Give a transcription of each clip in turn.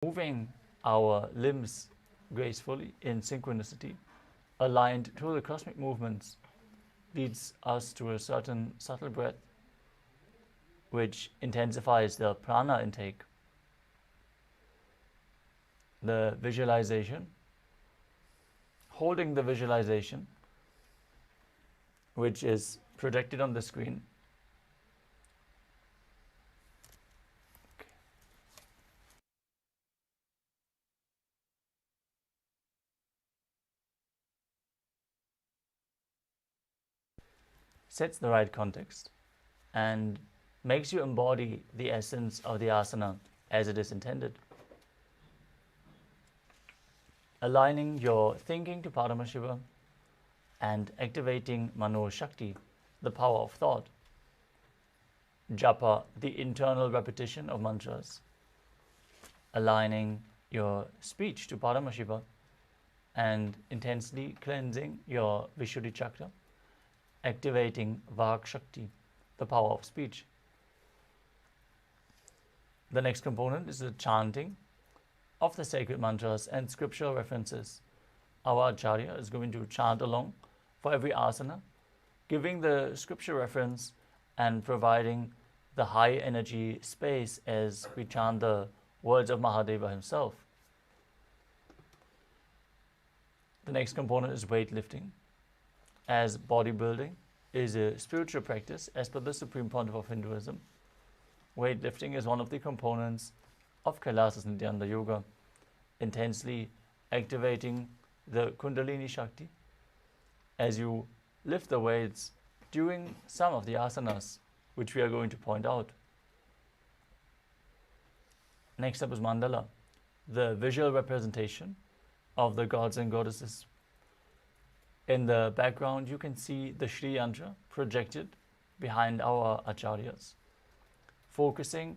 Moving our limbs gracefully in synchronicity, aligned to the cosmic movements, leads us to a certain subtle breath which intensifies the prana intake. The visualization, holding the visualization which is projected on the screen. Sets the right context and makes you embody the essence of the asana as it is intended. Aligning your thinking to Paramashiva and activating Mano Shakti, the power of thought. Japa, the internal repetition of mantras. Aligning your speech to Paramashiva and intensely cleansing your Vishuddhi chakra, activating Vak Shakti, the power of speech. The next component is the chanting of the sacred mantras and scriptural references. Our Acharya is going to chant along for every asana, giving the scripture reference and providing the high energy space as we chant the words of Mahadeva himself. The next component is weightlifting, as bodybuilding is a spiritual practice as per the Supreme Pontiff of Hinduism. Weightlifting is one of the components of KAILASA's Nithyananda Yoga, intensely activating the Kundalini Shakti as you lift the weights during some of the asanas, which we are going to point out. Next up is mandala, the visual representation of the gods and goddesses. In the background, you can see the Shri Yantra projected behind our acharyas, focusing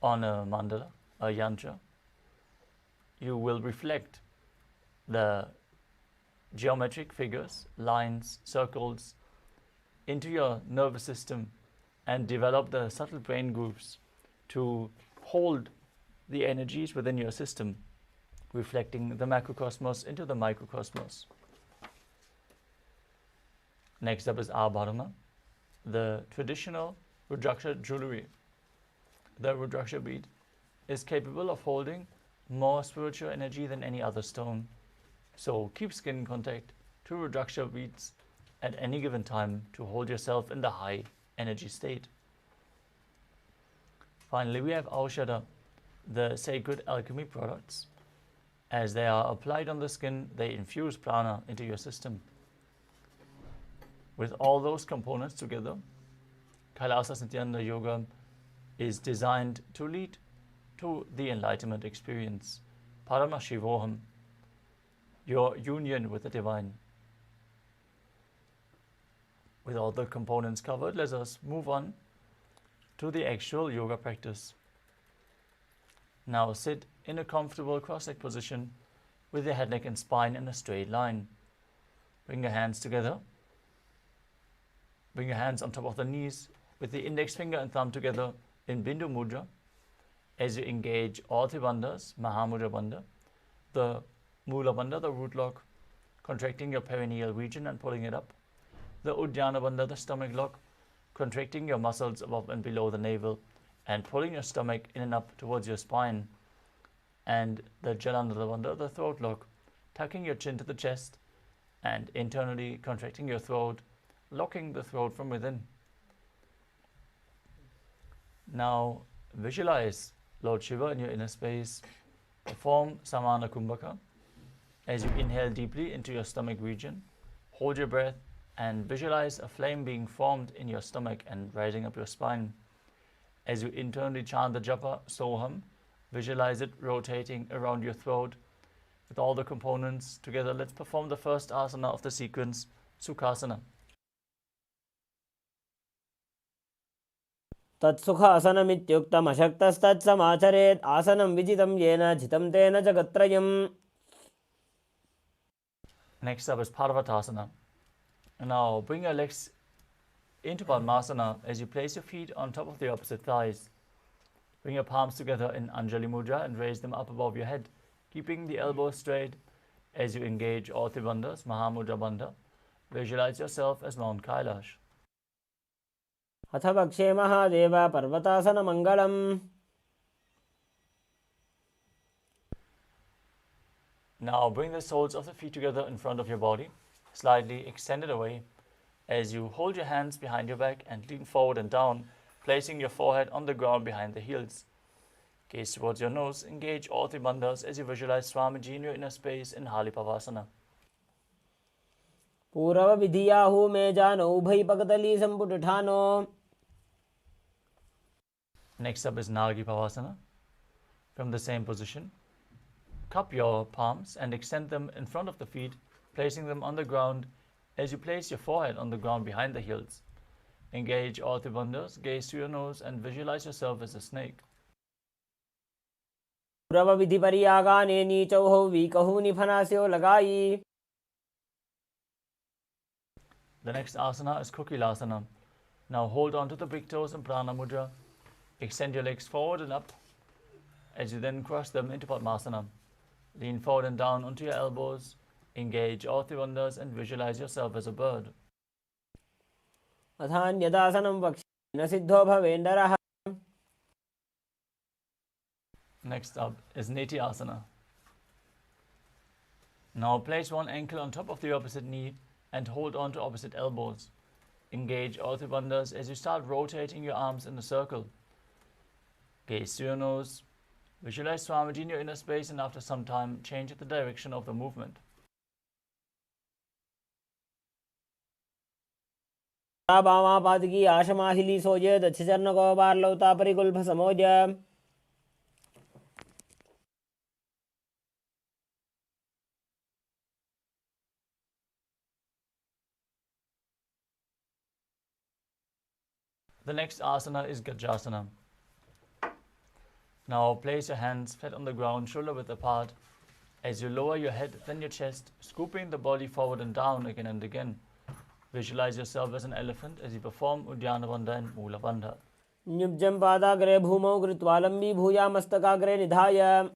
on a mandala, a yantra. You will reflect the geometric figures, lines, circles into your nervous system and develop the subtle brain grooves to hold the energies within your system, reflecting the macrocosmos into the microcosmos. Next up is Abharana, the traditional Rudraksha jewelry. The Rudraksha bead is capable of holding more spiritual energy than any other stone. So keep skin contact to Rudraksha beads at any given time to hold yourself in the high energy state. Finally, we have Aushadha, the sacred alchemy products. As they are applied on the skin, they infuse prana into your system. With all those components together, KAILASA's Nithyananda Yoga is designed to lead to the enlightenment experience. Paramashivoham, your union with the divine. With all the components covered, let us move on to the actual yoga practice. Now sit in a comfortable cross-legged position with your head, neck and spine in a straight line. Bring your hands together. Bring your hands on top of the knees with the index finger and thumb together in Bindu Mudra. As you engage all three bandhas, Mahamudra Bandha, the Mula Bandha, the root lock, contracting your perineal region and pulling it up. The Uddiyana Bandha, the stomach lock, contracting your muscles above and below the navel and pulling your stomach in and up towards your spine. And the Jalandhara Bandha, the throat lock, tucking your chin to the chest and internally contracting your throat, locking the throat from within. Now visualize Lord Shiva in your inner space. Perform Samana Kumbhaka as you inhale deeply into your stomach region. Hold your breath and visualize a flame being formed in your stomach and rising up your spine. As you internally chant the japa Soham, visualize it rotating around your throat. With all the components together, let's perform the first asana of the sequence, Sukhasana. तत्सुखासनमित्युक्तमशक्तस्तत्समाचरेत् आसनं विजितं येन जितं तेन जगत्त्रयम्. Next up is Parvatasana. Now bring your legs into Padmasana as you place your feet on top of the opposite thighs. Bring your palms together in Anjali Mudra and raise them up above your head, keeping the elbows straight as you engage all three bandhas, Mahamudra Bandha. Visualize yourself as Mount Kailash. अथ वक्षे Mahadev पर्वतासनमङ्गलम्. Now bring the soles of the feet together in front of your body, slightly extended away, as you hold your hands behind your back and lean forward and down, placing your forehead on the ground behind the heels. Gaze towards your nose, engage all three bandhas as you visualize Swamiji in your inner space in Halipavasana. पूर्वविधियाहु मे जानो उभयपकदली सम्पुटठानो. Next up is Nagi Pavasana. From the same position, cup your palms and extend them in front of the feet, placing them on the ground as you place your forehead on the ground behind the heels. Engage all three bandhas, gaze to your nose and visualize yourself as a snake. पूर्वविधिपर्यागाने नीचौहौ वीकहु निफनास्यो लगाई. The next asana is Kukilasana. Now hold on to the big toes in Prana Mudra. Extend your legs forward and up as you then cross them into Padmasana. Lean forward and down onto your elbows. Engage all three bandhas and visualize yourself as a bird. अथान्यदासनं वक्षे न सिद्धो भवेन्दरः. Next up is Nityasana. Now place one ankle on top of the opposite knee and hold on to opposite elbows. Engage all three bandhas as you start rotating your arms in a circle. Gaze to your nose. Visualize Swamiji in your inner space and after some time change the direction of the movement. वामापादकी आशमाहिली सोजे दक्षचर्णकोबार्लौता परिकुल्भसमोज. The next asana is Gajasana. Now place your hands flat on the ground, shoulder width apart. As you lower your head, then your chest, scooping the body forward and down again and again. Visualize yourself as an elephant as you perform Uddiyana Bandha and Mula Bandha. न्युब्जं पादाग्रे भूमौ कृत्वा लम्बीभूया मस्तकाग्रे निधाय.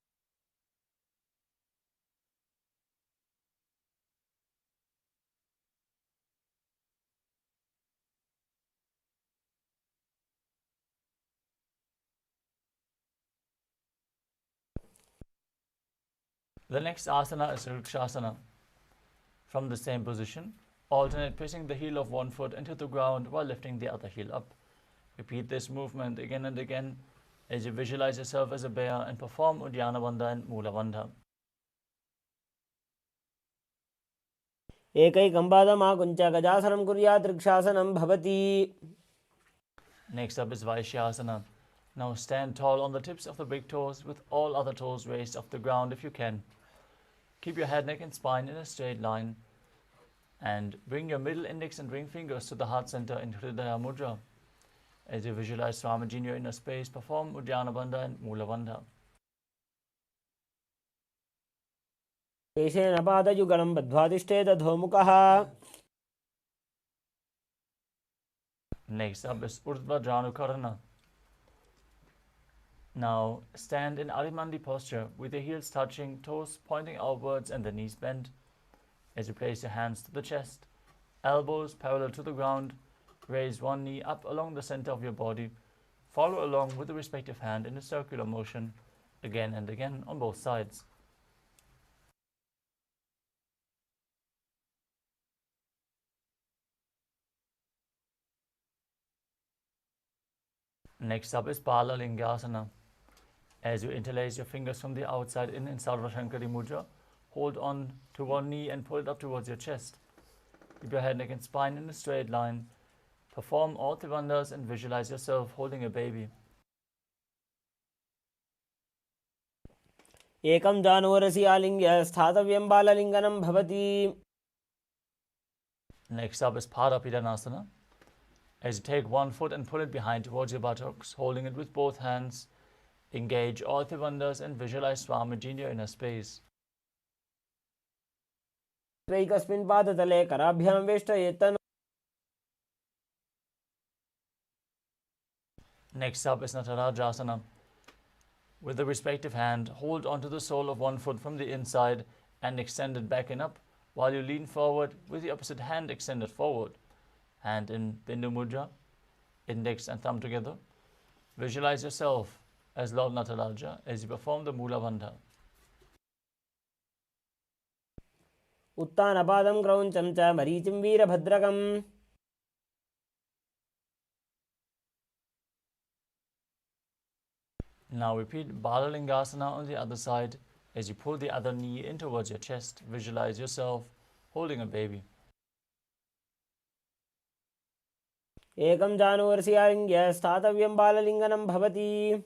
The next asana is Rikshasana. From the same position, alternate pressing the heel of one foot into the ground while lifting the other heel up. Repeat this movement again and again as you visualize yourself as a bear and perform Uddiyana Bandha and Mula Bandha. एकैकं पादमाकुञ्च गजासनं कुर्यात् रक्षासनं भवति. Next up is Vaishyasana. Now stand tall on the tips of the big toes with all other toes raised off the ground if you can. Keep your head, neck and spine in a straight line and bring your middle index and ring fingers to the heart center in Hridaya Mudra. As you visualize Swamiji in your inner space, perform Uddiyana Bandha and Mula Bandha. केशेन पादयुगलं बद्ध्वा तिष्ठेत् अधोमुखः. Next up is Urdhva Dhanukarana. Now stand in Arimandi posture with your heels touching, toes pointing outwards and the knees bent. As you place your hands to the chest, elbows parallel to the ground, raise one knee up along the center of your body. Follow along with the respective hand in a circular motion, again and again on both sides. Next up is Bala Lingasana. As you interlace your fingers from the outside in Sarva Shankari Mudra, hold on to one knee and pull it up towards your chest. Keep your head, neck and spine in a straight line. Perform all three bandhas and visualize yourself holding a baby. एकं जानोरसि आलिङ्ग्य स्थातव्यं बाललिङ्गनं भवति. Next up is Padapidanasana. As you take one foot and pull it behind towards your buttocks, holding it with both hands, engage all three bandhas and visualize Swamiji in your inner space. एकस्मिन् पादतले कराभ्यां वेष्टयेत्. Next up is Natarajasana. With the respective hand, hold onto the sole of one foot from the inside and extend it back and up while you lean forward with the opposite hand extended forward. Hand in Bindu Mudra, index and thumb together. Visualize yourself as Lord Nataraja as you perform the Mula Bandha. उत्तानपादं क्रौञ्चं च मरीचिं वीरभद्रकम्. Now repeat Balalingasana on the other side as you pull the other knee in towards your chest. Visualize yourself holding a baby. एकं जानुवर्षियालिङ्ग्य स्थातव्यं बाललिङ्गनं भवति.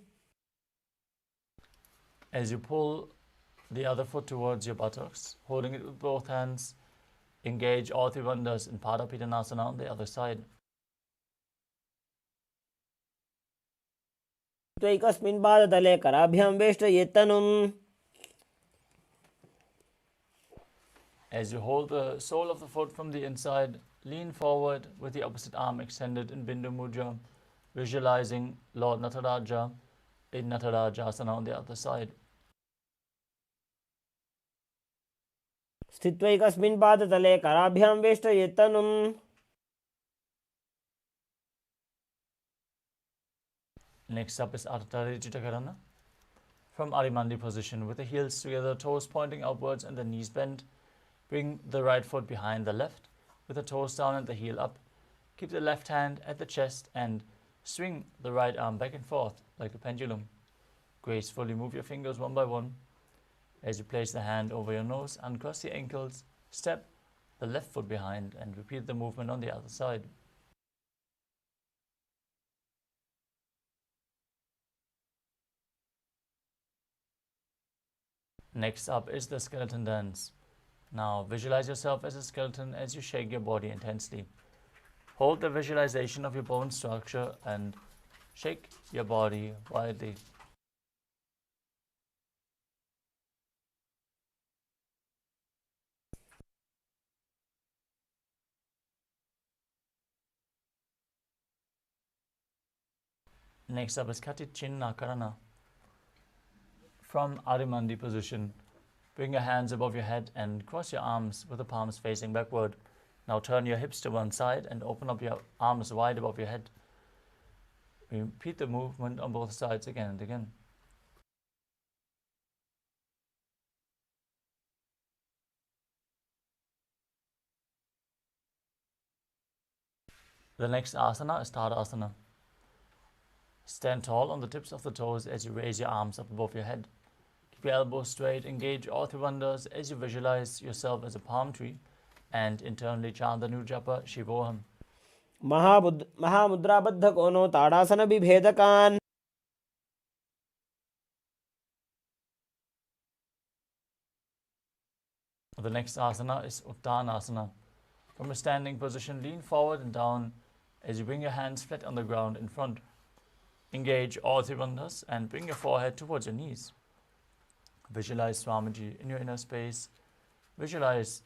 As you pull the other foot towards your buttocks, holding it with both hands, engage all three bandhas in Padapitanasana on the other side. त्वैकस्मिन् पादतले कराभ्यां वेष्टयेत्तनुम्. As you hold the sole of the foot from the inside, lean forward with the opposite arm extended in Bindu Mudra, visualizing Lord Nataraja in Natarajasana on the other side. स्थित्वैकस्मिन् पादतले कराभ्यां वेष्टयेत्तनुम्. Next up is Ardha Chittakarana. From Arimandi position with the heels together, toes pointing upwards and the knees bent. Bring the right foot behind the left with the toes down and the heel up. Keep the left hand at the chest and swing the right arm back and forth like a pendulum. Gracefully move your fingers one by one. As you place the hand over your nose, uncross the ankles, step the left foot behind and repeat the movement on the other side. Next up is the skeleton dance. Now visualize yourself as a skeleton as you shake your body intensely. Hold the visualization of your bone structure and shake your body wildly. Next up is Katichinna Karana. From Arimandi position, bring your hands above your head and cross your arms with the palms facing backward. Now turn your hips to one side and open up your arms wide above your head. Repeat the movement on both sides again and again. The next asana is Tadasana. Stand tall on the tips of the toes as you raise your arms up above your head. Keep your elbows straight, engage all three bandhas as you visualize yourself as a palm tree and internally chant the new japa Shivoham. महामुद्राबद्धकोनो ताडासनविभेदकान्. The next asana is Uttanasana. From a standing position, lean forward and down as you bring your hands flat on the ground in front. Engage all three bandhas and bring your forehead towards your knees. Visualize Swamiji in your inner space. Visualize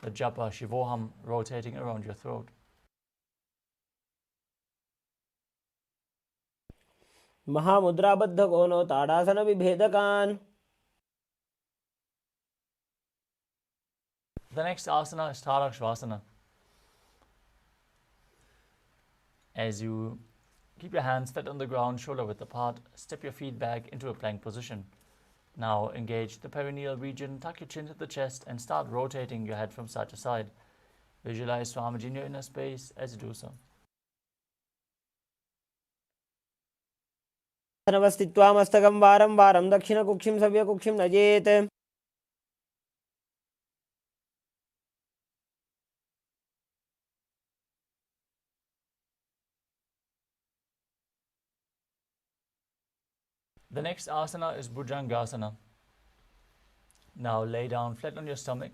the japa Shivoham rotating around your throat. महामुद्राबद्धकोनो ताडासनविभेदकान्. The next asana is Tarakshvasana. As you keep your hands flat on the ground, shoulder width apart, step your feet back into a plank position. Now engage the perineal region, tuck your chin to the chest and start rotating your head from side to side. Visualize Swamiji in your inner space as you do so. नवस्थित्वा मस्तकं वारं वारं दक्षिणकुक्षिं सव्यकुक्षिं नजेत्. The next asana is Bhujangasana. Now lay down flat on your stomach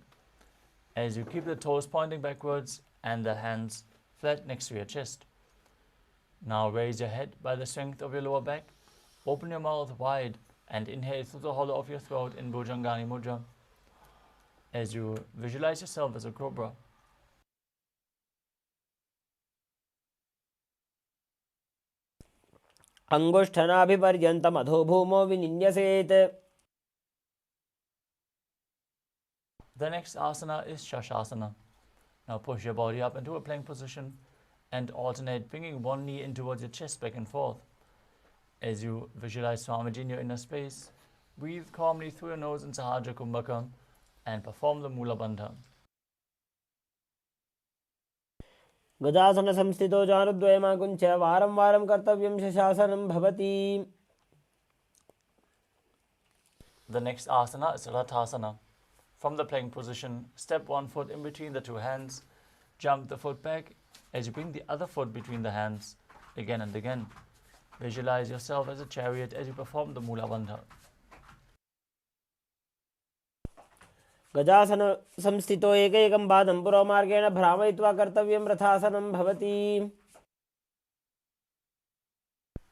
as you keep the toes pointing backwards and the hands flat next to your chest. Now raise your head by the strength of your lower back. Open your mouth wide and inhale through the hollow of your throat in Bhujangani Mudra as you visualize yourself as a cobra. अंगुष्ठनाभिपर्यन्तम् अधोभूमौ विनिन्यसेत्. The next asana is Shashasana. Now push your body up into a plank position and alternate, bringing one knee in towards your chest back and forth. As you visualize Swamiji in your inner space, breathe calmly through your nose in Sahaja Kumbhaka and perform the Mula Bandha. गजासनसंस्थितो चारुद्वयमाकुञ्च्य वारं वारं कर्तव्यं शशासनं भवति. The next asana is Rathasana. From the plank position, step one foot in between the two hands, jump the foot back as you bring the other foot between the hands again and again. Visualize yourself as a chariot as you perform the Mula Bandha. गजासनसंस्थितो एकैकं पादं पुरोमार्गेण भ्रामयित्वा कर्तव्यं रथासनं भवति.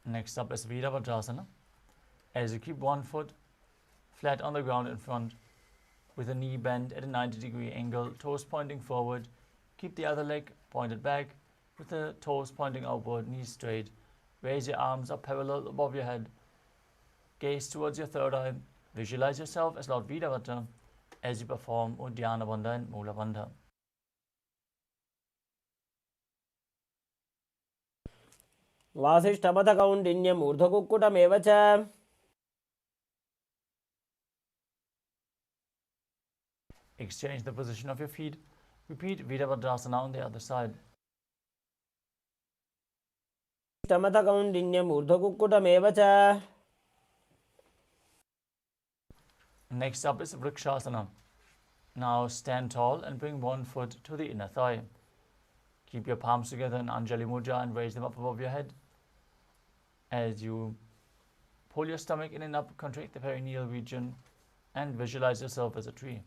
Next up is Virabhadrasana. As you keep one foot flat on the ground in front, with a knee bent at a 90-degree angle, toes pointing forward, keep the other leg pointed back, with the toes pointing outward, knees straight. Raise your arms up parallel above your head. Gaze towards your third eye. Visualize yourself as Lord Virabhadra as you perform Uddiyana Bandha and Mula Bandha. वासिष्ठमथ कौण्डिन्यम् ऊर्ध्वकुक्कुटमेव च. Exchange the position of your feet. Repeat Virabhadrasana on the other side. वासिष्ठमथ कौण्डिन्यम् ऊर्ध्वकुक्कुटमेव च. Next up is Vrikshasana. Now stand tall and bring one foot to the inner thigh. Keep your palms together in Anjali Mudra and raise them up above your head. As you pull your stomach in and up, contract the perineal region and visualize yourself as a tree.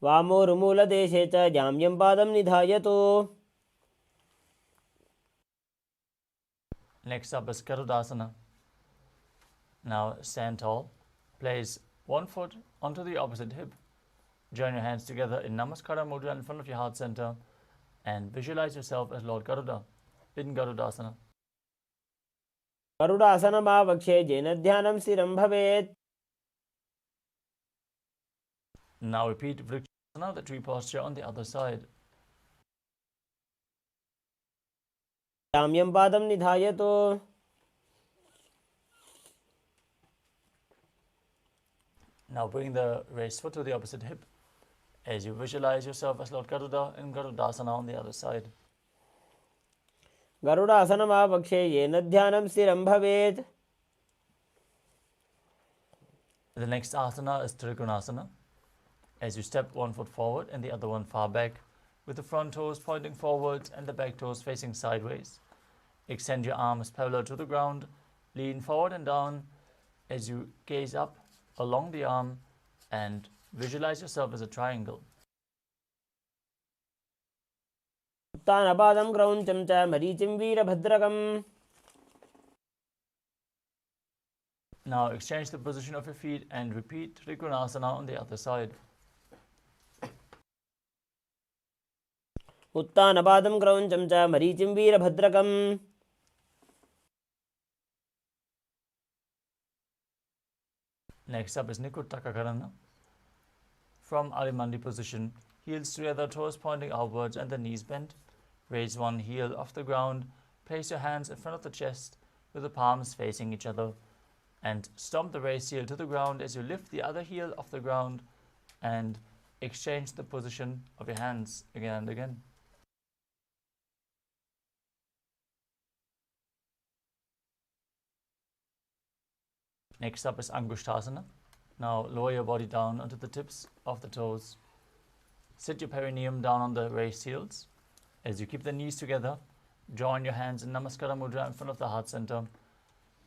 वामोरुमूलदेशे च जाम्यं पादं निधायतु. Next up is Garudasana. Now stand tall. Place one foot onto the opposite hip. Join your hands together in Namaskara Mudra in front of your heart center and visualize yourself as Lord Garuda in Garudasana. गरुडासनमावक्षे येन ध्यानं स्थिरं भवेत्. Now repeat Vrikshasana, the tree posture on the other side. जाम्यं पादं निधायतु. Now bring the raised foot to the opposite hip as you visualize yourself as Lord Garuda in Garudasana on the other side. गरुडासनमावक्षे येन ध्यानं स्थिरं भवेत्. The next asana is Trikonasana. As you step one foot forward and the other one far back, with the front toes pointing forwards and the back toes facing sideways. Extend your arms parallel to the ground, lean forward and down as you gaze up along the arm and visualize yourself as a triangle. उत्तानपादं क्रौञ्चं च मरीचिं वीरभद्रकम्. Now exchange the position of your feet and repeat Trikonasana on the other side. उत्तानपादं क्रौञ्चं च मरीचिं वीरभद्रकम्. Next up is Nikuttakakarana. From Arimandi position, heels together, toes pointing outwards and the knees bent. Raise one heel off the ground, place your hands in front of the chest with the palms facing each other and stomp the raised heel to the ground as you lift the other heel off the ground and exchange the position of your hands again and again. Next up is Angushtasana. Now lower your body down onto the tips of the toes. Sit your perineum down on the raised heels. As you keep the knees together, join your hands in Namaskara Mudra in front of the heart center.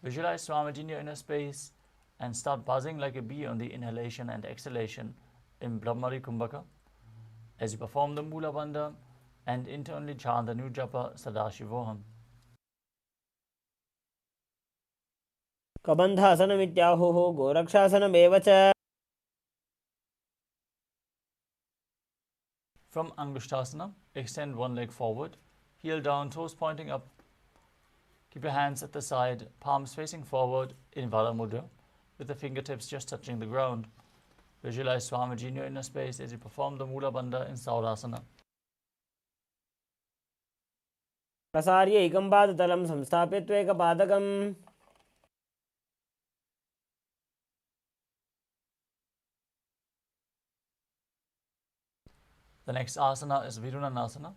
Visualize Swamiji in your inner space and start buzzing like a bee on the inhalation and exhalation in Brahmari Kumbhaka. As you perform the Mula Bandha and internally chant the new japa Sadashivoham. कबन्धासनमित्याहुः गोरक्षासनमेव च. From Angushtasana, extend one leg forward, heel down, toes pointing up. Keep your hands at the side, palms facing forward in Vara Mudra, with the fingertips just touching the ground. Visualize Swamiji in your inner space as you perform the Mula Bandha in Saurasana. प्रसार्य एकं पादतलं संस्थाप्य त्वेकपादकम् The next asana is Virunanasana.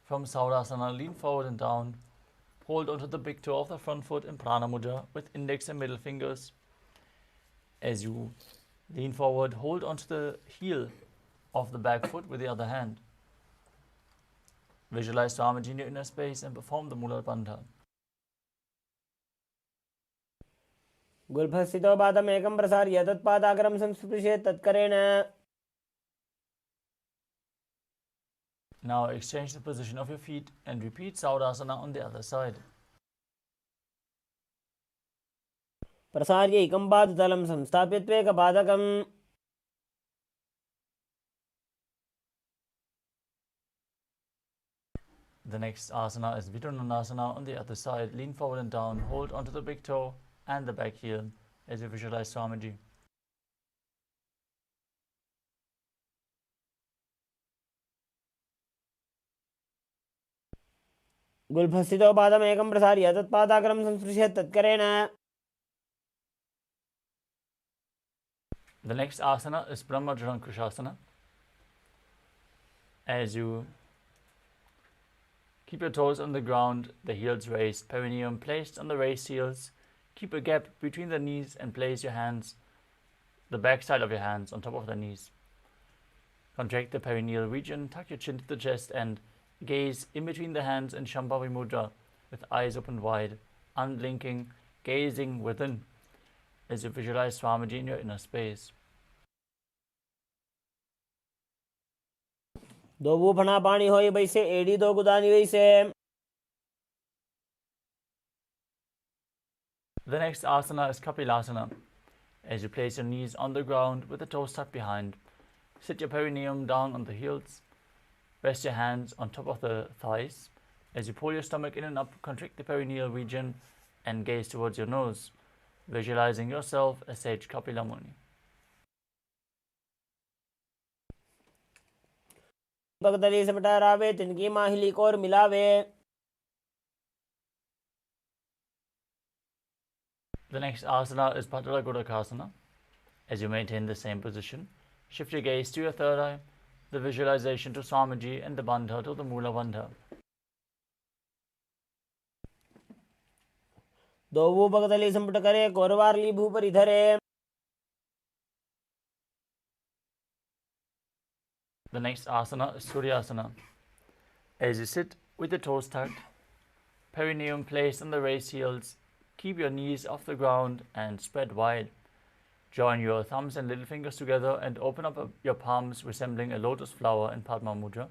From Saurasana, lean forward and down. Hold onto the big toe of the front foot in Prana Mudra with index and middle fingers. As you lean forward, hold onto the heel of the back foot with the other hand. Visualize Swamiji in your inner space and perform the Mula Bandha. गुल्फस्थितो पादमेकं प्रसार्य तत्पादाग्रं संस्पृशेत् तत्करेण Now exchange the position of your feet and repeat Saurasana on the other side. प्रसार्य एकं पादतलं संस्थाप्य त्वेकपादकम् The next asana is Vidunanasana on the other side. Lean forward and down. Hold onto the big toe and the back heel as you visualize Swamiji. गुल्फस्थितो पादमेकं प्रसार्य तत्पादाग्रं संस्पृशेत् तत्करेण The next asana is Brahmajalankushasana. As you keep your toes on the ground, the heels raised, perineum placed on the raised heels. Keep a gap between the knees and place your hands, the back side of your hands, on top of the knees. Contract the perineal region, tuck your chin to the chest and gaze in between the hands in Shambhavi Mudra with eyes opened wide, unblinking, gazing within as you visualize Swamiji in your inner space. दो वो फना पानी होई बैसे एड़ी दो गुदानी वैसे The next asana is Kapilasana. As you place your knees on the ground with the toes tucked behind, sit your perineum down on the heels. Rest your hands on top of the thighs. As you pull your stomach in and up, contract the perineal region and gaze towards your nose, visualizing yourself as Sage Kapila Muni. पगदली से बटारावे तिनकी माहिली को और मिलावे The next asana is Patala Godakasana. As you maintain the same position, shift your gaze to your third eye, the visualization to Swamiji and the Bandha to the Mula Bandha. दो वो पगदली संपट करे कोरवारली भूपर इधरे The next asana is Suryasana. As you sit with the toes tucked, perineum placed on the raised heels, keep your knees off the ground and spread wide. Join your thumbs and little fingers together and open up your palms resembling a lotus flower in Padma Mudra.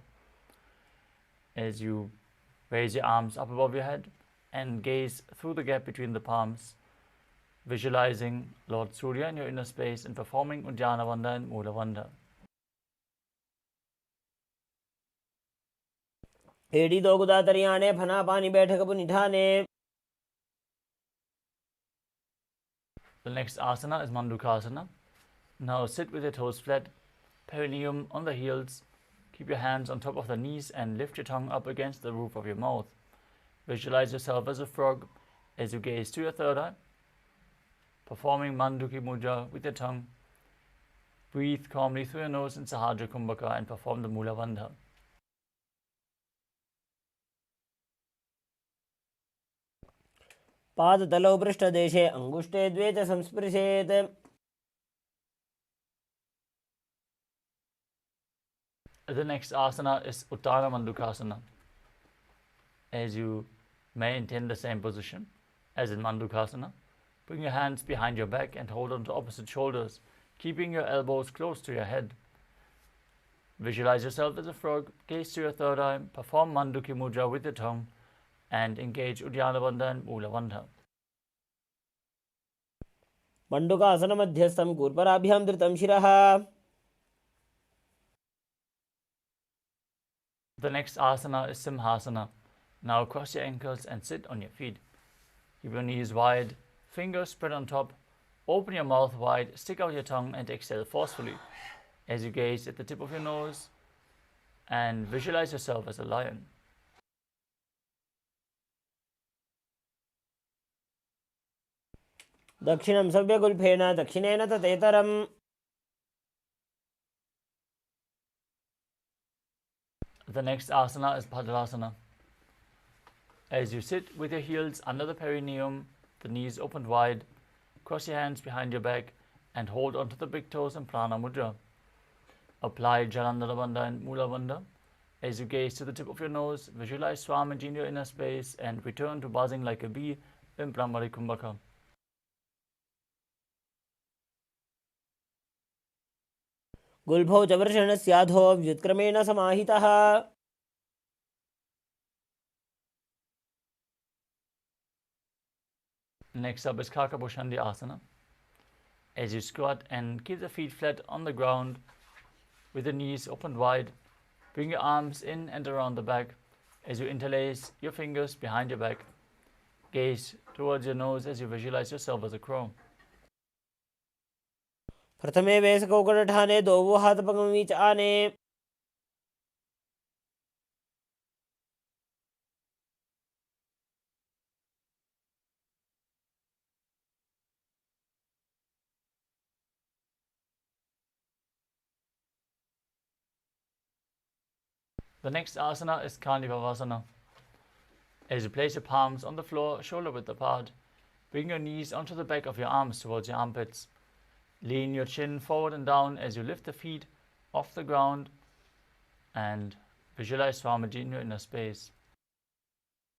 As you raise your arms up above your head and gaze through the gap between the palms, visualizing Lord Surya in your inner space and performing Uddiyana Bandha and Mula Bandha. एड़ी दो गुदा तरियाने फना पानी बैठक निठाने The next asana is Mandukasana. Now sit with your toes flat, perineum on the heels. Keep your hands on top of the knees and lift your tongue up against the roof of your mouth. Visualize yourself as a frog as you gaze to your third eye, performing Manduki Mudra with your tongue. Breathe calmly through your nose in Sahajra Kumbhaka and perform the Mula Bandha. पादतलौ पृष्ठदेशे अंगुष्ठे द्वे च संस्पृशेत् The next asana is Uttara Mandukasana. As you maintain the same position as in Mandukasana, bring your hands behind your back and hold on to opposite shoulders, keeping your elbows close to your head. Visualize yourself as a frog, gaze to your third eye, perform Manduki Mudra with your tongue, and engage Uddiyana Bandha and Mula Bandha. मंडुकासन मध्यस्थं कूर्पराभ्यां धृतं शिरः The next asana is Simhasana. Now cross your ankles and sit on your feet. Keep your knees wide, fingers spread on top. Open your mouth wide, stick out your tongue, and exhale forcefully as you gaze at the tip of your nose and visualize yourself as a lion. दक्षिणं सव्यगुल्फेन दक्षिणेन ततेतरम्. The next asana is Bhadrasana. As you sit with your heels under the perineum, the knees opened wide, cross your hands behind your back and hold onto the big toes in Prana Mudra. Apply Jalandhara Bandha and Mula Bandha. As you gaze to the tip of your nose, visualize Swamiji in your inner space and return to buzzing like a bee in Brahmari Kumbhaka. गुल्भौ च वृषणस्याधो व्युत्क्रमेण समाहितः. Next up is Kakabhushandi Asana. As you squat and keep the feet flat on the ground with the knees opened wide, bring your arms in and around the back as you interlace your fingers behind your back. Gaze towards your nose as you visualize yourself as a crow. प्रथमे वेसकोकटठाने दोवो हाथ पगम बीच आने. The next asana is Karnivavasana. As you place your palms on the floor, shoulder width apart, bring your knees onto the back of your arms towards your armpits. Lean your chin forward and down as you lift the feet off the ground and visualize Swamiji in your inner space.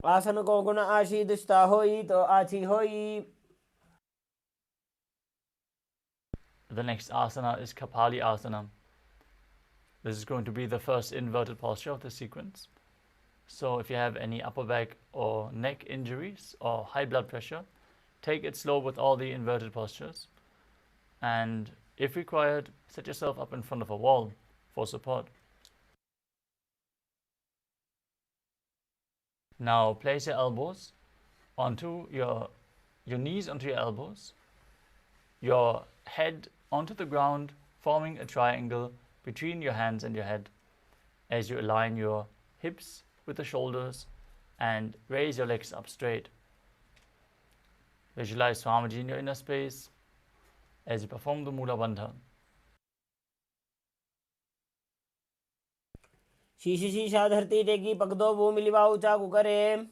आसन को गुण आशी दुष्टा होई तो आची होई. The next asana is Kapali Asana. This is going to be the first inverted posture of the sequence. So if you have any upper back or neck injuries or high blood pressure, take it slow with all the inverted postures. And if required, set yourself up in front of a wall for support. Now place your elbows onto your knees onto your elbows, your head onto the ground, forming a triangle between your hands and your head as you align your hips with the shoulders and raise your legs up straight. Visualize Swamiji in your inner space as you perform the Mula Bandha. शीश शीशा धरती टेकी पकदो भूमि लिवाऊ चाकू करे.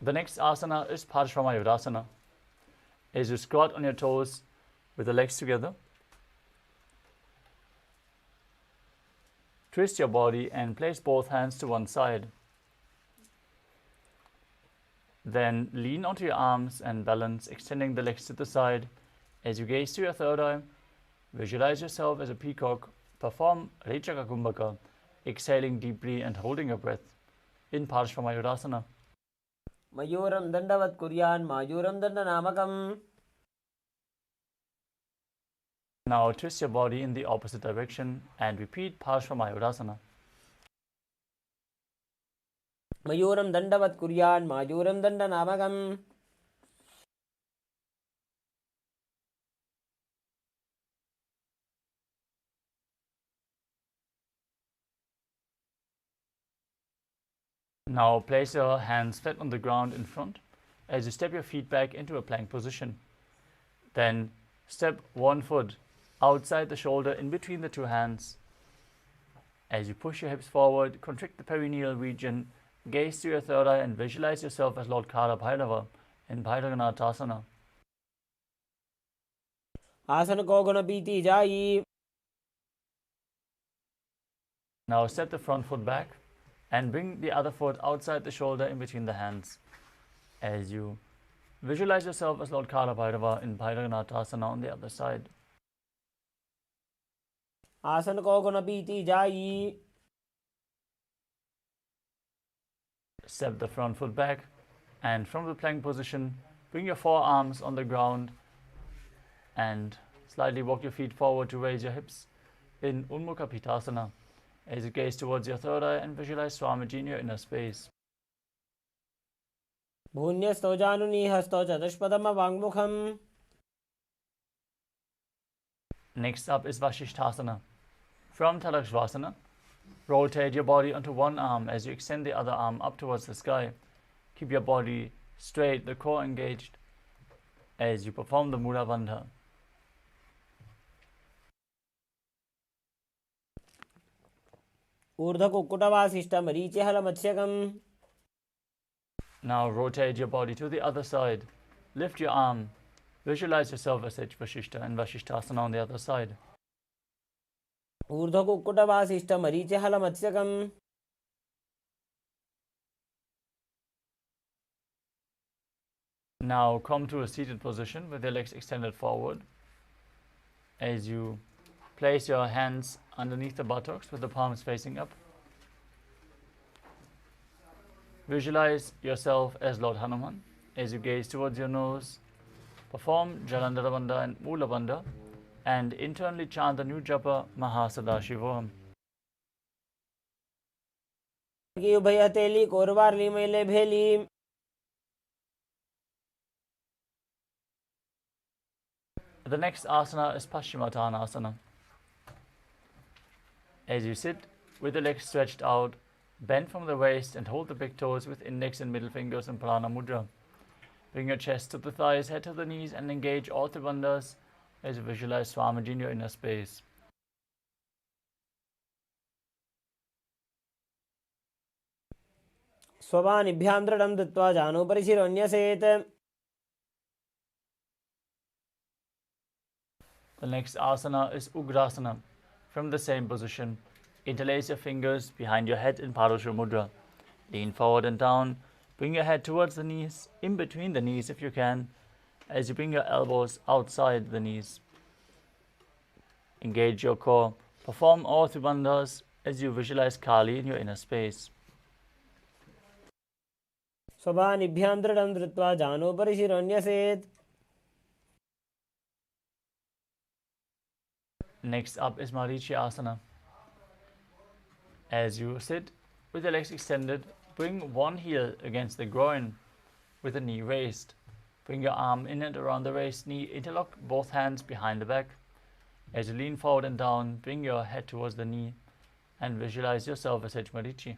The next asana is Paramashivoham. As you squat on your toes with the legs together, twist your body and place both hands to one side. Then lean onto your arms and balance, extending the legs to the side. As you gaze to your third eye, visualize yourself as a peacock. Perform Rechaka Kumbhaka, exhaling deeply and holding your breath in Paramashivoham. मयूरं दंडवत् कुर्यान् मायूरं दंडनामकम्. Now twist your body in the opposite direction and repeat Paramashivoham. मयूरं दंडवत् कुर्यान् मायूरं दंडनामकम्. Now place your hands flat on the ground in front as you step your feet back into a plank position. Then step one foot outside the shoulder in between the two hands. As you push your hips forward, contract the perineal region, gaze to your third eye and visualize yourself as Lord Kala Bhairava in Bhairaganathasana. आसन को गुण पीती जाई. Now step the front foot back and bring the other foot outside the shoulder in between the hands. As you visualize yourself as Lord Kala Bhairava in Bhairaganathasana on the other side. आसन को गुण पीती जाई. Step the front foot back and from the plank position, bring your forearms on the ground and slightly walk your feet forward to raise your hips in Unmukha Pitasana as you gaze towards your third eye and visualize Swamiji in your inner space. भून्यस्तो जानुनी हस्तो चतुष्पदम वाङ्मुखम्. Next up is Vashishthasana. From Tadakshvasana, rotate your body onto one arm as you extend the other arm up towards the sky. Keep your body straight, the core engaged as you perform the Mula Bandha. ऊर्ध्व कुक्कुटवासिष्ठ मरीचिहल मत्स्यकम्. Now rotate your body to the other side. Lift your arm. Visualize yourself as H Vashishta and Vashishthasana on the other side. ऊर्ध्व कुक्कुटवासिष्ठ मरीचिहल मत्स्यकम्. Now come to a seated position with your legs extended forward. As you place your hands underneath the buttocks with the palms facing up. Visualize yourself as Lord Hanuman as you gaze towards your nose. Perform Jalandhara Bandha and Mula Bandha and internally chant the new japa Mahasadashivoham. की उभय हथेली कोरवारली मैले भेली. The next asana is Paschimottanasana. As you sit with the legs stretched out, bend from the waist and hold the big toes with index and middle fingers in Prana Mudra. Bring your chest to the thighs, head to the knees and engage all the bandhas as you visualize Swamiji in your inner space. स्वबानिभ्यां दृढं दत्वा जानोपरि शिरोऽन्यसेत्. The next asana is Ugrasana. From the same position, interlace your fingers behind your head in Parashur Mudra. Lean forward and down. Bring your head towards the knees, in between the knees if you can, as you bring your elbows outside the knees. Engage your core. Perform all three bandhas as you visualize Kali in your inner space. स्वबानिभ्यां दृढं धृत्वा जानोपरि शिरोऽन्यसेत्. Next up is Marichi Asana. As you sit with the legs extended, bring one heel against the groin with the knee raised. Bring your arm in and around the raised knee, interlock both hands behind the back. As you lean forward and down, bring your head towards the knee and visualize yourself as H Marichi.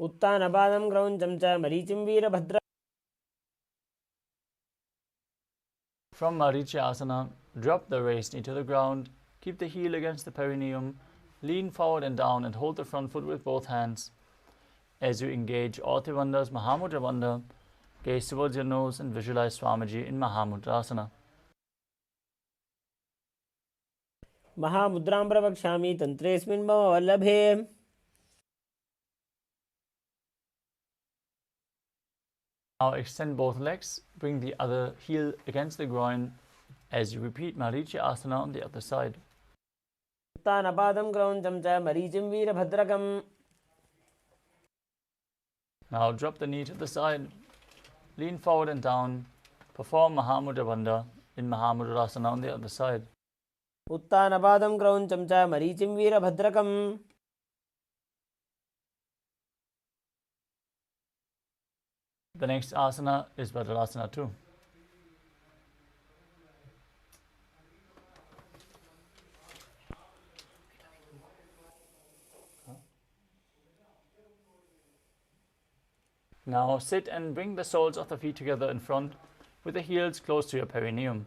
उत्तानपादं क्रौञ्चं च मरीचिं Virbhadra. From Marichi Asana, drop the raised knee to the ground, keep the heel against the perineum, lean forward and down and hold the front foot with both hands. As you engage all three bandhas, Mahamudra Bandha, gaze towards your nose and visualize Swamiji in Mahamudrasana. महामुद्रां प्रवक्ष्यामि तन्त्रेऽस्मिन् मम वल्लभे. Now extend both legs, bring the other heel against the groin as you repeat Marichi Asana on the other side. उत्तानपादं क्रौञ्चं च मरीचिं वीरभद्रकम्. Now drop the knee to the side, lean forward and down, perform Mahamudra Bandha in Mahamudrasana on the other side. उत्तानपादं क्रौञ्चं च मरीचिं वीरभद्रकम्. The next asana is Vajrasana too. Now sit and bring the soles of the feet together in front with the heels close to your perineum.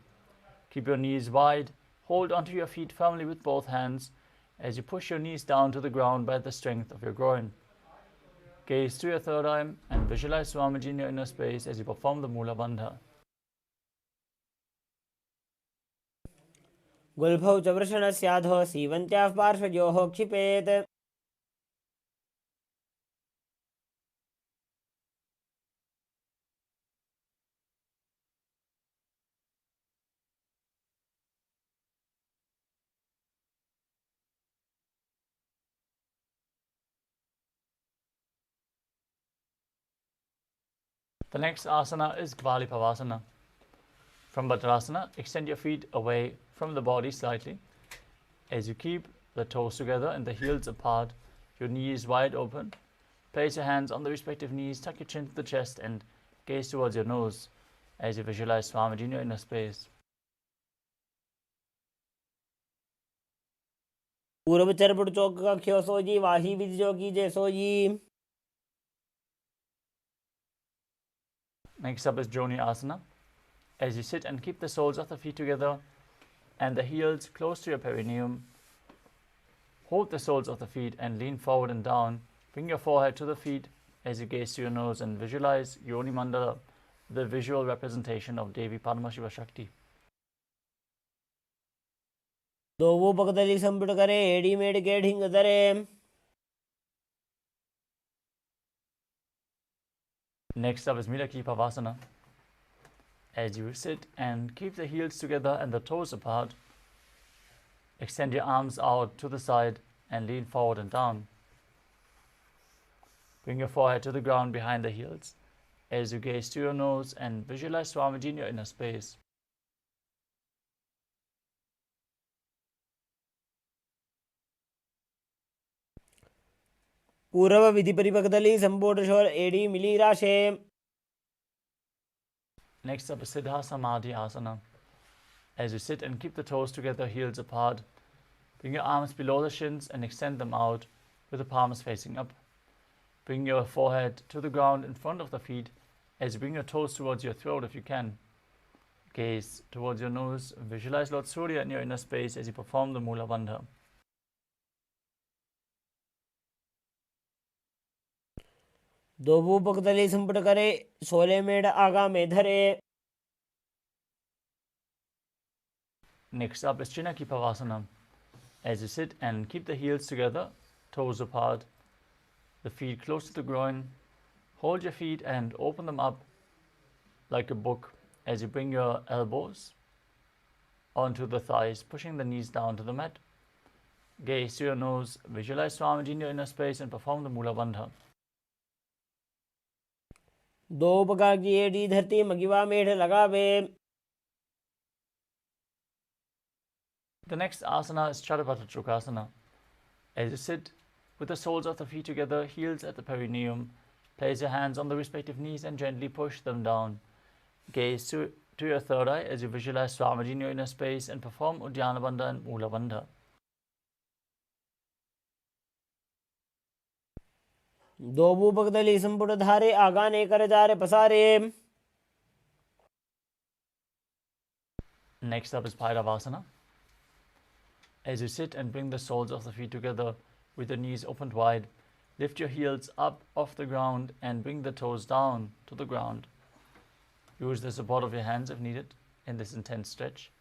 Keep your knees wide. Hold onto your feet firmly with both hands as you push your knees down to the ground by the strength of your groin. Gaze to your third eye and visualize Swamiji in your inner space as you perform the Mula Bandha. गुल्फौ च वृषणस्याधो सीवन्त्याः पार्श्वयोः क्षिपेत्. The next asana is Gvali Pavasana. From Bhadrasana, extend your feet away from the body slightly. As you keep the toes together and the heels apart, your knees wide open. Place your hands on the respective knees, tuck your chin to the chest and gaze towards your nose as you visualize Swamiji in your inner space. पूर्व चरपुट चौक का ख्यो सोजी वाही विधि जो कीजे sooji. Next up is Joni Asana. As you sit and keep the soles of the feet together and the heels close to your perineum, hold the soles of the feet and lean forward and down. Bring your forehead to the feet as you gaze to your nose and visualize Yoni Mandala, the visual representation of Devi Paramashiva Shakti. दोवो पगदली संपुट करे AD made के ढिंग दरे. Next up is Milaki Pavasana. As you sit and keep the heels together and the toes apart, extend your arms out to the side and lean forward and down. Bring your forehead to the ground behind the heels as you gaze to your nose and visualize Swamiji in your inner space. पूर्व विधि परिपकदली संपुट शोर एडी मिली राशे. Next up is Siddha Samadhi Asana. As you sit and keep the toes together, heels apart, bring your arms below the shins and extend them out with the palms facing up. Bring your forehead to the ground in front of the feet as you bring your toes towards your throat if you can. Gaze towards your nose, visualize Lord Surya in your inner space as you perform the Mula Bandha. दोवो पगदली संपुट करे 16 made आगा में धरे. Next up is Chinaki Pavasana. As you sit and keep the heels together, toes apart, the feet close to the groin, hold your feet and open them up like a book as you bring your elbows onto the thighs, pushing the knees down to the mat. Gaze to your nose, visualize Swamiji in your inner space and perform the Mula Bandha. दो पगा की AD धरती मगिवा मेढ़ लगावे. The next asana is Chaturbata Chukasana. As you sit with the soles of the feet together, heels at the perineum, place your hands on the respective knees and gently push them down. Gaze to your third eye as you visualize Swamiji in your inner space and perform Uddiyana Bandha and Mula Bandha. दोवो पगदली संपुट धारे आगाने कर जारे पसारे. Next up is Bhairavasana. As you sit and bring the soles of the feet together with the knees opened wide, lift your heels up off the ground and bring the toes down to the ground. Use the support of your hands if needed in this intense stretch.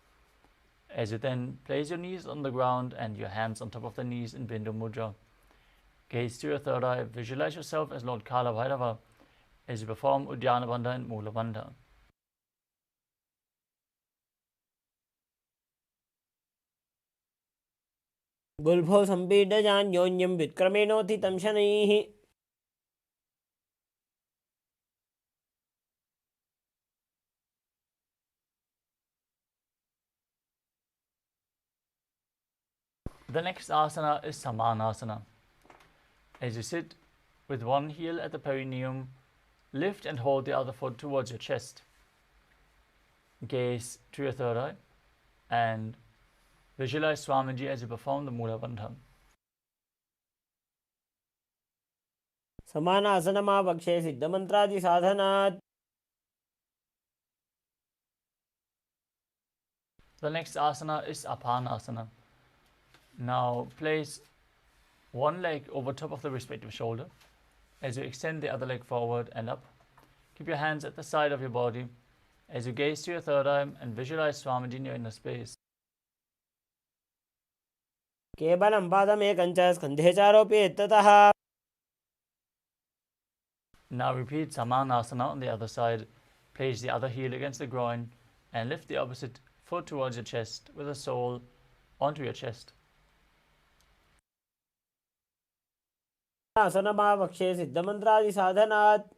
As you then place your knees on the ground and your hands on top of the knees in Bindu Mudra. Gaze to your third eye, visualize yourself as Lord Kala Bhairava as you perform Uddiyana Bandha and Mula Bandha. गुल्फो संपीड जान्योन्यं विक्रमेणोथि तं शनैः. The next asana is Samanasana. As you sit with one heel at the perineum, lift and hold the other foot towards your chest. Gaze to your third eye and visualize Swamiji as you perform the Mula Bandha. समानासनमावक्षे सिद्धमन्त्रादिसाधनात्. The next asana is Apanasana. Now place one leg over top of the respective shoulder as you extend the other leg forward and up. Keep your hands at the side of your body as you gaze to your third eye and visualize Swamiji in your inner space. केवलं पादमेकं च स्कन्धे चारोपयेत् ततः. Now repeat Samanasana on the other side. Place the other heel against the groin and lift the opposite foot towards your chest with the sole onto your chest. आसनमावक्षे सिद्धमन्त्रादिसाधनात्.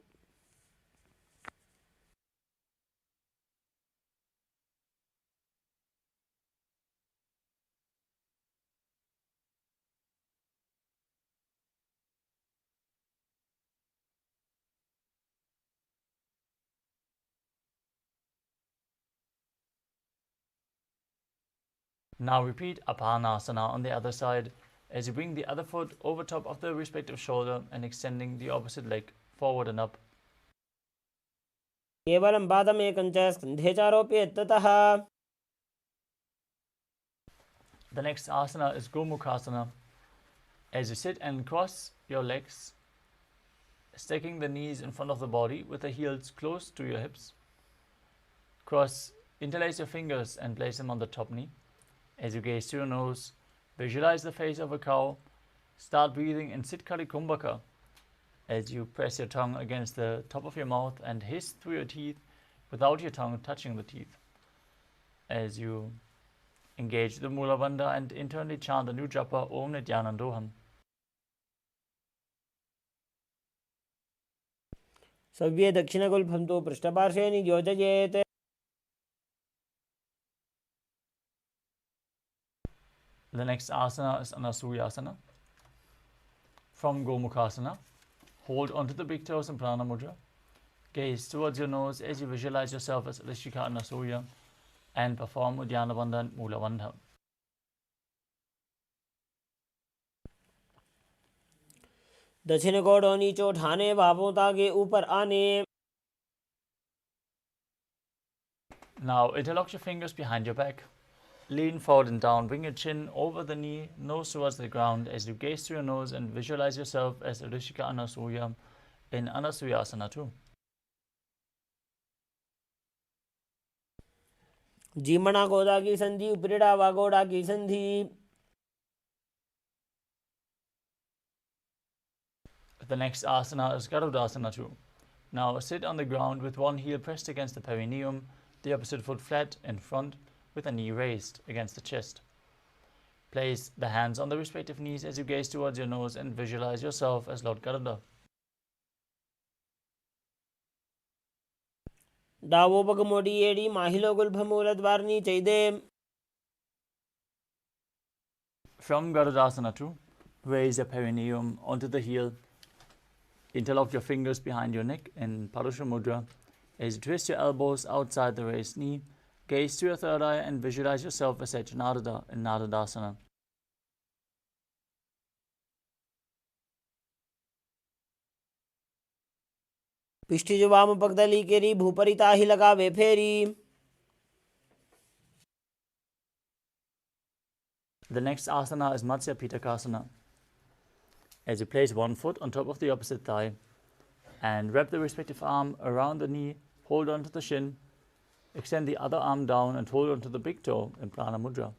Now repeat Apanasana on the other side as you bring the other foot over top of the respective shoulder and extending the opposite leg forward and up. केवलं पादमेकं च स्कन्धे चारोपयेत् ततः. The next asana is Gomukhasana. As you sit and cross your legs, stacking the knees in front of the body with the heels close to your hips. Interlace your fingers and place them on the top knee. As you gaze to your nose, visualize the face of a cow. Start breathing in Siddhkari Kumbhaka as you press your tongue against the top of your mouth and hiss through your teeth without your tongue touching the teeth. As you engage the Mula Bandha and internally chant the new japa Om Nithyanandoham. सव्ये दक्षिणगुल्फं तु पृष्ठपार्श्वे नियोजयेत्. The next asana is Anasuyasana. From Gomukhasana, hold onto the big toes in Prana Mudra. Gaze towards your nose as you visualize yourself as Rishika Anasuya and perform Uddiyana Bandha and Mula Bandha. दक्षिण कोड़ों नीचे उठाने, बाहों तागे ऊपर आने. Now interlock your fingers behind your back. Lean forward and down. Bring your chin over the knee, nose towards the ground as you gaze through your nose and visualize yourself as Rishika Anasuya in Anasuyasana too. जीमणा गोदा की संधि, उपरिड़ा वागोड़ा की संधि. The next asana is Garudasana too. Now sit on the ground with one heel pressed against the perineum, the opposite foot flat in front with the knee raised against the chest. Place the hands on the respective knees as you gaze towards your nose and visualize yourself as Lord Garuda. Davos पग मोड़ी एड़ी माहिलो गुल्फमूलद्वारनी चैदे. From Garudasana too, raise your perineum onto the heel. Interlock your fingers behind your neck in Parusha Mudra as you twist your elbows outside the raised knee. Gaze to your third eye and visualize yourself as Narada in Naradasana. पिष्टि जो वाम पगदली केरी भूपरिता ही लगावे फेरी. The next asana is Matsya Pitakasana. As you place one foot on top of the opposite thigh and wrap the respective arm around the knee, hold on to the shin, extend the other arm down and hold on to the big toe in Prana Mudra.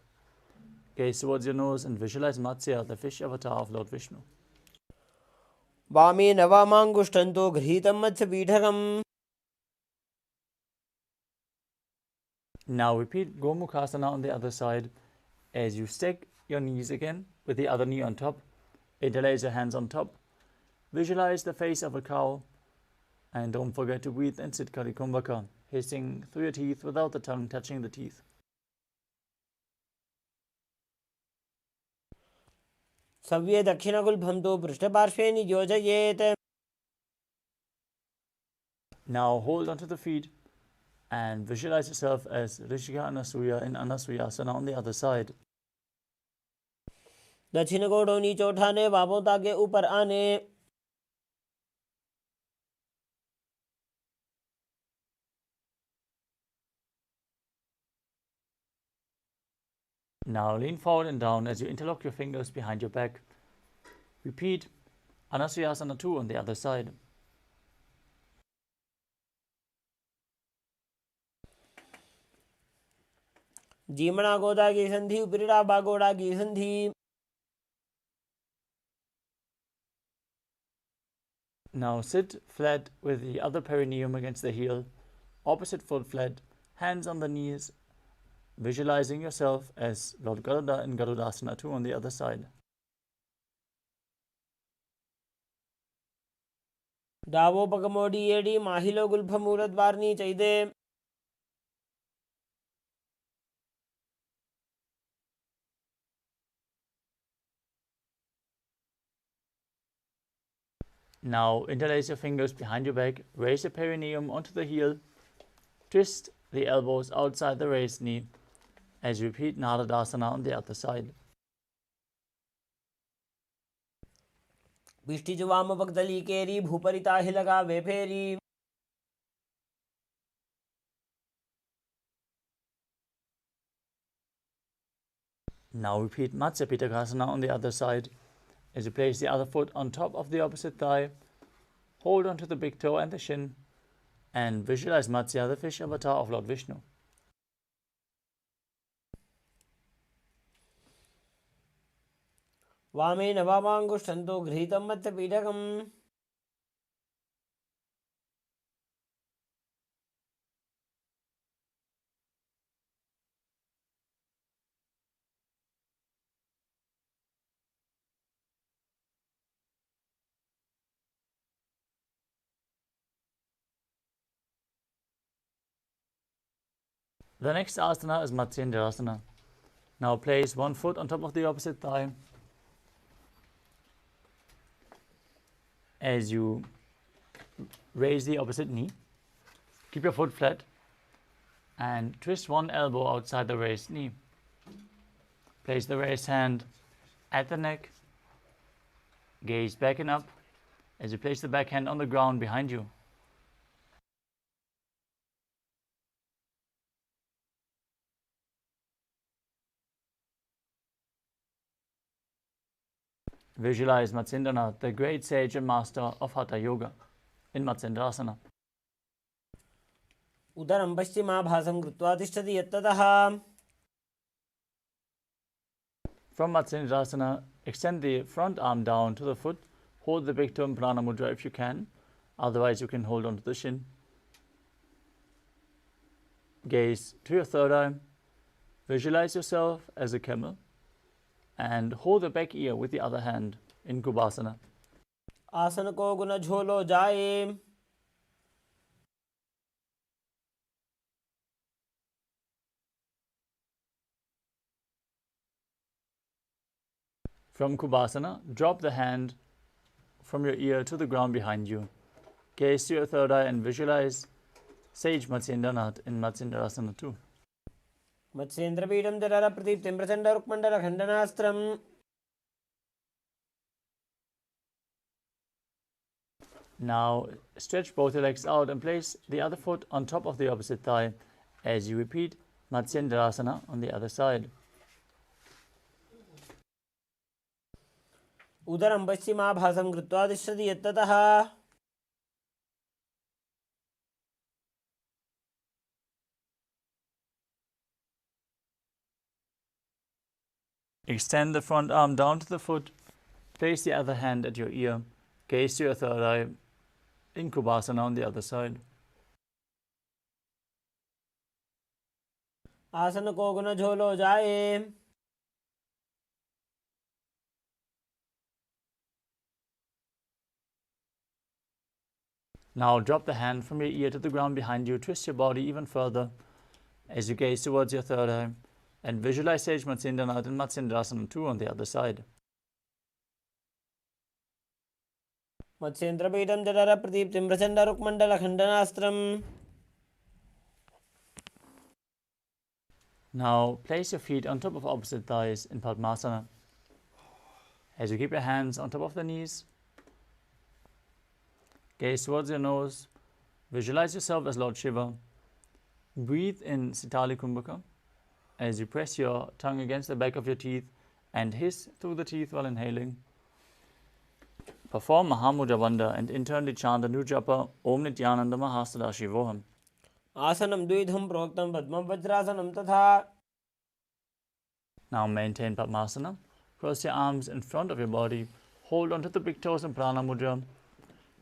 Gaze towards your nose and visualize Matsya, the fish avatar of Lord Vishnu. वामे नवामांगुष्ठन्तो गृहीतं मत्स्यपीठकम्. Now repeat Gomukhasana on the other side as you stack your knees again with the other knee on top. Interlace your hands on top. Visualize the face of a cow and don't forget to breathe in Siddhkari Kumbhaka, hissing through your teeth without the tongue touching the teeth. सव्ये दक्षिणगुल्फं तु पृष्ठपार्श्वे नियोजयेत्. Now hold onto the feet and visualize yourself as Rishika Anasuya in Anasuyasana on the other side. दक्षिण कोड़ों नीचे उठाने, बाहों तागे ऊपर आने. Now lean forward and down as you interlock your fingers behind your back. Repeat Anasayasana 2 on the other side. जीमणा गोदागी संधि उपरिड़ा बागोडागी संधि. Now sit flat with the other perineum against the heel, opposite foot flat, hands on the knees, visualizing yourself as Lord Garuda in Garudasana 2 on the other side. डावो पगमोडी एडी माहिलो गुल्फमूलद्वारनी चैदे. Now interlace your fingers behind your back, raise your perineum onto the heel, twist the elbows outside the raised knee as you repeat Naradasana on the other side. बिष्टिज वाम पगदली केरी भूपरिता ही लगा वे फेरी. Now repeat Matsya Pitakasana on the other side as you place the other foot on top of the opposite thigh, hold onto the big toe and the shin, and visualize Matsya, the fish avatar of Lord Vishnu. वामेन वामाङ्गुष्ठन्तो गृहीतं मत्स्यपीठकम्. The next asana is Matsyendrasana. Now place one foot on top of the opposite thigh as you raise the opposite knee. Keep your foot flat and twist one elbow outside the raised knee. Place the raised hand at the neck, gaze back and up as you place the back hand on the ground behind you. Visualize Matsyendranath, the great sage and master of Hatha Yoga, in Matsyendrasana. उदरं पश्चिमाभासं कृत्वा तिष्ठति यत्ततः. From Matsyendrasana, extend the front arm down to the foot. Hold the big toe in Prana Mudra if you can. Otherwise, you can hold onto the shin. Gaze to your third eye. Visualize yourself as a camel. And hold the back ear with the other hand in Kubasana. आसन को गुण झोलो जाए. From Kubasana, drop the hand from your ear to the ground behind you. Gaze to your third eye and visualize Sage Matsyendranath in Matsyendrasana 2. मत्स्येन्द्रपीठं जठर प्रदीप्तिं Prachanda रुक्मण्डलखण्डनास्त्रम्. Now stretch both your legs out and place the other foot on top of the opposite thigh as you repeat Matsyendrasana on the other side. उदरं पश्चिमाभासं कृत्वा तिष्ठति यत्ततः. Extend the front arm down to the foot, place the other hand at your ear, gaze to your third eye in Kubasana on the other side. आसन को गुण झोलो जाए. Now drop the hand from your ear to the ground behind you, twist your body even further as you gaze towards your third eye and visualize Sage Matsyendranath and Matsyendrasana 2 on the other side. मत्स्येन्द्रपीठं जठर प्रदीप्तिं Prachanda रुक्मण्डलखण्डनास्त्रम्. Now place your feet on top of opposite thighs in Padmasana. As you keep your hands on top of the knees, gaze towards your nose, visualize yourself as Lord Shiva. Breathe in Sitali Kumbhaka as you press your tongue against the back of your teeth and hiss through the teeth while inhaling. Perform Mahamudra Bandha and internally chant the new japa Om Nithyananda Paramashivam. आसनं द्विधं प्रोक्तं पद्मं वज्रासनं तथा. Now maintain Padmasana. Cross your arms in front of your body. Hold onto the big toes in Prana Mudra.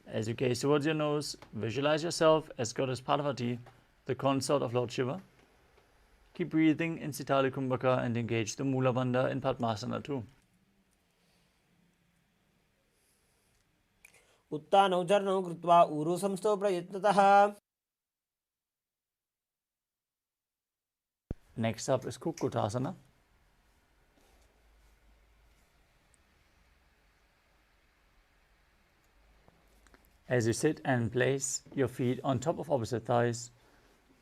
As you gaze towards your nose, visualize yourself as Goddess Parvati, the consort of Lord Shiva. Keep breathing in Sitali Kumbhaka and engage the Mula Bandha in Padmasana too. उत्तानौ चरणौ कृत्वा ऊरु संस्थौ प्रयत्नतः. Next up is Kukutasana. As you sit and place your feet on top of opposite thighs,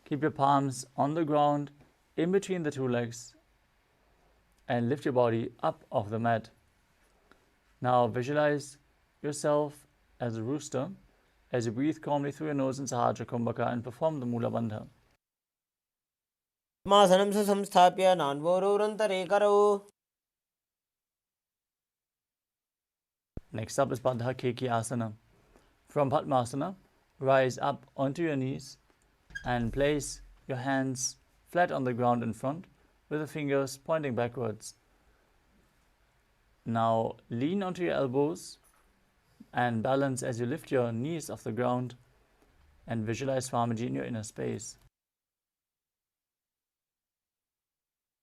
keep your palms on the ground in between the two legs and lift your body up off the mat. Now visualize yourself as a rooster as you breathe calmly through your nose in Sahasrara Kumbhaka and perform the Mula Bandha. पद्मासनं संस्थाप्य नान्वोरन्तरे करौ. Next up is Baddha Keki Asana. From Padmasana, rise up onto your knees and place your hands flat on the ground in front with the fingers pointing backwards. Now lean onto your elbows and balance as you lift your knees off the ground and visualize Swamiji in your inner space.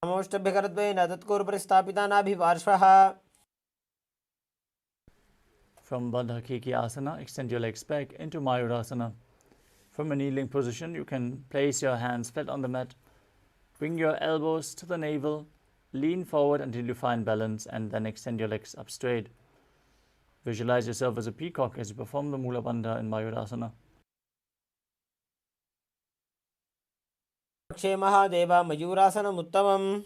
नमोष्टभ्यकरद्वयेन तत्कोरुपरि स्थापिता नाभिपार्श्वः. From Baddha Keki Asana, extend your legs back into Mayurasana. From a kneeling position, you can place your hands flat on the mat. Bring your elbows to the navel, lean forward until you find balance, and then extend your legs up straight. Visualize yourself as a peacock as you perform the Mula Bandha in Mayurasana. क्षे Mahadev मयूरासनमुत्तमम्.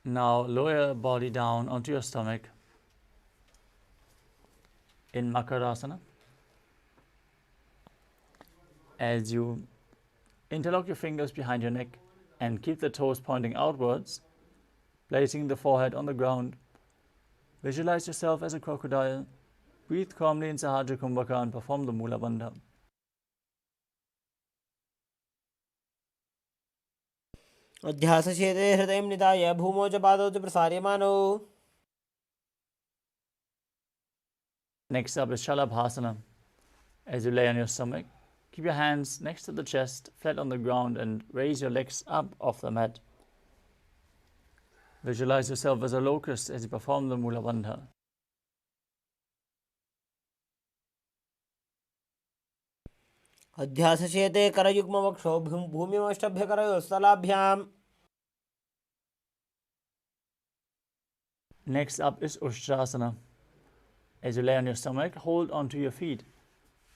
Now lower your body down onto your stomach in Makarasana. As you interlock your fingers behind your neck and keep the toes pointing outwards, placing the forehead on the ground, visualize yourself as a crocodile. Breathe calmly in Sahasrara Kumbhaka and perform the Mula Bandha. अध्यासचेते हृदयं निधाय भूमौ च पादौ च प्रसार्यमानौ. Next up is Shalabhasana. As you lay on your stomach, keep your hands next to the chest, flat on the ground, and raise your legs up off the mat. Visualize yourself as a locust as you perform the Mula Bandha. अध्यासचेते करयुग्मवक्षौ भूमिमष्टभ्यकरयोः स्थलाभ्याम्. Next up is Ushtrasana. As you lay on your stomach, hold onto your feet.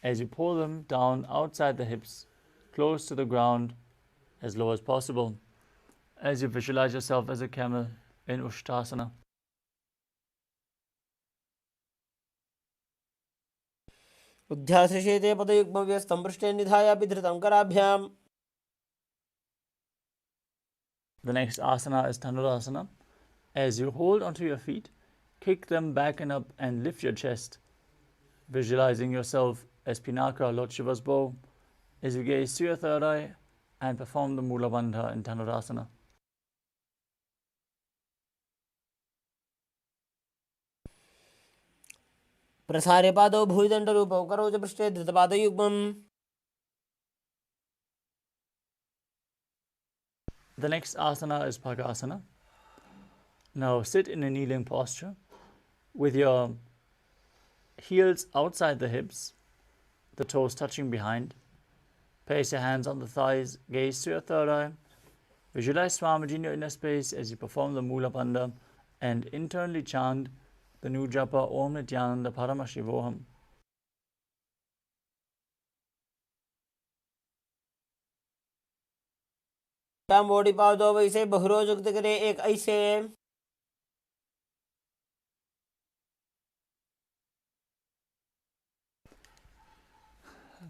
As you pull them down outside the hips, close to the ground, as low as possible. As you visualize yourself as a camel in Ushtrasana. उद्ध्यासचेते पदयुग्मव्यस्तं पृष्ठे निधाय विधृतं कराभ्याम्. The next asana is Dhanurasana. As you hold onto your feet, kick them back and up and lift your chest, visualizing yourself as Pinaka, Lord Shiva's bow, as you gaze to your third eye and perform the Mula Bandha in Dhanurasana. प्रसार्य पादौ भूयदण्डरूपौ करौ च पृष्ठे धृतपादयुग्मम्. The next asana is Bhagasana. Now sit in a kneeling posture with your heels outside the hips, the toes touching behind. Place your hands on the thighs, gaze to your third eye. Visualize Swamiji in your inner space as you perform the Mula Bandha and internally chant the new japa Om Nithyananda Paramashivoham. मोड़ी पादौ वैसे बहुरोज युक्त करे एक ऐसे.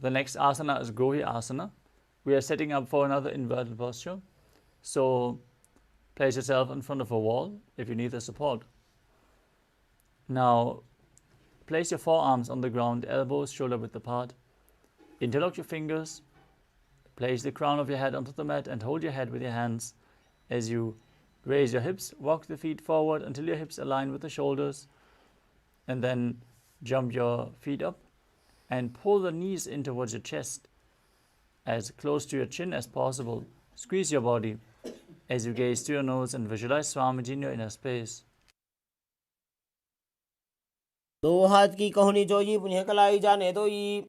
The next asana is Gohi asana. We are setting up for another inverted posture. So place yourself in front of a wall if you need the support. Now place your forearms on the ground, elbows shoulder width apart. Interlock your fingers. Place the crown of your head onto the mat and hold your head with your hands as you raise your hips. Walk the feet forward until your hips align with the shoulders, and then jump your feet up and pull the knees in towards your chest as close to your chin as possible. Squeeze your body as you gaze to your nose and visualize Swamiji in your inner space. दो हाथ की कहुनी जोई पुण्य कलाई जाने दोई.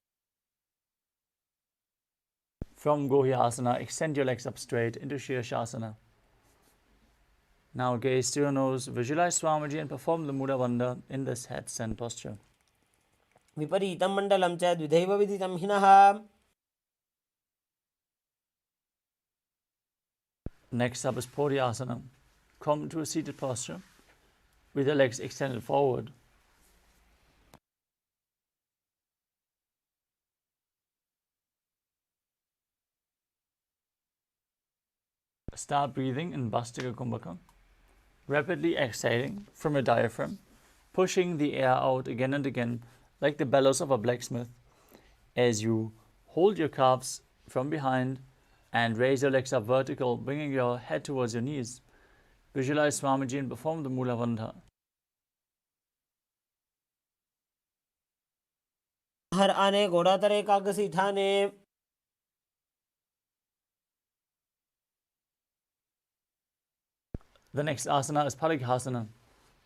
From Gohi asana, extend your legs up straight into Shirshasana. Now gaze to your nose, visualize Swamiji and perform the Mudra Bandha in this headstand posture. विपरीतं मण्डलं च द्विधैव विदितं हिनः. Next up is Podiasana. Come to a seated posture with your legs extended forward. Start breathing in Bhastika Kumbhaka, rapidly exhaling from your diaphragm, pushing the air out again and again like the bellows of a blacksmith as you hold your calves from behind and raise your legs up vertical, bringing your head towards your knees. Visualize Swamiji and perform the Mula Bandha. हर आने घोड़ा तरे कागसी ठाने. The next asana is Parighasana.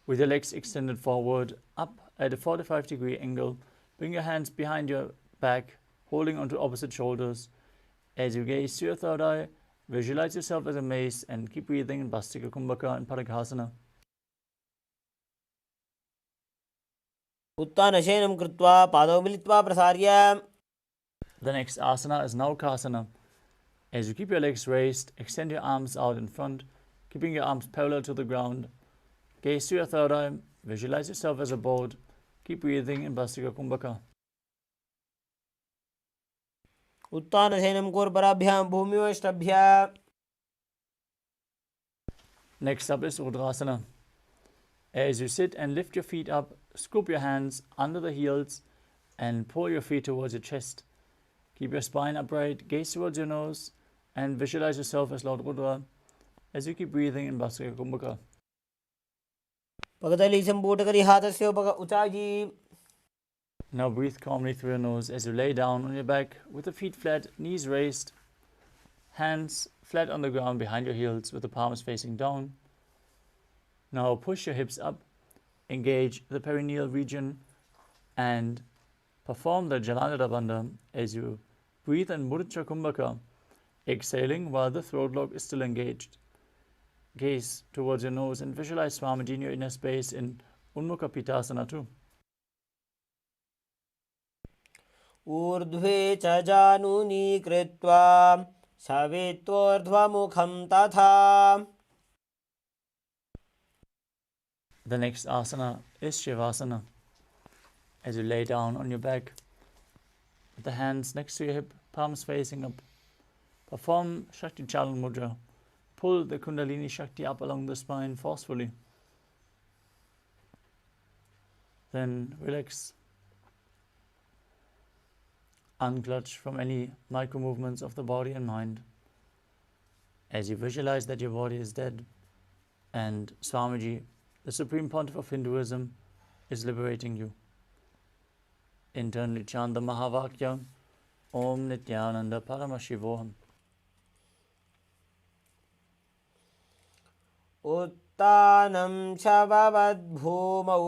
With your legs extended forward, up at a 45-degree angle, bring your hands behind your back, holding onto opposite shoulders. As you gaze to your third eye, visualize yourself as a mace and keep breathing in Bhastika Kumbhaka and Parighasana. उत्तानशयनं कृत्वा पादौ मिलित्वा प्रसार्य. The next asana is Naukasana. As you keep your legs raised, extend your arms out in front, keeping your arms parallel to the ground. Gaze to your third eye, visualize yourself as a boat. Keep breathing in Bhastika Kumbhaka. उत्तानशयनं कूर्पराभ्यां भूमिवष्टभ्य. Next up is Udrasana. As you sit and lift your feet up, scoop your hands under the heels and pull your feet towards your chest. Keep your spine upright, gaze towards your nose, and visualize yourself as Lord Rudra as you keep breathing in Bhastika Kumbhaka. पगतली संपूट करी हाथस्य उपग उचाजी. Now breathe calmly through your nose as you lay down on your back with the feet flat, knees raised, hands flat on the ground behind your heels with the palms facing down. Now push your hips up, engage the perineal region, and perform the Jalandhara Bandha as you breathe in Mudra Kumbhaka, exhaling while the throat lock is still engaged. Gaze towards your nose and visualize Swamiji in your inner space in Unmukha Pitasana too. ऊर्ध्वे च जानूनि कृत्वा शवेत्वोर्ध्वमुखं तथा. The next asana is Shivasana. As you lay down on your back with the hands next to your hip, palms facing up, perform Shakti Chalan Mudra. Pull the Kundalini Shakti up along the spine forcefully. Then relax. Unclutch from any micro movements of the body and mind as you visualize that your body is dead and Swamiji, the Supreme Pontiff of Hinduism, is liberating you. Internally chant the Mahavakya, Om Nithyananda Paramashivoham. उत्तानं शववद्भूमौ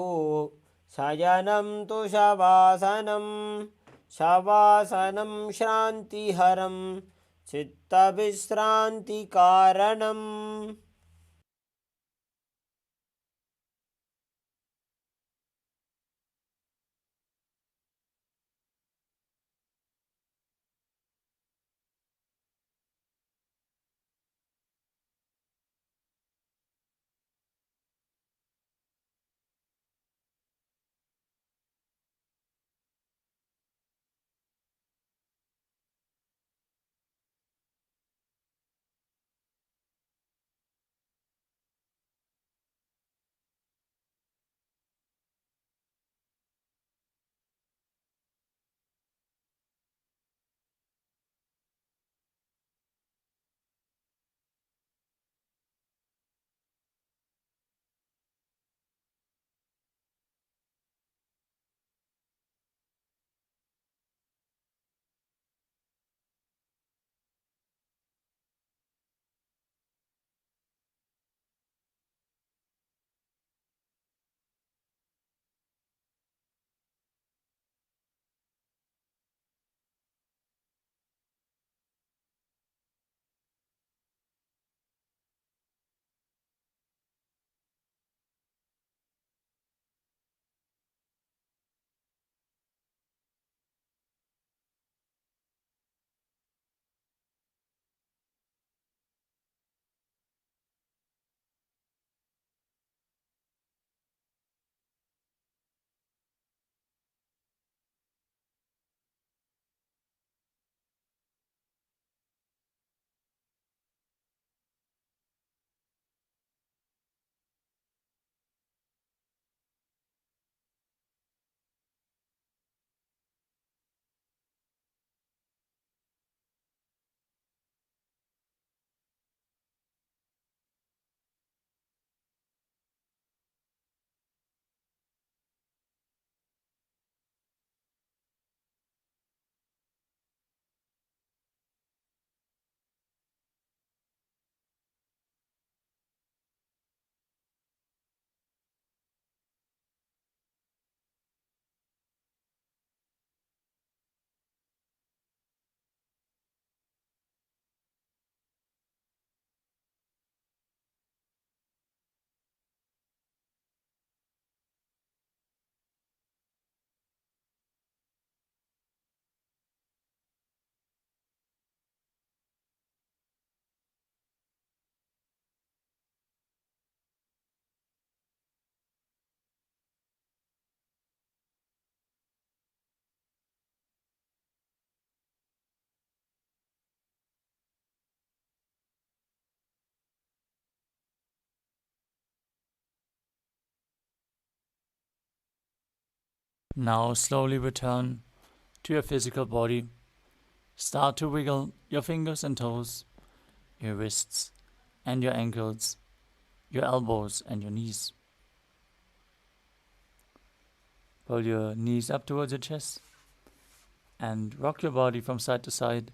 शयनं तु शवासनं. शवासनं श्रान्तिहरं चित्तविश्रान्तिकारणम्. Now slowly return to your physical body. Start to wiggle your fingers and toes, your wrists and your ankles, your elbows and your knees. Pull your knees up towards your chest and rock your body from side to side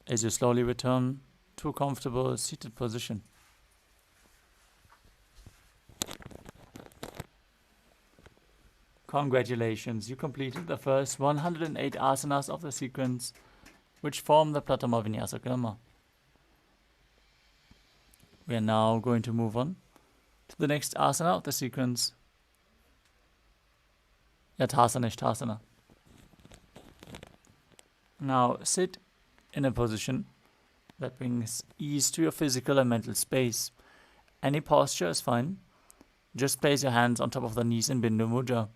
as you slowly return to a comfortable seated position. Congratulations, you completed the first 108 asanas of the sequence, which form the Pratama Vinyasa Karma. We are now going to move on to the next asana of the sequence, Yathasana Ishtasana. Now sit in a position that brings ease to your physical and mental space. Any posture is fine. Just place your hands on top of the knees in Bindu Mudra.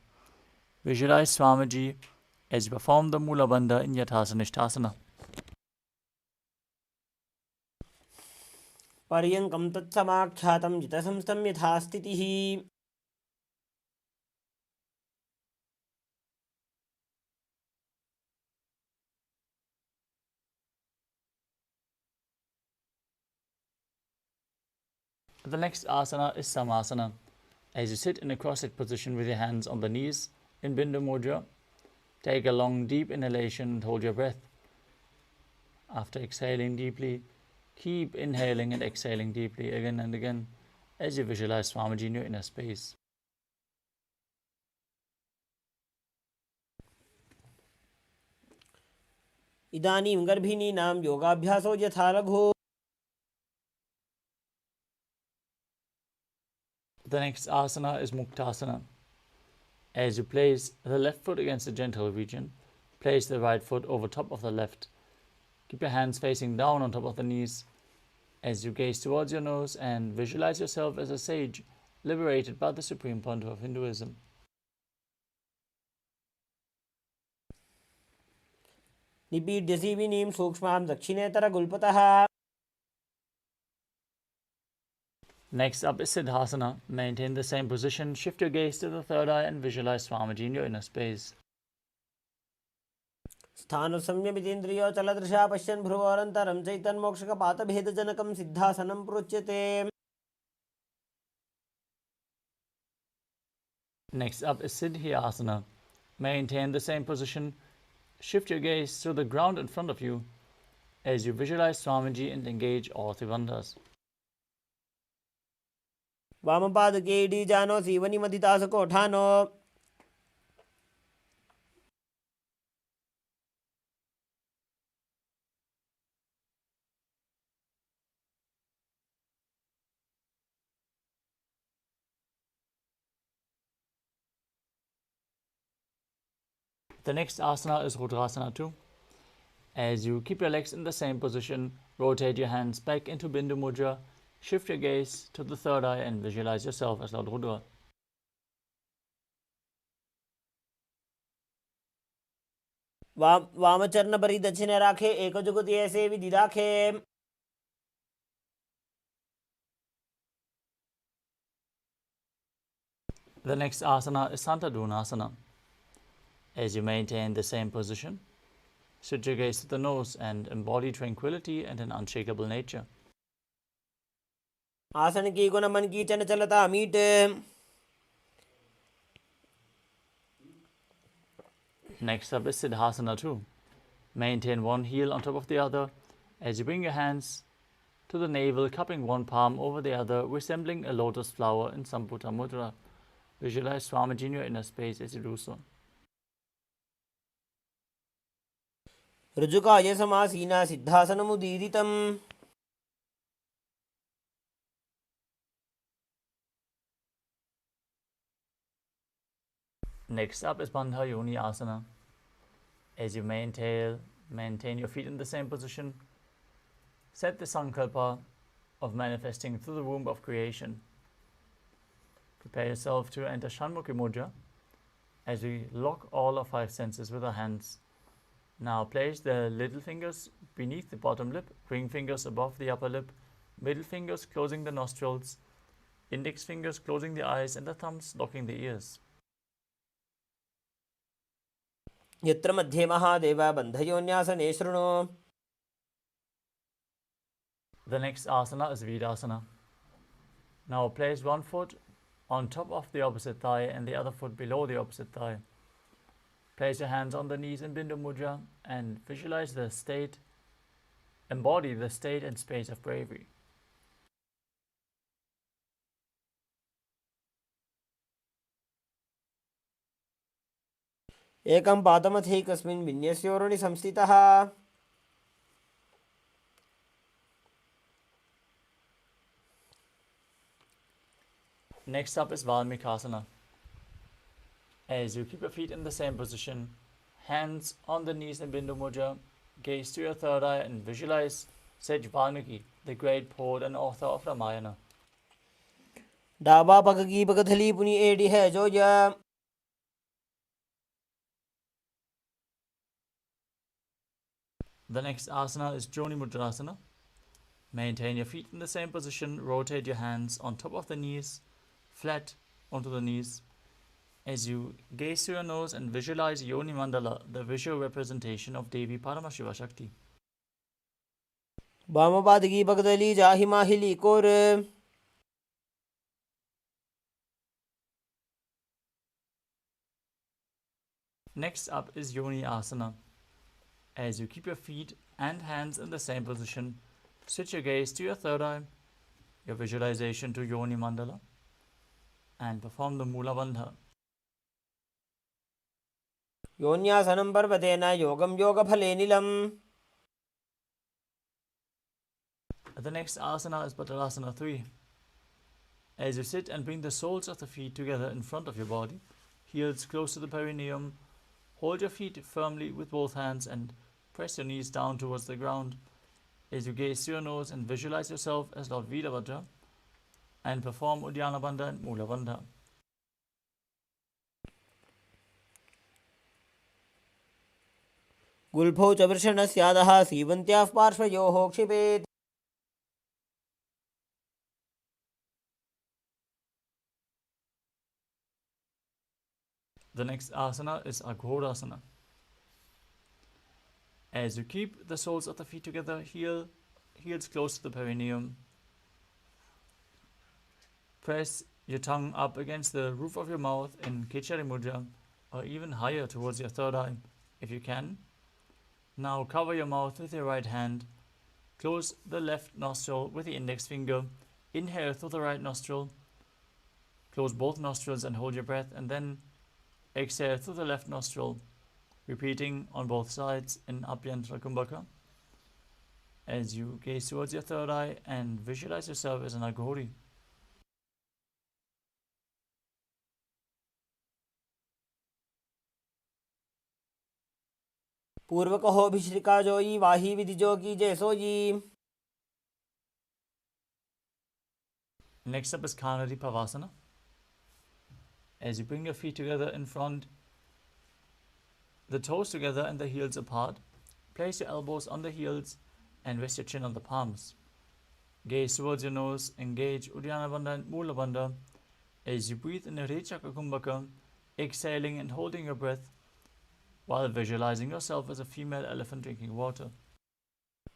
Visualize Swamiji as you perform the Mula Bandha in Yathasana Ishtasana. पर्यङ्कं तत्समाख्यातं जितसंस्थं यथा स्थितिः. The next asana is Samasana. As you sit in a cross-legged position with your hands on the knees in Bindu Mudra, take a long deep inhalation and hold your breath. After exhaling deeply, keep inhaling and exhaling deeply again and again as you visualize Swamiji in your inner space. इदानीं गर्भिणीनां योगाभ्यासो यथा लघु. The next asana is Muktasana. As you place the left foot against the genital region, place the right foot over top of the left. Keep your hands facing down on top of the knees as you gaze towards your nose and visualize yourself as a sage liberated by the supreme pontiff of Hinduism. निपीड्य सीविनीं सूक्ष्मां दक्षिणेतरगुल्पतः. Next up is Siddhasana. Maintain the same position, shift your gaze to the third eye and visualize Swamiji in your inner space. स्थानुसंयमितेन्द्रियोचलदृशा पश्यन् भ्रुवोरन्तरं चैतन्मोक्षकपातभेदजनकं सिद्धासनं प्रोच्यते. Next up is Siddhyasana. Maintain the same position, shift your gaze to the ground in front of you as you visualize Swamiji and engage all three bandhas. वामपादके इडीजानो सीवनिमधितासकोठानो. The next asana is Rudrasana 2. As you keep your legs in the same position, rotate your hands back into Bindu Mudra, shift your gaze to the third eye and visualize yourself as Lord Rudra. वामचरण परि दक्षिणे राखे एक जुगति ऐसे विधि राखे. The next asana is Santadunasana. As you maintain the same position, sit your gaze to the nose and embody tranquility and an unshakable nature. आसन की गुण मन की चंचलता meet. Next up is Siddhasana 2. Maintain one heel on top of the other as you bring your hands to the navel, cupping one palm over the other, resembling a lotus flower in Samputa Mudra. Visualize Swamiji in your inner space as you do so. ऋजुकाय समासीना सिद्धासनमुदीरितम्. Next up is Bandha Yoni Asana. As you maintain your feet in the same position, set the sankalpa of manifesting through the womb of creation. Prepare yourself to enter Shanmukhi Mudra as we lock all our five senses with our hands. Now place the little fingers beneath the bottom lip, ring fingers above the upper lip, middle fingers closing the nostrils, index fingers closing the eyes, and the thumbs locking the ears. यत्र मध्ये महादेव बन्धयोन्यासने शृणु. The next asana is Virasana. Now place one foot on top of the opposite thigh and the other foot below the opposite thigh. Place your hands on the knees in Bindu Mudra and visualize the state, embody the state and space of bravery. एकं पादमथैकस्मिन् विन्यस्योरुणि संस्थितः. Next up is Valmikasana. As you keep your feet in the same position, hands on the knees in Bindu Mudra, gaze to your third eye and visualize Sage Valmiki, the great poet and author of Ramayana. डाबा पगगी पगधली पुनि AD है जो या. The next asana is Joni Mudrasana. Maintain your feet in the same position, rotate your hands on top of the knees, flat onto the knees. As you gaze through your nose and visualize Yoni Mandala, the visual representation of Devi Paramashiva Shakti. वामपादगी पगदली जाहि माहिली core. Next up is Yoni Asana. As you keep your feet and hands in the same position, switch your gaze to your third eye, your visualization to Yoni Mandala, and perform the Mula Bandha. योन्यासनं पर्वतेन योगं योगफले नीलम्. The next asana is Padasana 3. As you sit and bring the soles of the feet together in front of your body, heels close to the perineum, hold your feet firmly with both hands and press your knees down towards the ground. As you gaze through your nose and visualize yourself as Lord Veerabhadra, and perform Uddiyana Bandha and Mula Bandha. गुल्फौ च वृषणस्यादः सीवन्त्याः पार्श्वयोः क्षिपेत्. The next asana is Aghodasana. As you keep the soles of the feet together, heels close to the perineum, press your tongue up against the roof of your mouth in Kechari Mudra, or even higher towards your third eye, if you can. Now cover your mouth with your right hand, close the left nostril with the index finger, inhale through the right nostril, close both nostrils and hold your breath, and then exhale through the left nostril, repeating on both sides in Abhyantara Kumbhaka. As you gaze towards your third eye and visualize yourself as an Aghori. पूर्व कहो भिश्रिका जोई वाही विधि जोगी जैसो जी. Next up is Kanadi Pavasana. As you bring your feet together in front, the toes together and the heels apart, place your elbows on the heels and rest your chin on the palms. Gaze towards your nose, engage Uddiyana Bandha and Mula Bandha as you breathe in the Rechaka Kumbhaka, exhaling and holding your breath while visualizing yourself as a female elephant drinking water.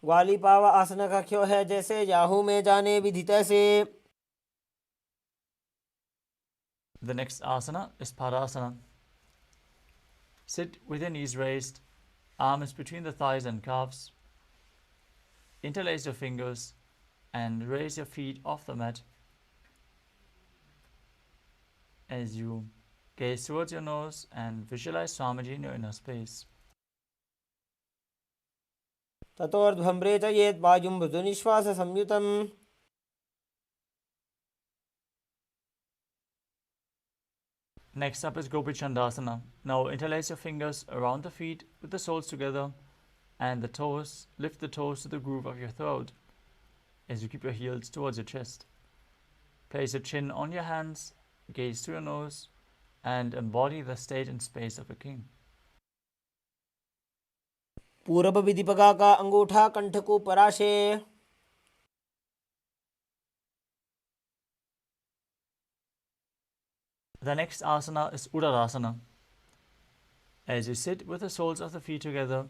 ग्वाली पावा आसन का क्यों है जैसे Yahoo में जाने विधि तैसे. The next asana is Padasana. Sit with your knees raised, arms between the thighs and calves. Interlace your fingers and raise your feet off the mat. As you gaze towards your nose and visualize Swamiji in your inner space. ततोर्ध्वम्रे च येत् वायुं मृदुनिश्वास संयुतम्. Next up is Gopi Chandasana. Now interlace your fingers around the feet with the soles together and the toes. Lift the toes to the groove of your throat as you keep your heels towards your chest. Place your chin on your hands, gaze through your nose, and embody the state and space of a king. पूर्व विधिपगा का अंगूठा कंठ को पराशे. The next asana is Uddarasana. As you sit with the soles of the feet together,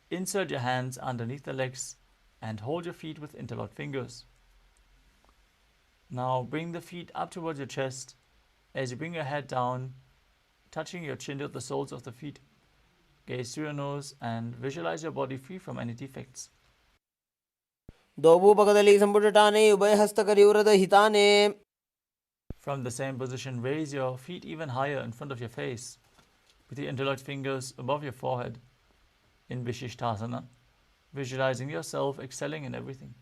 insert your hands underneath the legs and hold your feet with interlocked fingers. Now bring the feet up towards your chest as you bring your head down, touching your chin to the soles of the feet. Gaze through your nose and visualize your body free from any defects. ದೋಬೂಪಕದಲ್ಲಿ ಸಂಪುಟಟಾನೆ ಉಭಯಹಸ್ತಕರಿವರದ ಹಿತಾನೆ. From the same position, raise your feet even higher in front of your face, with your interlocked fingers above your forehead. In Vishishtasana, visualizing yourself excelling in everything.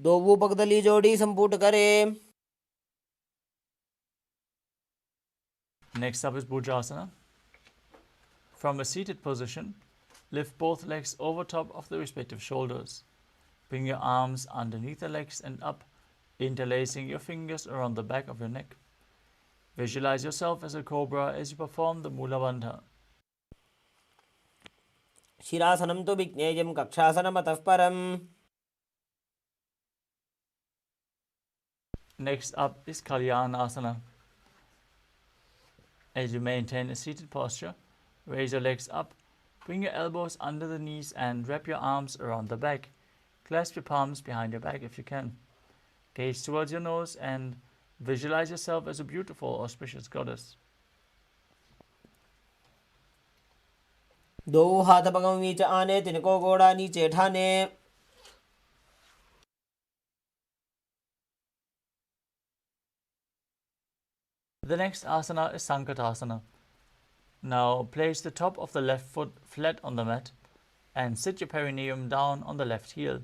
ದೋಬೂಪಕದಲ್ಲಿ ಜೋಡಿ ಸಂಪುಟ ಕರೆ. Next up is Bhujasana. From a seated position, lift both legs over top of the respective shoulders. Bring your arms underneath the legs and up, interlacing your fingers around the back of your neck. Visualize yourself as a cobra as you perform the Mula Bandha. ಶಿರಾಸನಂ ತು ವಿಜ್ಞೇಯಂ ಕಕ್ಷಾಸನಮತಃ ಪರಂ. Next up is Kalyanasana. As you maintain a seated posture, raise your legs up, bring your elbows under the knees and wrap your arms around the back. Clasp your palms behind your back if you can. Gaze towards your nose and visualize yourself as a beautiful, auspicious goddess. दो हाथ पगम नीचे आने, तिनको गोड़ा नीचे ठाने. The next asana is Sankatasana. Now place the top of the left foot flat on the mat and sit your perineum down on the left heel.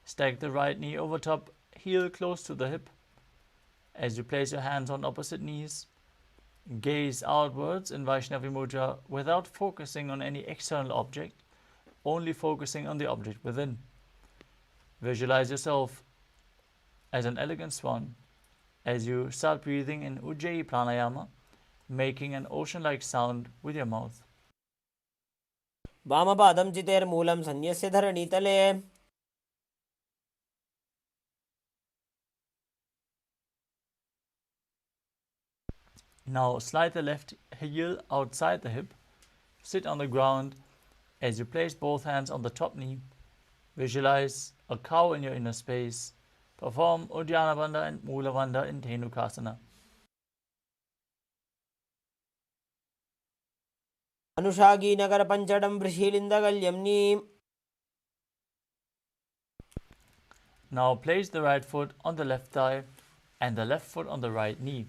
Stack the right knee over top, heel close to the hip. As you place your hands on opposite knees, gaze outwards in Vaishnavi Mudra without focusing on any external object, only focusing on the object within. Visualize yourself as an elegant swan as you start breathing in Ujjayi Pranayama, making an ocean-like sound with your mouth. वामपादं चितेर्मूलं सन्यस्य धरणीतले. Now slide the left heel outside the hip, sit on the ground as you place both hands on the top knee. Visualize a cow in your inner space. Perform Uddiyana Bandha and Mula Bandha in Dhenukasana. अनुषागी Nagar पंचडं वृषीलिन्दगल्यम्नी. Now place the right foot on the left thigh and the left foot on the right knee.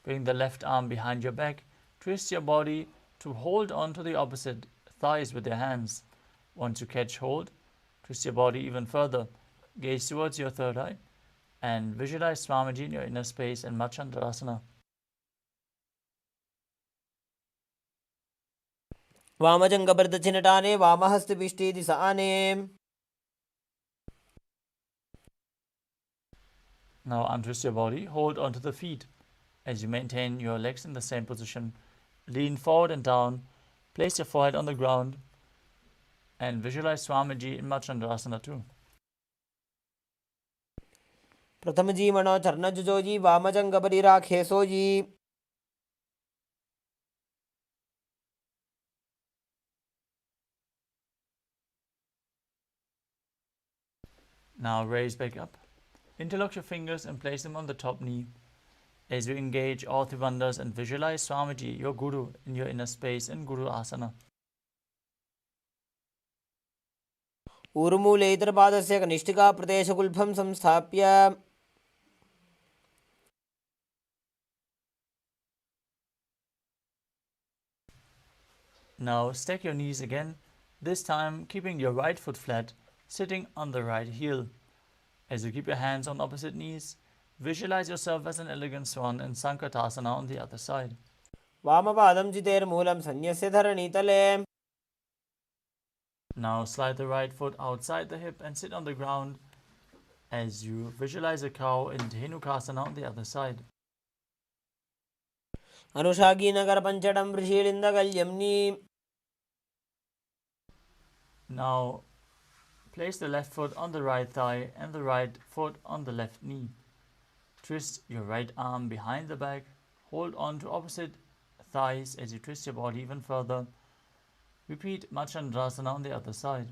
Bring the left arm behind your back. Twist your body to hold on to the opposite thighs with your hands. Once you catch hold, twist your body even further. Gaze towards your third eye and visualize Swamiji in your inner space in Machandrasana. वामजङ्गप्रदक्षिणटाने वामहस्तपिष्टे दिशाने. Now untwist your body, hold onto the feet. As you maintain your legs in the same position, lean forward and down, place your forehead on the ground and visualize Swamiji in Machandrasana too. प्रथमजी मनो चरणजुजोजी वामजङ्गपरिराखेसोजी. Now raise back up. Interlock your fingers and place them on the top knee. As you engage all three bandhas and visualize Swamiji, your Guru, in your inner space in Guru Asana. ऊर्मूले इतरपादस्य कनिष्ठिका प्रदेशकुल्भं संस्थाप्य. Now stack your knees again, this time keeping your right foot flat, sitting on the right heel. As you keep your hands on opposite knees, visualize yourself as an elegant swan in Sankatasana on the other side. वामपादं चितेर्मूलं सन्यस्य धरणीतले. Now slide the right foot outside the hip and sit on the ground as you visualize a cow in Dhenukasana on the other side. अनुषागी Nagar पंचडं वृषीलिन्दगल्यम्नी. Now place the left foot on the right thigh and the right foot on the left knee. Twist your right arm behind the back. Hold on to opposite thighs as you twist your body even further. Repeat Machandrasana on the other side.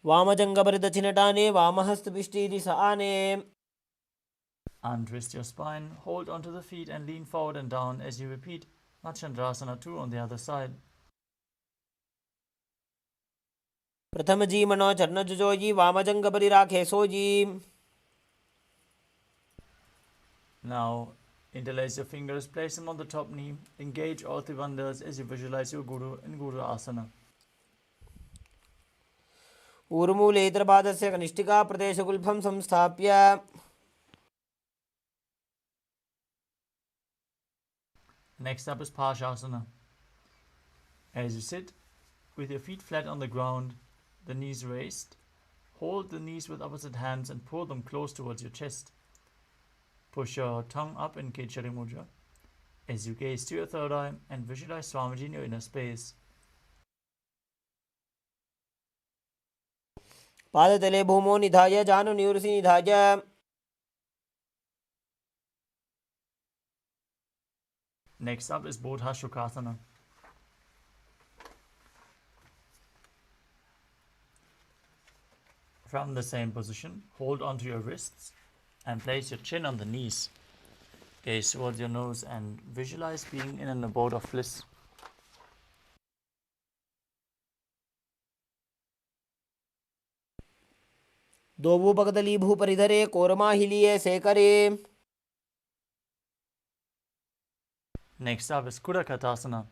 वामजङ्गपरिदक्षिणटाने वामहस्तपिष्टीति स आने. Untwist your spine. Hold onto the feet and lean forward and down as you repeat Machandrasana 2 on the other side. प्रथम जी मनो चरण जुजोजी वामजङ्गपरि राखे sooji. Now, interlace your fingers, place them on the top knee, engage all three bandhas as you visualize your Guru in Guru Asana. ऊर्मूलेतरपादस्य कनिष्ठिका प्रदेशगुल्फं संस्थाप्य. Next up is Parshasana. As you sit with your feet flat on the ground, the knees raised, hold the knees with opposite hands and pull them close towards your chest. Push your tongue up in Kechari Mudra as you gaze to your third eye and visualize Swamiji in your inner space. पादतले भूमो निधाय जानुनिवृसि निधाय. Next up is Bodha Shukasana. From the same position, hold onto your wrists and place your chin on the knees. Gaze towards your nose and visualize being in an abode of bliss. दोवुपगतली भूपरिधरे कोरमाहिलिये सेकरे. Next up is Kudakatasana.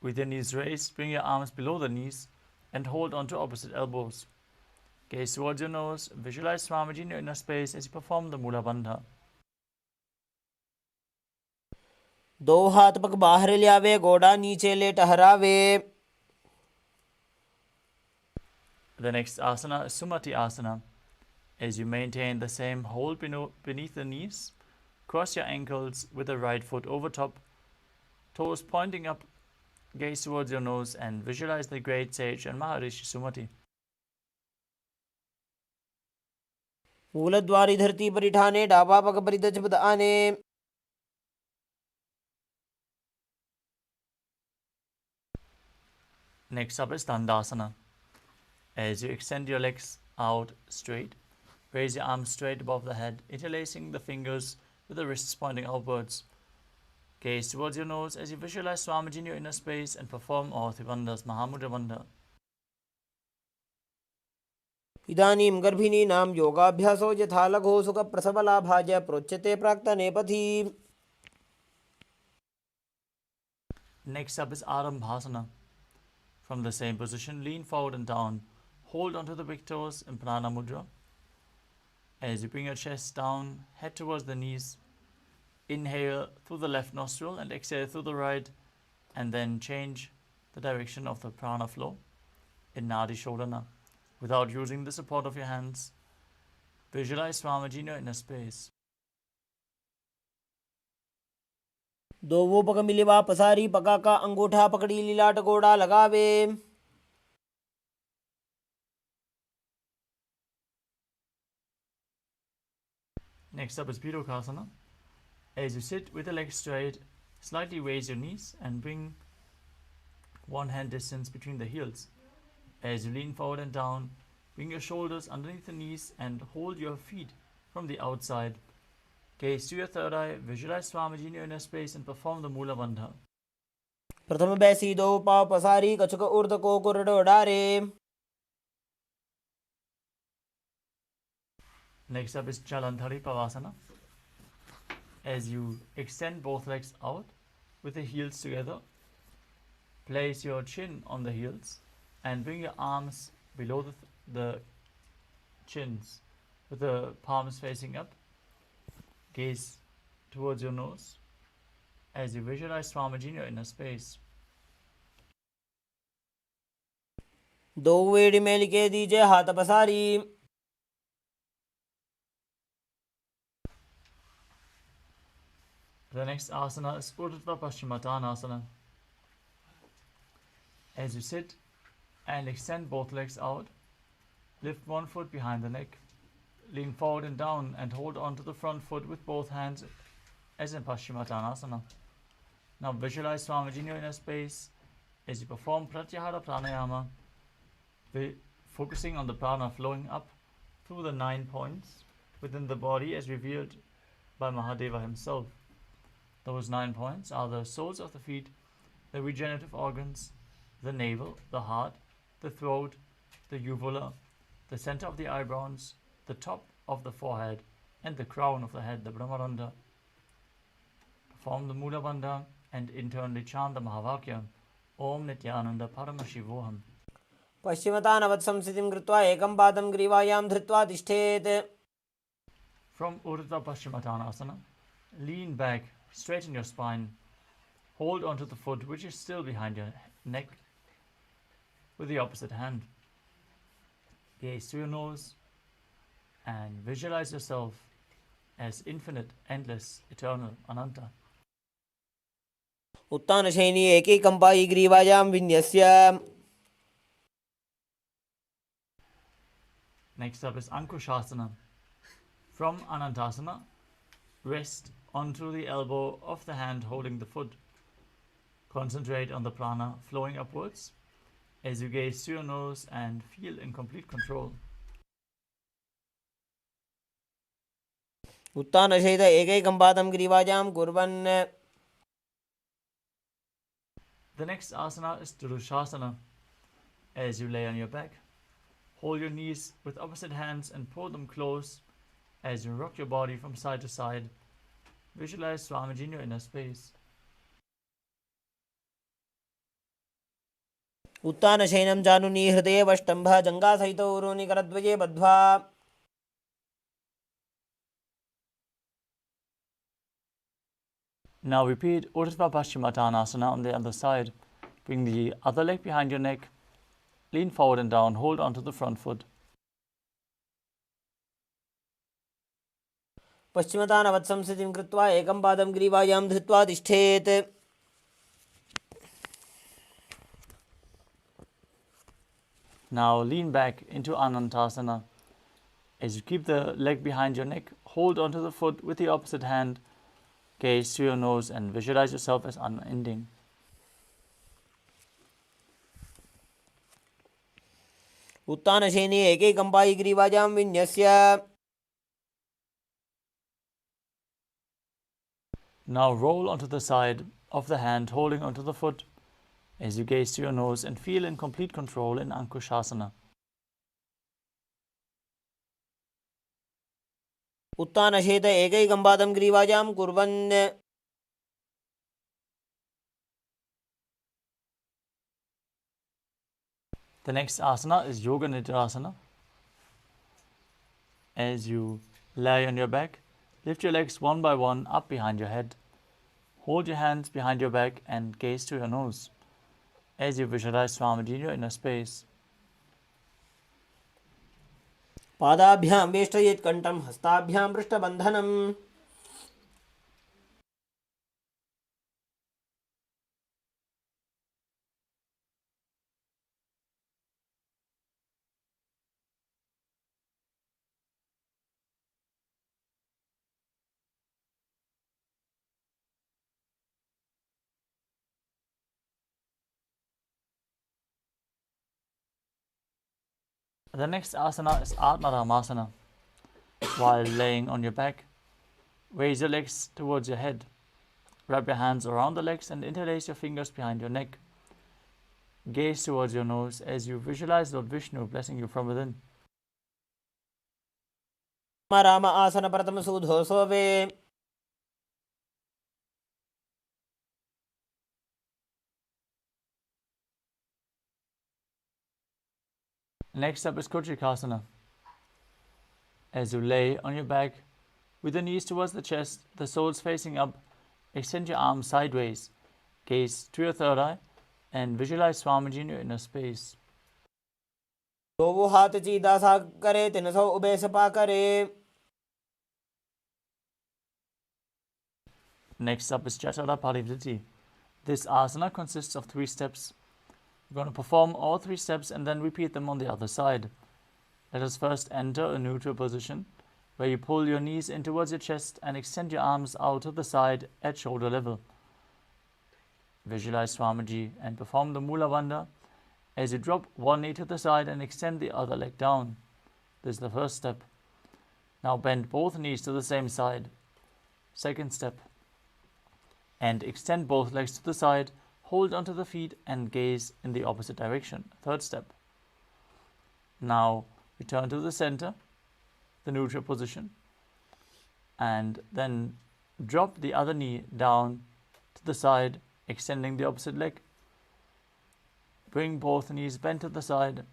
With your knees raised, bring your arms below the knees and hold onto opposite elbows. Gaze towards your nose, visualize Swamiji in your inner space as you perform the Mula Bandha. दो हाथ पग बाहर लियावे गोड़ा नीचे ले टहरावे. The next asana is Sumati Asana. As you maintain the same hold beneath the knees, cross your ankles with the right foot over top, toes pointing up, gaze towards your nose and visualize the great sage and Maharishi Sumati. मूलद्वारी धरती परिठाने डाबा पग परिदच पद आने. Next up is Dandasana. As you extend your legs out straight, raise your arms straight above the head, interlacing the fingers with the wrists pointing outwards. Gaze towards your nose as you visualize Swamiji in your inner space and perform all three bandhas, Mahamudra Bandha. इदानीं गर्भिणीनां योगाभ्यासो यथा लघो सुखप्रसवलाभाय प्रोच्यते प्राक्तनेपथि. Next up is Arambhasana. From the same position, lean forward and down. Hold onto the big toes in Prana Mudra. As you bring your chest down, head towards the knees. Inhale through the left nostril and exhale through the right, and then change the direction of the prana flow in Nadi Shodhana without using the support of your hands. Visualize Swamiji in your inner space. दोवो पग मिलिवा पसारी पका का अंगूठा पकड़ी लीलाट गोड़ा लगावे. Next up is Pirokasana. As you sit with the legs straight, slightly raise your knees and bring one hand distance between the heels. As you lean forward and down, bring your shoulders underneath the knees and hold your feet from the outside. Gaze to your third eye, visualize Swamiji in your inner space and perform the Mula Bandha. प्रथम बैसी दो पाव पसारी कछुक ऊर्ध को कुरडो डारे. Next up is Jalandhari Pavasana. As you extend both legs out with the heels together, place your chin on the heels and bring your arms below the chins with the palms facing up. Gaze towards your nose as you visualize Swamiji in your inner space. दो वेड़ी में लिखे दीजिए हाथ पसारी. The next asana is Urdhva Paschimottanasana. As you sit and extend both legs out, lift one foot behind the neck, lean forward and down and hold on to the front foot with both hands as in Paschimottanasana. Now visualize Swamiji in your inner space as you perform Pratyahara Pranayama, focusing on the prana flowing up through the 9 points within the body as revealed by Mahadeva himself. Those 9 points are the soles of the feet, the regenerative organs, the navel, the heart, the throat, the uvula, the center of the eyebrows, the top of the forehead, and the crown of the head, the Brahmaranda. Perform the Mula Bandha and internally chant the Mahavakya, Om Nithyananda Paramashivoham. पश्चिमतानवत्संस्थितिं कृत्वा एकं पादं ग्रीवायां धृत्वा तिष्ठेत्. From Urdhva Paschimottanasana, lean back, straighten your spine, hold onto the foot which is still behind your neck with the opposite hand. Gaze to your nose and visualize yourself as infinite, endless, eternal, Ananta. उत्तानशयनी एकैकं Pai ग्रीवायां विन्यस्य. Next up is Ankushasana. From Anantasana, rest onto the elbow of the hand holding the foot. Concentrate on the prana flowing upwards as you gaze to your nose and feel in complete control. उत्तानशयित एकैकं पादं ग्रीवायां कुर्वन्. The next asana is Durushasana. As you lay on your back, hold your knees with opposite hands and pull them close as you rock your body from side to side. Visualize Swamiji in your inner space. उत्तानशयनं जानुनी हृदये वष्टम्भ जङ्घासहितो उरोनि करद्वये बद्ध्वा. Now repeat Urdhva Paschimottanasana on the other side. Bring the other leg behind your neck. Lean forward and down. Hold onto the front foot. पश्चिमतानवत्संस्थितिं कृत्वा एकं पादं ग्रीवायां धृत्वा तिष्ठेत्. Now lean back into Anantasana. As you keep the leg behind your neck, hold onto the foot with the opposite hand. Gaze to your nose and visualize yourself as unending. उत्तानशयनी एकैकं Pai ग्रीवायां विन्यस्य. Now roll onto the side of the hand, holding onto the foot, as you gaze to your nose and feel in complete control in Ankushasana. उत्तानशयित एकैकं पादं ग्रीवायां कुर्वन्. The next asana is Yoga Nidrasana. As you lie on your back, lift your legs one by one up behind your head. Hold your hands behind your back and gaze to your nose as you visualize Swamiji in your inner space. पादाभ्यां वेष्टयेत् कण्ठं हस्ताभ्यां पृष्ठबन्धनम्. The next asana is Atmaramasana. While laying on your back, raise your legs towards your head. Wrap your hands around the legs and interlace your fingers behind your neck. Gaze towards your nose as you visualize Lord Vishnu blessing you from within. Ram आसन प्रथम सूधो सोवे. Next up is Kuchikasana. As you lay on your back, with the knees towards the chest, the soles facing up, extend your arms sideways, gaze to your third eye, and visualize Swamiji in your inner space. दोवो हाथ सीधा सा करे तिनसो ube Sapa करे. Next up is Jatara Parivritti. This asana consists of 3 steps. We're going to perform all 3 steps and then repeat them on the other side. Let us first enter a neutral position where you pull your knees in towards your chest and extend your arms out to the side at shoulder level. Visualize Swamiji and perform the Mula Bandha as you drop one knee to the side and extend the other leg down. This is the first step. Now bend both knees to the same side. Second step. And extend both legs to the side, hold onto the feet and gaze in the opposite direction. Third step. Now return to the center, the neutral position, and then drop the other knee down to the side, extending the opposite leg. Bring both knees bent to the side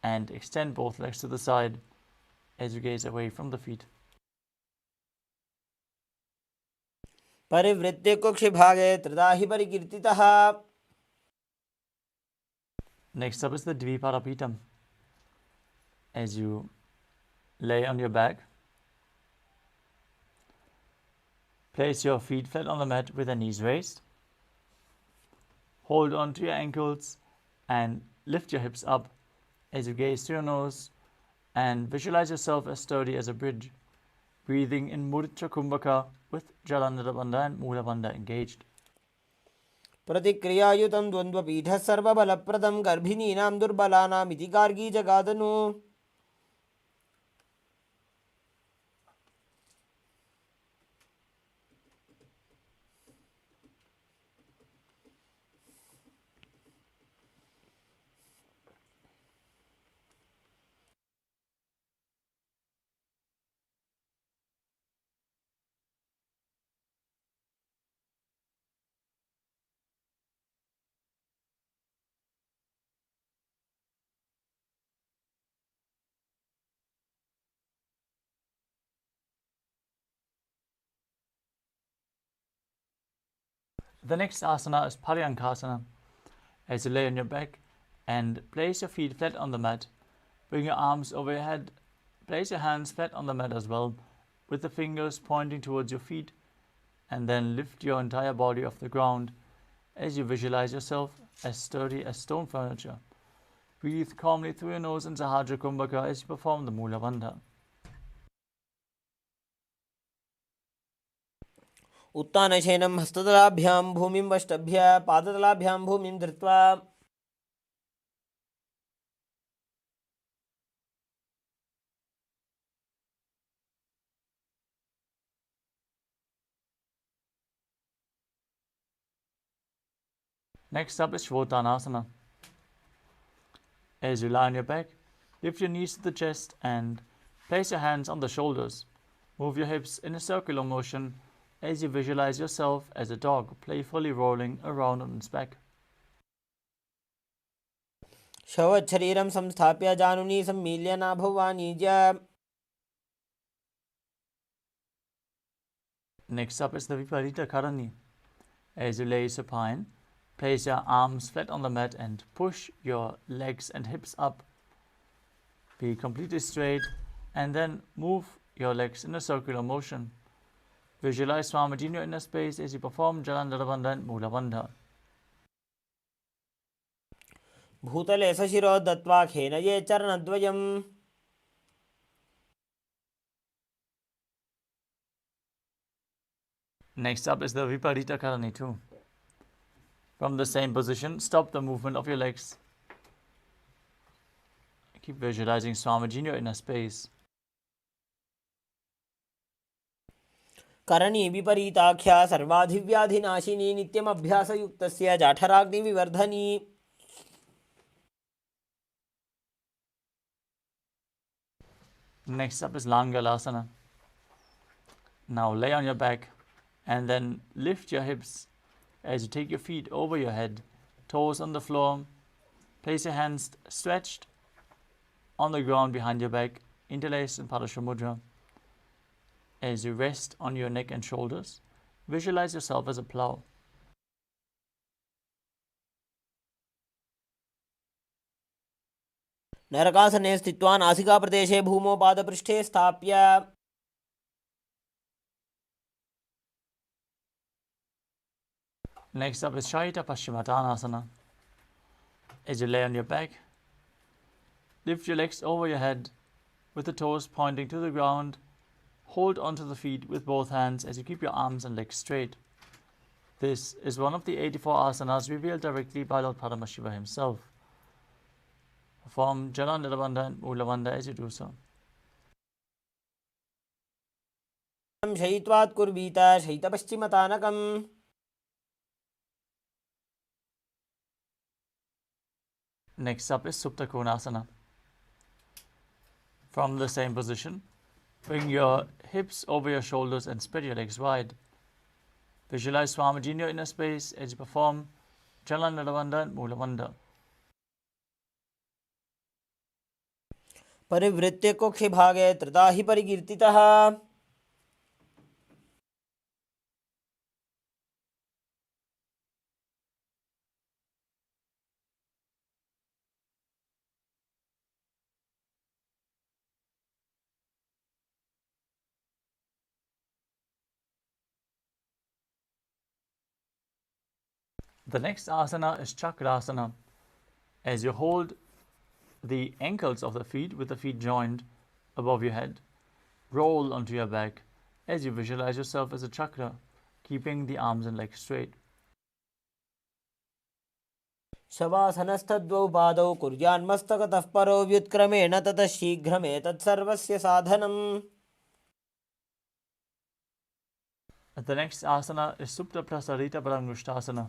and extend both legs to the side as you gaze away from the feet. परिवृत्ते कुक्षिभागे त्रिदाहि परिकीर्तितः. Next up is the Dviparapitam. As you lay on your back, place your feet flat on the mat with the knees raised. Hold on to your ankles and lift your hips up as you gaze to your nose and visualize yourself as sturdy as a bridge, breathing in Mudra Kumbhaka with Jalandhara Bandha and Mula Bandha engaged. प्रतिक्रियायुतं द्वन्द्वपीठः सर्वबलप्रदं गर्भिणीनां दुर्बलानामिति Gargi जगादनु. The next asana is Paryankasana. As you lay on your back and place your feet flat on the mat, bring your arms over your head, place your hands flat on the mat as well, with the fingers pointing towards your feet, and then lift your entire body off the ground as you visualize yourself as sturdy as stone furniture. Breathe calmly through your nose in Sahajra Kumbhaka as you perform the Mula Bandha. उत्तानशयनं हस्ततलाभ्यां भूमिं वष्टभ्य पादतलाभ्यां भूमिं धृत्वा. Next up is Shvotanasana. As you lie on your back, lift your knees to the chest and place your hands on the shoulders. Move your hips in a circular motion as you visualize yourself as a dog playfully rolling around on its back. शवच्छरीरं संस्थाप्य जानुनी सम्मील्य नाभवाणिज्य. Next up is the Viparita Karani. As you lay supine, place your arms flat on the mat and push your legs and hips up. Be completely straight and then move your legs in a circular motion. Visualize Swamiji in your inner space as you perform Jalandhara Bandha and Mula Bandha. भूतले सशिरो दत्वा खेनये चरणद्वयम्. Next up is the Viparita Karani too. From the same position, stop the movement of your legs. Keep visualizing Swamiji in your inner space. Karni विपरीताख्या सर्वाधिव्याधिनाशिनी नित्यमभ्यासयुक्तस्य जाठराग्निविवर्धनी. Next up is Langalasana. Now lay on your back and then lift your hips as you take your feet over your head, toes on the floor. Place your hands stretched on the ground behind your back, interlaced in Padasha Mudra. As you rest on your neck and shoulders, visualize yourself as a plow. नरकासने स्थित्वा नासिकाप्रदेशे भूमौ पादपृष्ठे स्थाप्य. Next up is Shaita Paschimottanasana. As you lay on your back, lift your legs over your head with the toes pointing to the ground. Hold onto the feet with both hands as you keep your arms and legs straight. This is one of the 84 asanas revealed directly by Lord Paramashiva himself. Perform Jala Nilabandha and Moolavandha as you do so. शयित्वात् कुर्वीत शयितपश्चिमतानकम्. Next up is Supta Konasana. From the same position, bring your hips over your shoulders and spread your legs wide. Visualize Swamiji in your inner space as you perform Jala Nilabandha and Moolavandha. परिवृत्य कोक्षे भागे त्रिधा हि परिकीर्तितः. The next asana is Chakrasana. As you hold the ankles of the feet with the feet joined above your head, roll onto your back as you visualize yourself as a chakra, keeping the arms and legs straight. शवासनस्थद्वौ पादौ कुर्यान्मस्तकतः परो व्युत्क्रमेण ततः शीघ्रमेतत्सर्वस्य साधनम्. The next asana is Supta Prasarita Parangushtasana.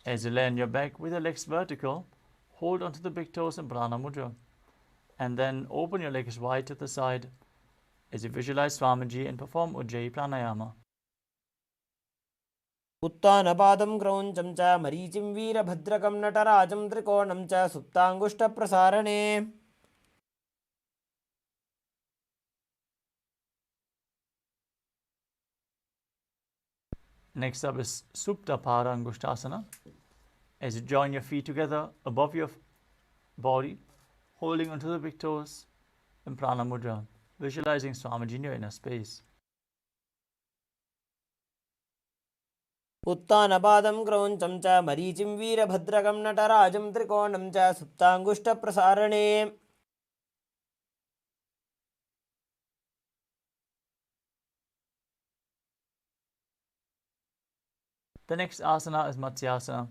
As you lay on your back with your legs vertical, hold onto the big toes in Prana Mudra, and then open your legs wide to the side as you visualize Swamiji and perform Ujjayi Pranayama. उत्तानपादं क्रौञ्चं च मरीचिं वीरभद्रकं नटराजं त्रिकोणं च सुप्ताङ्गुष्ठप्रसारणे. Next up is Supta Parangushtasana. As you join your feet together above your body, holding onto the big toes in Prana Mudra, visualizing Swamiji in your inner space. उत्तानपादं क्रौञ्चं च मरीचिं वीरभद्रकं नटराजं त्रिकोणं च सुप्ताङ्गुष्ठप्रसारणे. The next asana is Matsyasana.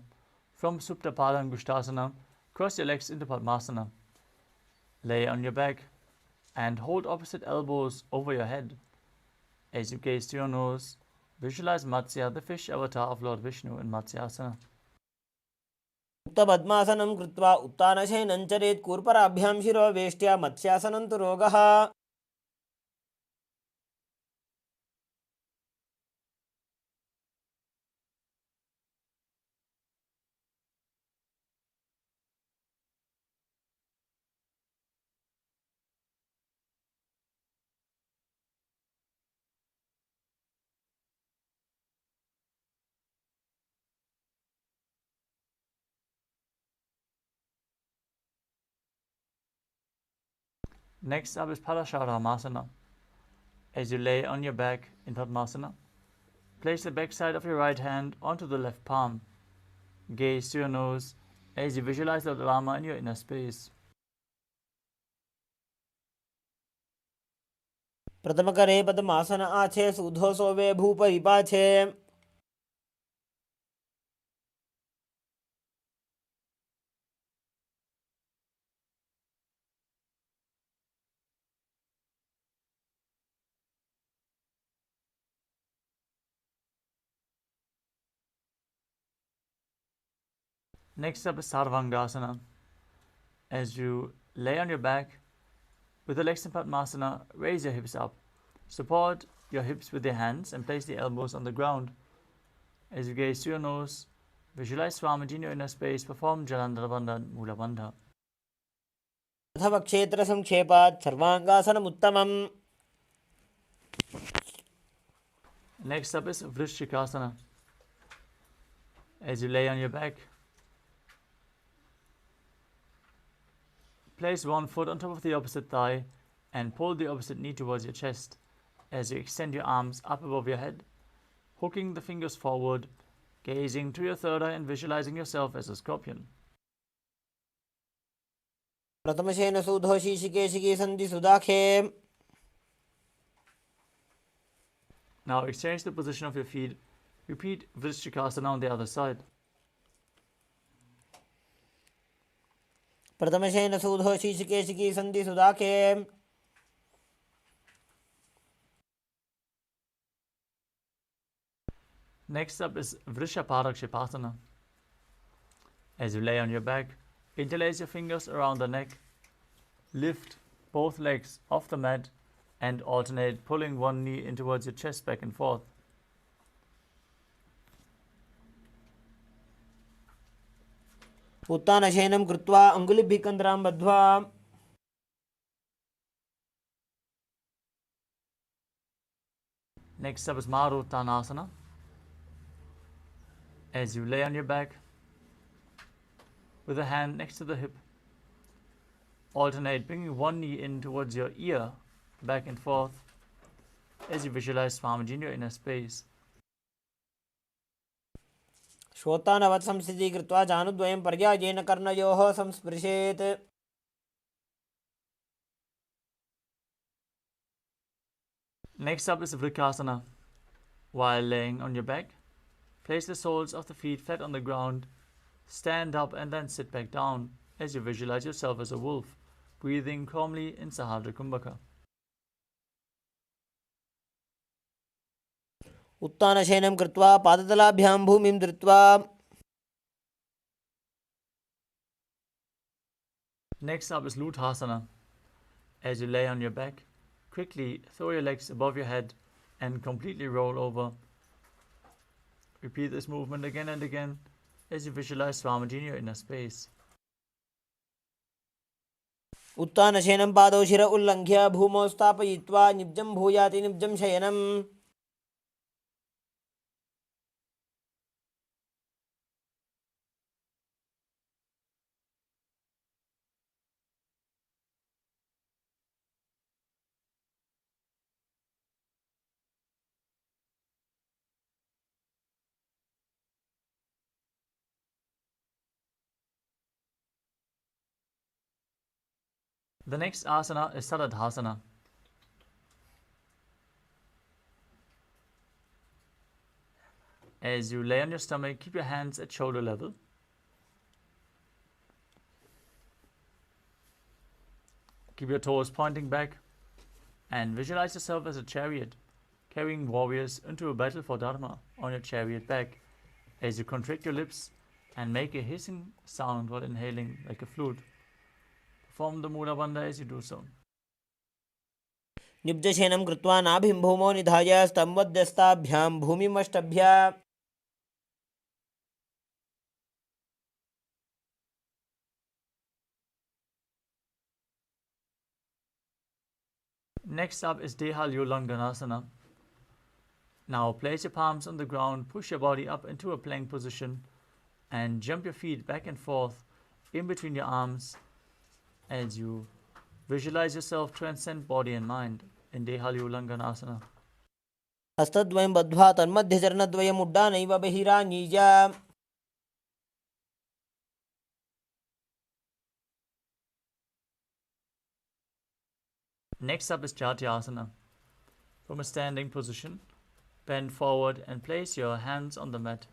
From Supta Parangushtasana, cross your legs into Padmasana. Lay on your back and hold opposite elbows over your head. As you gaze to your nose, visualize Matsya, the fish avatar of Lord Vishnu in Matsyasana. मुक्तपद्मासनं कृत्वा उत्तानशयनं चरेत् कूर्पराभ्यां शिरो वेष्ट्या मत्स्यासनं तु रोगः. Next up is Parasharamasana. As you lay on your back in Padmasana, place the back side of your right hand onto the left palm. Gaze to your nose as you visualize Lord Rama in your inner space. प्रथमकरे पद्मासन आछे सूधो सोवे भूपरिपाछे. Next up is Sarvangasana. As you lay on your back with the legs in Padmasana, raise your hips up. Support your hips with your hands and place the elbows on the ground. As you gaze to your nose, visualize Swamiji in your inner space, perform Jalandharabandha and Moolavandha. अथवा क्षेत्रसंक्षेपात् सर्वाङ्गासनमुत्तमम्. Next up is Vrishchikasana. As you lay on your back, place one foot on top of the opposite thigh and pull the opposite knee towards your chest as you extend your arms up above your head, hooking the fingers forward, gazing to your third eye and visualizing yourself as a scorpion. प्रथमशेन सूधो शीशिकेशिकी सन्धि सुदाखे. Now exchange the position of your feet. Repeat Vrishchikasana on the other side. प्रथमशेन सूधो शीशिकेशिकी सन्धि सुदाखे. Next up is Vrishaparakshipasana. As you lay on your back, interlace your fingers around the neck. Lift both legs off the mat and alternate pulling one knee in towards your chest back and forth. उत्तानशयनं कृत्वा अङ्गुलिभिः कन्द्रां बद्ध्वा. Next up is Maruttanasana. As you lay on your back with a hand next to the hip, alternate bringing one knee in towards your ear back and forth as you visualize Swamiji in your inner space. श्वोत्तानवत् संस्थितिः कृत्वा जानुद्वयं पर्यायेन कर्णयोः संस्पृशेत्. Next up is Vrikasana. While laying on your back, place the soles of the feet flat on the ground, stand up and then sit back down as you visualize yourself as a wolf, breathing calmly in Sahadra Kumbhaka. उत्तानशयनं कृत्वा पादतलाभ्यां भूमिं धृत्वा. Next up is Luthasana. As you lay on your back, quickly throw your legs above your head and completely roll over. Repeat this movement again and again as you visualize Swamiji in your inner space. उत्तानशयनं पादौ शिर उल्लङ्घ्य भूमौ स्थापयित्वा निब्जं भूयाति निब्जं शयनम्. The next asana is Saradhasana. As you lay on your stomach, keep your hands at shoulder level. Keep your toes pointing back and visualize yourself as a chariot, carrying warriors into a battle for Dharma on your chariot back as you contract your lips and make a hissing sound while inhaling like a flute. Perform the Mula Bandha as you do so. निब्जशयनं कृत्वा नाभिं भूमौ निधाय स्तम्भध्यस्ताभ्यां भूमिमष्टभ्य. Next up is Dehalyulanganasana. Now place your palms on the ground, push your body up into a plank position and jump your feet back and forth in between your arms as you visualize yourself transcend body and mind in Dehalyulanganasana. हस्तद्वयं बद्ध्वा तन्मध्यचरणद्वयम् उड्डानैव बहिरानीय. Next up is Jatyasana. From a standing position, bend forward and place your hands on the mat.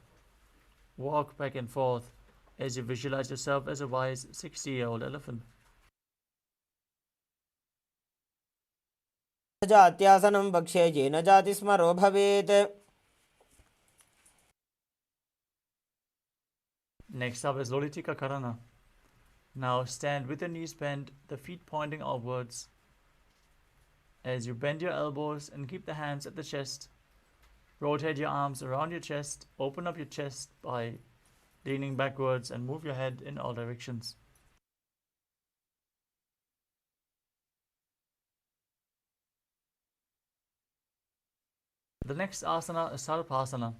Walk back and forth as you visualize yourself as a wise 60-year-old elephant. जात्यासनं वक्ष्ये येन जातिस्मरो भवेत्. Next up is Lolitika Karana. Now stand with your knees bent, the feet pointing outwards. As you bend your elbows and keep the hands at the chest, rotate your arms around your chest, open up your chest by leaning backwards and move your head in all directions. The next asana is Sarpasana.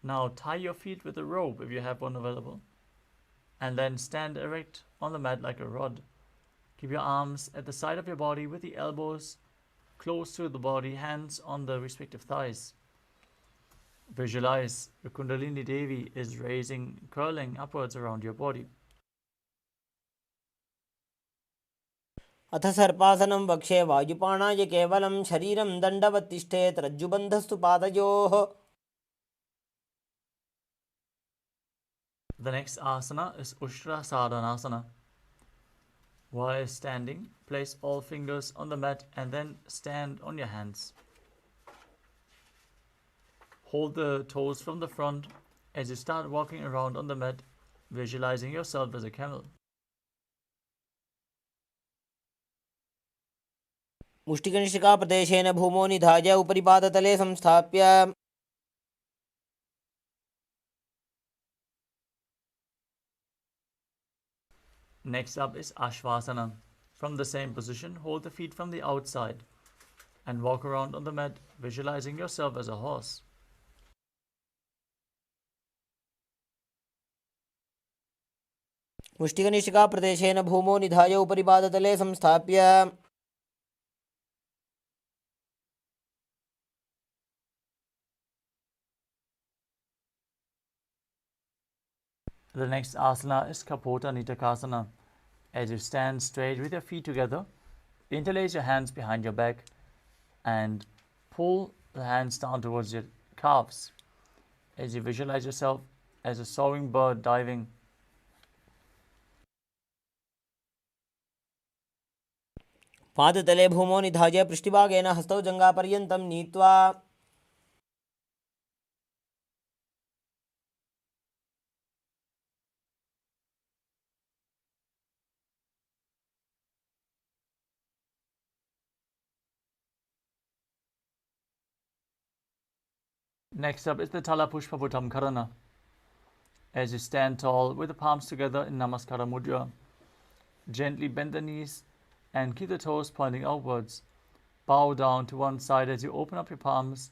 Now tie your feet with a rope if you have one available, and then stand erect on the mat like a rod. Keep your arms at the side of your body with the elbows close to the body, hands on the respective thighs. Visualize your Kundalini Devi is raising, curling upwards around your body. अथ सर्पासनं वक्षे वायुपाणाय केवलं शरीरं दण्डवत् तिष्ठेत् रज्जुबन्धस्तु पादयोः. The next asana is Ushtra Sadhanasana. While standing, place all fingers on the mat and then stand on your hands. Hold the toes from the front as you start walking around on the mat, visualizing yourself as a camel. मुष्टिकनिष्ठिकाप्रदेशेन भूमौ निधाय उपरि पादतले संस्थाप्य Next up is Ashvasana. From the same position, hold the feet from the outside and walk around on the mat, visualizing yourself as a horse. मुष्टिकनिष्ठिकाप्रदेशेन भूमौ निधाय उपरि पादतले संस्थाप्य The next asana is Kapota Nitakasana. As you stand straight with your feet together, interlace your hands behind your back and pull the hands down towards your calves as you visualize yourself as a soaring bird diving. पादतले भूमौ निधाय पृष्ठभागेन हस्तौ जङ्घापर्यन्तं नीत्वा Next up is the Talapushpaputam Karana. As you stand tall with the palms together in Namaskara Mudra, gently bend the knees and keep the toes pointing outwards. Bow down to one side as you open up your palms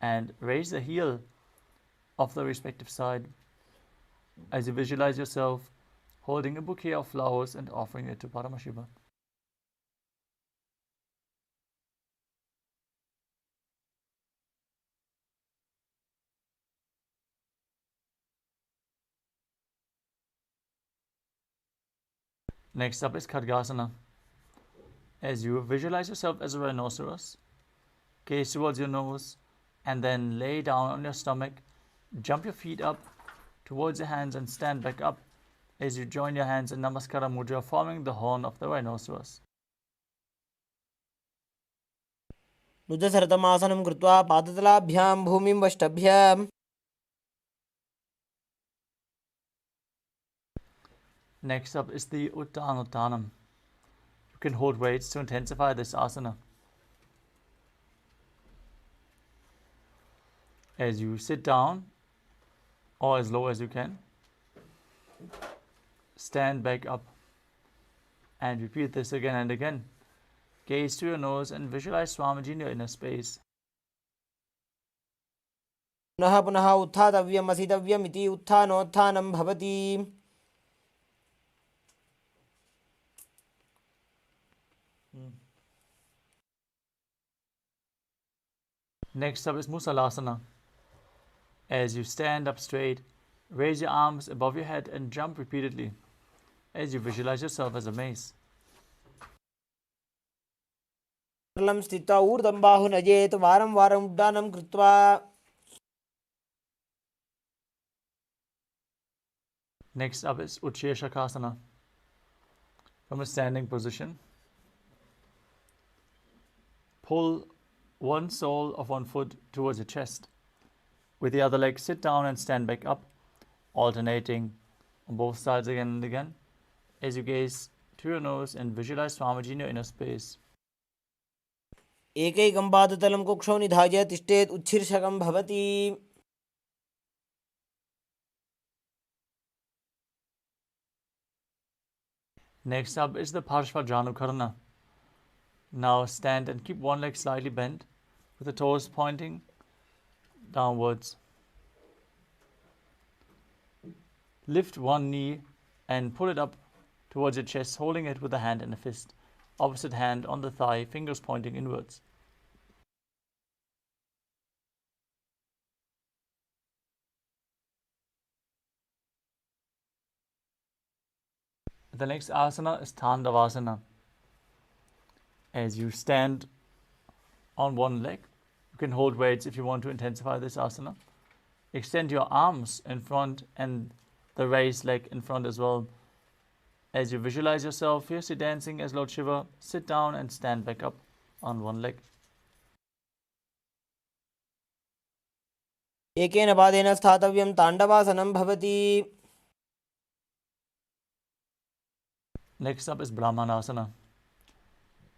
and raise the heel of the respective side as you visualize yourself holding a bouquet of flowers and offering it to Paramashiva. Next up is Khadgasana. As you visualize yourself as a rhinoceros, gaze towards your nose and then lay down on your stomach, jump your feet up towards your hands and stand back up as you join your hands in Namaskara Mudra, forming the horn of the rhinoceros. नुजसरतमासनं कृत्वा पादतलाभ्यां भूमिं वष्टभ्य Next up is the Uttanuttanam. You can hold weights to intensify this asana. As you sit down or as low as you can, stand back up and repeat this again and again. Gaze to your nose and visualize Swamiji in your inner space. पुनः पुनः उत्थातव्यम् असितव्यम् इति उत्थानोत्थानं भवति. Next up is Musalasana. As you stand up straight, raise your arms above your head and jump repeatedly as you visualize yourself as a mace. सरलं स्थित्वा ऊर्ध्वं बाहुं नयेत् वारं वारम् उड्डानं कृत्वा Next up is Utsheshakasana. From a standing position, pull one sole of one foot towards your chest. With the other leg, sit down and stand back up, alternating on both sides again and again as you gaze to your nose and visualize Swamiji in your inner space. एकैकं पादतलं कुक्षौ निधाय तिष्ठेत् उच्छीर्षकं भवति. Next up is the Parshvajanukarana. Now stand and keep one leg slightly bent with the toes pointing downwards. Lift one knee and pull it up towards your chest, holding it with a hand and a fist. Opposite hand on the thigh, fingers pointing inwards. The next asana is Tandavasana. As you stand on one leg, you can hold weights if you want to intensify this asana. Extend your arms in front and the raised leg in front as well. As you visualize yourself fiercely dancing as Lord Shiva, sit down and stand back up on one leg. एकेन पादेन स्थातव्यं ताण्डवासनं भवति. Next up is Brahmanasana.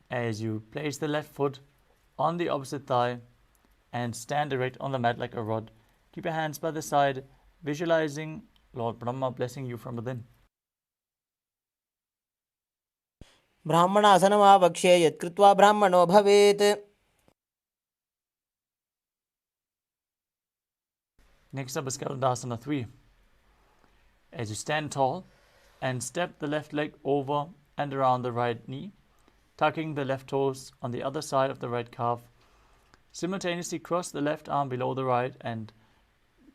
As you place the left foot on the opposite thigh and stand erect on the mat like a rod, keep your hands by the side, visualizing Lord Brahma blessing you from within. ब्राह्मणासनमावक्ष्ये यत्कृत्वा ब्राह्मणो भवेत्. Next up is KAILASA 3. As you stand tall and step the left leg over and around the right knee, tucking the left toes on the other side of the right calf. Simultaneously cross the left arm below the right and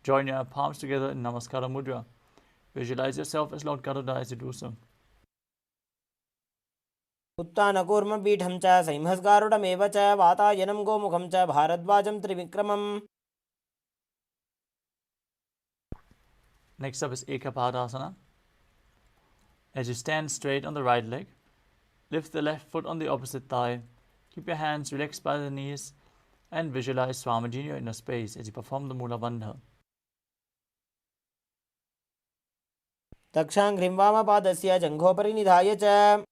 join your palms together in Namaskara Mudra. Visualize yourself as Lord Garuda as you do so. उत्तानकूर्मपीठं च संहस्गारुडमेव च वातायनं गोमुखं च भारद्वाजं त्रिविक्रमम्. Next up is Ekapadasana. As you stand straight on the right leg, lift the left foot on the opposite thigh, keep your hands relaxed by the knees, and visualize Swamiji in your inner space as you perform the Mula Bandha. दक्षाङ्घ्रिं वामपादस्य जङ्घोपरि निधाय च.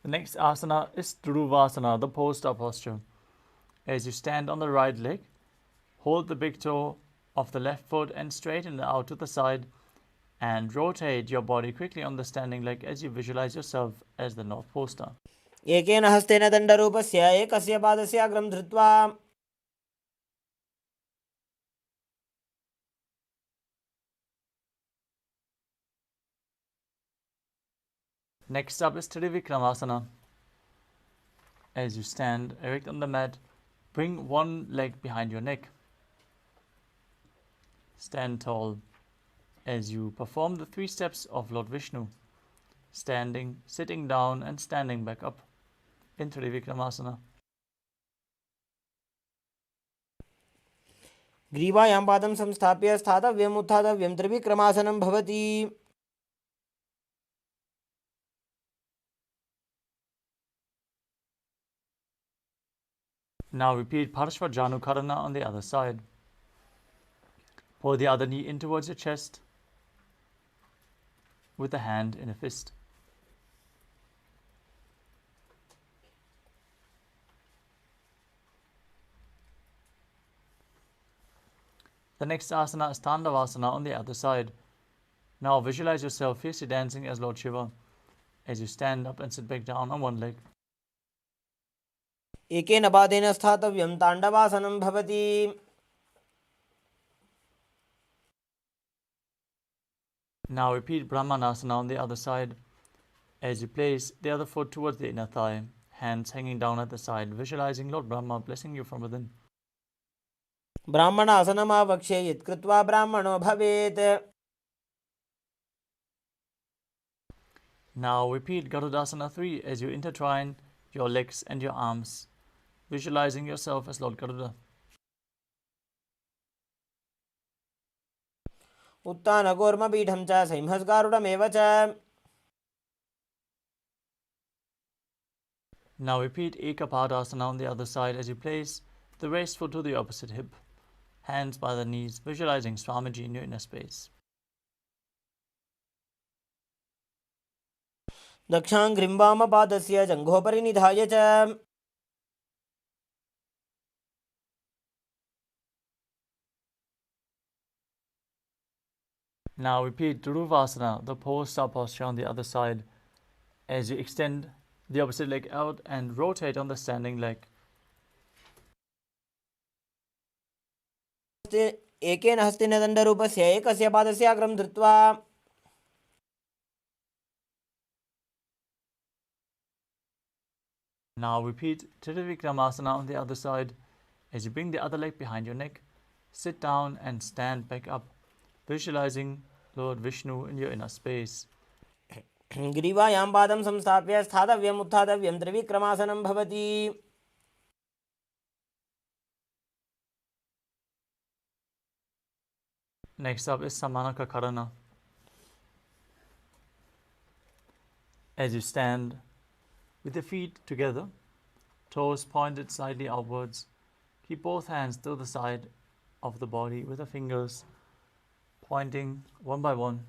The next asana is Dhuruvasana, the pole-star posture. As you stand on the right leg, hold the big toe of the left foot and straighten it out to the side and rotate your body quickly on the standing leg as you visualize yourself as the North Pole Star. एकेन हस्तेन दण्डरूपस्य एकस्य पादस्य अग्रं धृत्वा. Next up is Trivikramasana. As you stand erect on the mat, bring one leg behind your neck. Stand tall as you perform the 3 steps of Lord Vishnu, standing, sitting down and standing back up in Trivikramasana. ग्रीवायां पादं संस्थाप्य स्थातव्यम् उत्थातव्यं त्रिविक्रमासनं भवति. Now repeat Parshva on the other side. Pull the other knee in towards your chest with the hand in a fist. The next asana is Tandavasana on the other side. Now visualize yourself fiercely dancing as Lord Shiva as you stand up and sit back down on one leg. एकेन पादेन स्थातव्यं ताण्डवासनं भवति. Now repeat Brahmanasana on the other side as you place the other foot towards the inner thigh, hands hanging down at the side, visualizing Lord Brahma blessing you from within. ब्राह्मणासनमावक्ष्ये यत्कृत्वा ब्राह्मणो भवेत्. Now repeat Garudasana 3 as you intertwine your legs and your arms, visualizing yourself as Lord Garuda. उत्तानकूर्मपीठं च संहस्गारुडमेव च. Now repeat Ekapadasana on the other side as you place the raised foot to the opposite hip, hands by the knees, visualizing Swamiji in your inner space. दक्षाङ्घ्रिं वामपादस्य जङ्घोपरि निधाय च. Now repeat Dhuruvasana, the pole-star posture on the other side, as you extend the opposite leg out and rotate on the standing leg. एकेन हस्तेन दण्डरूपस्य एकस्य पादस्य अग्रं धृत्वा. Now repeat Trivikramasana on the other side As you bring the other leg behind your neck, sit down and stand back up, visualizing Lord Vishnu in your inner space. ग्रीवायां पादं संस्थाप्य स्थातव्यम् उत्थातव्यं त्रिविक्रमासनं भवति. Next up is Samanaka Karana. As you stand with the feet together, toes pointed slightly outwards, keep both hands to the side of the body with the fingers pointing one by one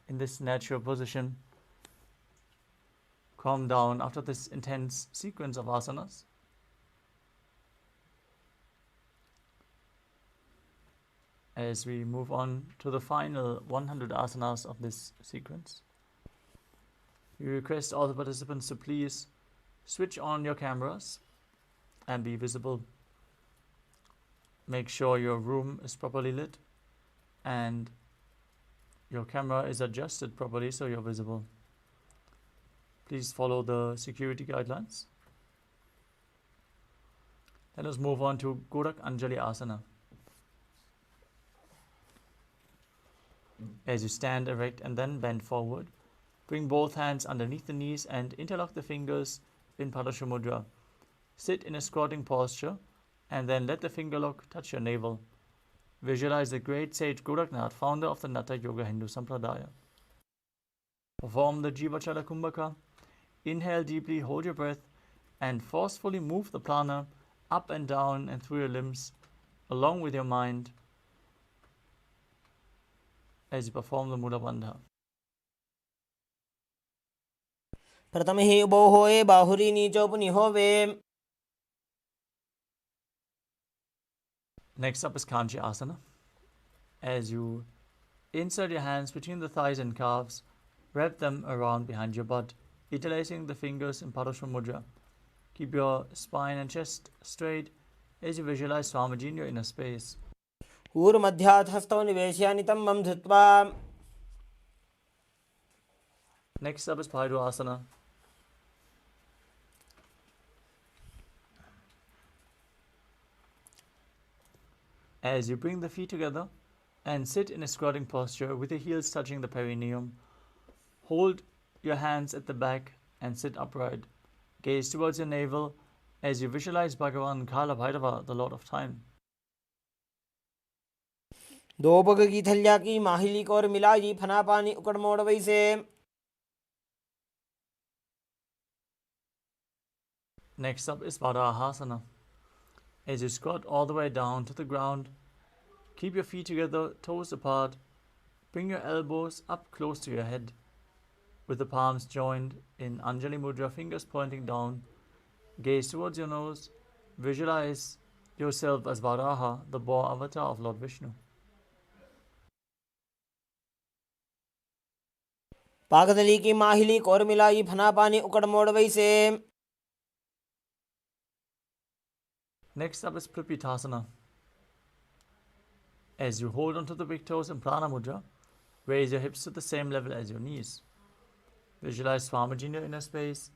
in this natural position. Calm down after this intense sequence of asanas. As we move on to the final 100 asanas of this sequence, we request all the participants to please switch on your cameras and be visible. Make sure your room is properly lit and your camera is adjusted properly so you're visible. Please follow the security guidelines. Let us move on to Gorak Anjali Asana. As you stand erect and then bend forward, bring both hands underneath the knees and interlock the fingers in Padasha Mudra. Sit in a squatting posture and then let the finger lock touch your navel. Visualize the great sage Goraknath, founder of the Natha Yoga Hindu Sampradaya. Perform the Jivachala Kumbhaka. Inhale deeply, hold your breath, and forcefully move the prana up and down and through your limbs, along with your mind, as you perform the Mula Bandha. प्रथमहि उभौ होये बाहुरी नीचौ पुनिहोवे. Next up is Kanchi Asana. As you insert your hands between the thighs and calves, wrap them around behind your butt, interlacing the fingers in Padasha Mudra. Keep your spine and chest straight as you visualize Swamiji in your inner space. ऊर्मध्यात् हस्तौ निवेश्य नितम्बं धृत्वा. Next up is Paidu Asana. As you bring the feet together and sit in a squatting posture with the heels touching the perineum, hold your hands at the back and sit upright. Gaze towards your navel as you visualize Bhagavan Kala Bhairava, the Lord of Time. दो पग की थल्या की माहिली को और मिलाई फना पानी उकड़ मोड़ वैसे. Next up is Varahasana. As you squat all the way down to the ground, keep your feet together, toes apart. Bring your elbows up close to your head, with the palms joined in Anjali Mudra, fingers pointing down. Gaze towards your nose. Visualize yourself as Varaha, the boar avatar of Lord Vishnu. पाकथली की माहिली को और मिलाई फना पानी उकड़ मोड़ वैसे. Next up is Pripitasana. As you hold onto the big toes in Prana Mudra, raise your hips to the same level as your knees. Visualize Swamiji in your inner space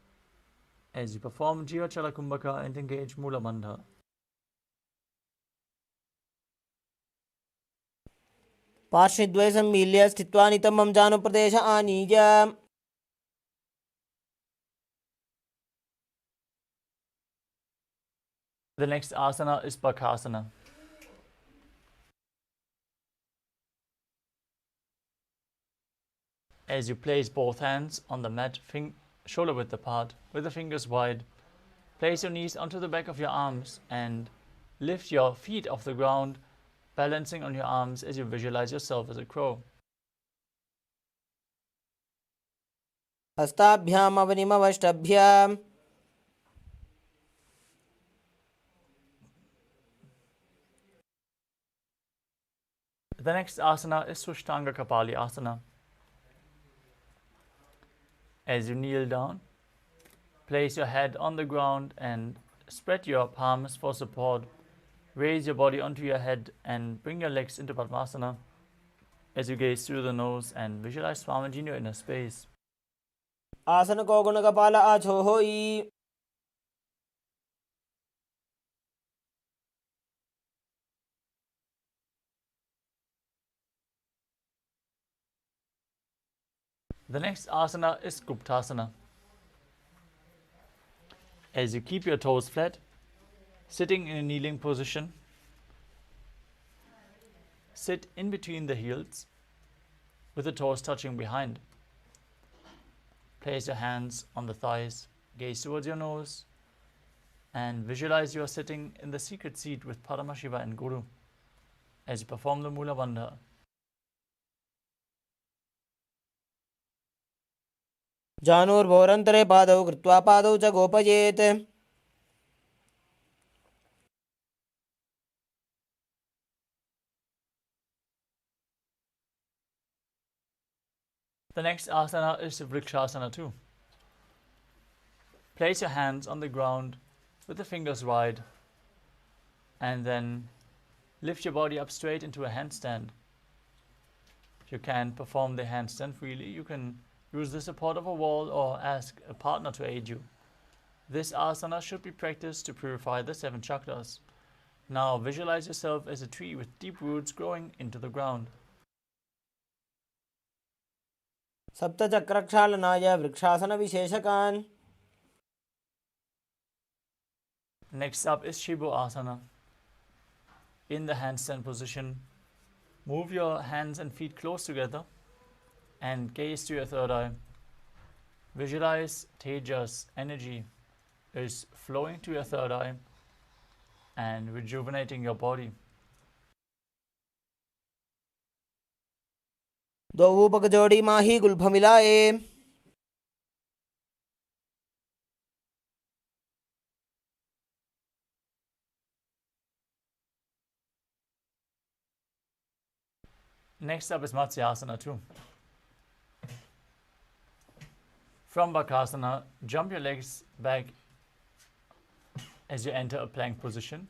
as you perform Jiva Chala Kumbhaka and engage Mula Bandha. पार्श्वद्वय सम्मील्य स्थित्वा नितम्बं जानुप्रदेश आनीय. The next asana is Bakasana. As you place both hands on the mat, shoulder width apart, with the fingers wide, place your knees onto the back of your arms and lift your feet off the ground, balancing on your arms as you visualize yourself as a crow. हस्ताभ्याम अवनिमवष्टभ्याम. The next asana is Sushtanga Kapali Asana. As you kneel down, place your head on the ground and spread your palms for support. Raise your body onto your head and bring your legs into Padmasana as you gaze through the nose and visualize Swamiji in your inner space. आसन को गुण कपाल आछो होई. The next asana is Guptasana. As you keep your toes flat, sitting in a kneeling position, sit in between the heels with the toes touching behind. Place your hands on the thighs, gaze towards your nose, and visualize you are sitting in the secret seat with Paramashiva and Guru as you perform the Mula Bandha. जानुर्भोरन्तरे पादौ कृत्वा पादौ च गोपयेत् The next asana is Vrikshasana too. Place your hands on the ground with the fingers wide and then lift your body up straight into a handstand. If you can perform the handstand freely, you can use the support of a wall or ask a partner to aid you. This asana should be practiced to purify the 7 chakras. Now visualize yourself as a tree with deep roots growing into the ground. सप्तचक्रक्षालनाय वृक्षासनविशेषकान् Next up is Shibu Asana. In the handstand position, move your hands and feet close together and gaze to your third eye. Visualize Tejas energy is flowing to your third eye and rejuvenating your body. द्वौपकजोडी Mahi गुल्फमिलाये Next up is Matsyasana too. From Bakasana, jump your legs back as you enter a plank position.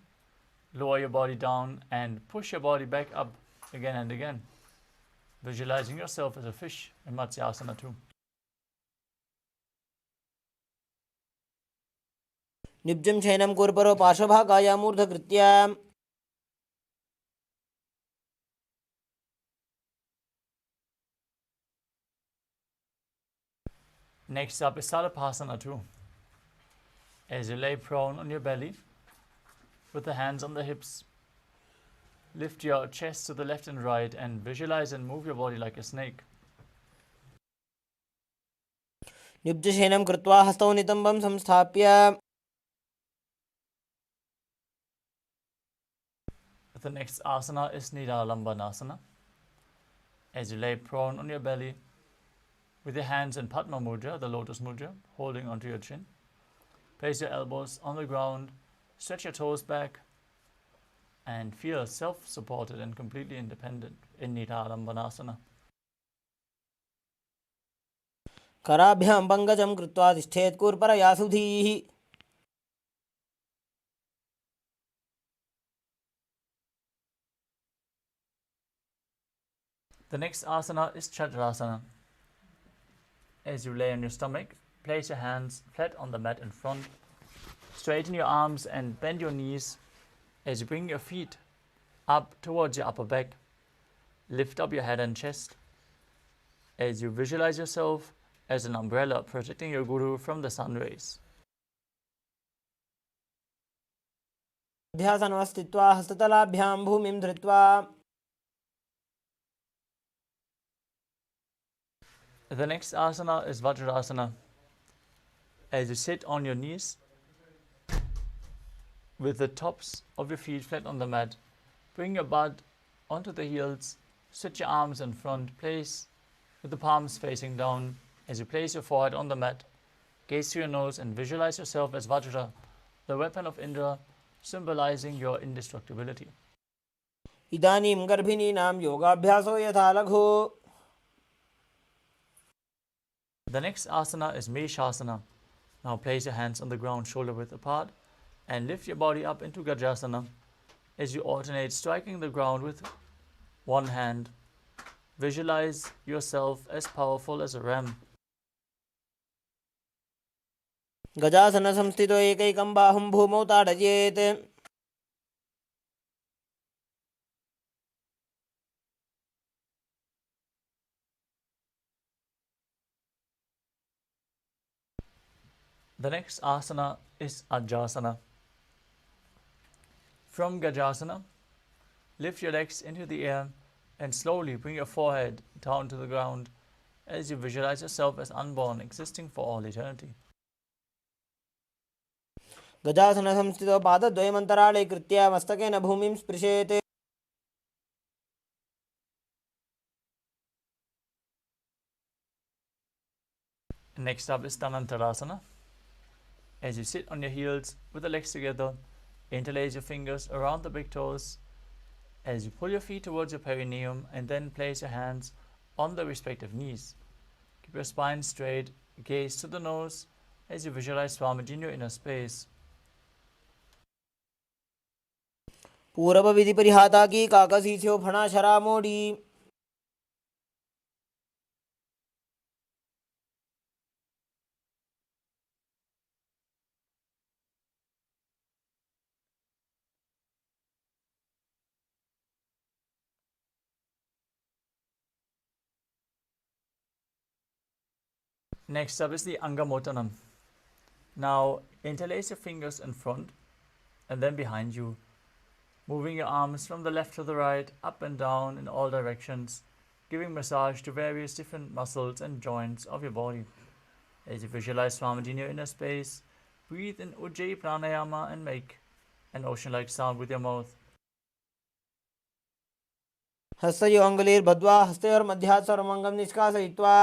Lower your body down and push your body back up again and again. Visualizing yourself as a fish in Matsyasana too. निब्जं शयनं कुर्परो पार्श्वभागायामूर्धकृत्या Next up is Salapasana too. As you lay prone on your belly, with the hands on the hips, lift your chest to the left and right and visualize and move your body like a snake. निब्जशयनं कृत्वा हस्तौ नितम्बं संस्थाप्य The next asana is Nidalambanasana. As you lay prone on your belly, with your hands in Padma Mudra, the lotus mudra, holding onto your chin. Place your elbows on the ground, stretch your toes back, and feel self-supported and completely independent in Nidalambanasana. कराभ्यां पङ्कजं कृत्वा तिष्ठेत् कूर्परयासुधीः The next asana is Chakrasana. As you lay on your stomach, place your hands flat on the mat in front. Straighten your arms and bend your knees as you bring your feet up towards your upper back. Lift up your head and chest as you visualize yourself as an umbrella protecting your guru from the sun rays. अध्यासनमस्थित्वा हस्ततलाभ्यां भूमिं धृत्वा The next asana is Vajrasana. As you sit on your knees with the tops of your feet flat on the mat, bring your butt onto the heels, stretch your arms in front, place with the palms facing down. As you place your forehead on the mat, gaze to your nose and visualize yourself as Vajra, the weapon of Indra, symbolizing your indestructibility. इदानीं गर्भिणीनां योगाभ्यासो यथा लघु The next asana is Meshasana. Now place your hands on the ground, shoulder width apart, and lift your body up into Gajasana as you alternate striking the ground with one hand. Visualize yourself as powerful as a ram. गजासनसंस्थितो एकैकं बाहुं भूमौ ताडयेत् The next asana is Ajasana. From Gajasana, lift your legs into the air and slowly bring your forehead down to the ground as you visualize yourself as unborn, existing for all eternity. गजासनसंस्थितो पादद्वयमन्तराळे कृत्य मस्तकेन भूमिं स्पृशेत्. Next up is Dhanantarasana. As you sit on your heels with the legs together, interlace your fingers around the big toes as you pull your feet towards your perineum and then place your hands on the respective knees. Keep your spine straight, gaze to the nose as you visualize Swamiji in your inner space. पूर्व विधि परिहाता की काकसीस्यो फणा शरा मोड़ी. Next up is the Angamotanam. Now interlace your fingers in front and then behind you, moving your arms from the left to the right, up and down in all directions, giving massage to various different muscles and joints of your body. As you visualize Swamiji in your inner space, breathe in Ujjayi Pranayama and make an ocean-like sound with your mouth. हस्तयो अङ्गुलीर्बद्ध्वा हस्तयोर्मध्यात् सर्वमङ्गं निष्कासयित्वा.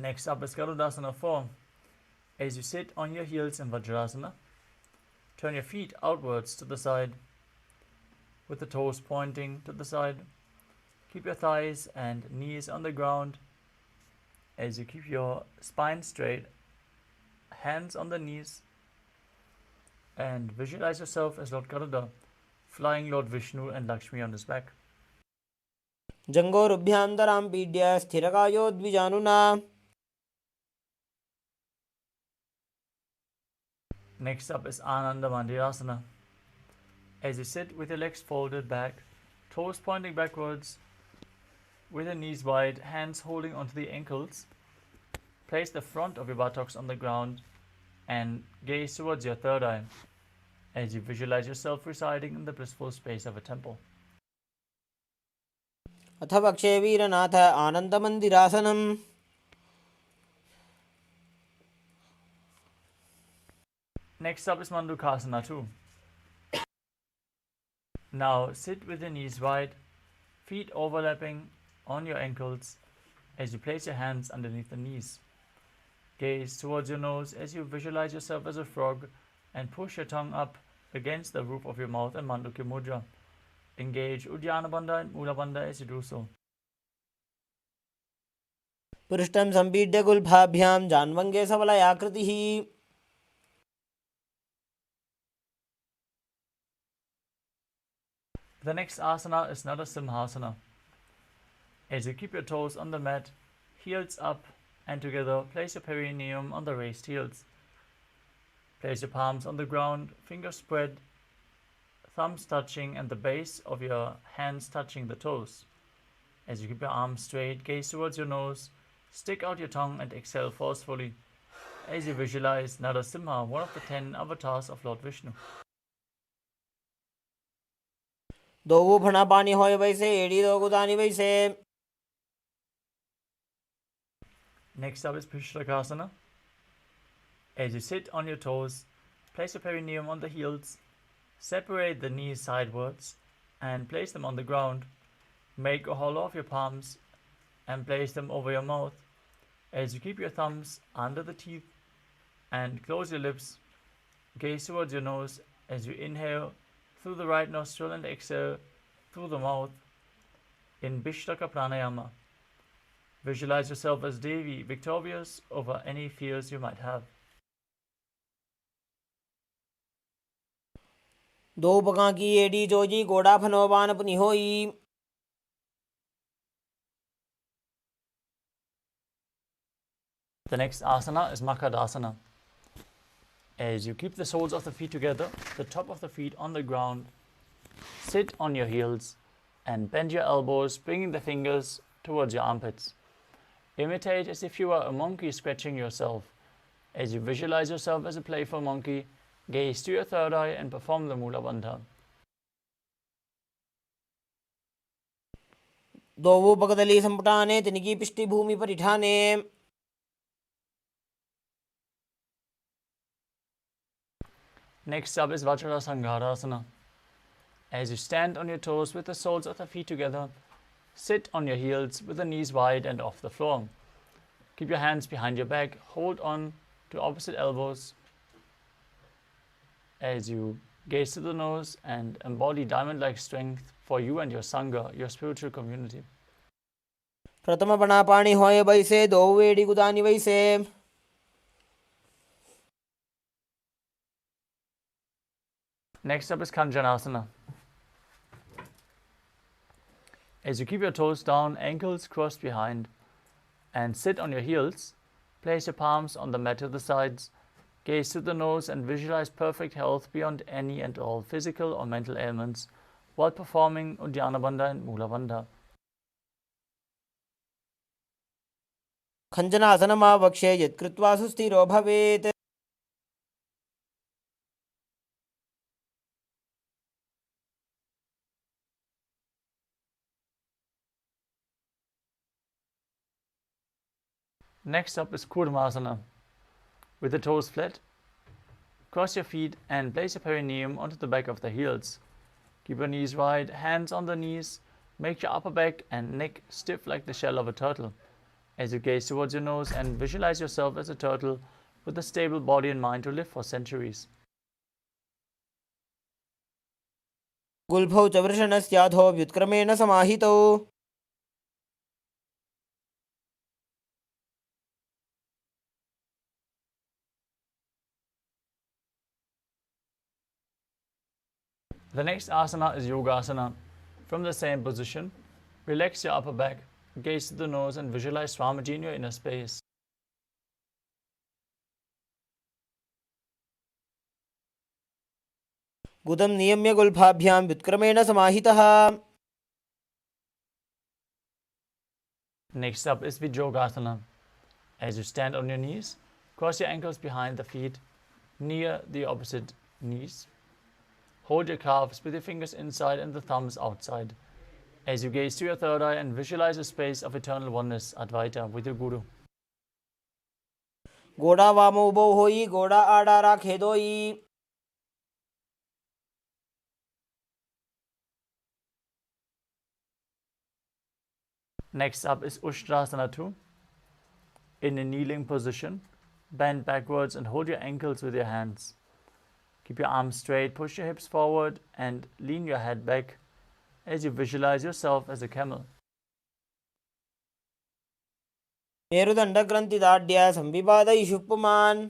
Next up is Garudasana 4. As you sit on your heels in Vajrasana, turn your feet outwards to the side, with the toes pointing to the side. Keep your thighs and knees on the ground as you keep your spine straight, hands on the knees, and visualize yourself as Lord Garuda, flying Lord Vishnu and Lakshmi on his back. जङ्घोरुभ्यान्तरां पीड्य स्थिरकायो द्विजानुना. Next up is Ananda Mandirasana. As you sit with your legs folded back, toes pointing backwards, with your knees wide, hands holding onto the ankles, place the front of your buttocks on the ground and gaze towards your third eye as you visualize yourself residing in the blissful space of a temple. अथ पक्षे वीरनाथ आनन्दमन्दिरासनम्. Next up is Mandukasana 2. Now sit with your knees wide, feet overlapping on your ankles as you place your hands underneath the knees. Gaze towards your nose as you visualize yourself as a frog and push your tongue up against the roof of your mouth in Mandukya Mudra. Engage Uddiyana Bandha and Mula Bandha as you do so. पृष्ठं सम्पीड्य गुल्फाभ्यां जान्वङ्गे सबलयाकृतिः. The next asana is Narasimhasana. As you keep your toes on the mat, heels up and together, place your perineum on the raised heels. Place your palms on the ground, fingers spread, thumbs touching and the base of your hands touching the toes. As you keep your arms straight, gaze towards your nose, stick out your tongue and exhale forcefully as you visualize Narasimha, one of the 10 avatars of Lord Vishnu. दो फणा पानी होय वैसे एड़ी दो गुदानी वैसे. Next up is Pishlakasana. As you sit on your toes, place your perineum on the heels, separate the knees sidewards and place them on the ground. Make a hollow of your palms and place them over your mouth as you keep your thumbs under the teeth and close your lips. Gaze towards your nose as you inhale through the right nostril and exhale through the mouth in Bishlaka Pranayama. Visualize yourself as Devi, victorious over any fears you might have. दो पका की एड़ी जोजी गोड़ा फनोबान अपनी होई. The next asana is Makadasana. As you keep the soles of the feet together, the top of the feet on the ground, sit on your heels and bend your elbows, bringing the fingers towards your armpits. Imitate as if you are a monkey scratching yourself. As you visualize yourself as a playful monkey, gaze to your third eye and perform the Mula Bandha. दोवो पगदली संपुटाने तिनिकी पिष्टि Bhumi परिठाने. Next up is Vajrasangarasana. As you stand on your toes with the soles of the feet together, sit on your heels with the knees wide and off the floor. Keep your hands behind your back, hold on to opposite elbows as you gaze to the nose and embody diamond-like strength for you and your Sangha, your spiritual community. प्रथम बना पाणी होए बैसे दो वेड़ी गुदानी वैसे. Next up is Kanjanasana. As you keep your toes down, ankles crossed behind, and sit on your heels, place your palms on the mat to the sides, gaze to the nose and visualize perfect health beyond any and all physical or mental ailments while performing Uddiyana Bandha and Mula Bandha. खञ्जनासनमावक्ष्ये यत्कृत्वा सुस्थिरो भवेत्. Next up is Kurmasana. With the toes flat, cross your feet and place your perineum onto the back of the heels. Keep your knees wide, hands on the knees, make your upper back and neck stiff like the shell of a turtle. As you gaze towards your nose and visualize yourself as a turtle with a stable body and mind to live for centuries. गुल्फौ च वृषणस्याधो व्युत्क्रमेण समाहितौ. The next asana is Yogasana. From the same position, relax your upper back, gaze to the nose and visualize Swamiji in your inner space. गुदं नियम्य गुल्फाभ्यां व्युत्क्रमेण समाहितः. Next up is Vijogasana. As you stand on your knees, cross your ankles behind the feet, near the opposite knees. Hold your calves with your fingers inside and the thumbs outside. As you gaze to your third eye and visualize a space of eternal oneness, Advaita, with your Guru. गोड़ा वामो उबो होई गोड़ा आड़ा राखे दोई. Next up is Ushtrasana 2. In a kneeling position, bend backwards and hold your ankles with your hands. Keep your arms straight, push your hips forward and lean your head back as you visualize yourself as a camel. मेरुदण्डग्रन्थिदाढ्य संविपादयिषु पुमान्.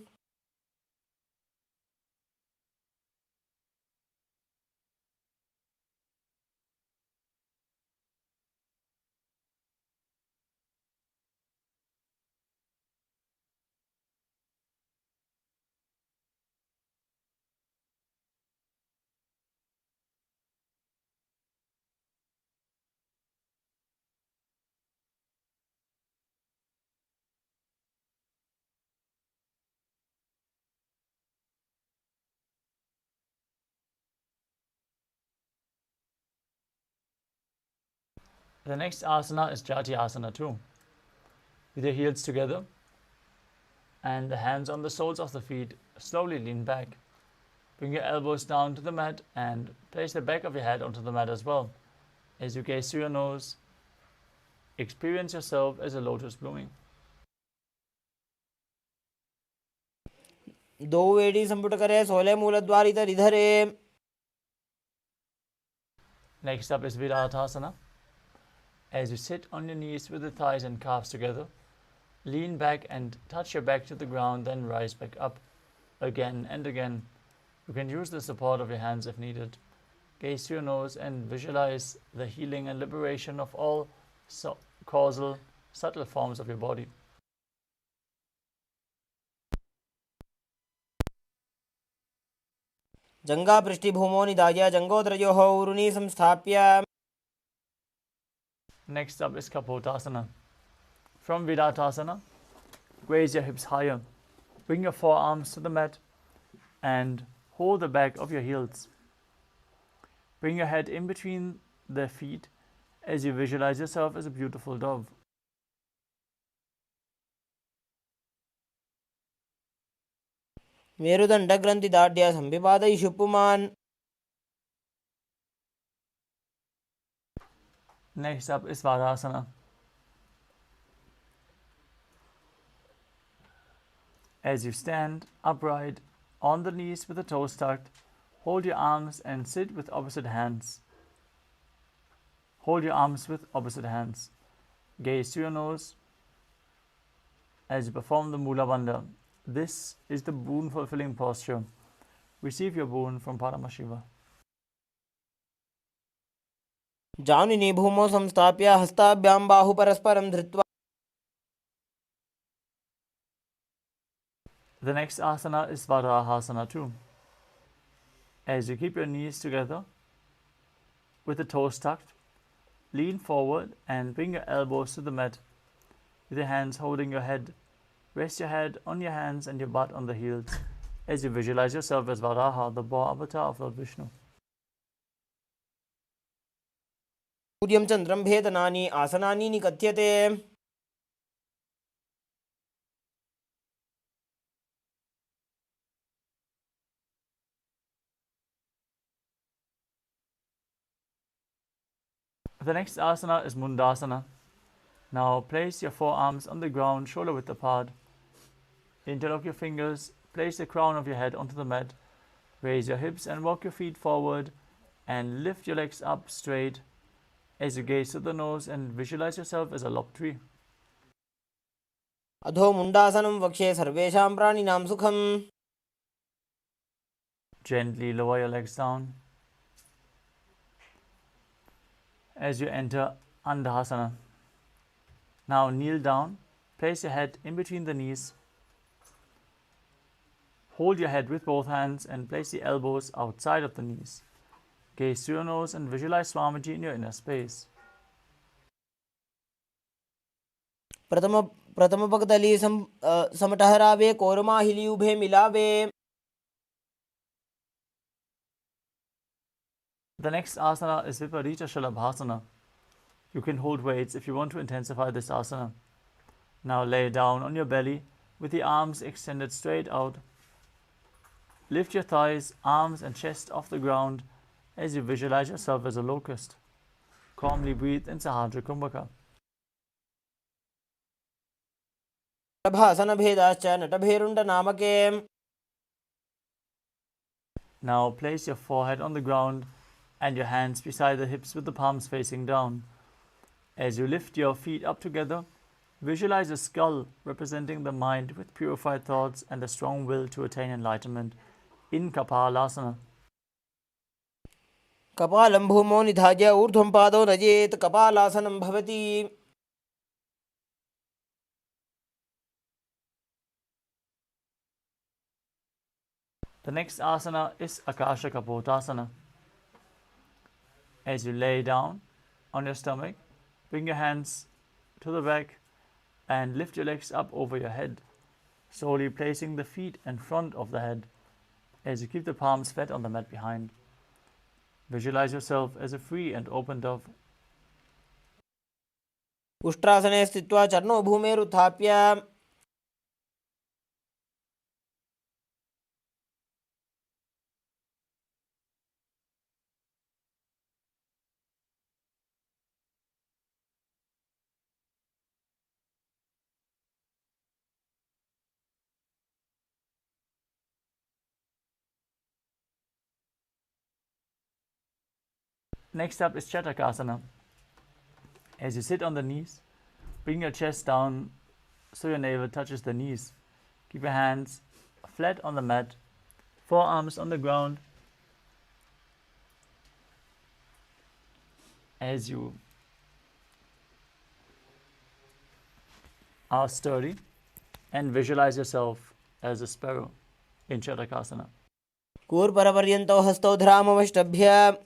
The next asana is Jati Asana 2. With your heels together and the hands on the soles of the feet, slowly lean back. Bring your elbows down to the mat and place the back of your head onto the mat as well. As you gaze through your nose, experience yourself as a lotus blooming. दो वेड़ी संपुट करे 16 मूलद्वार इधर इधरे. Next up is Viratasana. As you sit on your knees with the thighs and calves together, lean back and touch your back to the ground, then rise back up again and again. You can use the support of your hands if needed. Gaze to your nose and visualize the healing and liberation of all causal, subtle forms of your body. जंगा पृष्ठभूमो निधाय जंगोदरयोः ऊरुनी संस्थाप्य. Next up is Kapotasana. From Vidatasana, raise your hips higher. Bring your forearms to the mat and hold the back of your heels. Bring your head in between the feet as you visualize yourself as a beautiful dove. मेरुदण्डग्रन्थिदाढ्य संविपादयिषु पुमान्. Next up is Vadasana. As you stand upright on the knees with the toes tucked, hold your arms and sit with opposite hands. Hold your arms with opposite hands. Gaze to your nose as you perform the Mula Bandha. This is the boon fulfilling posture. Receive your boon from Paramashiva. जानुनि भूमौ संस्थाप्य हस्ताभ्यां बाहु परस्परं धृत्वा. The next asana is Varahasana too. As you keep your knees together with the toes tucked, lean forward and bring your elbows to the mat with your hands holding your head. Rest your head on your hands and your butt on the heels as you visualize yourself as Varaha, the boar avatar of Lord Vishnu. सूर्यं चन्द्रं भेदनानि आसनानि निकथ्यते. The next asana is Mundasana. Now place your forearms on the ground, shoulder width apart. Interlock your fingers, place the crown of your head onto the mat. Raise your hips and walk your feet forward and lift your legs up straight as you gaze to the nose and visualize yourself as a lopped tree. अधो मुण्डासनं वक्षे सर्वेषां प्राणिनां सुखम्. Gently lower your legs down as you enter Andhasana. Now kneel down, place your head in between the knees. Hold your head with both hands and place the elbows outside of the knees. Gaze to your nose and visualize Swamiji in your inner space. प्रथमपकदली समटहरावे कोरमाहिली उभे मिलावे. The next asana is Viparita Shalabhasana. You can hold weights if you want to intensify this asana. Now lay down on your belly with the arms extended straight out. Lift your thighs, arms and chest off the ground as you visualize yourself as a locust. Calmly breathe in Sahadra Kumbhaka. प्रभासनभेदाश्च नटभेरुण्डनामके. Now place your forehead on the ground and your hands beside the hips with the palms facing down. As you lift your feet up together, visualize a skull representing the mind with purified thoughts and a strong will to attain enlightenment in KAILASA. कपालं भूमौ निधाय ऊर्ध्वं पादौ नयेत् कपालासनं भवति. The next asana is Akasha Kapotasana. As you lay down on your stomach, bring your hands to the back and lift your legs up over your head, slowly placing the feet in front of the head as you keep the palms flat on the mat behind. Visualize yourself as a free and open dove. उष्ट्रासने स्थित्वा चरणौ भूमेरुत्थाप्य. Next up is Chatakasana. As you sit on the knees, bring your chest down so your navel touches the knees. Keep your hands flat on the mat, forearms on the ground. As you are sturdy and visualize yourself as a sparrow in Chatakasana. कूर्परपर्यन्तौ हस्तौ धरामवष्टभ्य.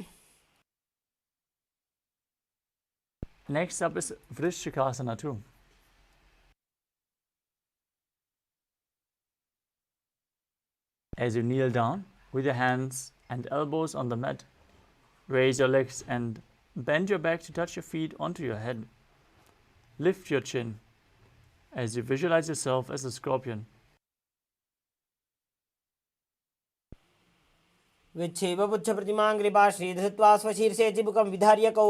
Next up is Vrishikasana too. As you kneel down with your hands and elbows on the mat, raise your legs and bend your back to touch your feet onto your head. Lift your chin as you visualize yourself as a scorpion. विच्छेव पुच्छ प्रतिमाङ्ग्रिपा श्रीधृत्वा स्वशीर्षे चिबुकं विधार्यकौ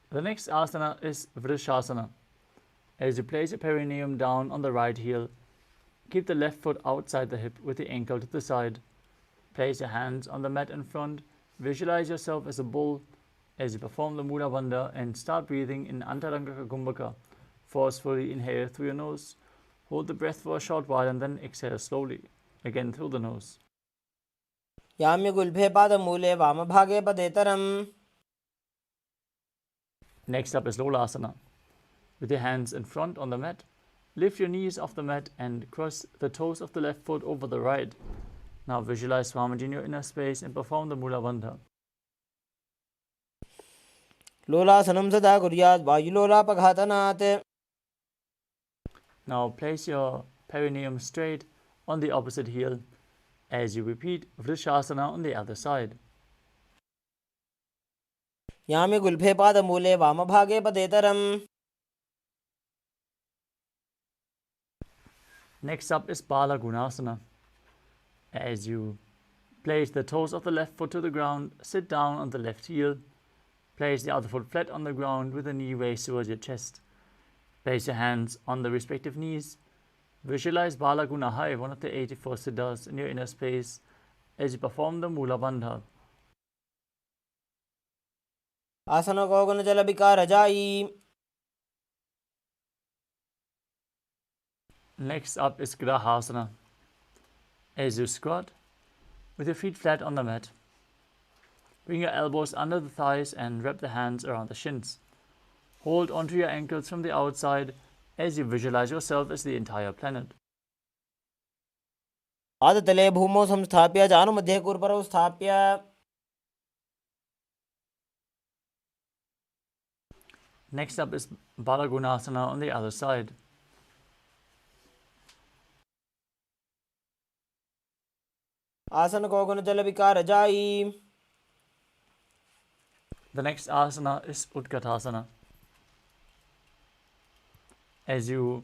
The next asana is Vrishasana. As you place your perineum down on the right heel, keep the left foot outside the hip with the ankle to the side. Place your hands on the mat in front. Visualize yourself as a bull as you perform the Mula Bandha and start breathing in Antaranga Kumbhaka. Forcefully inhale through your nose. Hold the breath for a short while and then exhale slowly, again through the nose. याम्यगुल्फे पादमूले वामभागे पदेतरम् Next up is Lolasana. With your hands in front on the mat, lift your knees off the mat and cross the toes of the left foot over the right. Now visualize Swamiji in your inner space and perform the Mula Bandha. लोलासनं सदा कुर्यात् वायुलोलापघातनात् Now place your perineum straight on the opposite heel as you repeat Vrishasana on the other side. याम्यगुल्फे पादमूले वामभागे पदेतरम् Next up is Bala Gunasana. As you place the toes of the left foot to the ground, sit down on the left heel. Place the other foot flat on the ground with the knee raised towards your chest. Place your hands on the respective knees. Visualize Bala Gunahai, one of the 84 siddhas, in your inner space as you perform the Mula Bandha. आसनको गुणजलविकारजायी Next up is Grahasana. As you squat with your feet flat on the mat, bring your elbows under the thighs and wrap the hands around the shins. Hold onto your ankles from the outside as you visualize yourself as the entire planet. पादतले भूमौ संस्थाप्य जानुमध्ये कूर्परौ स्थाप्य Next up is Balagunasana on the other side. आसनको गुणजलविकारजायी The next asana is Utkatasana. As you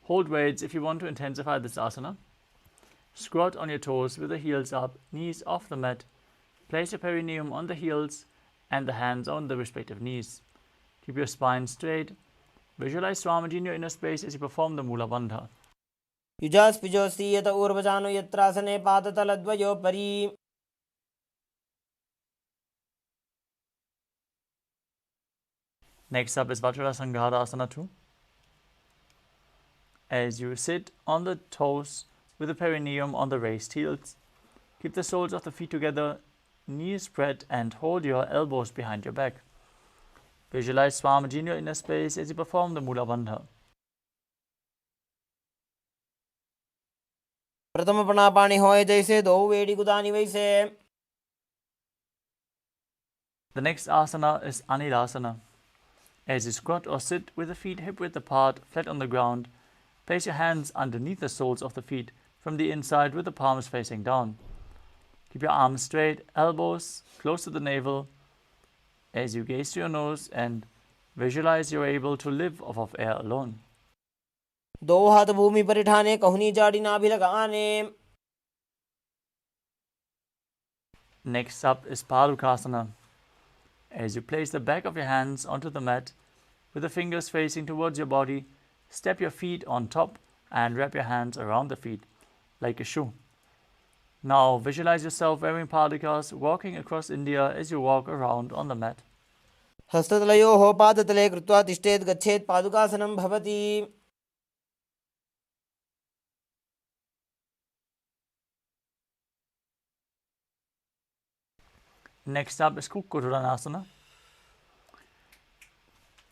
hold weights, if you want to intensify this asana, squat on your toes with the heels up, knees off the mat. Place your perineum on the heels and the hands on the respective knees. Keep your spine straight. Visualize Swamiji in your inner space as you perform the Mula Bandha. युजास्पिजोऽस्ति यत ऊर्वजानु यत्रासने पादतलद्वयोपरि Next up is Vajrasanghadasana 2. As you sit on the toes with the perineum on the raised heels, keep the soles of the feet together, knees spread, and hold your elbows behind your back. Visualize Swamiji in your inner space as you perform the Mula Bandha. प्रथम पणापाणि होय जैसे दो वेड़ी गुदानी वैसे The next asana is Anilasana. As you squat or sit with the feet hip width apart, flat on the ground, place your hands underneath the soles of the feet from the inside with the palms facing down. Keep your arms straight, elbows close to the navel as you gaze to your nose and visualize you're able to live off of air alone. दो हाथ भूमि पर ठाने कहुनी जाड़ी नाभि लगाने Next up is Palukasana. As you place the back of your hands onto the mat with the fingers facing towards your body, step your feet on top and wrap your hands around the feet like a shoe. Now visualize yourself wearing padukas, walking across India as you walk around on the mat. हस्ततलयोः पादतले कृत्वा तिष्ठेत् गच्छेत् पादुकासनं भवति Next up is Kukuranasana.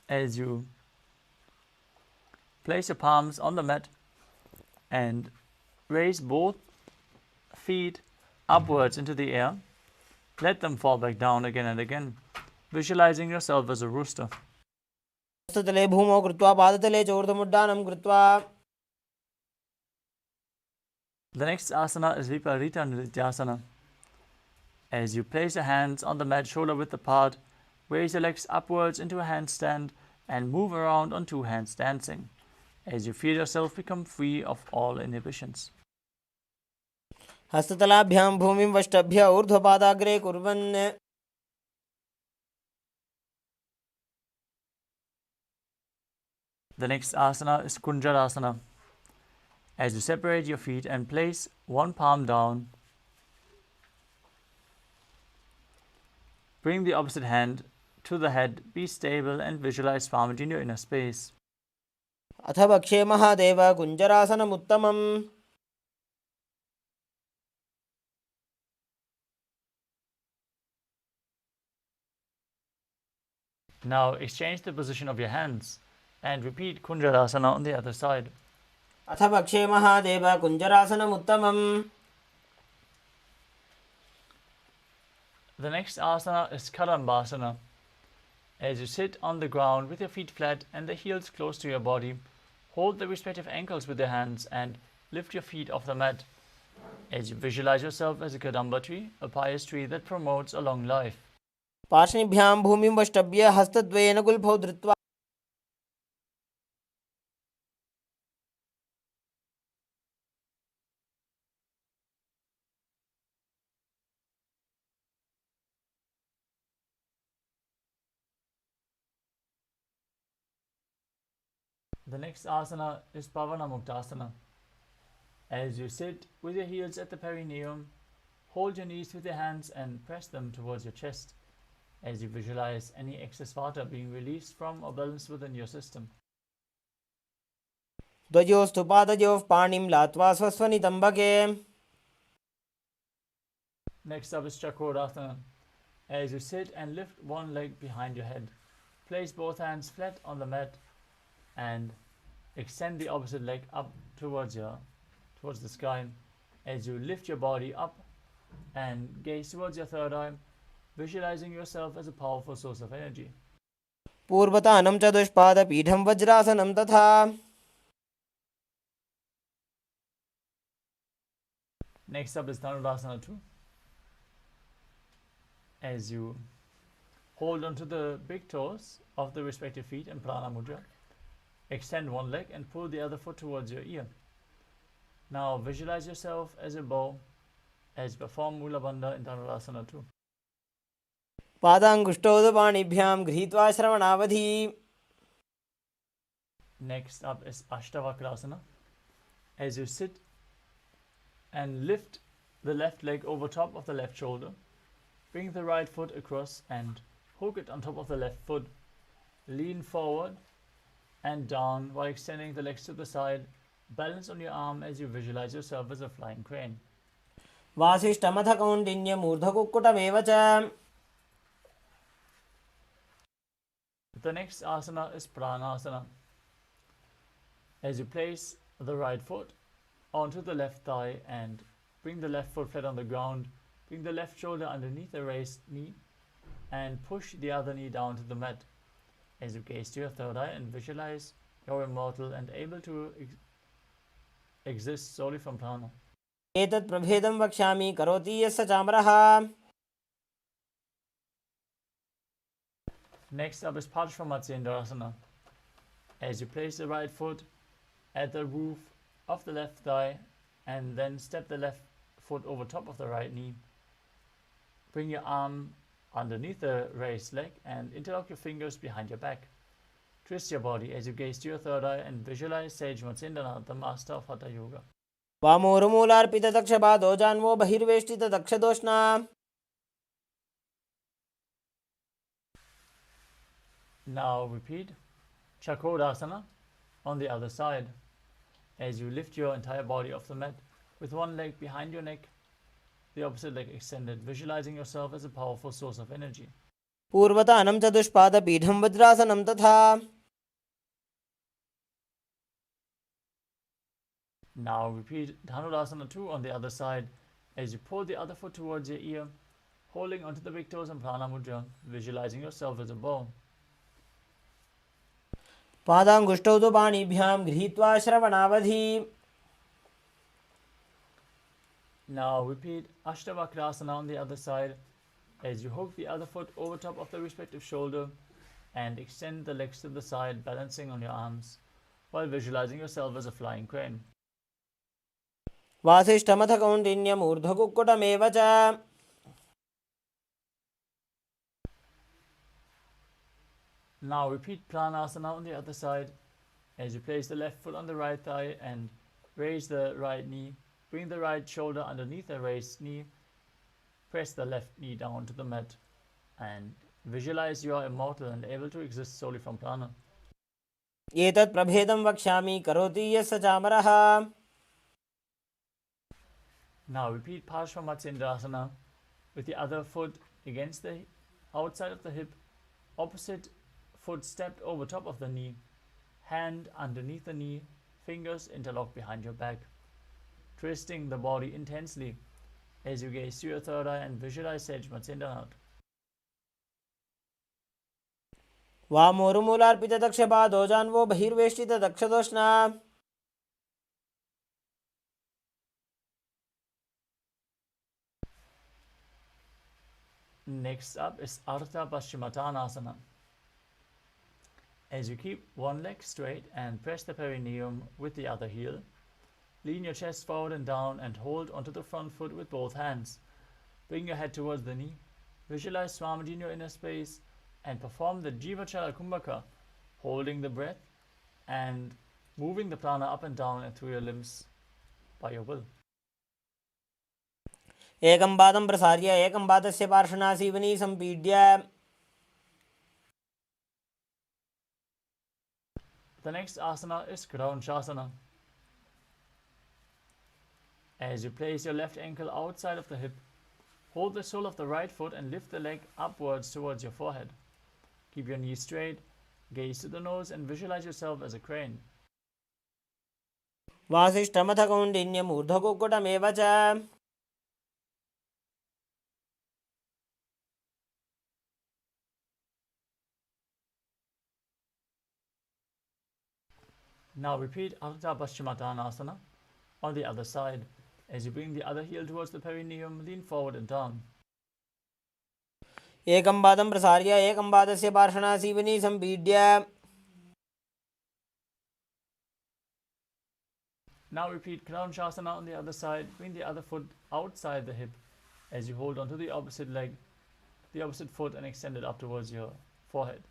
As you place your palms on the mat and raise both feet upwards into the air, let them fall back down again and again, visualizing yourself as a rooster. हस्ततले भूमौ कृत्वा पादतले च ऊर्ध्वमुड्डानं कृत्वा. The next asana is Viparita Nrityasana. As you place your hands on the mat shoulder width apart, raise your legs upwards into a handstand and move around on two hands dancing. As you feel yourself become free of all inhibitions. हस्ततलाभ्यां भूमिं वष्टभ्य ऊर्ध्वपादाग्रे कुर्वन्. The next asana is Kunjarasana. As you separate your feet and place one palm down, bring the opposite hand to the head, be stable and visualize Swamiji in your inner space. अथ वक्षे Mahadev कुञ्जरासनमुत्तमम्. Now exchange the position of your hands and repeat Kunjarasana on the other side. अथ वक्षे Mahadev कुञ्जरासनमुत्तमम्. The next asana is Karambasana. As you sit on the ground with your feet flat and the heels close to your body, hold the respective ankles with your hands and lift your feet off the mat. As you visualize yourself as a Kadamba tree, a pious tree that promotes a long life. पार्श्वभ्यां भूमिं वष्टभ्य हस्तद्वयेन गुल्फौ धृत्वा. The next asana is Pavana Muktasana. As you sit with your heels at the perineum, hold your knees with your hands and press them towards your chest. As you visualize any excess vata being released from or balanced within your system. द्वयोस्तु पादयोः पाणिं लात्वा स्वस्वनितम्बके. Next up is Chakrasana. As you sit and lift one leg behind your head, place both hands flat on the mat and extend the opposite leg up towards the sky. As you lift your body up and gaze towards your third eye, visualizing yourself as a powerful source of energy. पूर्वतानं च दुष्पादपीठं वज्रासनं तथा. Next up is Dhanurasana 2. As you hold onto the big toes of the respective feet in Prana Mudra, extend one leg and pull the other foot towards your ear. Now visualize yourself as a bow as you perform Mula Bandha in Dhanurasana 2. पादाङ्गुष्ठोदपाणिभ्यां गृहीत्वा श्रवणावधि. Next up is Ashtavakrasana. As you sit and lift the left leg over top of the left shoulder, bring the right foot across and hook it on top of the left foot. Lean forward and down while extending the legs to the side. Balance on your arm as you visualize yourself as a flying crane. वासिष्ठमथ कौण्डिन्यमूर्धकुक्कुटमेव च. The next asana is Pranasana. As you place the right foot onto the left thigh and bring the left foot flat on the ground, bring the left shoulder underneath the raised knee and push the other knee down to the mat. As you gaze to your third eye and visualize you're immortal and able to exist solely from prana. एतत् प्रभेदं वक्ष्यामि करोति यस्य चामरः. Next up is Parshvamatsendrasana. As you place the right foot at the roof of the left thigh and then step the left foot over top of the right knee. Bring your arm underneath the raised leg and interlock your fingers behind your back. Twist your body as you gaze to your third eye and visualize Sage Matsyendranath, the master of Hatha Yoga. वामोरुमूलार्पितदक्षपादो जान्वो बहिर्वेष्टितदक्षदोष्णा. Now repeat Chakrasana on the other side. As you lift your entire body off the mat with one leg behind your neck, the opposite leg extended, visualizing yourself as a powerful source of energy. पूर्वतानं चतुष्पादपीठं वज्रासनं तथा. Now repeat Dhanurasana 2 on the other side as you pull the other foot towards your ear, holding onto the big toes and prana mudra, visualizing yourself as a bow. पादाङ्गुष्ठौ तु पाणिभ्यां गृहीत्वा श्रवणावधि. Now repeat Ashtavakrasana on the other side as you hook the other foot over top of the respective shoulder and extend the legs to the side, balancing on your arms while visualizing yourself as a flying crane. वासिष्ठमथ कौण्डिन्यमूर्ध्वकुक्कुटमेव च. Now repeat Pranasana on the other side as you place the left foot on the right thigh and raise the right knee. Bring the right shoulder underneath the raised knee. Press the left knee down to the mat and visualize you are immortal and able to exist solely from prana. एतत् प्रभेदं वक्ष्यामि करोति यस्य चामरः. Now repeat Parshvamatsendrasana with the other foot against the outside of the hip, opposite foot stepped over top of the knee, hand underneath the knee, fingers interlocked behind your back, twisting the body intensely as you gaze to your third eye and visualize Sage Matsendranath. वामोरुमूलार्पितदक्षपादो जान्वो बहिर्वेष्टितदक्षतोष्णा. Next up is Ardha Paschimottanasana. As you keep one leg straight and press the perineum with the other heel, lean your chest forward and down and hold onto the front foot with both hands. Bring your head towards the knee. Visualize Swamiji in your inner space and perform the Jivachala Kumbhaka, holding the breath and moving the prana up and down and through your limbs by your will. एकं पादं प्रसार्य एकं पादस्य पार्श्वनासीवनी सम्पीड्य. The next asana is Kraunchasana. As you place your left ankle outside of the hip, hold the sole of the right foot and lift the leg upwards towards your forehead. Keep your knees straight, gaze to the nose and visualize yourself as a crane. वासिष्ठमथ कौण्डिन्यमूर्ध्वकुक्कुटमेव च. Now repeat Ardha Paschimottanasana on the other side. As you bring the other heel towards the perineum, lean forward and down. एकं पादं प्रसार्य एकं पादस्य पार्श्वनासीवनी सम्पीड्य. Now repeat Kraunchasana on the other side. Bring the other foot outside the hip as you hold onto the opposite leg, the opposite foot, and extend it up towards your forehead.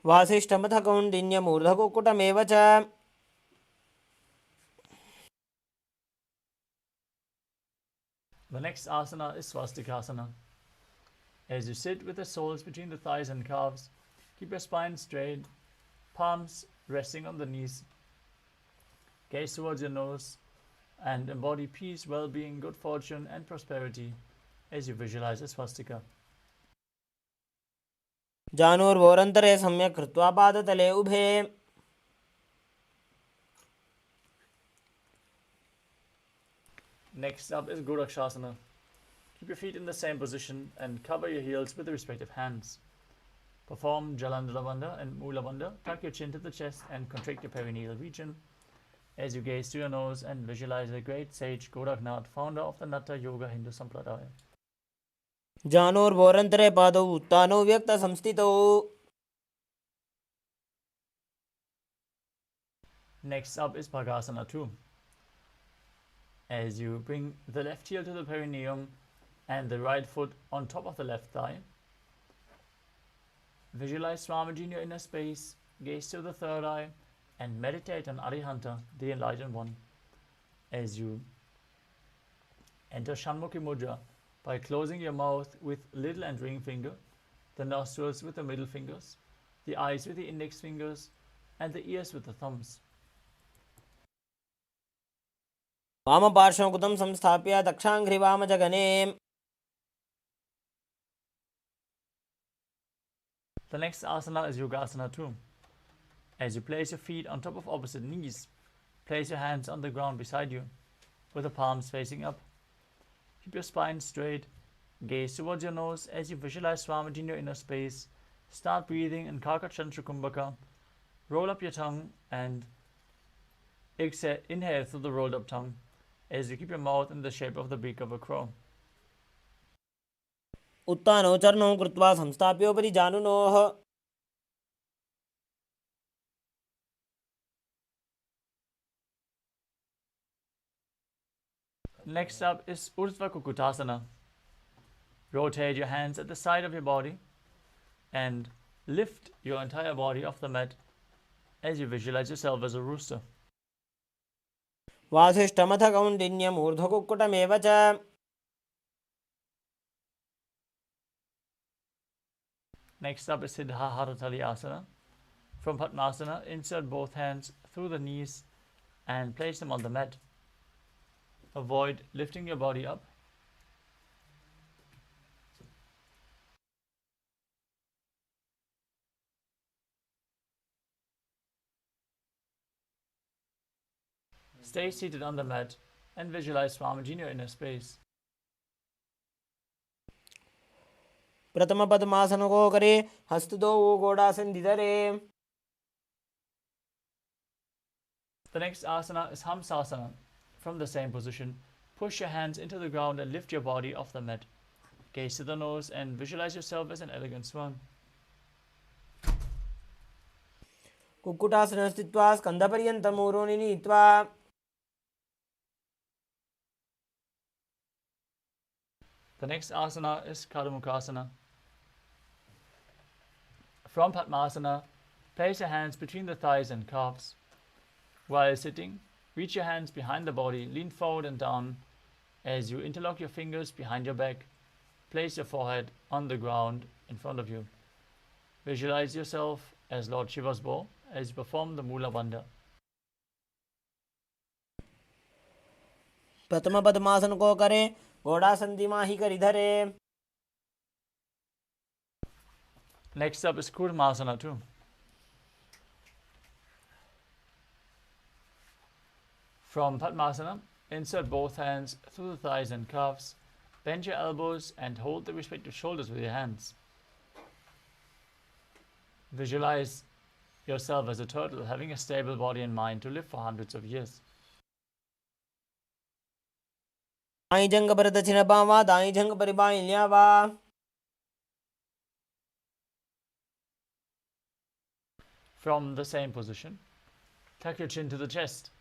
वासिष्ठमथ कौण्डिन्यमूर्ध्वकुक्कुटमेव च. The next asana is Swastikasana. As you sit with the soles between the thighs and calves, keep your spine straight, palms resting on the knees. Gaze towards your nose and embody peace, well-being, good fortune and prosperity as you visualize a swastika. जानुर्वोरन्तरे सम्यक् कृत्वा पादतले उभे. Next up is Gorakshasana. Keep your feet in the same position and cover your heels with the respective hands. Perform Jalandhara Bandha and Mula Bandha. Tuck your chin to the chest and contract your perineal region as you gaze to your nose and visualize the great sage Goraknath, founder of the Natha Yoga Hindu Sampradaya. जानुर्वोरन्तरे पादौ उत्तानौ व्यक्तसंस्थितौ. Next up is Bhagasana 2. As you bring the left heel to the perineum and the right foot on top of the left thigh, visualize Swamiji in your inner space, gaze to the third eye, and meditate on Arihanta, the enlightened one, as you enter Shanmukhi Mudra by closing your mouth with little and ring finger, the nostrils with the middle fingers, the eyes with the index fingers, and the ears with the thumbs. वामपार्श्वं कृतं संस्थाप्य दक्षाङ्घ्रिवामजगने. The next asana is Yogasana 2. As you place your feet on top of opposite knees, place your hands on the ground beside you, with the palms facing up. Keep your spine straight. Gaze towards your nose as you visualize Swamiji in your inner space. Start breathing in Karkachandra Kumbhaka. Roll up your tongue and inhale through the rolled up tongue as you keep your mouth in the shape of the beak of a crow. उत्तानौ चरणौ कृत्वा संस्थाप्योपरि जानुनोः. Next up is Urdhva Kukutasana. Rotate your hands at the side of your body and lift your entire body off the mat as you visualize yourself as a rooster. वासिष्ठमथ कौण्डिन्यम् ऊर्ध्वकुक्कुटमेव च. Next up is Siddha Haratali Asana. From Padmasana, insert both hands through the knees and place them on the mat. Avoid lifting your body up. Stay seated on the mat and visualize Swamiji in your inner space. प्रथम पद्मासन को करे, हस्त दो गोड़ासन दिधरे. The next asana is Hamsasana. From the same position, push your hands into the ground and lift your body off the mat. Gaze to the nose and visualize yourself as an elegant swan. Kukkutasana स्थित्वा स्कन्धपर्यन्तं ऊरोनि नीत्वा. The next asana is Kadamukasana. From Padmasana, place your hands between the thighs and calves. While sitting, reach your hands behind the body, lean forward and down. As you interlock your fingers behind your back, place your forehead on the ground in front of you. Visualize yourself as Lord Shiva's bow as you perform the Mula Bandha. प्रथम पद्मासन को करे, घोड़ासन दिमाही करि धरे. Next up is Kurmasana 2. From Padmasana, insert both hands through the thighs and calves. Bend your elbows and hold the respective shoulders with your hands. Visualize yourself as a turtle having a stable body and mind to live for hundreds of years. By जंग पर दक्षिण बावा, दाई जंग पर by ल्यावा. From the same position, tuck your chin to the chest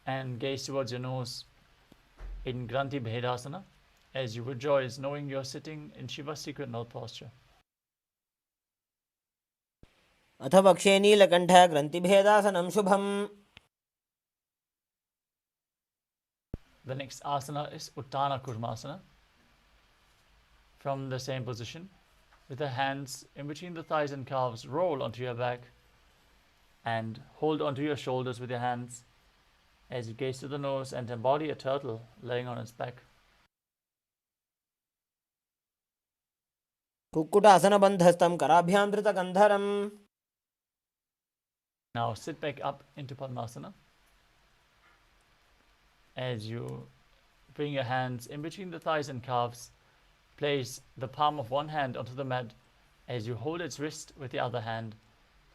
and gaze towards your nose in Granthi Bhedasana as you rejoice knowing you are sitting in Shiva's secret mouth posture. अथ वक्षे नीलकण्ठ ग्रन्थिभेदासनं शुभम्. The next asana is Uttana Kurmasana. From the same position, with the hands in between the thighs and calves, roll onto your back and hold onto your shoulders with your hands as you gaze to the nose and embody a turtle laying on its back. Kukkutasana बन्धस्तं कराभ्यां धृतकन्धरम्. Now sit back up into Padmasana as you bring your hands in between the thighs and calves. Place the palm of one hand onto the mat as you hold its wrist with the other hand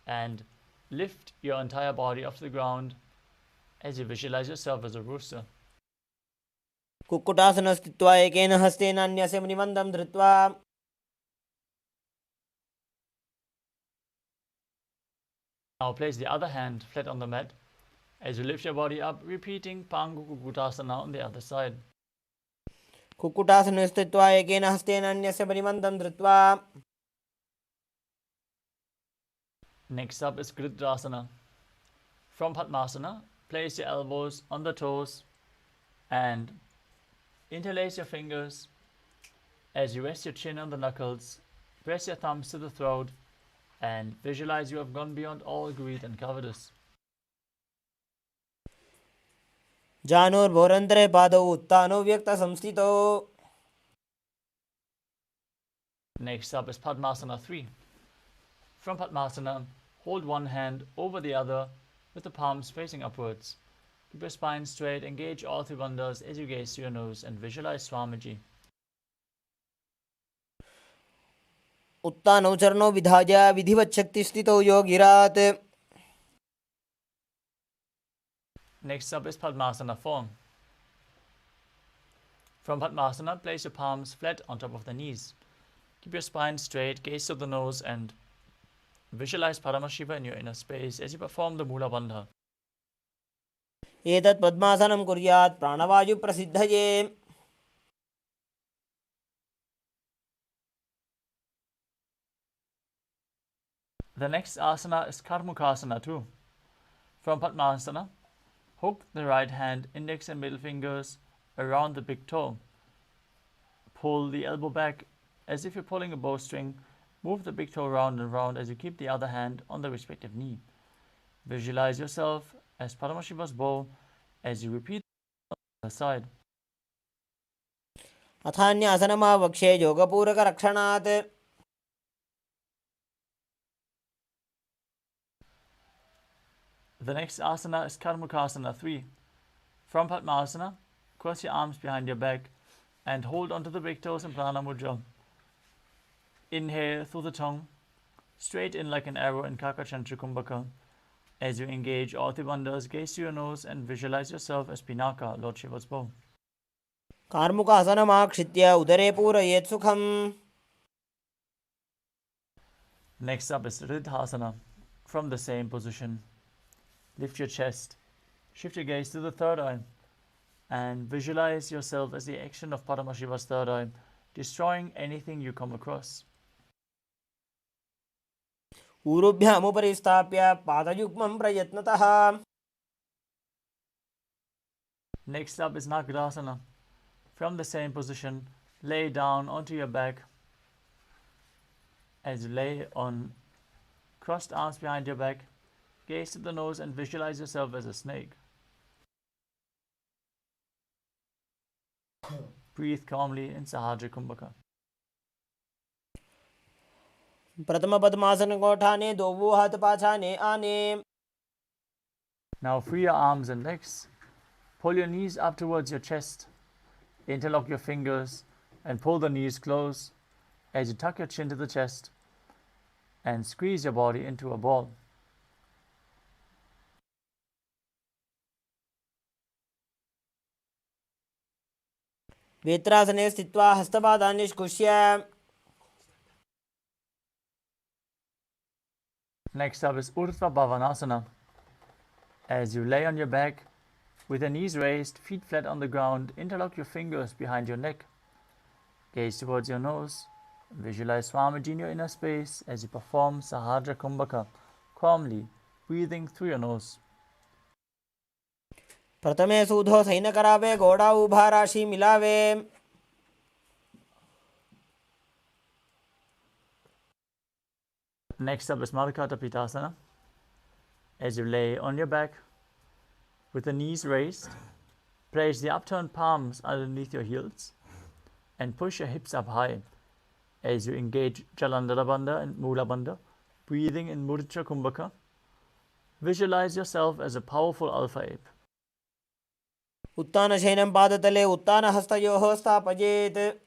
and lift your entire body off the ground as you visualize yourself as a rooster. Kukkutasana स्थित्वा एकेन हस्तेन अन्यस्य मणिबन्धं धृत्वा. Now place the other hand flat on the mat as you lift your body up, repeating Pangu Kukutasana on the other side. Kukkutasana स्थित्वा एकेन हस्तेन अन्यस्य मणिबन्धं धृत्वा. Next up is Gridrasana. From Padmasana, place your elbows on the toes and interlace your fingers as you rest your chin on the knuckles. Press your thumbs to the throat and visualize you have gone beyond all greed and covetous. जानुर्भोरन्तरे पादौ उत्तानो व्यक्तसंस्थितौ. Next up is Padmasana 3. From Padmasana, hold one hand over the other with the palms facing upwards. Keep your spine straight, engage all three bandhas as you gaze to your nose and visualize Swamiji. उत्तानौ चरणौ विधाय विधिवच्छक्तिस्थितौ योगिरात्. Next up is Padmasana 4. From Padmasana, place your palms flat on top of the knees. Keep your spine straight, gaze to the nose and visualize Paramashiva in your inner space as you perform the Mula Bandha. एतत् पद्मासनं कुर्यात् प्राणवायुप्रसिद्धये. The next asana is Karmukasana 2. From Padmasana, hook the right hand, index and middle fingers around the big toe. Pull the elbow back as if you're pulling a bowstring. Move the big toe round and round as you keep the other hand on the respective knee. Visualize yourself as Paramashiva's bow as you repeat the side. अथान्यासनमावक्ष्ये योगपूरकरक्षणात्. The next asana is Karmukasana 3. From Padmasana, cross your arms behind your back and hold onto the big toes in Prana Mudra. Inhale through the tongue, straight in like an arrow in Kakachantra Kumbhaka. As you engage all the bandhas, gaze to your nose and visualize yourself as Pinaka, Lord Shiva's bow. कार्मुकासनमाक्षित्य उदरे पूरयेत् सुखम्. Next up is Riddhasana. From the same position, lift your chest, shift your gaze to the third eye, and visualize yourself as the action of Paramashiva's third eye, destroying anything you come across. ऊरुभ्यामुपरि स्थाप्य पादयुग्मं प्रयत्नतः. Next up is Nagarasana. From the same position, lay down onto your back as you lay on crossed arms behind your back. Gaze to the nose and visualize yourself as a snake. Breathe calmly in Sahaja Kumbhaka. प्रथम पद्मासन कोठाने दो हाथ पाछाने आने. Now free your arms and legs. Pull your knees up towards your chest. Interlock your fingers and pull the knees close as you tuck your chin to the chest and squeeze your body into a ball. वेत्रासने स्थित्वा हस्तपादान् निष्कुष्य. Next up is Urdhva Bhavanasana. As you lay on your back with your knees raised, feet flat on the ground, interlock your fingers behind your neck. Gaze towards your nose. Visualize Swamiji in your inner space as you perform Sahaja Kumbhaka, calmly breathing through your nose. प्रथमे सूधो San करावे घोड़ा उभा राशि मिलावे. Next up is Madhukata Pitasana. As you lay on your back with the knees raised, place the upturned palms underneath your heels and push your hips up high as you engage Jalandhara Bandha and Mula Bandha, breathing in Mudra Kumbhaka. Visualize yourself as a powerful alpha ape. उत्तानशयनं पादतले उत्तानहस्तयोः स्थापयेत्.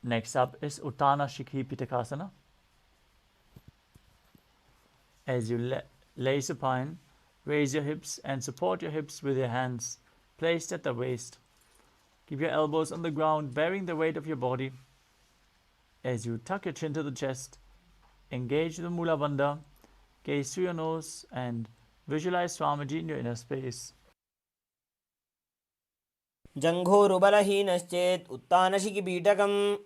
Next up is Uttana Shikhi Pitakasana. As you lay supine, raise your hips and support your hips with your hands placed at the waist. Keep your elbows on the ground, bearing the weight of your body. As you tuck your chin to the chest, engage the Mula Bandha, gaze through your nose and visualize Swamiji in your inner space. जङ्घोरुबलहीनश्चेत् उत्तानशिखिपीठकम्.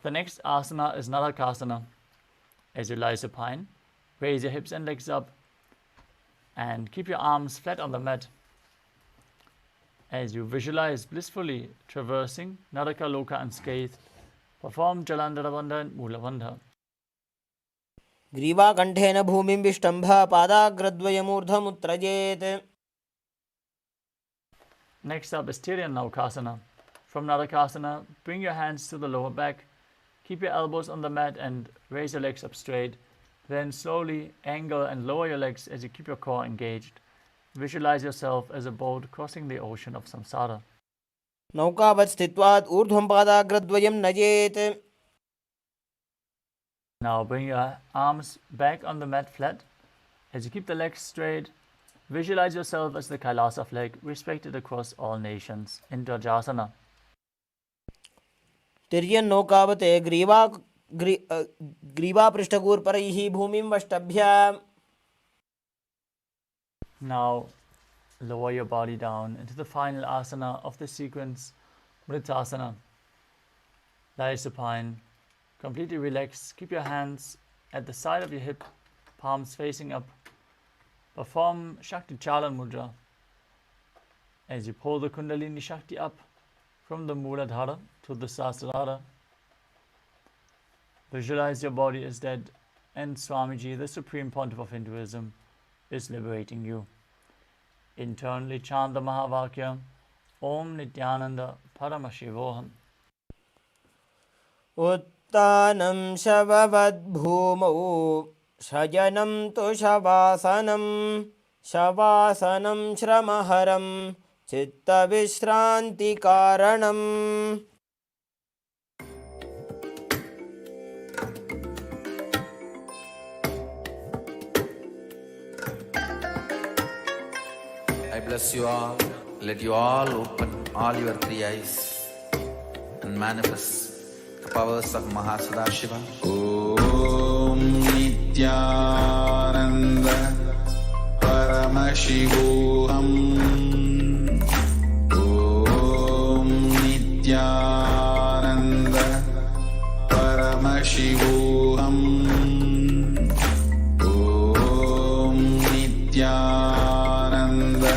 The next asana is Narakasana. As you lie supine, raise your hips and legs up and keep your arms flat on the mat. As you visualize blissfully traversing Naraka Loka unscathed, perform Jalandhara Bandha and Mula Bandha. ग्रीवाकण्ठेन भूमिं विष्टम्भ पादाग्रद्वयमूर्धमुत्रजेत्. Next up is Tiryan Naukasana. From Narakasana, bring your hands to the lower back. Keep your elbows on the mat and raise your legs up straight. Then slowly angle and lower your legs as you keep your core engaged. Visualize yourself as a boat crossing the ocean of samsara. नौकावत् स्थित्वात् ऊर्ध्वं पादाग्रद्वयं नजेत्. Now bring your arms back on the mat flat. As you keep the legs straight, visualize yourself as the KAILASA flag, respected across all nations, in Dvajasana. तिर्यन् नौकावत् ग्रीवापृष्ठगूर्परैः भूमिं वष्टभ्य. Now lower your body down into the final asana of the sequence, Mritasana. Lie supine, completely relaxed. Keep your hands at the side of your hip, palms facing up. Perform Shakti Chalan Mudra as you pull the Kundalini Shakti up from the Mooladhara to the Sahasrara. Visualize your body as dead, and Swamiji, the Supreme Pontiff of Hinduism, is liberating you. Internally chant the Mahavakya, Om Nithyananda Paramashivoham. उत्तानं शववद्भूमौ शयनं तु शवासनं. शवासनं श्रमहरं चित्तविश्रान्तिकारणम्. I bless you all. Let you all open all your three eyes and manifest the powers of Mahasadashiva. Om Nithyananda Paramashivoham. Om Nithyananda Paramashivoham. Om Nithyananda.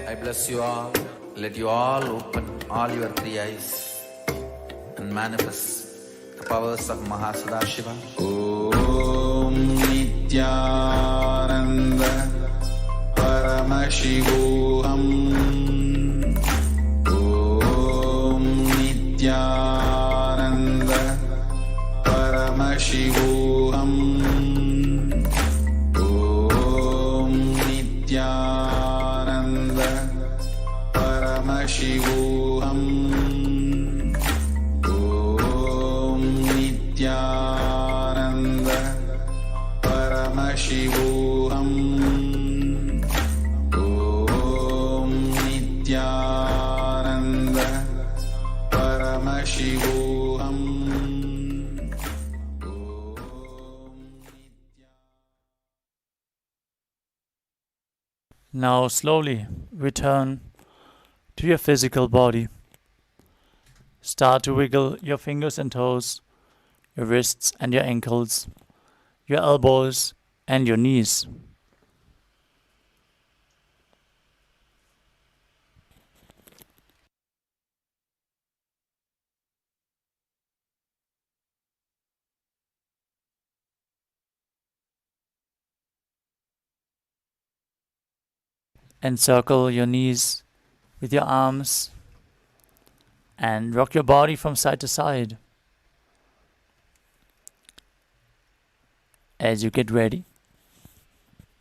I bless you all. Let you all open all your three eyes and manifest the powers of Mahasadashiva. Om Nithyananda Paramashivoham. Om Nithyananda Paramashivoham. Om Nithyananda Paramashivoham. Om Nithyananda Paramashivoham. Om Nithyananda Paramashivoham. Now slowly return to your physical body. Start to wiggle your fingers and toes, your wrists and your ankles, your elbows and your knees. Encircle your knees with your arms and rock your body from side to side. As you get ready,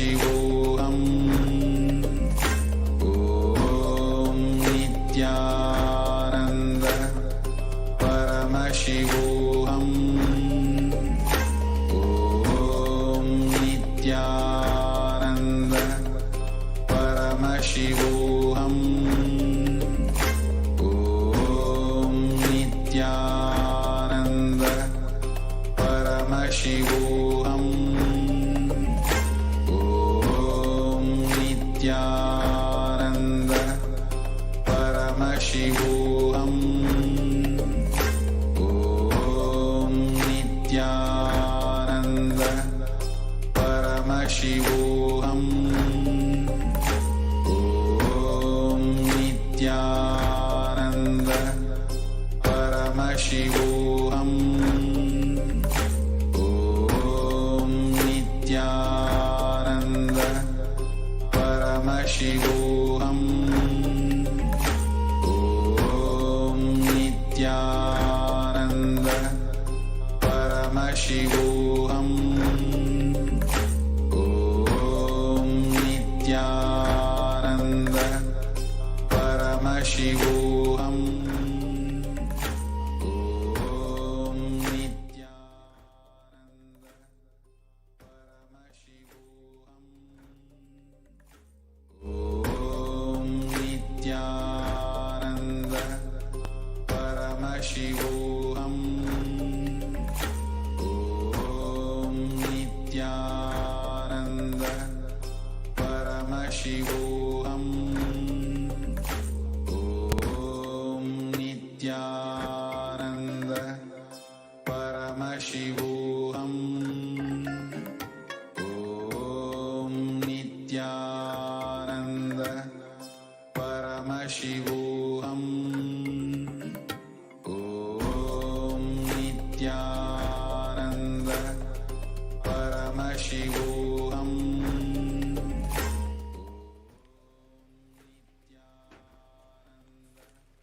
Paramashivoham Om Nithyananda Paramashivoham Om Nithyananda Paramashivoham Om Nithyananda Paramashivoham Om Nithyananda Paramashivoham Om Nithyananda Paramashivoham Om Nithyananda Paramashivoham Om Nithyananda Paramashivoham Om Nithyananda Paramashivoham Om Nithyananda Paramashivoham Om Nithyananda Paramashivoham Om Nithyananda Paramashivoham Om Nithyananda Paramashivoham Om Nithyananda Paramashivoham Om Nithyananda Paramashivoham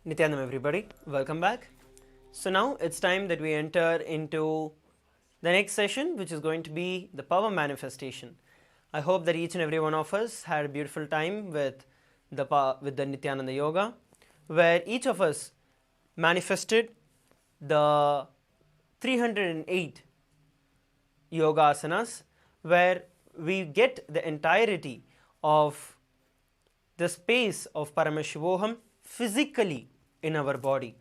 Nithyanam everybody, welcome back. So now it's time that we enter into the next session, which is going to be the power manifestation. I hope that each and every one of us had a beautiful time with the Nithyananda Yoga, where each of us manifested the 308 yoga asanas, where we get the entirety of the space of Paramashivoham physically in our body,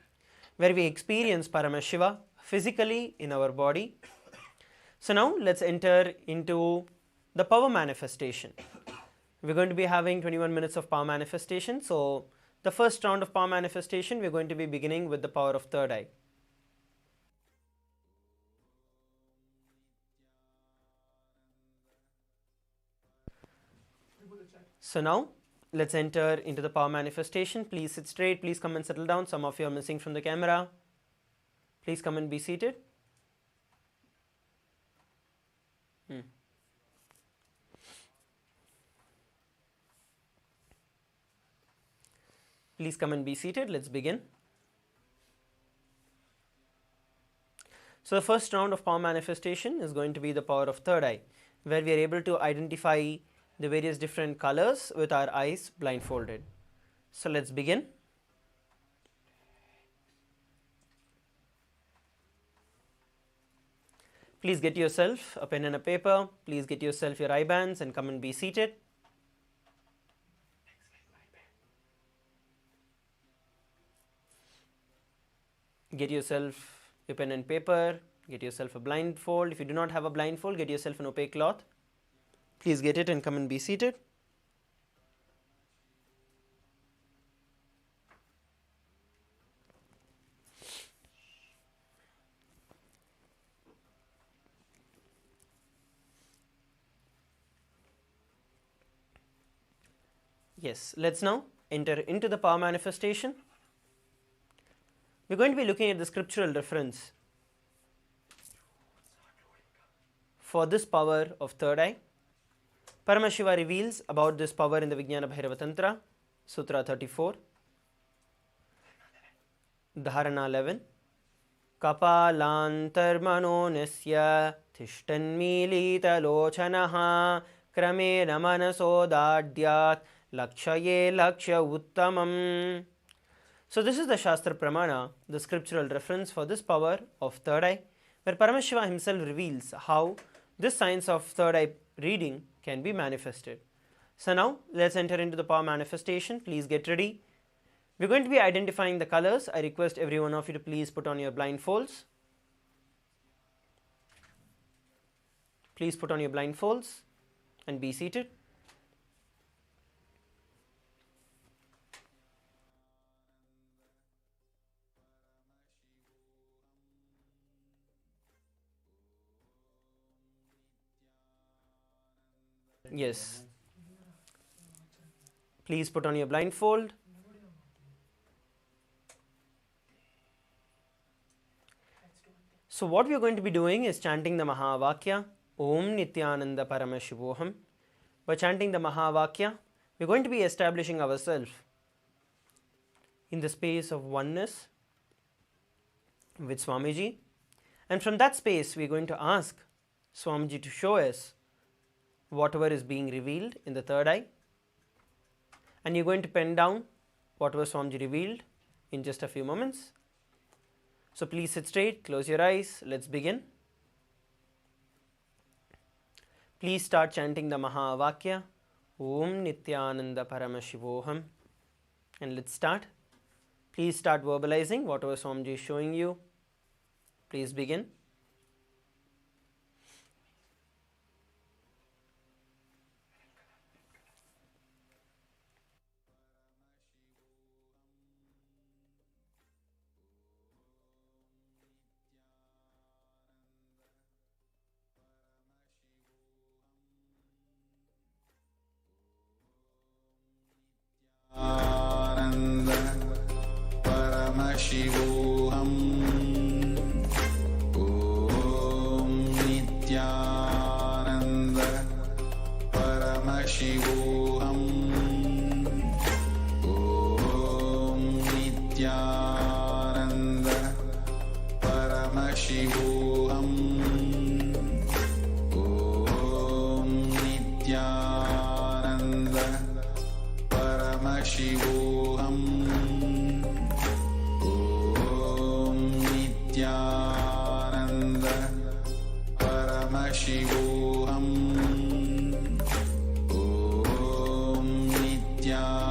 where we experience Paramashiva physically in our body. So now let's enter into the power manifestation. We're going to be having 21 minutes of power manifestation. So the first round of power manifestation, we're going to be beginning with the power of third eye. So now let's enter into the power manifestation. Please sit straight, please come and settle down. Some of you are missing from the camera. Please come and be seated. Please come and be seated. Let's begin. So the first round of power manifestation is going to be the power of third eye, where we are able to identify the various different colors with our eyes blindfolded. So let's begin. Please get yourself a pen and a paper. Please get yourself your eye bands and come and be seated. Get yourself your pen and paper. Get yourself a blindfold. If you do not have a blindfold, get yourself an opaque cloth. Please get it and come and be seated. Yes, let's now enter into the power manifestation. We're going to be looking at the scriptural reference for this power of third eye. Paramashiva reveals about this power in the Vijnana Bhairava Tantra, Sutra 34, Dharana 11. Kapalantarmano nisya thishtanmilita lochanaha kramena manaso dadyat lakshaye lakshya uttamam. So this is the Shastra Pramana, the scriptural reference for this power of third eye, where Paramashiva himself reveals how this science of third eye reading can be manifested. So now let's enter into the power manifestation. Please get ready. We're going to be identifying the colors. I request every one of you to please put on your blindfolds. Please put on your blindfolds and be seated. Yes. Please put on your blindfold. So what we are going to be doing is chanting the Mahavakya, Om Nithyananda Paramashivoham. By chanting the Mahavakya, we are going to be establishing ourselves in the space of oneness with Swamiji. And from that space, we are going to ask Swamiji to show us whatever is being revealed in the third eye. And you're going to pen down whatever Swamiji revealed in just a few moments. So please sit straight, close your eyes, let's begin. Please start chanting the Mahavakya, Om Nithyananda Paramashivoham. And let's start. Please start verbalizing whatever Swamiji is showing you. Please begin. Paramashivoham Om Nithyananda Paramashivoham Om Nithyananda Paramashivoham Om Nithyananda Paramashivoham Paramashivoham Om Nithyananda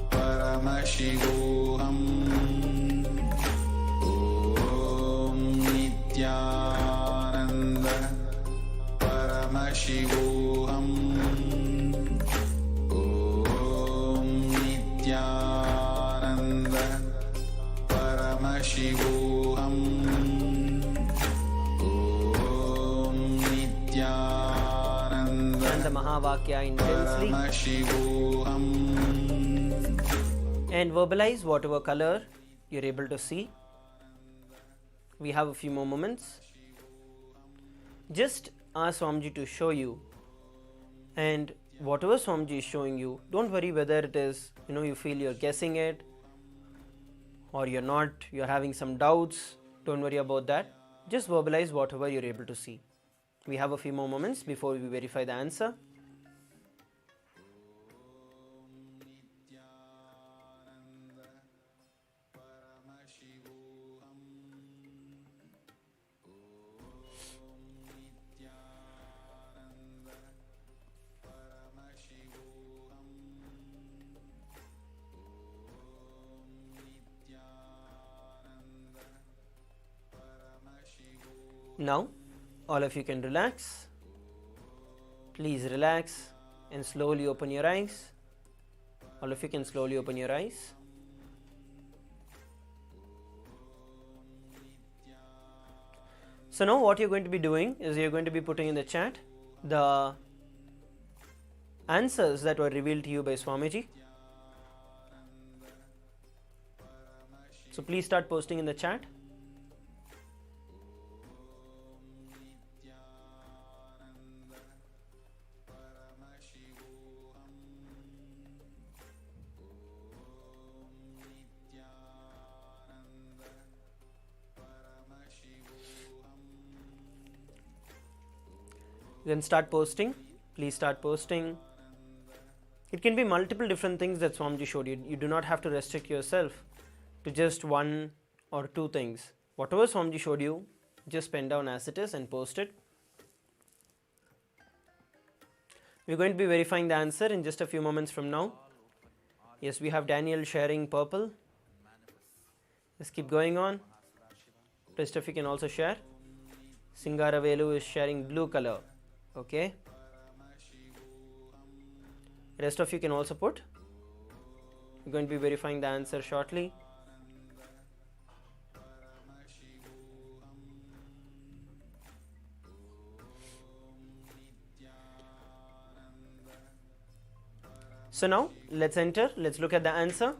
Paramashivoham Om Nithyananda Paramashivoham Om Nithyananda Paramashivoham And the Mahavakya intensely. And verbalize whatever color you're able to see. We have a few more moments. Just ask Swamiji to show you. And whatever Swamiji is showing you, don't worry whether it is, you feel you're guessing it or you're not, you're having some doubts. Don't worry about that. Just verbalize whatever you're able to see. We have a few more moments before we verify the answer. Now, all of you can relax. Please relax and slowly open your eyes. All of you can slowly open your eyes. So now what you're going to be doing is you're going to be putting in the chat the answers that were revealed to you by Swamiji. So please start posting in the chat. You can start posting. Please start posting. It can be multiple different things that Swamiji showed you. You do not have to restrict yourself to just one or two things. Whatever Swamiji showed you, just pen down as it is and post it. We're going to be verifying the answer in just a few moments from now. Yes, we have Daniel sharing purple. Let's keep going on. Rest of you can also share. Singaravelu is sharing blue color. Okay. Rest of you can also put. We're going to be verifying the answer shortly. So now let's enter, let's look at the answer.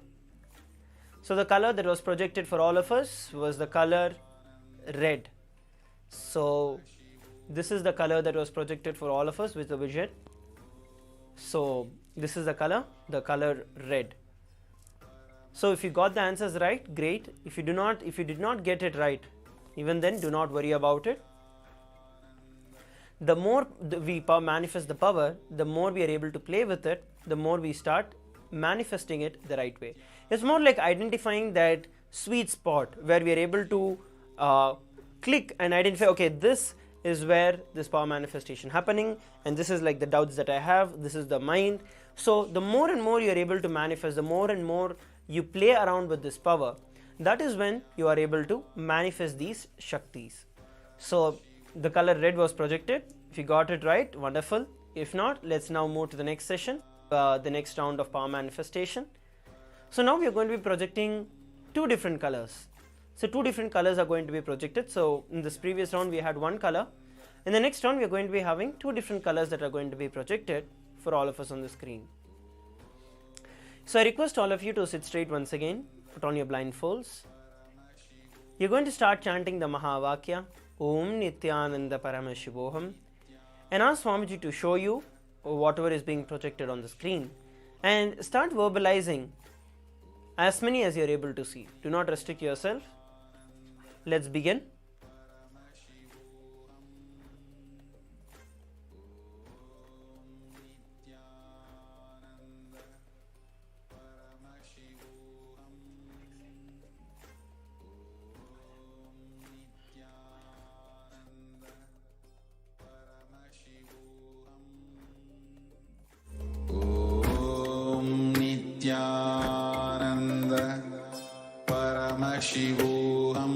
So the color that was projected for all of us was the color red. So this is the color that was projected for all of us with the widget. So this is the color red. So if you got the answers right, great. If you did not get it right, even then do not worry about it. The more we manifest the power, the more we are able to play with it, the more we start manifesting it the right way. It's more like identifying that sweet spot where we are able to click and identify, okay, this is where this power manifestation happening, and this is like the doubts that I have, this is the mind. So the more and more you are able to manifest, the more and more you play around with this power, that is when you are able to manifest these Shaktis. So the color red was projected. If you got it right, wonderful. If not, let's now move to the next session, the next round of power manifestation. So now we are going to be projecting two different colors. So two different colors are going to be projected. So in this previous round we had one color. In the next round we are going to be having two different colors that are going to be projected for all of us on the screen. So I request all of you to sit straight once again, put on your blindfolds. You're going to start chanting the Mahavakya, Om Nithyananda Paramashivoham, and ask Swamiji to show you whatever is being projected on the screen, and start verbalizing as many as you're able to see. Do not restrict yourself. Let's begin. Nithyananda Paramashivoham.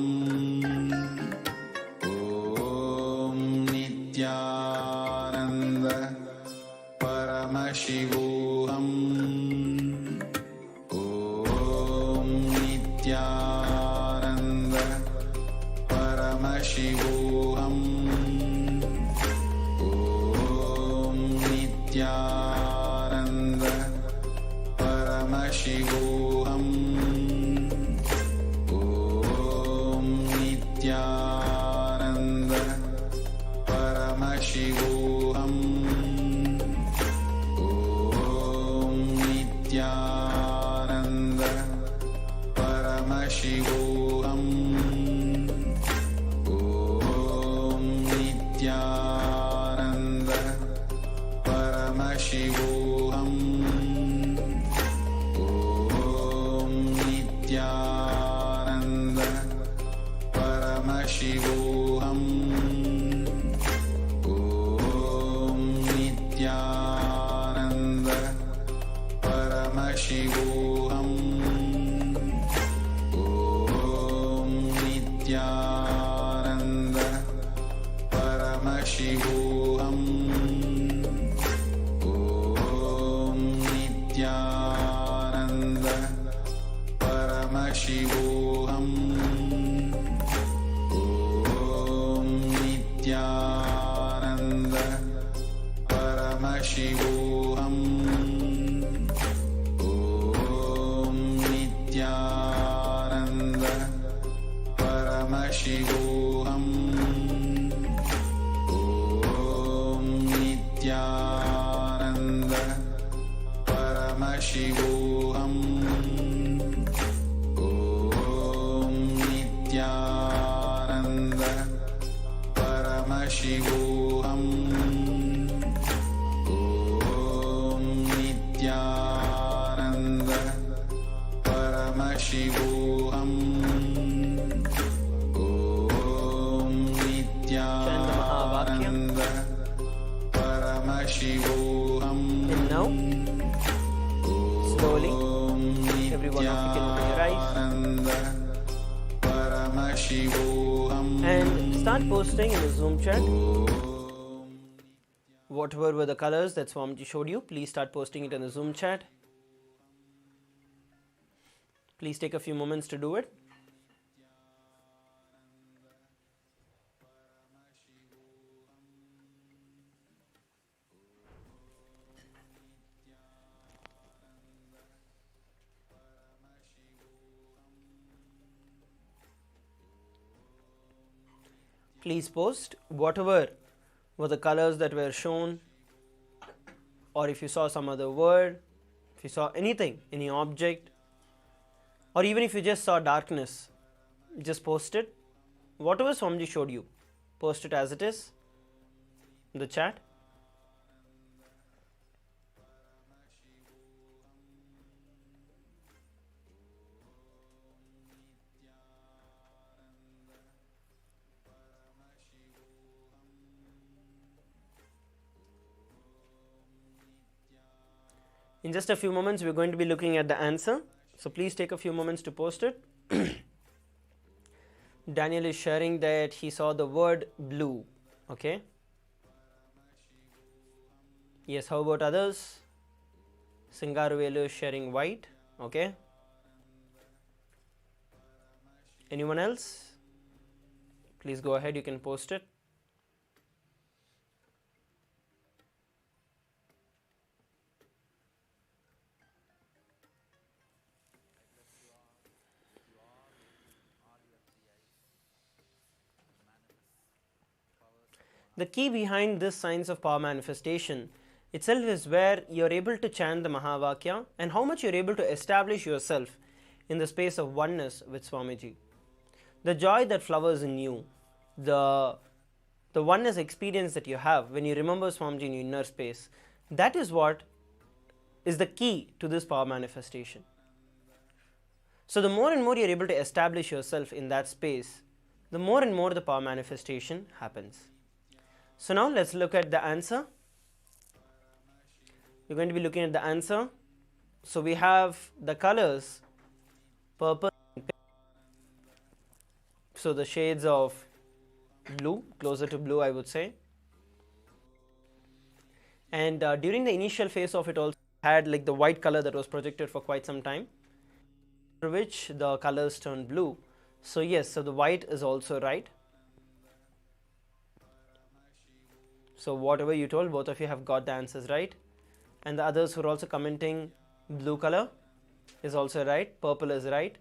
Om Nithyananda Paramashivoham. Om Nithyananda Paramashivoham. Om Nithyananda Paramashivoham. Om Nithyananda Paramashivoham. Om Nithyananda Paramashivoham. Om Nithyananda Paramashivoham. Nithyananda Paramashivoham. Om Nithyananda Paramashivoham. Om Nithyananda Paramashivoham. Om Nithyananda Paramashivoham. Om Nithyananda Paramashivoham. Om Nithyananda Paramashivoham. Om Nithyananda Paramashivoham. Om Nithyananda Paramashivoham. Mahavakya. And now, slowly, every one of you can open your eyes and start posting in the Zoom chat. Whatever were the colors that Swamiji showed you, please start posting it in the Zoom chat. Please take a few moments to do it. Please post whatever were the colors that were shown, or if you saw some other word, if you saw anything, any object, or even if you just saw darkness, just post it. Whatever Swamiji showed you, post it as it is in the chat. In just a few moments, we're going to be looking at the answer. So please take a few moments to post it. Daniel is sharing that he saw the word blue. Okay. Yes, how about others? Singaruvelu is sharing white. Okay. Anyone else? Please go ahead, you can post it. The key behind this science of power manifestation itself is where you're able to chant the Mahavakya and how much you're able to establish yourself in the space of oneness with Swamiji. The joy that flowers in you, the oneness experience that you have when you remember Swamiji in your inner space, that is what is the key to this power manifestation. So the more and more you're able to establish yourself in that space, the more and more the power manifestation happens. So now let's look at the answer. We're going to be looking at the answer. So we have the colors purple and pink. So the shades of blue, closer to blue I would say. And during the initial phase of it also had like the white color that was projected for quite some time, for which the colors turned blue. So yes, so the white is also right. So whatever you told, both of you have got the answers right. And the others who are also commenting blue color is also right, purple is right.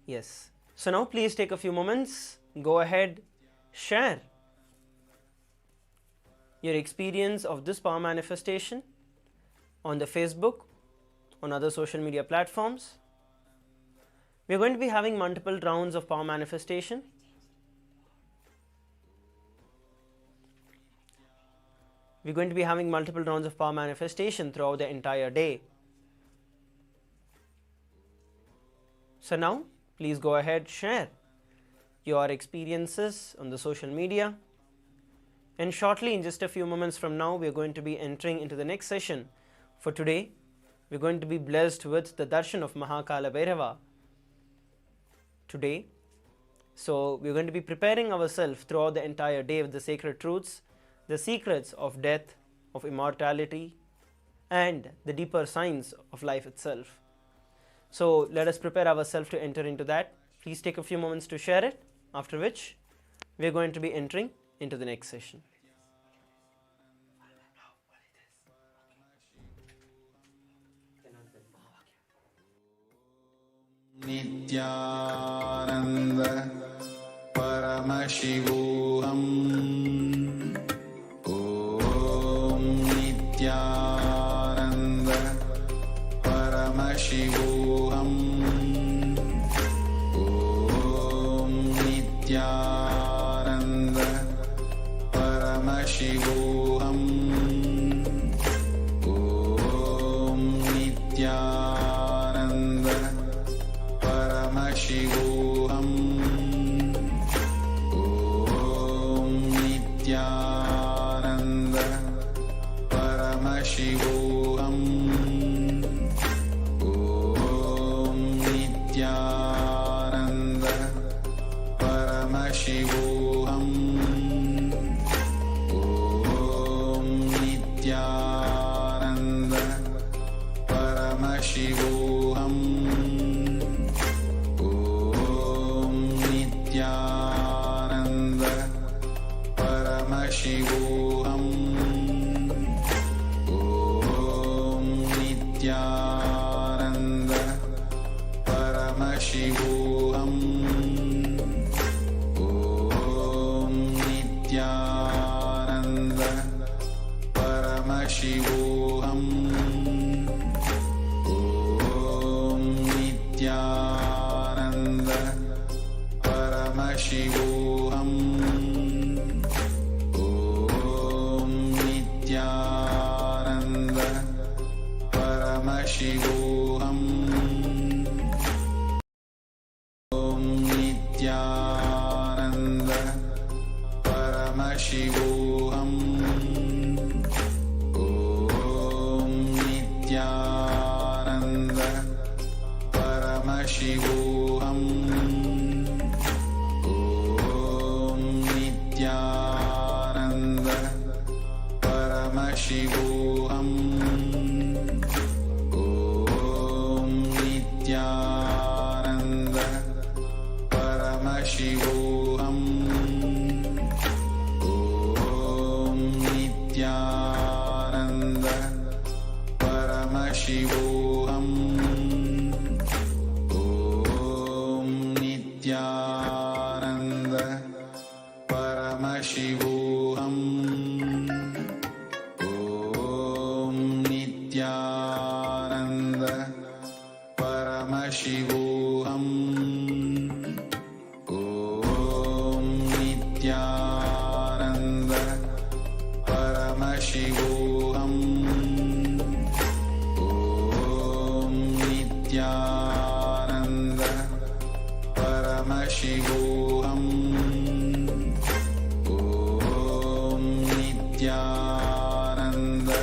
Yes. So now please take a few moments, go ahead, share your experience of this power manifestation on the Facebook, on other social media platforms. We are going to be having multiple rounds of power manifestation. We are going to be having multiple rounds of power manifestation throughout the entire day. So now, please go ahead, share your experiences on the social media. And shortly, in just a few moments from now, we are going to be entering into the next session. For today, we are going to be blessed with the darshan of Mahakala Bhairava today. So we are going to be preparing ourselves throughout the entire day with the sacred truths, the secrets of death, of immortality, and the deeper science of life itself. So let us prepare ourselves to enter into that. Please take a few moments to share it, after which we are going to be entering into the next session. Nithyananda Paramashivoham Om Nithyananda Paramashivoham Om Nithyananda Paramashivoham Om Nithyananda Paramashivoham Om Nithyananda Paramashivoham Om Nithyananda Paramashivoham Om Nithyananda Paramashivoham Om Nithyananda Paramashivoham Om Nithyananda Paramashivoham Om Nithyananda Paramashivoham Om Nithyananda Paramashivoham Om Nithyananda Paramashivoham Om Nithyananda Paramashivoham Om Nithyananda Paramashivoham Om Nithyananda Paramashivoham Om Nithyananda Paramashivoham Om Nithyananda Paramashivoham Om Nithyananda Paramashivoham Om Nithyananda Paramashivoham Om Nithyananda Paramashivoham Om Nithyananda Paramashivoham Om Nithyananda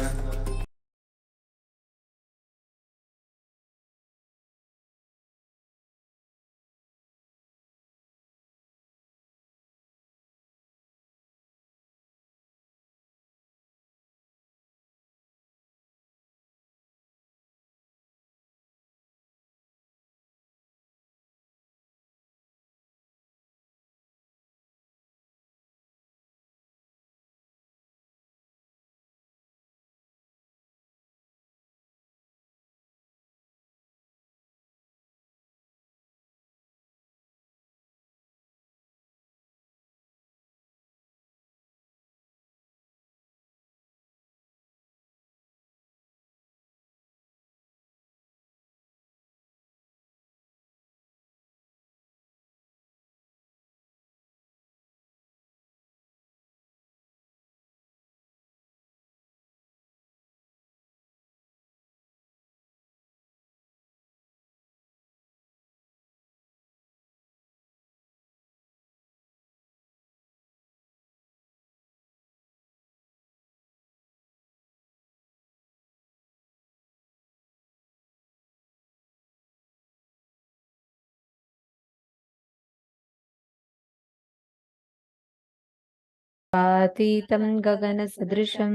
अतीतं गगनसदृशं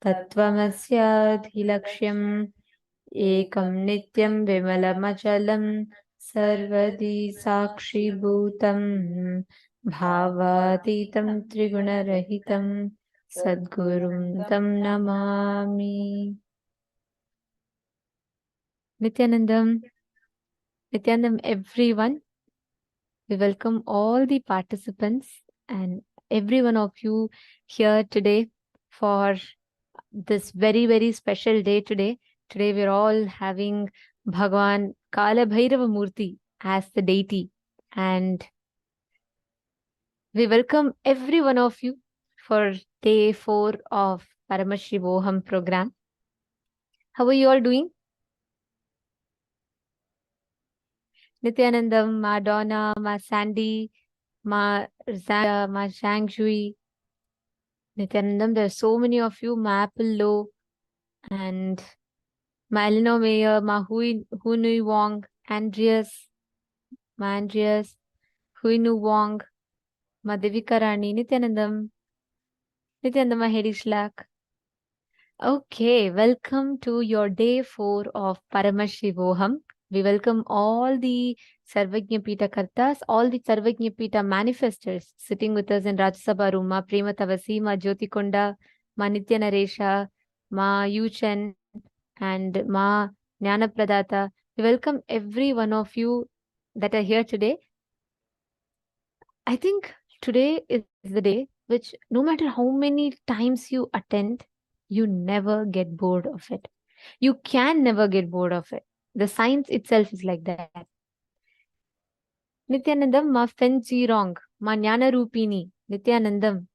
तत्त्वमस्याधिलक्ष्यम् एकं नित्यं विमलमचलं सर्वदी साक्षिभूतं भावातीतं त्रिगुणरहितं सद्गुरुं तं Namami. Nithyanandam, everyone. We welcome all the participants and every one of you here today for this very, very special day today. Today we're all having Bhagwan Kala Bhairava Murti as the deity. And we welcome every one of you for day 4 of Paramashivoham program. How are you all doing? Nithyanandam, Ma Donna, Ma Sandy, Ma Zanga, Ma Shangshui. Nithyanandam, there are so many of you, Ma Apple Low, and Ma Eleanor Mayer, Ma Hui Wong, Andreas, Ma Andreas, Hui Nu Wong, Ma Devika Rani, Nithyanandam, Ma Hedi Shlak. Okay, welcome to your day 4 of Paramashivoham. We welcome all the Sarvajna Pita Kartas, all the Sarvajna Pita manifestors sitting with us in Rajasabha room. Ma Prema Tavasi, Ma Jyoti Konda, Ma Nitya Naresha, Ma Yuchen, and Ma Jnana Pradata. We welcome every one of you that are here today. I think today is the day which, no matter how many times you attend, you never get bored of it. You can never get bored of it. The science itself is like that. Nithyanandam, ma Fenji wrong, ma Jnana Rupini. Nithyanandam,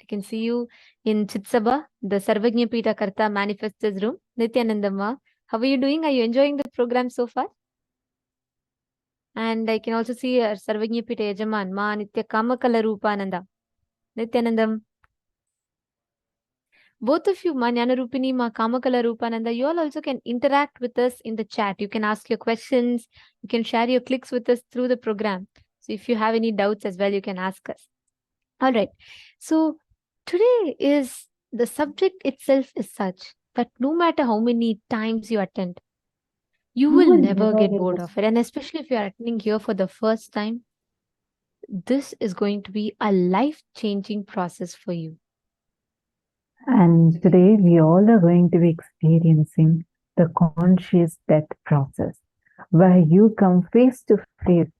I can see you in Chitsabha, the Sarvajna Pita Karta Manifestors room. Nithyanandam, ma, how are you doing? Are you enjoying the program so far? And I can also see Sarvajna Pita Yajaman, ma Nitya Kamakala Rupananda. Nithyanandam. Both of you, Ma Jnana Rupini, Ma Kamakala Rupananda, you all also can interact with us in the chat. You can ask your questions. You can share your clicks with us through the program. So if you have any doubts as well, you can ask us. All right. So today is, the subject itself is such that no matter how many times you attend, you will never get bored of it. And especially if you are attending here for the first time, this is going to be a life-changing process for you. And today we all are going to be experiencing the conscious death process, where you come face to face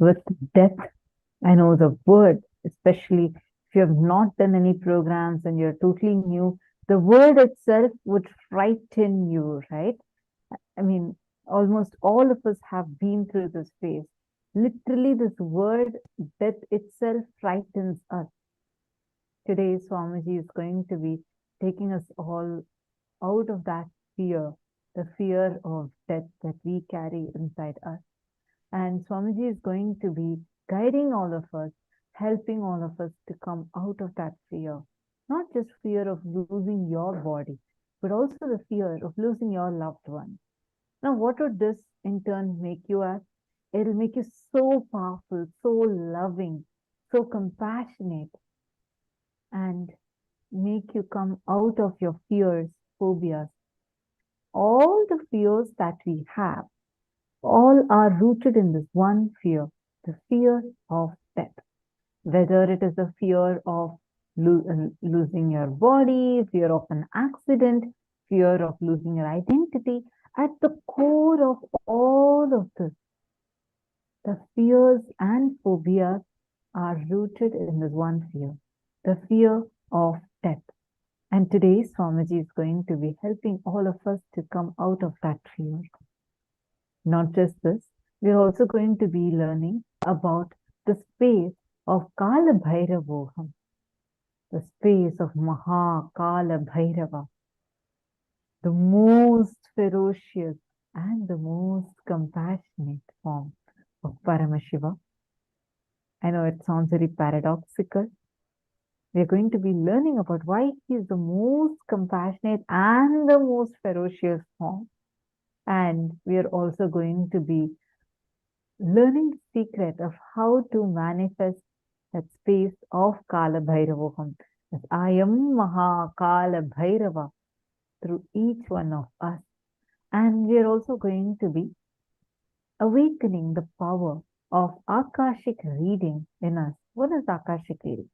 with death. I know the word, especially if you have not done any programs and you're totally new, the word itself would frighten you, right? I mean, almost all of us have been through this phase. Literally, this word, death itself, frightens us. Today, Swamiji is going to be taking us all out of that fear, the fear of death that we carry inside us. And Swamiji is going to be guiding all of us, helping all of us to come out of that fear. Not just fear of losing your body, but also the fear of losing your loved one. Now, what would this in turn make you as? It'll make you so powerful, so loving, so compassionate, and make you come out of your fears, phobias. All the fears that we have, all are rooted in this one fear, the fear of death. Whether it is the fear of losing your body, fear of an accident, fear of losing your identity, at the core of all of this, the fears and phobias are rooted in this one fear, the fear of death. And today, Swamiji is going to be helping all of us to come out of that fear. Not just this, we're also going to be learning about the space of Kala Bhairavoham, the space of Maha Kala Bhairava, the most ferocious and the most compassionate form of Paramashiva. I know it sounds very paradoxical. We're going to be learning about why he is the most compassionate and the most ferocious form. And we are also going to be learning the secret of how to manifest that space of Kala Bhairavoham. As I am Maha Kala Bhairava through each one of us. And we are also going to be awakening the power of Akashic reading in us. What is Akashic reading?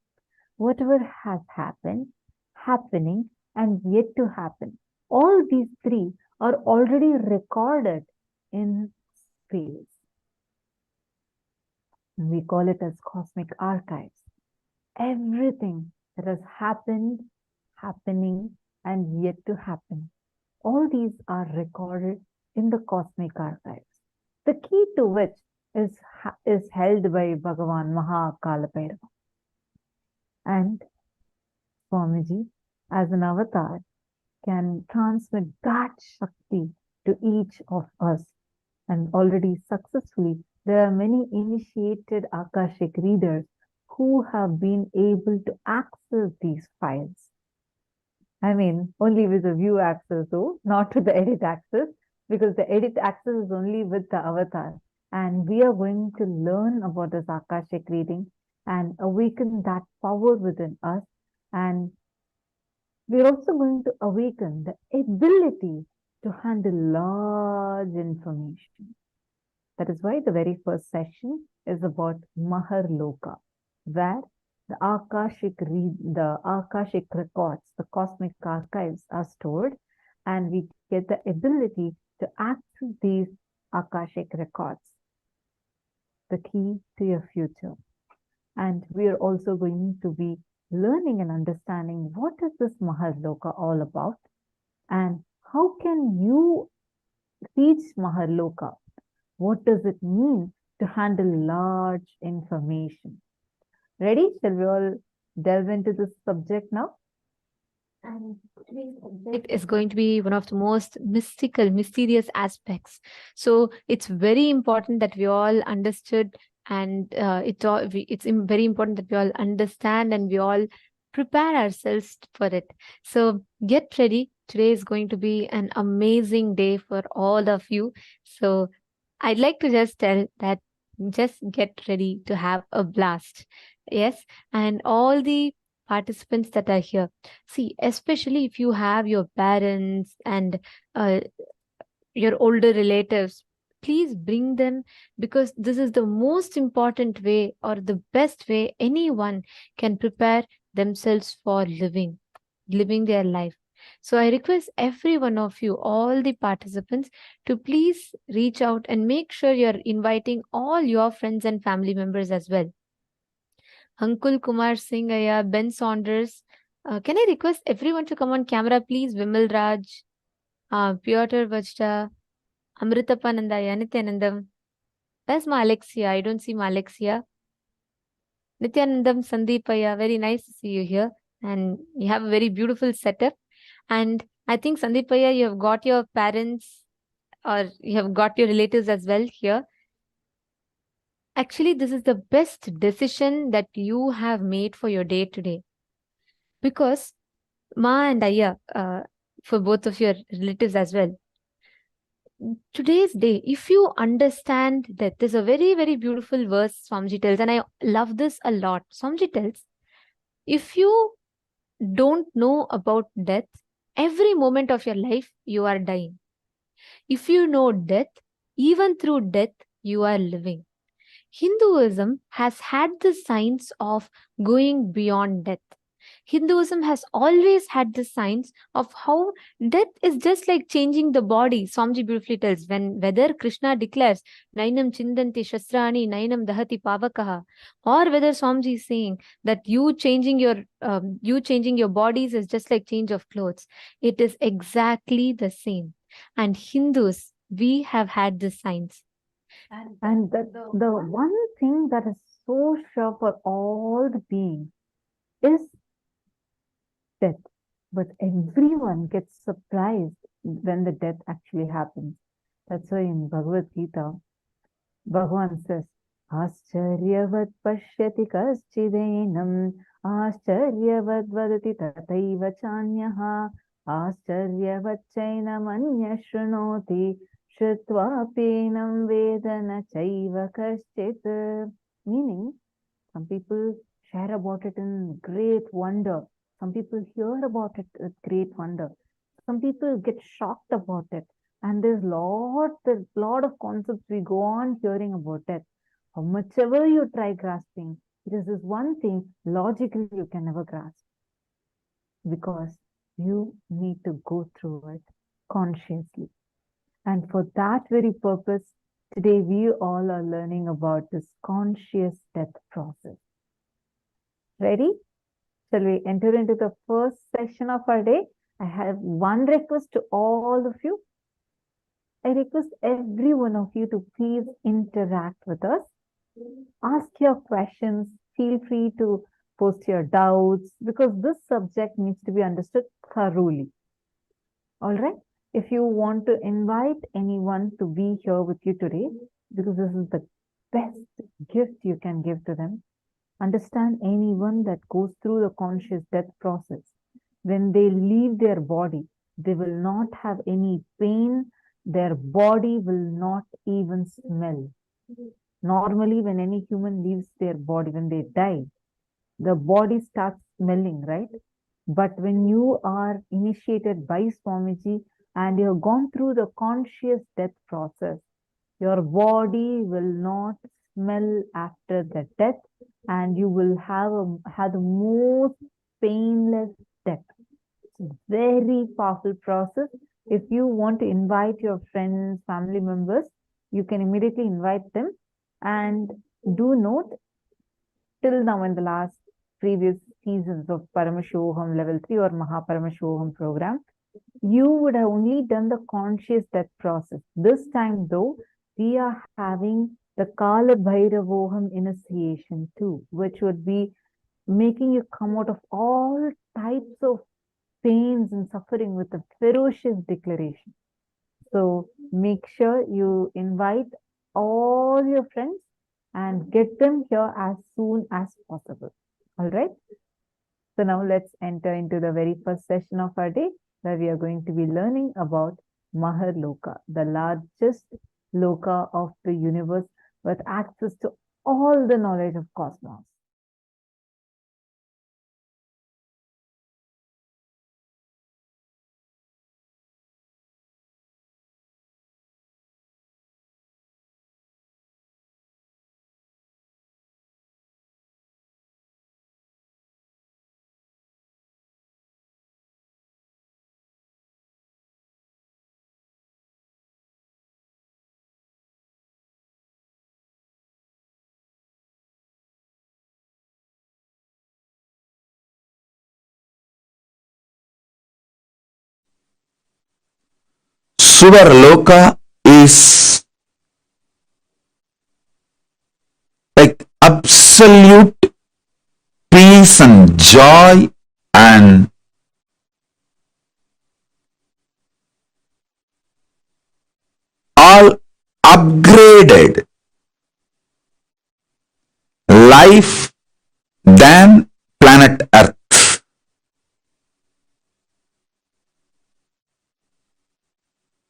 Whatever has happened, happening, and yet to happen. All these three are already recorded in space. We call it as cosmic archives. Everything that has happened, happening, and yet to happen. All these are recorded in the cosmic archives. The key to which is held by Bhagavan Maha Kala Bhairava. And Swamiji, as an avatar, can transmit that Shakti to each of us and already successfully There are many initiated Akashic readers who have been able to access these files. I mean, only with the view access though, not with the edit access, because the edit access is only with the avatar. And we are going to learn about this Akashic reading and awaken that power within us. And we're also going to awaken the ability to handle large information. That is why the very first session is about Maharloka, where the Akashic records, the cosmic archives are stored, and we get the ability to access these Akashic records, the key to your future. And we are also going to be learning and understanding what is this Maharloka all about, and how can you reach Maharloka? What does it mean to handle large information? Ready? Shall we all delve into this subject now? And today's subject is going to be one of the most mystical, mysterious aspects. So it's very important that we all understood, and it's very important that we all understand and we all prepare ourselves for it. So get ready. Today is going to be an amazing day for all of you. So I'd like to just tell that just get ready to have a blast. Yes, and all the participants that are here. See, especially if you have your parents and your older relatives, please bring them, because this is the most important way or the best way anyone can prepare themselves for living their life. So I request every one of you, all the participants, to please reach out and make sure you're inviting all your friends and family members as well. Ankul Kumar Singh, Ben Saunders. Can I request everyone to come on camera, please? Vimal Raj, Piotr Vajda, Amritapananda, Nithyanandam. Where's my Alexia? I don't see my Alexia. Nithyanandam, Sandeepaya, very nice to see you here. And you have a very beautiful setup. And I think, Sandeepaya, you have got your parents or you have got your relatives as well here. Actually, this is the best decision that you have made for your day today. Because Ma and Aya, for both of your relatives as well, today's day, if you understand that there's a very, very beautiful verse Swamiji tells, and I love this a lot. Swamiji tells, if you don't know about death, every moment of your life, you are dying. If you know death, even through death, you are living. Hinduism has had the science of going beyond death. Hinduism has always had the science of how death is just like changing the body. Swamiji beautifully tells, whether Krishna declares, Nainam Chindanti Shastrani, Nainam Dahati Pavakaha, or whether Swamiji is saying that you changing your bodies is just like change of clothes. It is exactly the same. And Hindus, we have had this science. And the one thing that is so sure for all the beings is death. But everyone gets surprised when the death actually happens. That's why in Bhagavad Gita, Bhagavan says, Ascharyavat pashyati kaschidenam, Ascharyavat vadati tataiva chanyaha, Ascharyavat chainam anya shrunoti, Shrutva penam vedana chaiva kaschit. Meaning, some people share about it in great wonder. Some people hear about it with great wonder. Some people get shocked about it. And there's a lot of concepts we go on hearing about it. How much ever you try grasping, it is this one thing logically you can never grasp. Because you need to go through it consciously. And for that very purpose, today we all are learning about this conscious death process. Ready? Shall we enter into the first session of our day? I have one request to all of you. I request every one of you to please interact with us. Ask your questions. Feel free to post your doubts, because this subject needs to be understood thoroughly. All right? If you want to invite anyone to be here with you today, because this is the best gift you can give to them. Understand anyone that goes through the conscious death process. When they leave their body, they will not have any pain. Their body will not even smell. Normally, when any human leaves their body, when they die, the body starts smelling, right? But when you are initiated by Swamiji and you have gone through the conscious death process, your body will not smell after the death, and you will have the most painless death. It's a very powerful process. If you want to invite your friends, family members, you can immediately invite them. And do note, till now in the last previous seasons of Paramashivoham Level 3 or Paramashivoham program, you would have only done the conscious death process. This time though, we are having the Kala Bhairavoham initiation too, which would be making you come out of all types of pains and suffering with a ferocious declaration. So make sure you invite all your friends and get them here as soon as possible. All right. So now let's enter into the very first session of our day, where we are going to be learning about Maharloka, the largest loka of the universe with access to all the knowledge of cosmos. Suvarloka is like absolute peace and joy and all upgraded life than planet Earth.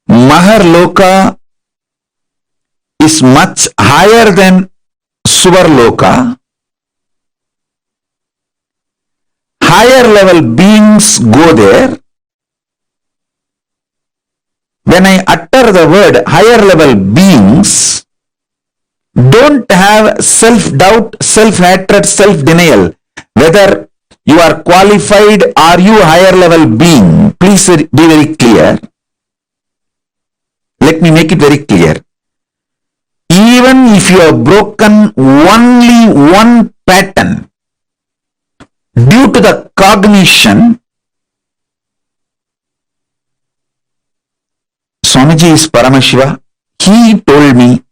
Maharloka is much higher than Suvarloka. Higher level beings go there. When I utter the word higher level beings, don't have self-doubt, self-hatred, self-denial. Whether you are qualified, are you higher level being? Please be very clear. Let me make it very clear. Even if you have broken only one pattern due to the cognition, Swamiji is Paramashiva. He told me,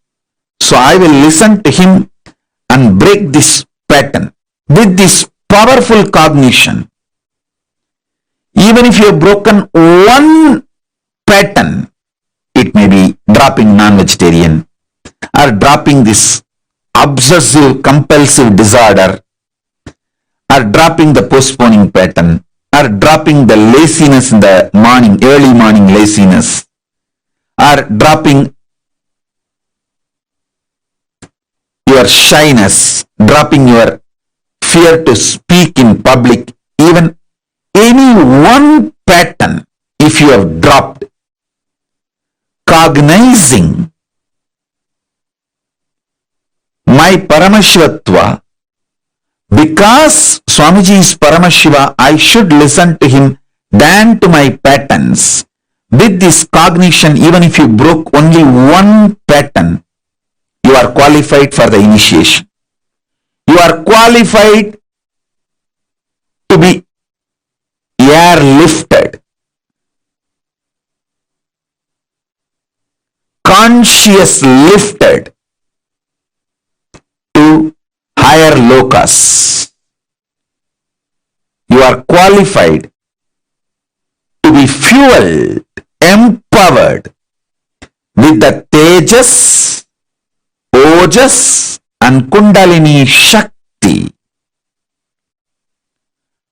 so I will listen to him and break this pattern with this powerful cognition. Even if you have broken one pattern, it may be dropping non-vegetarian or dropping this obsessive compulsive disorder or dropping the postponing pattern or dropping the laziness in the morning, early morning laziness, or dropping your shyness, dropping your fear to speak in public, even any one pattern, if you have dropped, cognizing my Paramashivatva, because Swamiji is Paramashiva, I should listen to him than to my patterns. With this cognition, even if you broke only one pattern, you are qualified for the initiation. You are qualified to be airlifted, conscious lifted to higher lokas. You are qualified to be fueled, empowered with the tejas, Ojas and Kundalini Shakti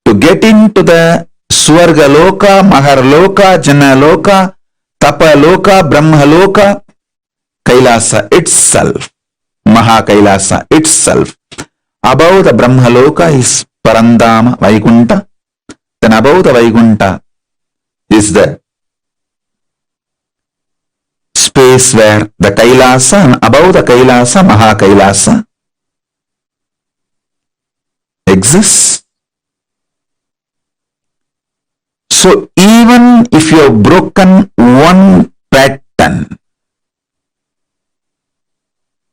to get into the Swargaloka, Maharloka, Janaloka, Tapaloka, Brahmaloka, Kailasa itself, Mahakailasa itself. Above the Brahmaloka is Parandama, Vaikunta. Then above the Vaikunta is the space where the Kailasa, and above the Kailasa, Mahakailasa exists. So even if you have broken one pattern,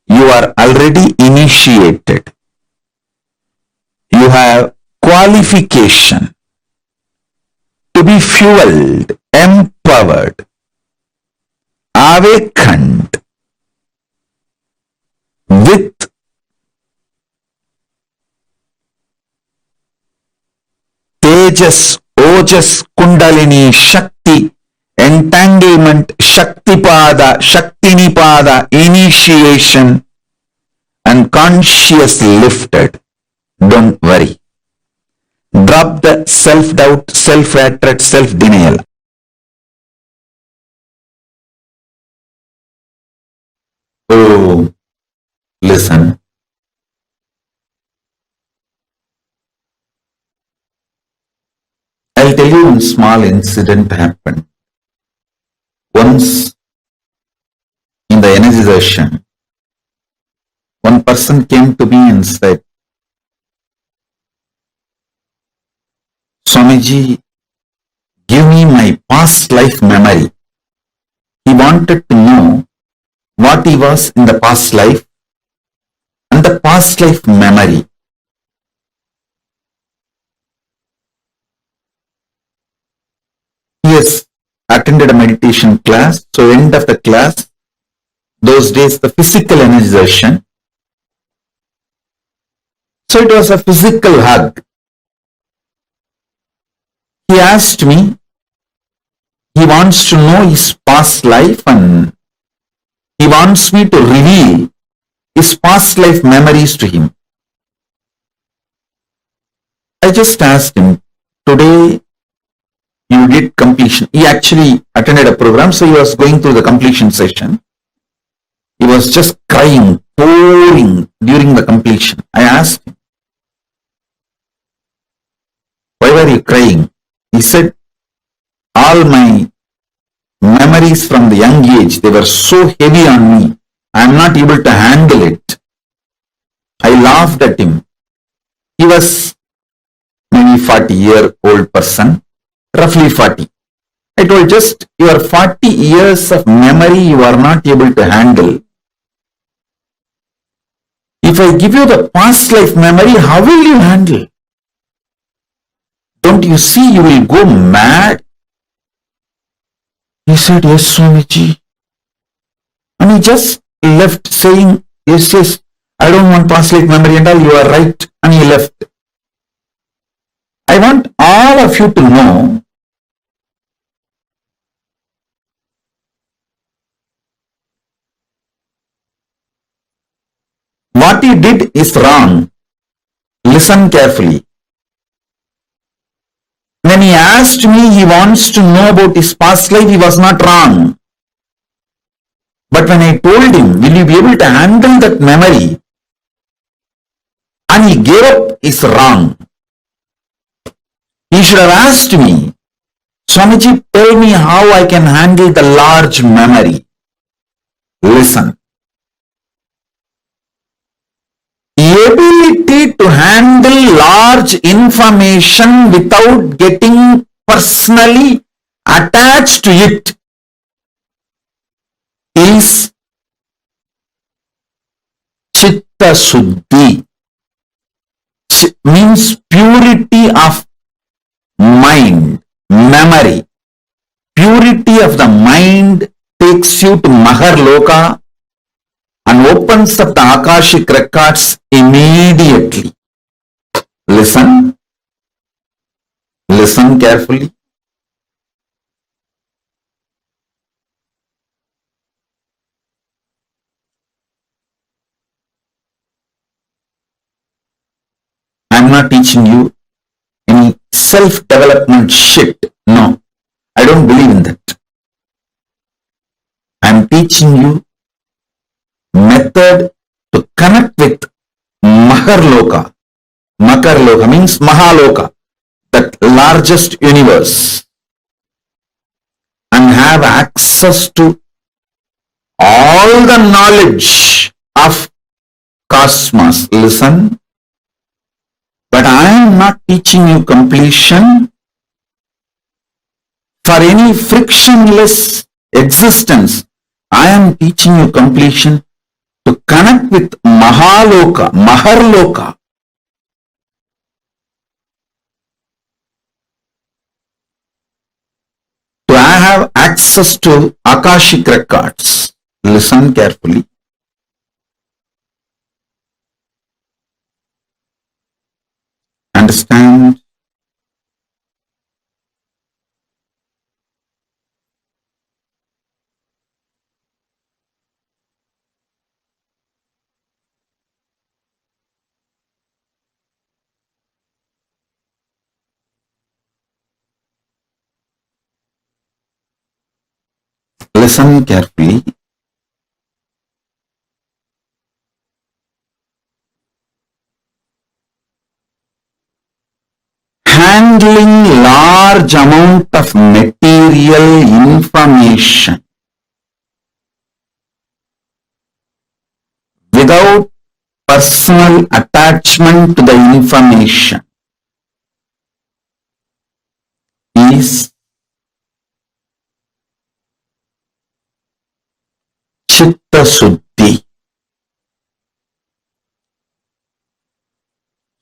you are already initiated. You have qualification to be fueled, empowered, awakened with Tejas, Ojas, Kundalini, Shakti, entanglement, Shaktipada, Shaktinipada, initiation, and conscious lifted. Don't worry. Drop the self-doubt, self-hatred, self-denial. Oh, listen. I'll tell you one small incident happened. Once in the energy session, one person came to me and said, Swamiji, give me my past life memory. He wanted to know what he was in the past life and the past life memory. He has attended a meditation class, so end of the class, those days the physical energization. So it was a physical hug. He asked me, he wants to know his past life and he wants me to reveal his past life memories to him. I just asked him, today you did completion. He actually attended a program, so he was going through the completion session. He was just crying, pouring during the completion. I asked him, why were you crying? He said, all my memories from the young age, they were so heavy on me. I am not able to handle it. I laughed at him. He was maybe 40-year-old person, roughly 40. I told, just your 40 years of memory you are not able to handle. If I give you the past life memory, how will you handle? Don't you see you will go mad? He said, yes, Swamiji. And he just left saying, yes, yes, I don't want past life memory and all, you are right. And he left. I want all of you to know what he did is wrong. Listen carefully. When he asked me, he wants to know about his past life, he was not wrong. But when I told him, will you be able to handle that memory? And he gave up, is wrong. He should have asked me, Swamiji, tell me how I can handle the large memory. Listen. Ability to handle large information without getting personally attached to it is Chitta Suddhi. Means purity of mind, memory. Purity of the mind takes you to Maharloka and opens up the Akashic records immediately. Listen. Listen carefully. not teaching you any self-development shit. No, I don't believe in that. I'm teaching you method to connect with Maharloka. Makarloka means Mahaloka, that largest universe, and have access to all the knowledge of cosmos. Listen, but I am not teaching you completion for any frictionless existence. I am teaching you completion to connect with Mahaloka, Maharloka. To have access to Akashic records. Listen carefully. Understand? Listen carefully. Handling large amount of material information without personal attachment to the information is Chitta Suddhi.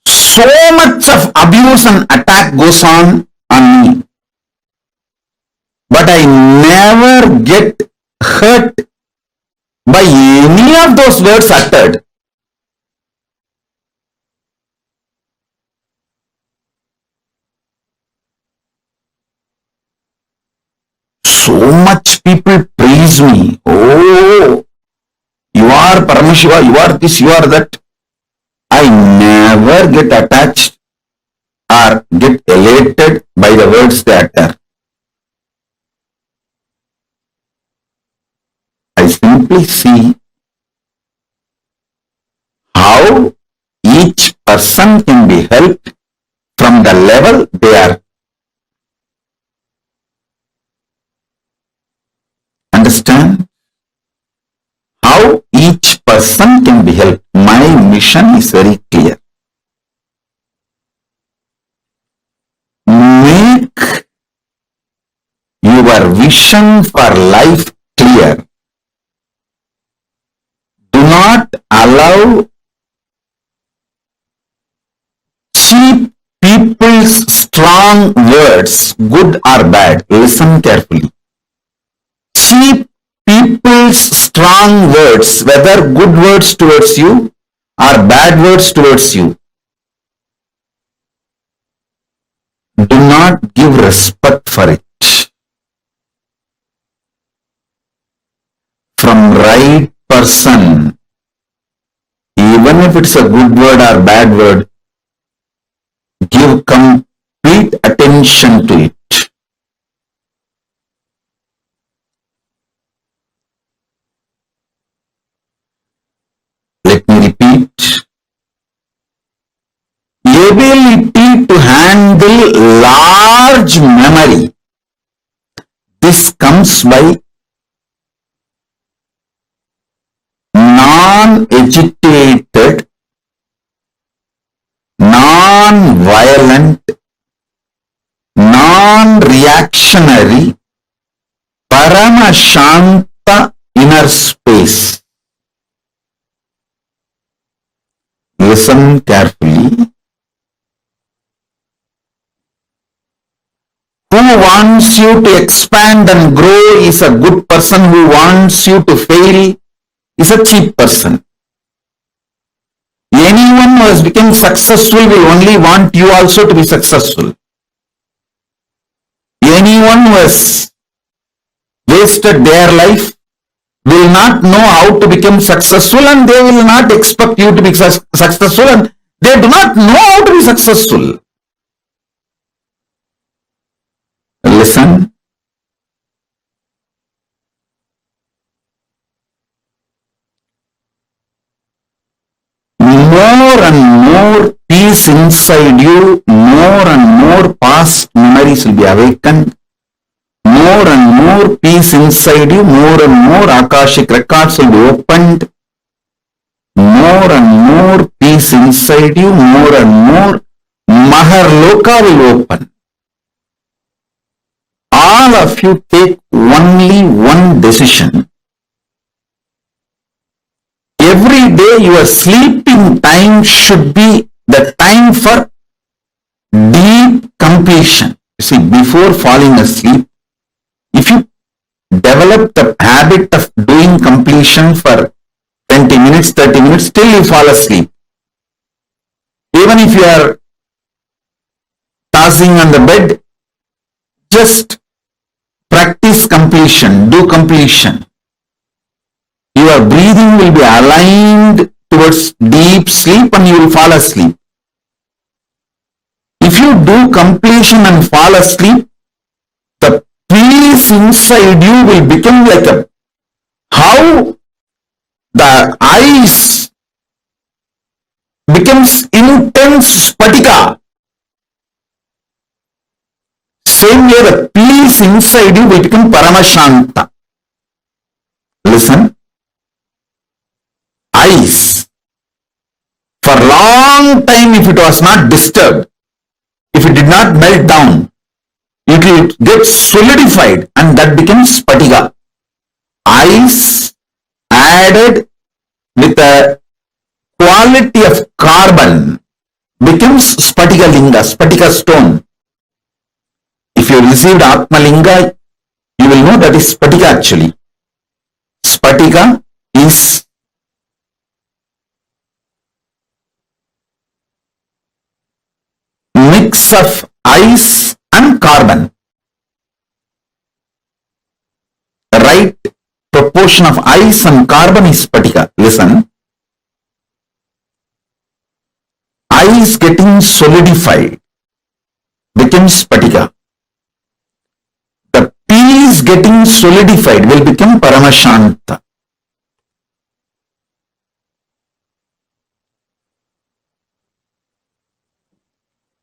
So much of abuse and attack goes on me, but I never get hurt by any of those words uttered. So much people praise me. Oh, you are Paramashiva, you are this, you are that. I never get attached or get elated by the words they utter. I simply see how each person can be helped from the level they are. Understand? How each person can be helped. My mission is very clear. Make your vision for life clear. Do not allow cheap people's strong words, good or bad. Listen carefully. Cheap people's strong words, whether good words towards you or bad words towards you, do not give respect for it. From right person, even if it's a good word or bad word, give complete attention to it. Let me repeat. Ability to handle large memory. This comes by non-agitated, non-violent, non-reactionary, Paramashanta inner space. Listen carefully. Who wants you to expand and grow is a good person. Who wants you to fail is a cheap person. Anyone who has become successful will only want you also to be successful. Anyone who has wasted their life will not know how to become successful, and they will not expect you to be successful, and They do not know how to be successful. Listen. More and more peace inside you, more and more past memories will be awakened. More and more peace inside you, more and more Akashic records will be opened. More and more peace inside you, more and more Maharloka will open. All of you take only one decision. Every day your sleeping time should be the time for deep completion. You see, before falling asleep, if you develop the habit of doing completion for 20 minutes, 30 minutes, till you fall asleep. Even if you are tossing on the bed, just practice completion, do completion. Your breathing will be aligned towards deep sleep and you will fall asleep. If you do completion and fall asleep, the peace inside you will become like a, how the ice becomes intense spatika. Same way the peace inside you will become paramashanta. Listen. Ice. For a long time, if it was not disturbed, if it did not melt down, it will get solidified and that becomes spatika. Ice added with a quality of carbon becomes spatika linga, spatika stone. If you received Atma Linga, you will know that is spatika actually. Spatika is mix of ice and carbon. The right proportion of ice and carbon is spatika. Listen. Ice getting solidified becomes spatika. The peace getting solidified will become paramashanta.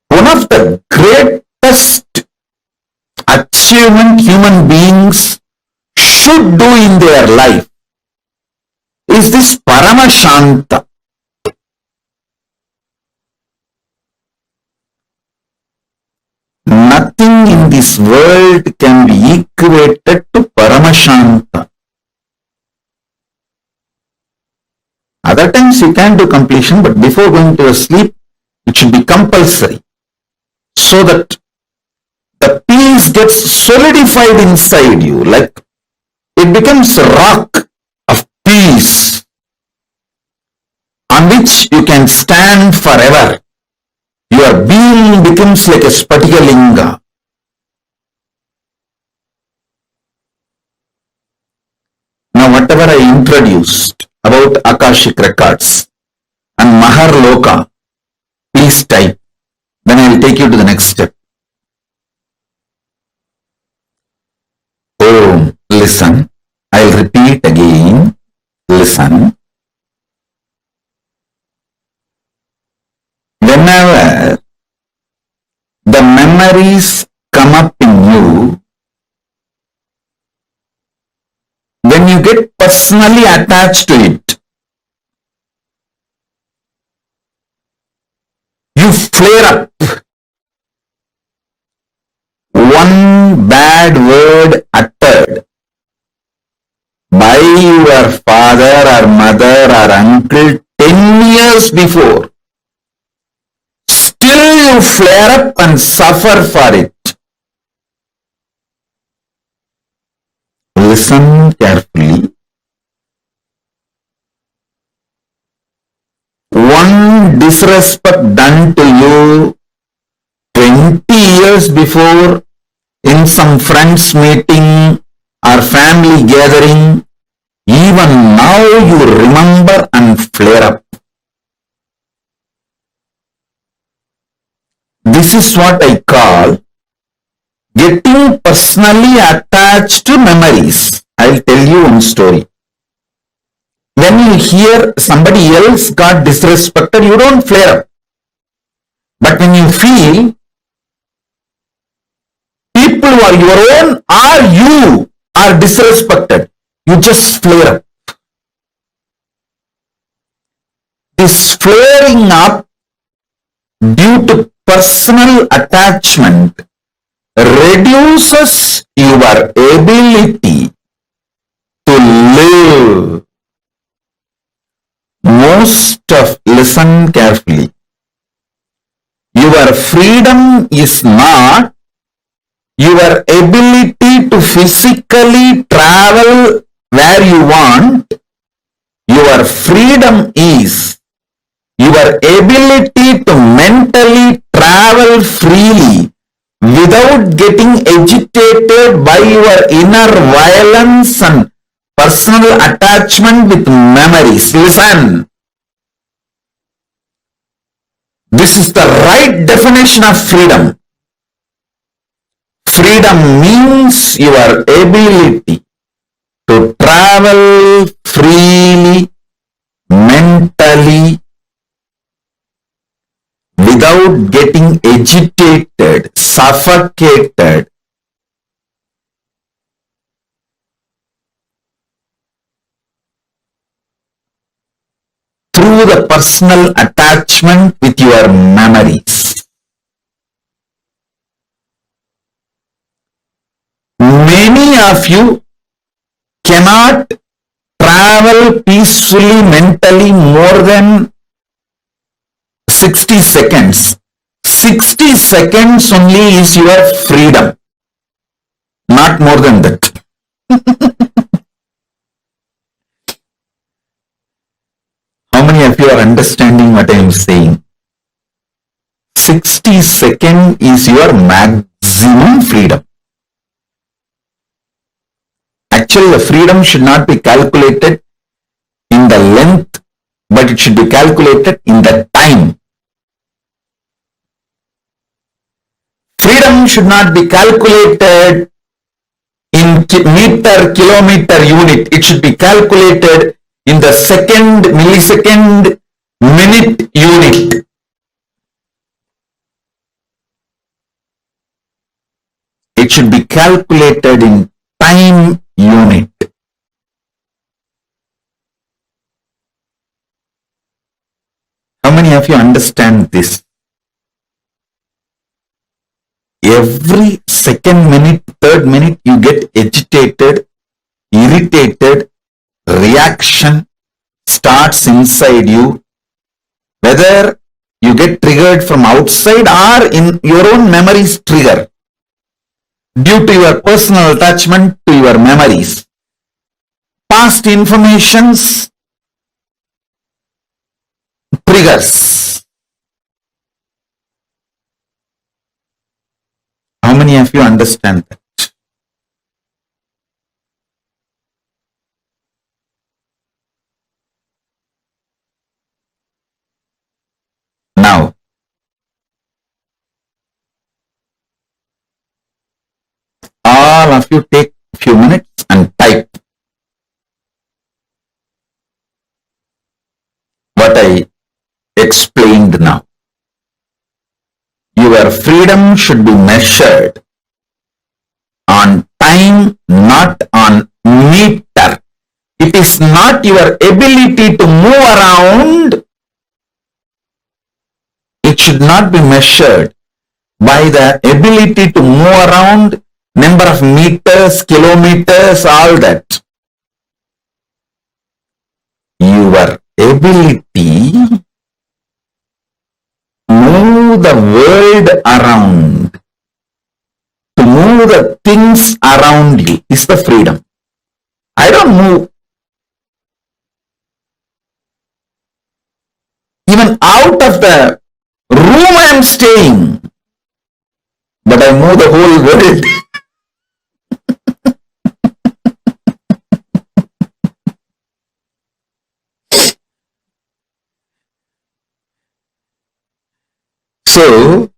One of the greatest achievement human beings should do in their life is this paramashanta. Nothing in this world can be equated to paramashanta. Other times you can do completion, but before going to sleep, it should be compulsory, so that the peace gets solidified inside you, like it becomes a rock of peace on which you can stand forever. Your being becomes like a spatika linga. Now whatever I introduced about Akashic records and Maharloka, please type. Then I will take you to the next step. Oh, listen. I will repeat again. Listen. Whenever the memories come up in you, when you get personally attached to it, you flare up. One bad word uttered by your father or mother or uncle 10 years before, still you flare up and suffer for it. Listen carefully. One disrespect done to you 20 years before in some friends meeting or family gathering, even now you remember and flare up. is what I call getting personally attached to memories. I'll tell you one story. When you hear somebody else got disrespected, you don't flare up. But when you feel people who are your own or you are disrespected, you just flare up. This flaring up due to personal attachment reduces your ability to live. Listen carefully. Your freedom is not your ability to physically travel where you want. Your freedom is your ability to mentally travel freely without getting agitated by your inner violence and personal attachment with memories. Listen. This is the right definition of freedom. Freedom means your ability to travel freely, mentally, without getting agitated, suffocated, through the personal attachment with your memories. Many of you cannot travel peacefully mentally more than 60 seconds. 60 seconds only is your freedom, not more than that. How many of you are understanding what I am saying? 60 seconds is your maximum freedom. Actually, the freedom should not be calculated in the length, but it should be calculated in the time. Freedom should not be calculated in meter, kilometer, unit. It should be calculated in the second, millisecond, minute unit. It should be calculated in time unit. How many of you understand this? Every second minute, third minute, you get agitated, irritated, reaction starts inside you, whether you get triggered from outside or in your own memories trigger due to your personal attachment to your memories. Past informations triggers. How many of you understand that? Now, all of you take a few minutes and type what I explained now. Your freedom should be measured on time, not on meter. It is not your ability to move around. It should not be measured by the ability to move around, number of meters, kilometers, all that. Your ability to move the world around, to move the things around you is the freedom. I don't move even out of the room I am staying, but I move the whole world. So,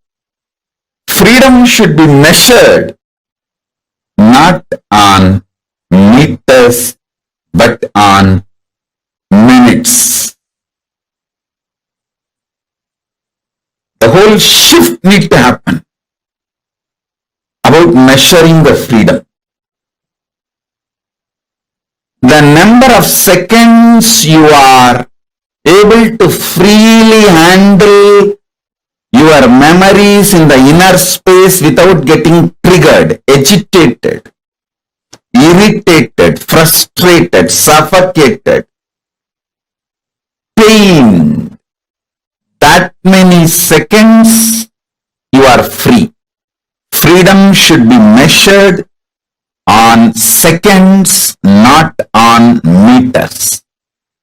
freedom should be measured not on meters but on minutes. The whole shift needs to happen about measuring the freedom. The number of seconds you are able to freely handle your memories in the inner space without getting triggered, agitated, irritated, frustrated, suffocated, pained. That many seconds you are free. Freedom should be measured on seconds, not on meters.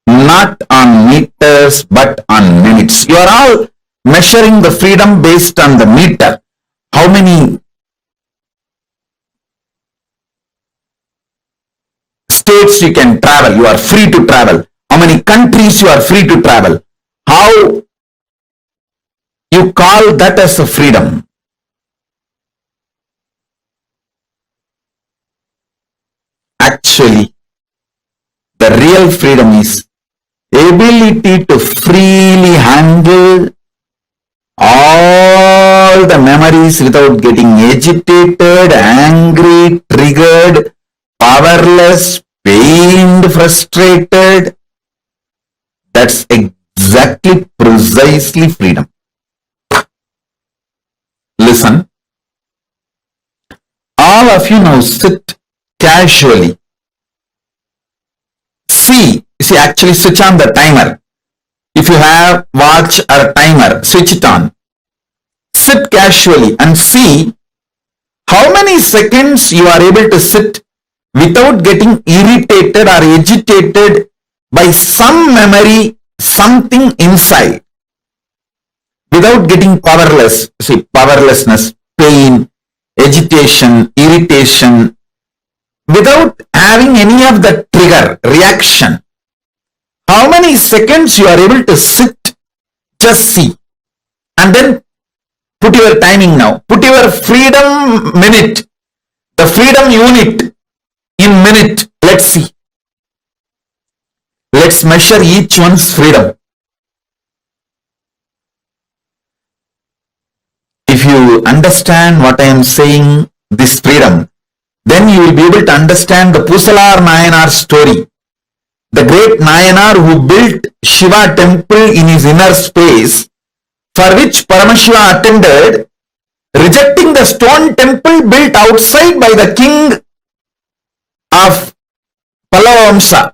Not on meters, but on minutes. You are all measuring the freedom based on the meter. How many states you can travel, you are free to travel. How many countries you are free to travel. How you call that as a freedom. Actually, the real freedom is ability to freely handle all the memories without getting agitated, angry, triggered, powerless, pained, frustrated. That's exactly, precisely freedom. Listen. All of you now sit casually. See, actually switch on the timer. If you have watch or timer, switch it on. Sit casually and see how many seconds you are able to sit without getting irritated or agitated by some memory, something inside. Without getting powerless, powerlessness, pain, agitation, irritation, without having any of the trigger, reaction. How many seconds you are able to sit, just see. And then put your timing now. Put your freedom minute, the freedom unit in minute. Let's see. Let's measure each one's freedom. If you understand what I am saying, this freedom, then you will be able to understand the Pusalar Nayanar story. The great Nayanar who built Shiva temple in his inner space, for which Paramashiva attended, rejecting the stone temple built outside by the king of Pallava Vamsa.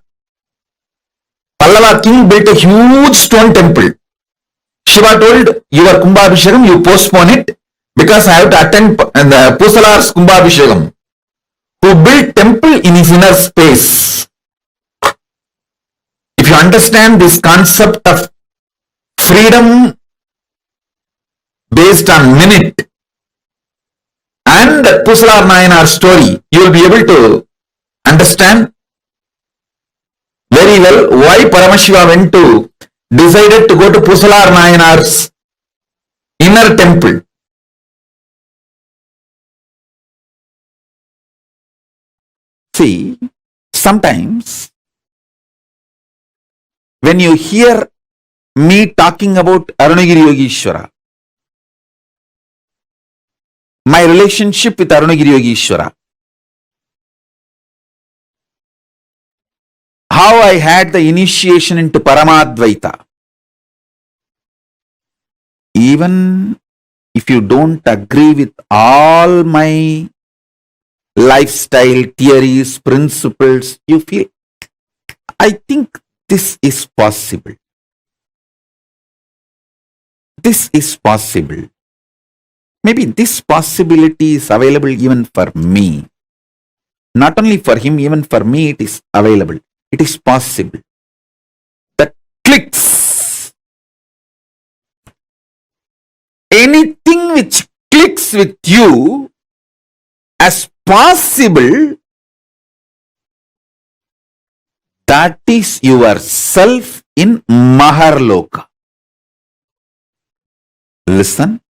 Pallava king built a huge stone temple. Shiva told, your Kumbhabhishekam, you postpone it because I have to attend the Pusalar's Kumbhabhishekam, who built temple in his inner space. If you understand this concept of freedom based on minute and Pusalar Nayanar story, you will be able to understand very well why Paramashiva decided to go to Pusalar Nayanar's inner temple. See, sometimes when you hear me talking about Arunagiri Yogeshwara, my relationship with Arunagiri Yogeshwara, how I had the initiation into Paramadvaita, even if you don't agree with all my lifestyle, theories, principles, you feel, I think this is possible. This is possible. Maybe this possibility is available even for me. Not only for him, even for me it is available. It is possible. That clicks. Anything which clicks with you as possible, that is yourself in Maharloka. Listen.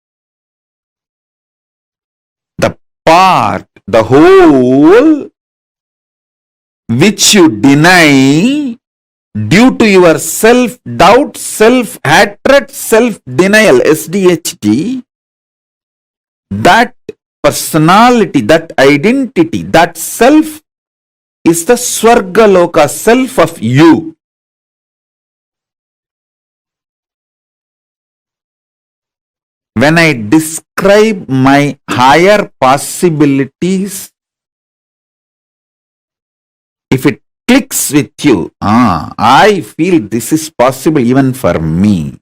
part, the whole which you deny due to your self-doubt, self-hatred, self-denial, SDHD, that personality, that identity, that self is the Swargaloka, self of you. When I describe my higher possibilities, if it clicks with you, I feel this is possible even for me.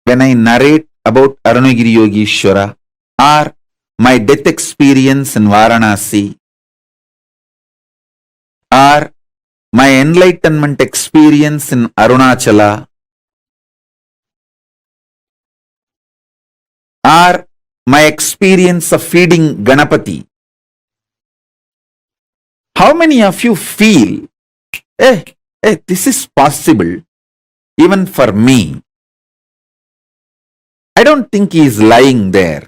When I narrate about Arunagiri Yogeshwara or my death experience in Varanasi or my enlightenment experience in Arunachala or my experience of feeding Ganapati, how many of you feel, this is possible even for me? I don't think he is lying there.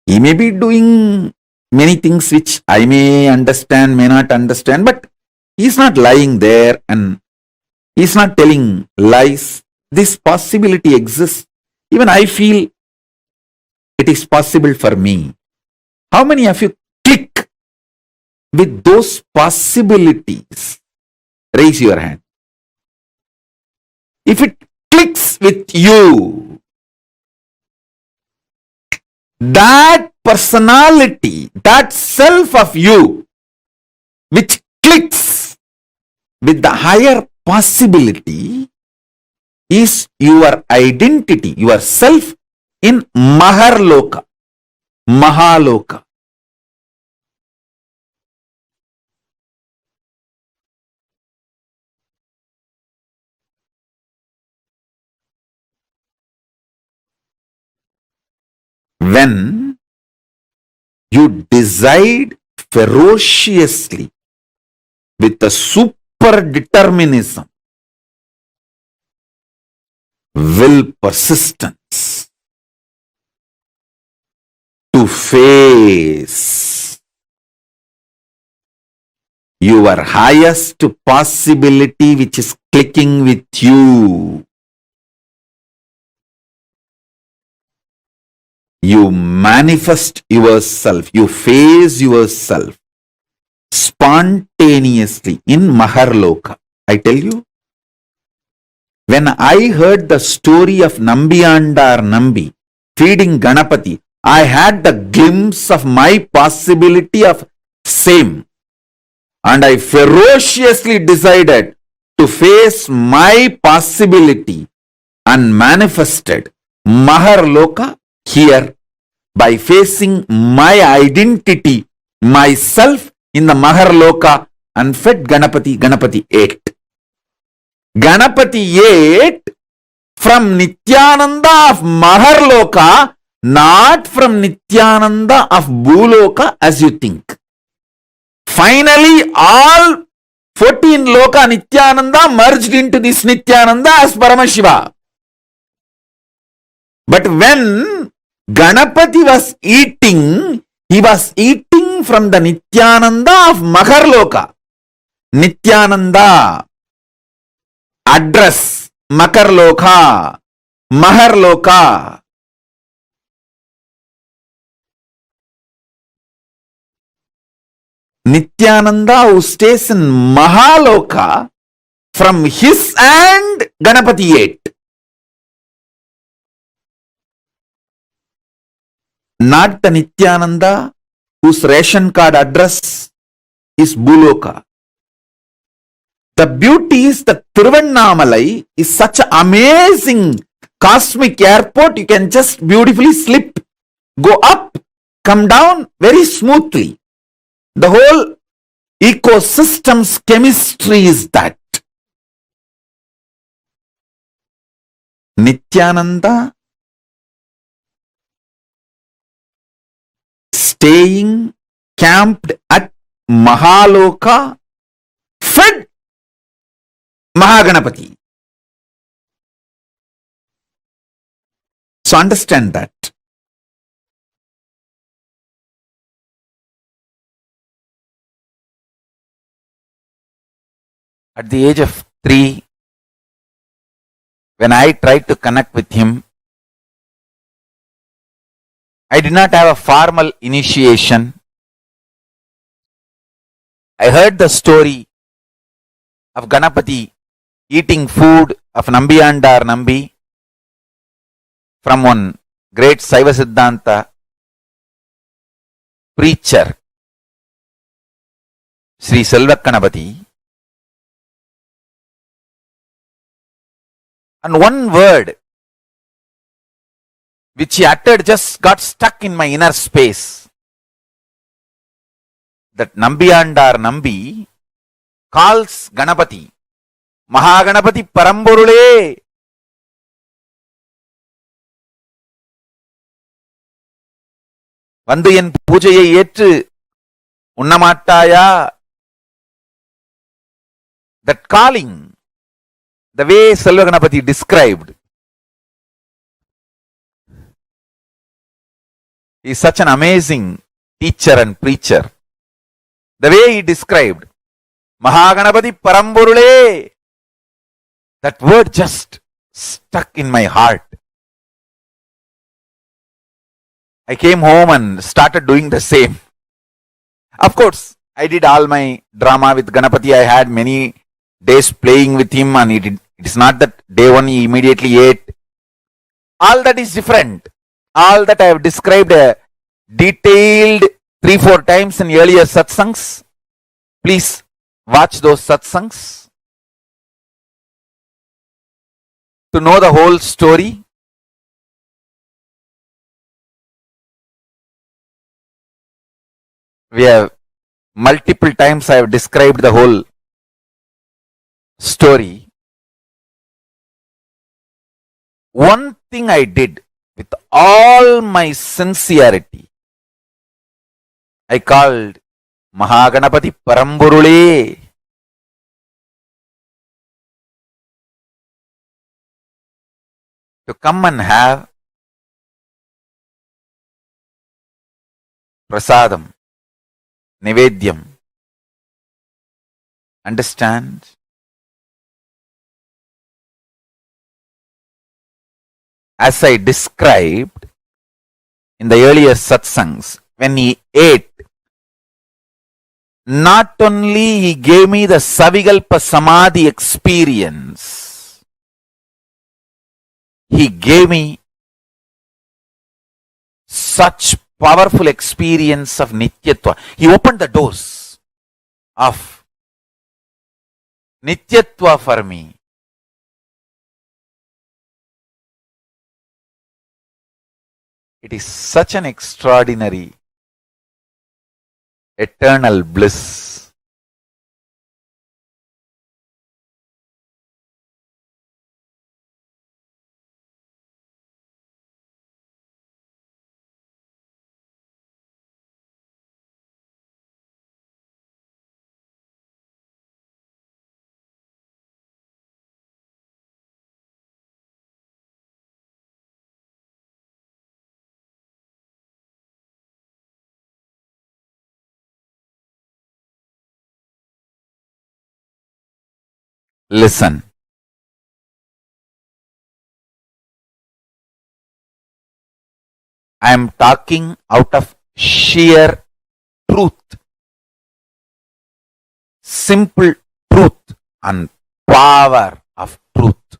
He may be doing many things which I may understand, may not understand, but he is not lying there and he is not telling lies. This possibility exists. Even I feel it is possible for me. How many of you click with those possibilities? Raise your hand. If it clicks with you, that personality, that self of you, which clicks with the higher possibility, is your identity, your self in Maharloka, Mahaloka. When you decide ferociously with a super determinism, will persistence to face your highest possibility which is clicking with you, you manifest yourself, you face yourself spontaneously in Maharloka. I tell you, when I heard the story of Nambiyandar Nambi feeding Ganapati, I had the glimpse of my possibility of same. And I ferociously decided to face my possibility and manifested Maharloka here by facing my identity, myself in the Maharloka, and fed Ganapati. Ganapati ate. Ganapati ate from Nithyananda of Maharloka, not from Nithyananda of Bhuloka as you think. Finally, all 14 Loka Nithyananda merged into this Nithyananda as Paramashiva. But when Ganapati was eating, he was eating from the Nithyananda of Maharloka. Nithyananda, address, Makarloka, Maharloka. Nithyananda who stays in Mahaloka, from his hand Ganapati ate. Not the Nithyananda whose ration card address is Bhuloka. The beauty is that Tiruvannamalai is such an amazing cosmic airport. You can just beautifully slip, go up, come down very smoothly. The whole ecosystem's chemistry is that. Nithyananda staying camped at Mahaloka, fed Mahaganapati. So understand that. At the age of 3, when I tried to connect with him, I did not have a formal initiation. I heard the story of Ganapati eating food of Nambiyandar Nambi from one great Saiva Siddhanta preacher, Sri Selvakanapati. And one word which he uttered just got stuck in my inner space. That Nambiyandar Nambi calls Ganapati, Mahaganapati Paramburule. வந்து என் பூஜையை ஏற்று உண்ணமாட்டாயா? That calling, the way Selvaganapati described, he is such an amazing teacher and preacher. The way he described, Mahaganapati Paramburule, that word just stuck in my heart. I came home and started doing the same. Of course, I did all my drama with Ganapati. I had many days playing with him, and it is not that day one he immediately ate. All that is different. All that I have described detailed 3-4 times in earlier satsangs. Please watch those satsangs to know the whole story. We have multiple times I have described the whole story. One thing I did with all my sincerity, I called Mahaganapati Paramburule. To come and have prasadam, Nivedyam. Understand? As I described in the earlier satsangs, when he ate, not only he gave me the Savigalpa Samadhi experience, he gave me such powerful experience of Nityatva. He opened the doors of Nityatva for me. It is such an extraordinary, eternal bliss. Listen. I am talking out of sheer truth, simple truth and power of truth.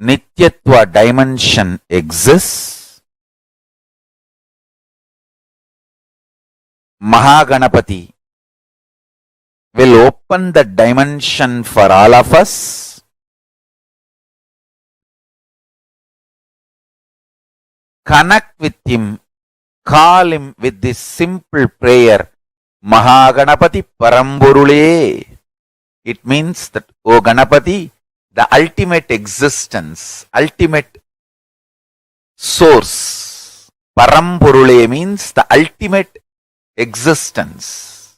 Nityatva dimension exists. Mahaganapati will open the dimension for all of us. Connect with him, call him with this simple prayer, Mahaganapati Paramburule. It means that, O Ganapati, the ultimate existence, ultimate source. Paramburule means the ultimate existence.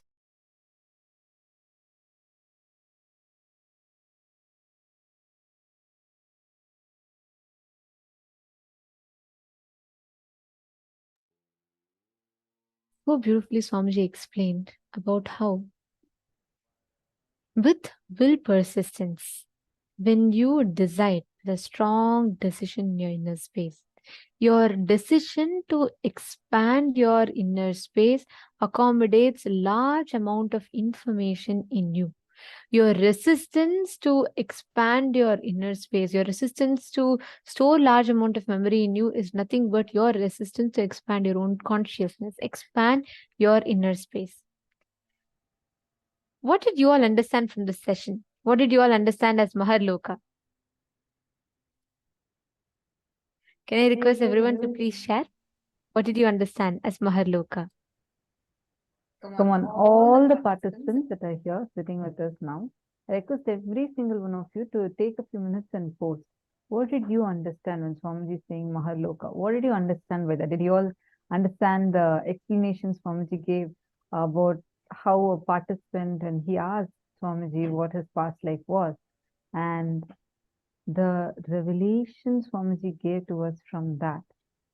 So beautifully Swamiji explained about how with will persistence, when you decide the strong decision in your inner space, your decision to expand your inner space accommodates a large amount of information in you. Your resistance to expand your inner space, your resistance to store large amount of memory in you is nothing but your resistance to expand your own consciousness, expand your inner space. What did you all understand from this session? What did you all understand as Maharloka? Can I request everyone to please share? What did you understand as Maharloka? Come on, all the participants that are here sitting with us now, I request every single one of you to take a few minutes and post. What did you understand when Swamiji is saying Maharloka? What did you understand by that? Did you all understand the explanations Swamiji gave about how a participant, and he asked Swamiji what his past life was, and the revelation Swamiji gave to us from that?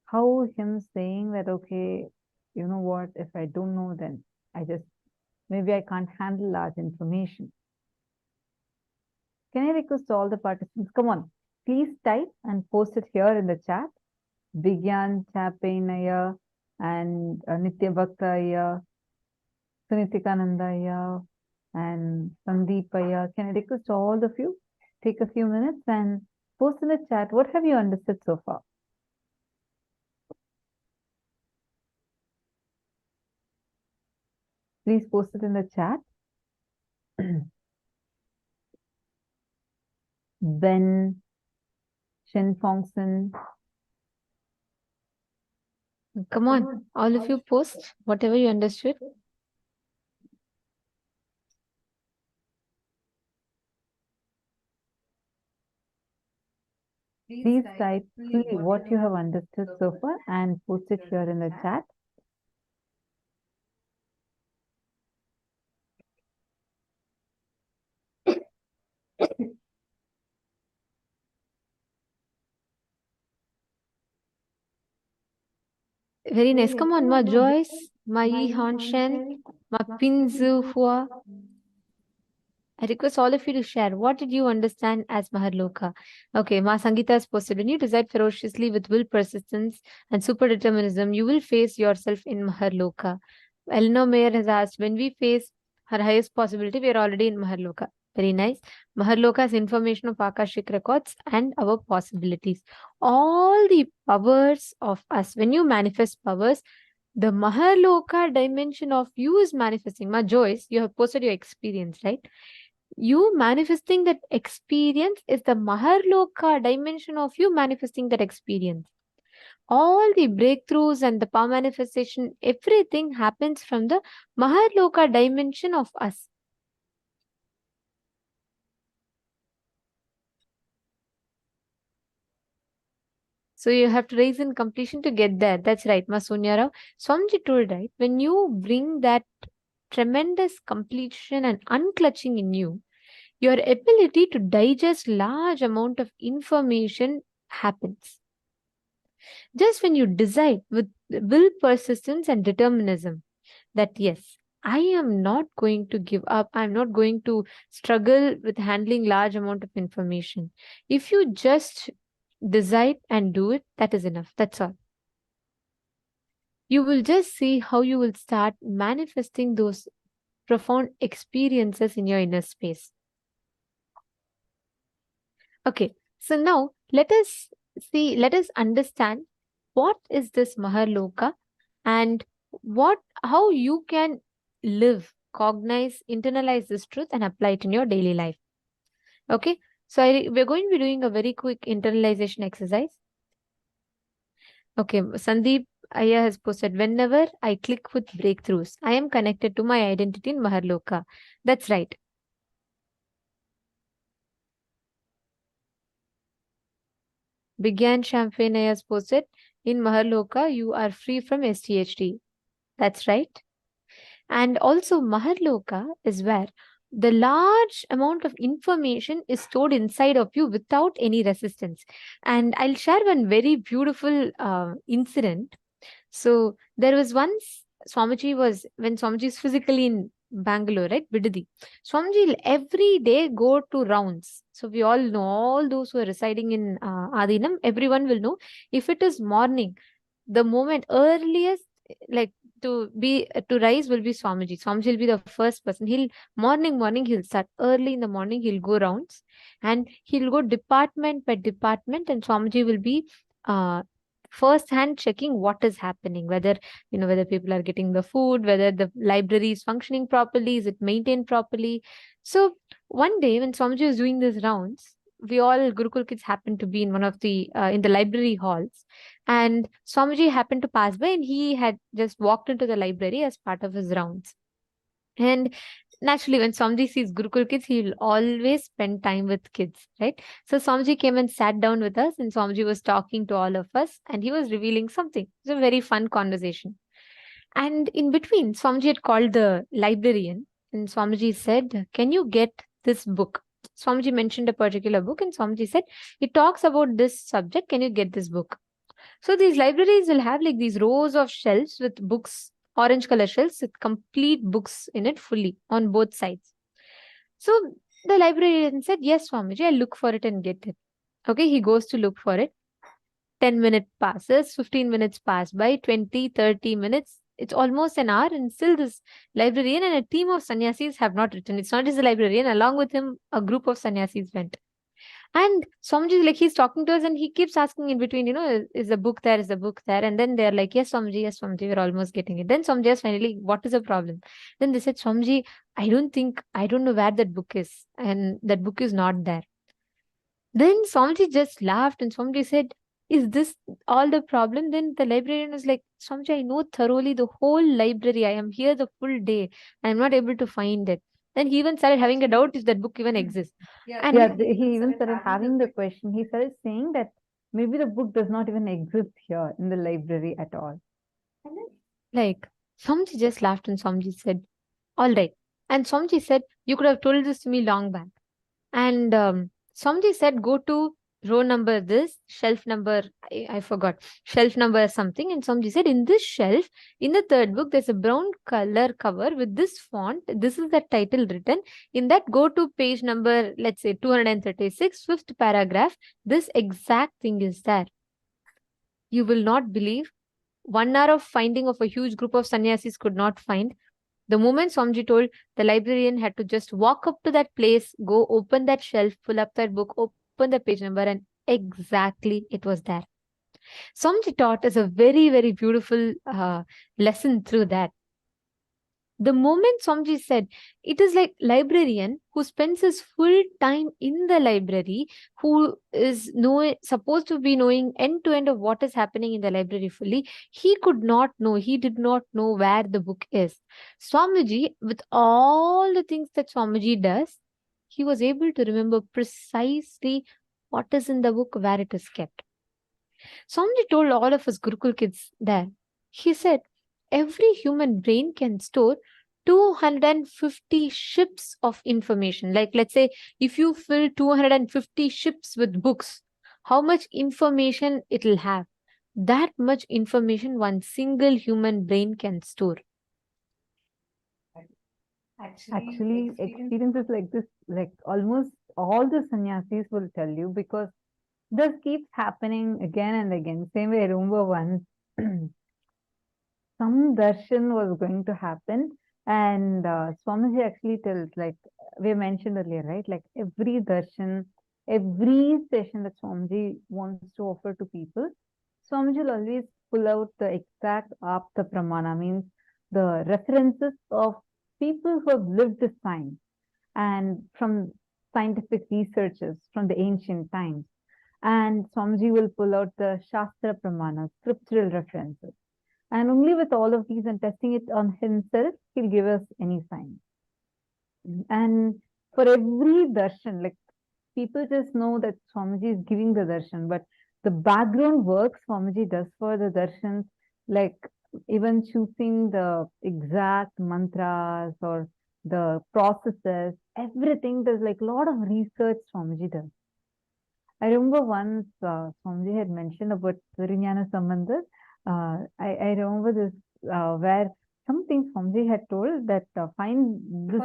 How him saying that, okay, you know what, if I don't know, then maybe I can't handle large information. Can I request all the participants, come on, please type and post it here in the chat. Vigyan Chapainaya and Nitya Bhaktaya, Sunitikanandaya and Sandeepaya. Can I request all of you take a few minutes and post in the chat, what have you understood so far? Please post it in the chat. Ben Shenfongson. Come on, all of you post whatever you understood. Please type what you have understood so far and post it here in the chat. Very nice. Come on, Ma Joyce, Ma Yi Hanshen, Ma Pinzu Hua. I request all of you to share. What did you understand as Maharloka? Okay, Ma Sangita has posted. When you decide ferociously with will, persistence, and super determinism, you will face yourself in Maharloka. Eleanor Mayer has asked, when we face her highest possibility, we are already in Maharloka. Very nice. Maharloka is information of Akashic records and our possibilities. All the powers of us. When you manifest powers, the Maharloka dimension of you is manifesting. Ma Joyce, you have posted your experience, right? You manifesting that experience is the Maharloka dimension of you manifesting that experience. All the breakthroughs and the power manifestation, everything happens from the Maharloka dimension of us. So you have to raise in completion to get there. That's right, Masunya Rao. Swamiji told, right, when you bring that tremendous completion and unclutching in you, your ability to digest large amount of information happens. Just when you decide with will, persistence, and determinism that yes, I am not going to give up, I'm not going to struggle with handling large amount of information. If you just decide and do it, that is enough. That's all. You will just see how you will start manifesting those profound experiences in your inner space. Okay, so now let us understand what is this Maharloka and how you can live, cognize, internalize this truth and apply it in your daily life. Okay, so we're going to be doing a very quick internalization exercise. Okay, Sandeep Aya has posted, whenever I click with breakthroughs, I am connected to my identity in Maharloka. That's right. Begin Champagne has posted, in Maharloka, you are free from STHD. That's right. And also Maharloka is where the large amount of information is stored inside of you without any resistance. And I'll share one very beautiful incident. So there was once when Swamiji is physically in Bangalore, right, Bidadi, Swamiji will every day go to rounds. So we all know, all those who are residing in Adinam, everyone will know, if it is morning, the moment earliest, like to rise will be Swamiji. Swamiji will be the first person. He'll morning he'll start early in the morning. He'll go rounds, and he'll go department by department, and Swamiji will be first hand checking what is happening, whether whether people are getting the food, whether the library is functioning properly, is it maintained properly. So one day when Swamiji was doing these rounds, we all Gurukul kids happened to be in one of the in the library halls, and Swamiji happened to pass by, and he had just walked into the library as part of his rounds. And naturally, when Swamiji sees Gurukul kids, he will always spend time with kids, right? So Swamiji came and sat down with us, and Swamiji was talking to all of us, and he was revealing something. It was a very fun conversation. And in between, Swamiji had called the librarian, and Swamiji said, "Can you get this book?" Swamiji mentioned a particular book, and Swamiji said, "It talks about this subject. Can you get this book?" So these libraries will have like these rows of shelves with books, orange color shelves with complete books in it fully on both sides. So the librarian said, "Yes, Swamiji, I'll look for it and get it." Okay, he goes to look for it. 10 minutes passes, 15 minutes pass by, 20, 30 minutes. It's almost an hour, and still this librarian and a team of sannyasis have not returned. It's not just the librarian, along with him, a group of sannyasis went. And Swamiji, like, he's talking to us, and he keeps asking in between, is the book there? Is the book there? And then they're like, yes, Swamiji, we're almost getting it. Then Swamiji is finally, what is the problem? Then they said, Swamiji, I don't know where that book is. And that book is not there. Then Swamiji just laughed, and Swamiji said, is this all the problem? Then the librarian was like, Swamiji, I know thoroughly the whole library. I am here the full day. I am not able to find it. Then he even started having a doubt if that book even exists. He even started having the question. He started saying that maybe the book does not even exist here in the library at all. Like, Swamiji just laughed, and Swamiji said, all right. And Swamiji said, you could have told this to me long back. And Swamiji said, go to row number this, shelf number, I forgot, shelf number something. And Swamiji said, in this shelf, in the third book, there's a brown color cover with this font. This is the title written. In that, go to page number, let's say 236, fifth paragraph. This exact thing is there. You will not believe. 1 hour of finding of a huge group of sannyasis could not find. The moment Swamiji told, the librarian had to just walk up to that place, go open that shelf, pull up that book, open the page number, and exactly it was there. Swamiji taught us a very, very beautiful lesson through that. The moment Swamiji said, it is like librarian who spends his full time in the library, who is supposed to be knowing end to end of what is happening in the library fully. He did not know where the book is. Swamiji, with all the things that Swamiji does, he was able to remember precisely what is in the book, where it is kept. Swamiji told all of us Gurukul kids there. He said, every human brain can store 250 ships of information. Like, let's say, if you fill 250 ships with books, how much information it will have? That much information one single human brain can store. Actually, experiences like this, like almost all the sannyasis will tell you, because this keeps happening again and again. Same way, I remember once some darshan was going to happen, and Swamiji actually tells, like we mentioned earlier, right? Like every darshan, every session that Swamiji wants to offer to people, Swamiji will always pull out the exact apta pramana, means the references of people who have lived this time and from scientific researches from the ancient times. And Swamiji will pull out the Shastra Pramana, scriptural references. And only with all of these and testing it on himself, he'll give us any sign. And for every darshan, like people just know that Swamiji is giving the darshan, but the background work Swamiji does for the darshans, like even choosing the exact mantras or the processes, everything, there's like a lot of research Swamiji does. I remember once Swamiji had mentioned about Virinyana Sambandha. I remember this where something Swamiji had told that find this.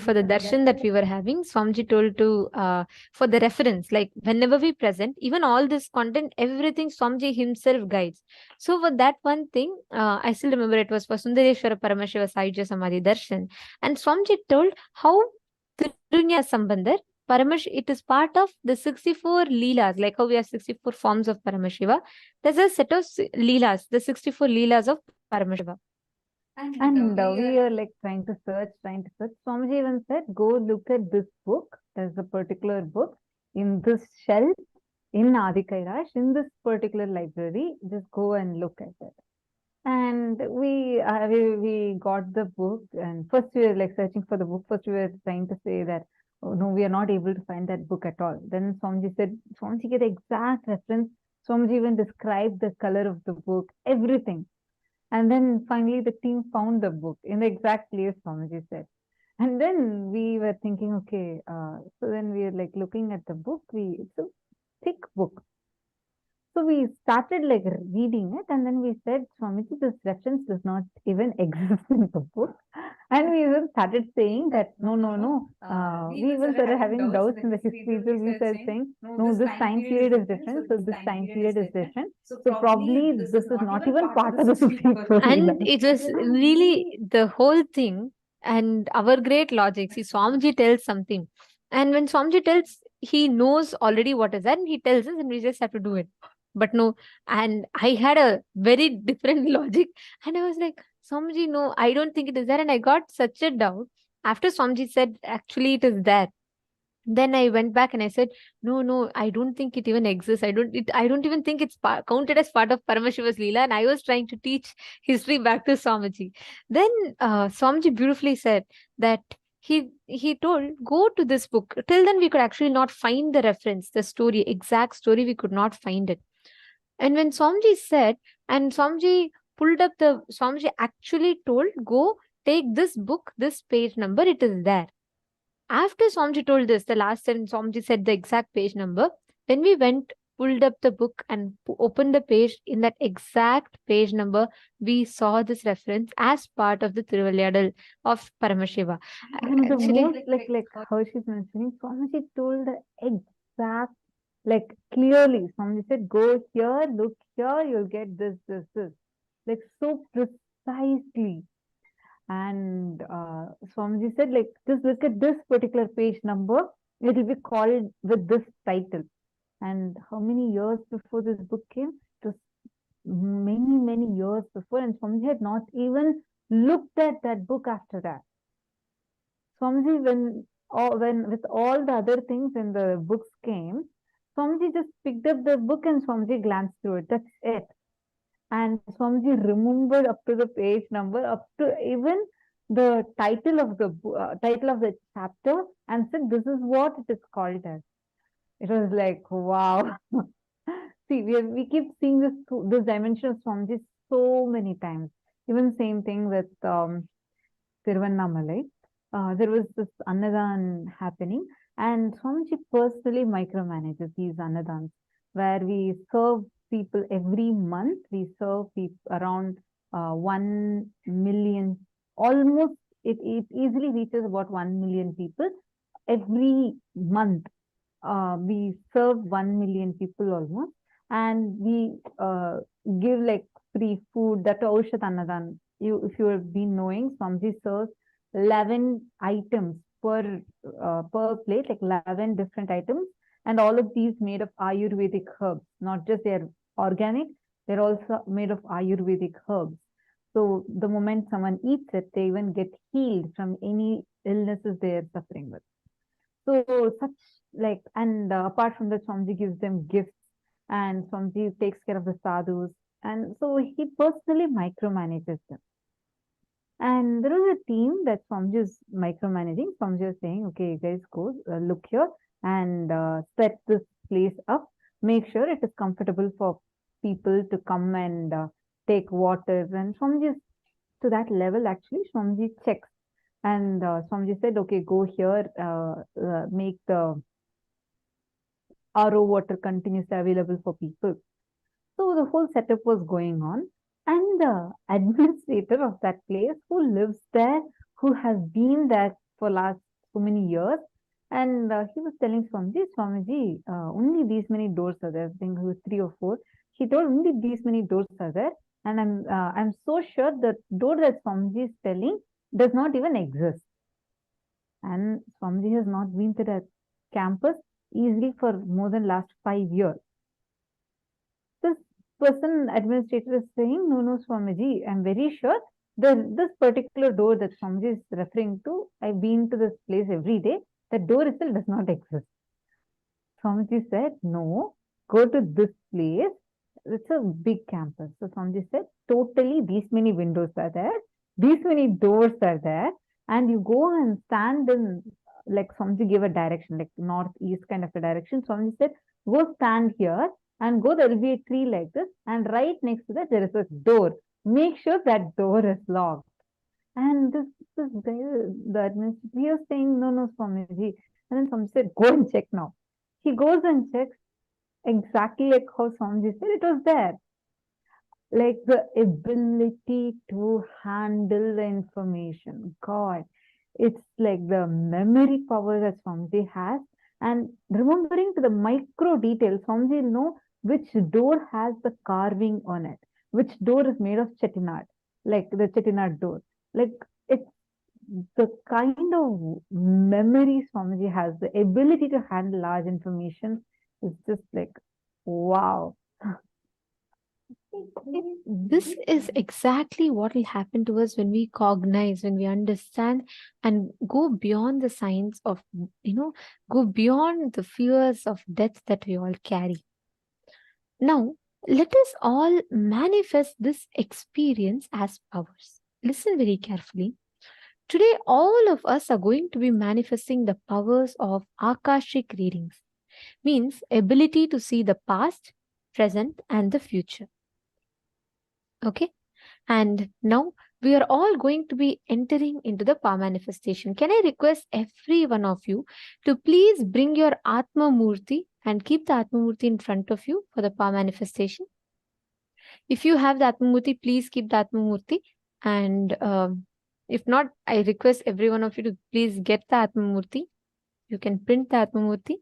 For the darshan that we were having, Swamiji told to, for the reference, like whenever we present, even all this content, everything Swamiji himself guides. So for that one thing, I still remember it was for Sundareshwara Paramashiva Sahajya Samadhi Darshan. And Swamiji told how Tirunya Sambandar, it is part of the 64 Leelas, like how we have 64 forms of Paramashiva. There's a set of Leelas, the 64 Leelas of Paramashiva. And we are like trying to search. Swamiji even said, go look at this book. There's a particular book in this shelf in Adi Kailash, in this particular library. Just go and look at it. And we got the book, and first we were like searching for the book. First we were trying to say that, oh no, we are not able to find that book at all. Then Swamiji said, Swamiji get the exact reference. Swamiji even described the color of the book, everything. And then finally the team found the book in the exact place Swamiji said. And then we were thinking, okay, so then we were like looking at the book. It's a thick book. So we started like reading it, and then we said, Swamiji, this reference does not even exist in the book. And we even started saying that, no. We even started having doubts in the history. So we started saying, no, this time period is different. So this time period is different. So probably this is not even part of the 64. And it was really the whole thing and our great logic. See, Swamiji tells something. And when Swamiji tells, he knows already what is that, and he tells us, and we just have to do it. But no, and I had a very different logic, and I was like, Swamiji, no, I don't think it is there. And I got such a doubt. After Swamiji said, actually, it is there. Then I went back and I said, no, I don't think it even exists. I don't even think it's counted as part of Paramashiva's Leela. And I was trying to teach history back to Swamiji. Then Swamiji beautifully said that he told, go to this book. Till then, we could actually not find the reference, the story, exact story. We could not find it. And when Swamiji said, and Swamiji actually told, go take this book, this page number, it is there. After Swamiji told this, the last time Swamiji said the exact page number, when we went, pulled up the book and opened the page, in that exact page number, we saw this reference as part of the Tiruvalyadal of Paramashiva. And actually, the most, like how she's mentioning, Swamiji told the exact, like clearly, Swamiji said, go here, look here, you'll get this. Like so precisely. And Swamiji said, like, just look at this particular page number, it will be called with this title. And how many years before this book came? It was many years before, and Swamiji had not even looked at that book after that. Swamiji, when with all the other things in the books came, Swamiji just picked up the book and Swamiji glanced through it. That's it. And Swamiji remembered up to the page number, up to even the title of the chapter, and said, "This is what it is called as." It was like, wow. See, we keep seeing this dimension of Swamiji so many times. Even same thing with Tiruvannamalai. There was this Annadan happening, and Swamiji personally micromanages these Annadans, where we serve people every month. We serve people around 1 million, almost, it easily reaches about 1 million people every month. We serve 1 million people almost, and we give like free food. That Aushat Annadan, if you have been knowing, Swamiji serves 11 items per plate, like 11 different items, and all of these made of Ayurvedic herbs. Not just they're organic, they're also made of Ayurvedic herbs. So the moment someone eats it, they even get healed from any illnesses they are suffering with. So such like, and apart from that, Swamiji gives them gifts, and Swamiji takes care of the sadhus, and so he personally micromanages them. And there was a team that Swamiji is micromanaging. Swamiji is saying, okay, you guys go look here and set this place up. Make sure it is comfortable for people to come and take water. And Swamiji is to that level, actually. Swamiji checks. And Swamiji said, okay, go here, make the RO water continuously available for people. So the whole setup was going on. And the administrator of that place who lives there, who has been there for last so many years, and he was telling Swamiji, only these many doors are there. I think it was 3 or 4. He told only these many doors are there, and I'm so sure the door that Swamiji is telling does not even exist. And Swamiji has not been to that campus easily for more than last 5 years. This person administrator is saying, no, Swamiji, I'm very sure this particular door that Swamiji is referring to, I've been to this place every day, that door itself does not exist. Swamiji said, no, go to this place. It's a big campus. So Swamiji said, totally these many windows are there, these many doors are there, and you go and stand in, like Swamiji gave a direction, like northeast kind of a direction. Swamiji said, go stand here and go, there will be a tree like this, and right next to that there is a door. Make sure that door is locked. And this guy, the administrator, he was saying, no, Swamiji. And then Swamiji said, go and check now. He goes and checks exactly like how Swamiji said, it was there. Like the ability to handle the information. God, it's like the memory power that Swamiji has. And remembering to the micro details, Swamiji will know which door has the carving on it, which door is made of chettinad, like the chettinad door. Like it's the kind of memory Swamiji has, the ability to handle large information is just like, wow. This is exactly what will happen to us when we cognize, when we understand and go beyond the signs of, go beyond the fears of death that we all carry. Now, let us all manifest this experience as powers. Listen very carefully. Today, all of us are going to be manifesting the powers of Akashic readings, means ability to see the past, present, and the future. Okay, and now we are all going to be entering into the power manifestation. Can I request every one of you to please bring your Atma Murti and keep the Atma Murti in front of you for the power manifestation? If you have the Atma Murti, please keep the Atma Murti, and if not, I request every one of you to please get the Atma Murti. You can print the Atma Murti.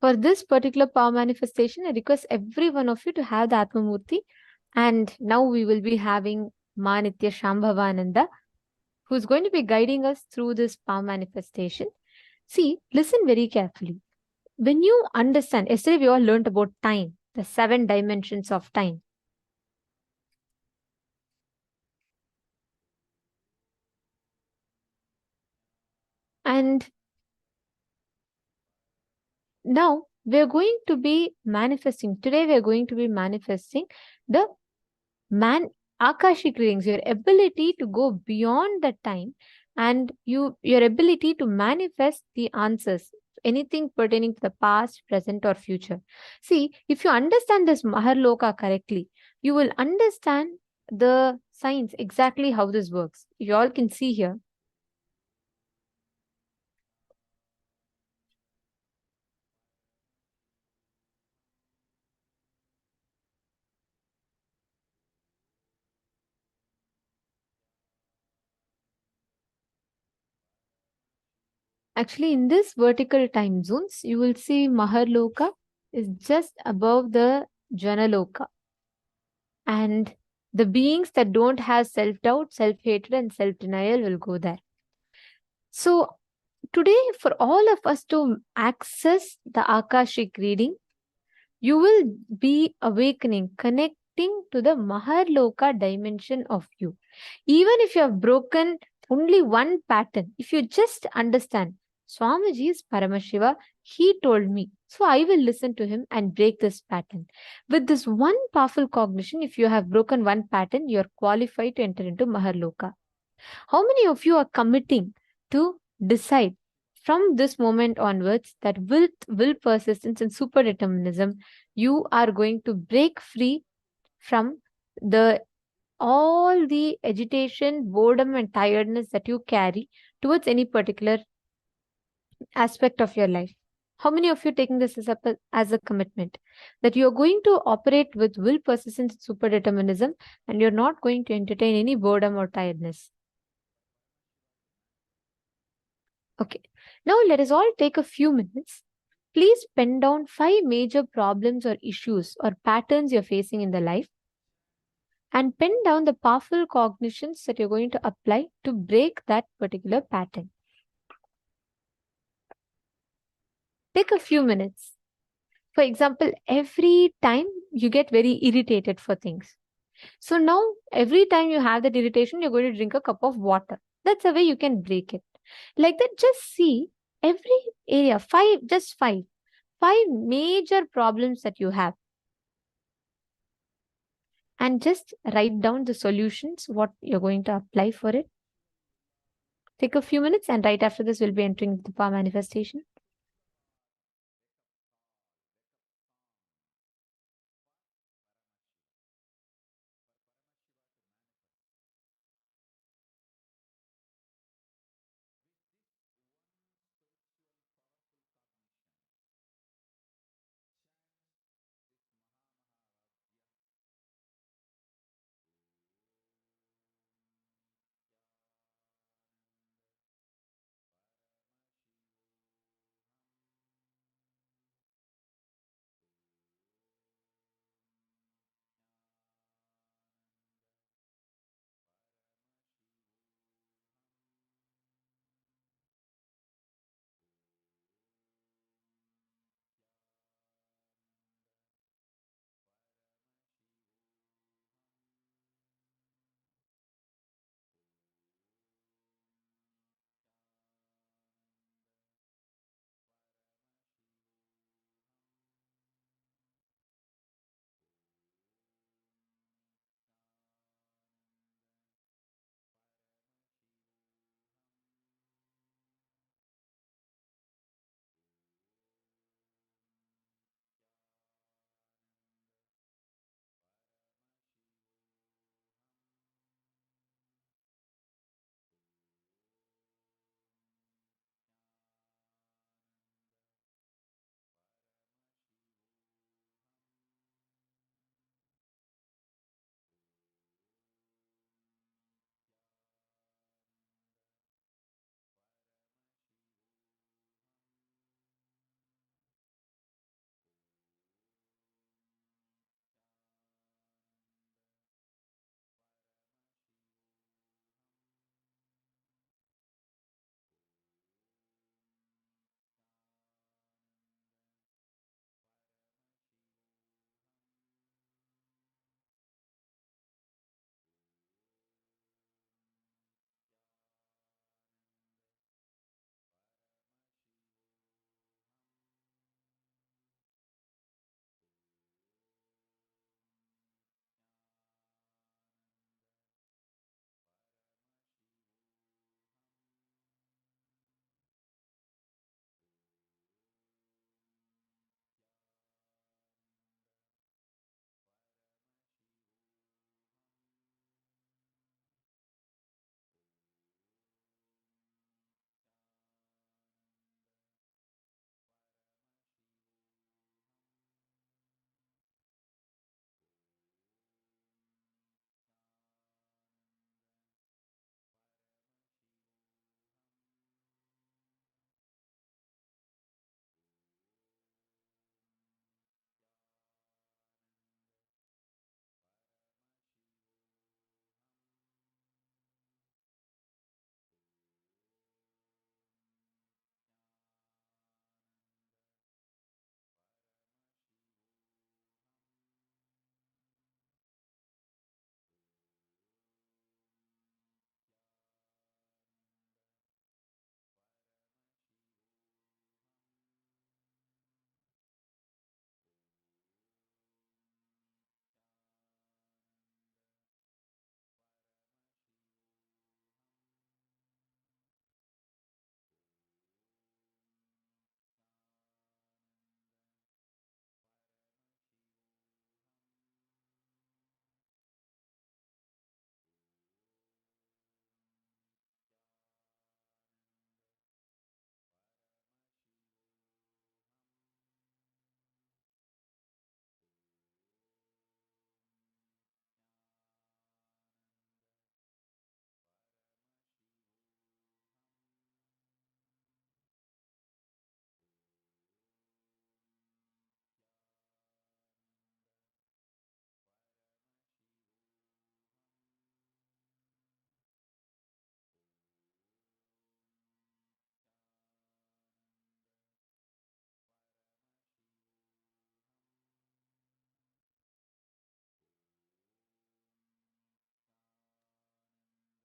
For this particular power manifestation, I request every one of you to have the Atma Murti. And now we will be having Ma Nitya Shambhavananda, who is going to be guiding us through this power manifestation. See, listen very carefully. When you understand, yesterday we all learned about time, the 7 dimensions of time. And now we're going to be manifesting, today we're going to be manifesting the Akashic readings, your ability to go beyond the time and your ability to manifest the answers, anything pertaining to the past, present or future. See, if you understand this Maharloka correctly, you will understand the science, exactly how this works. You all can see here. Actually, in this vertical time zones, you will see Maharloka is just above the Janaloka. And the beings that don't have self-doubt, self-hatred and self-denial will go there. So today, for all of us to access the Akashic reading, you will be awakening, connecting to the Maharloka dimension of you. Even if you have broken only one pattern, if you just understand, Swamiji is Paramashiva, he told me, so I will listen to him and break this pattern. With this one powerful cognition, if you have broken one pattern, you are qualified to enter into Maharloka. How many of you are committing to decide from this moment onwards that with will, persistence and super determinism, you are going to break free from all the agitation, boredom and tiredness that you carry towards any particular aspect of your life? How many of you taking this as a commitment that you're going to operate with will, persistence, and super determinism, and you're not going to entertain any boredom or tiredness? Okay. Now let us all take a few minutes. Please pen down 5 major problems or issues or patterns you're facing in the life, and pen down the powerful cognitions that you're going to apply to break that particular pattern. Take a few minutes. For example, every time you get very irritated for things. So now, every time you have that irritation, you're going to drink a cup of water. That's the way you can break it. Like that, just see every area, five major problems that you have. And just write down the solutions, what you're going to apply for it. Take a few minutes, and right after this, we'll be entering the power manifestation.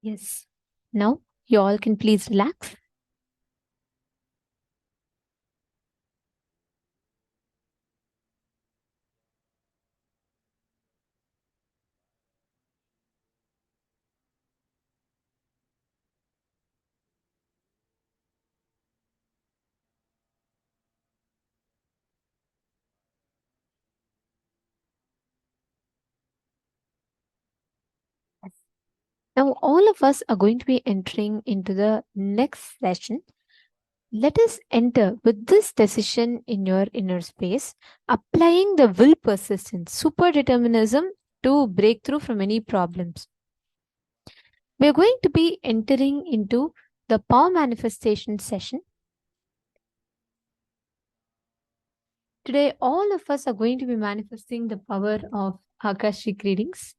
Yes. Now you all can please relax. Now all of us are going to be entering into the next session. Let us enter with this decision in your inner space, applying the will persistence, super determinism to break through from any problems. We are going to be entering into the power manifestation session. Today, all of us are going to be manifesting the power of Akashic readings.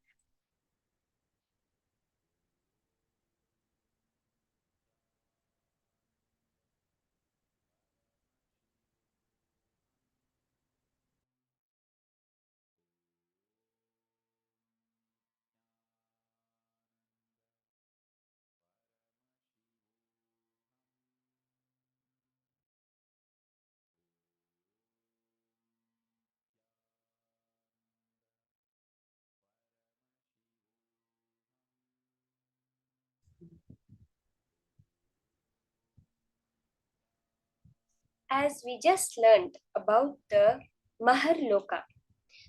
As we just learned about the Maharloka,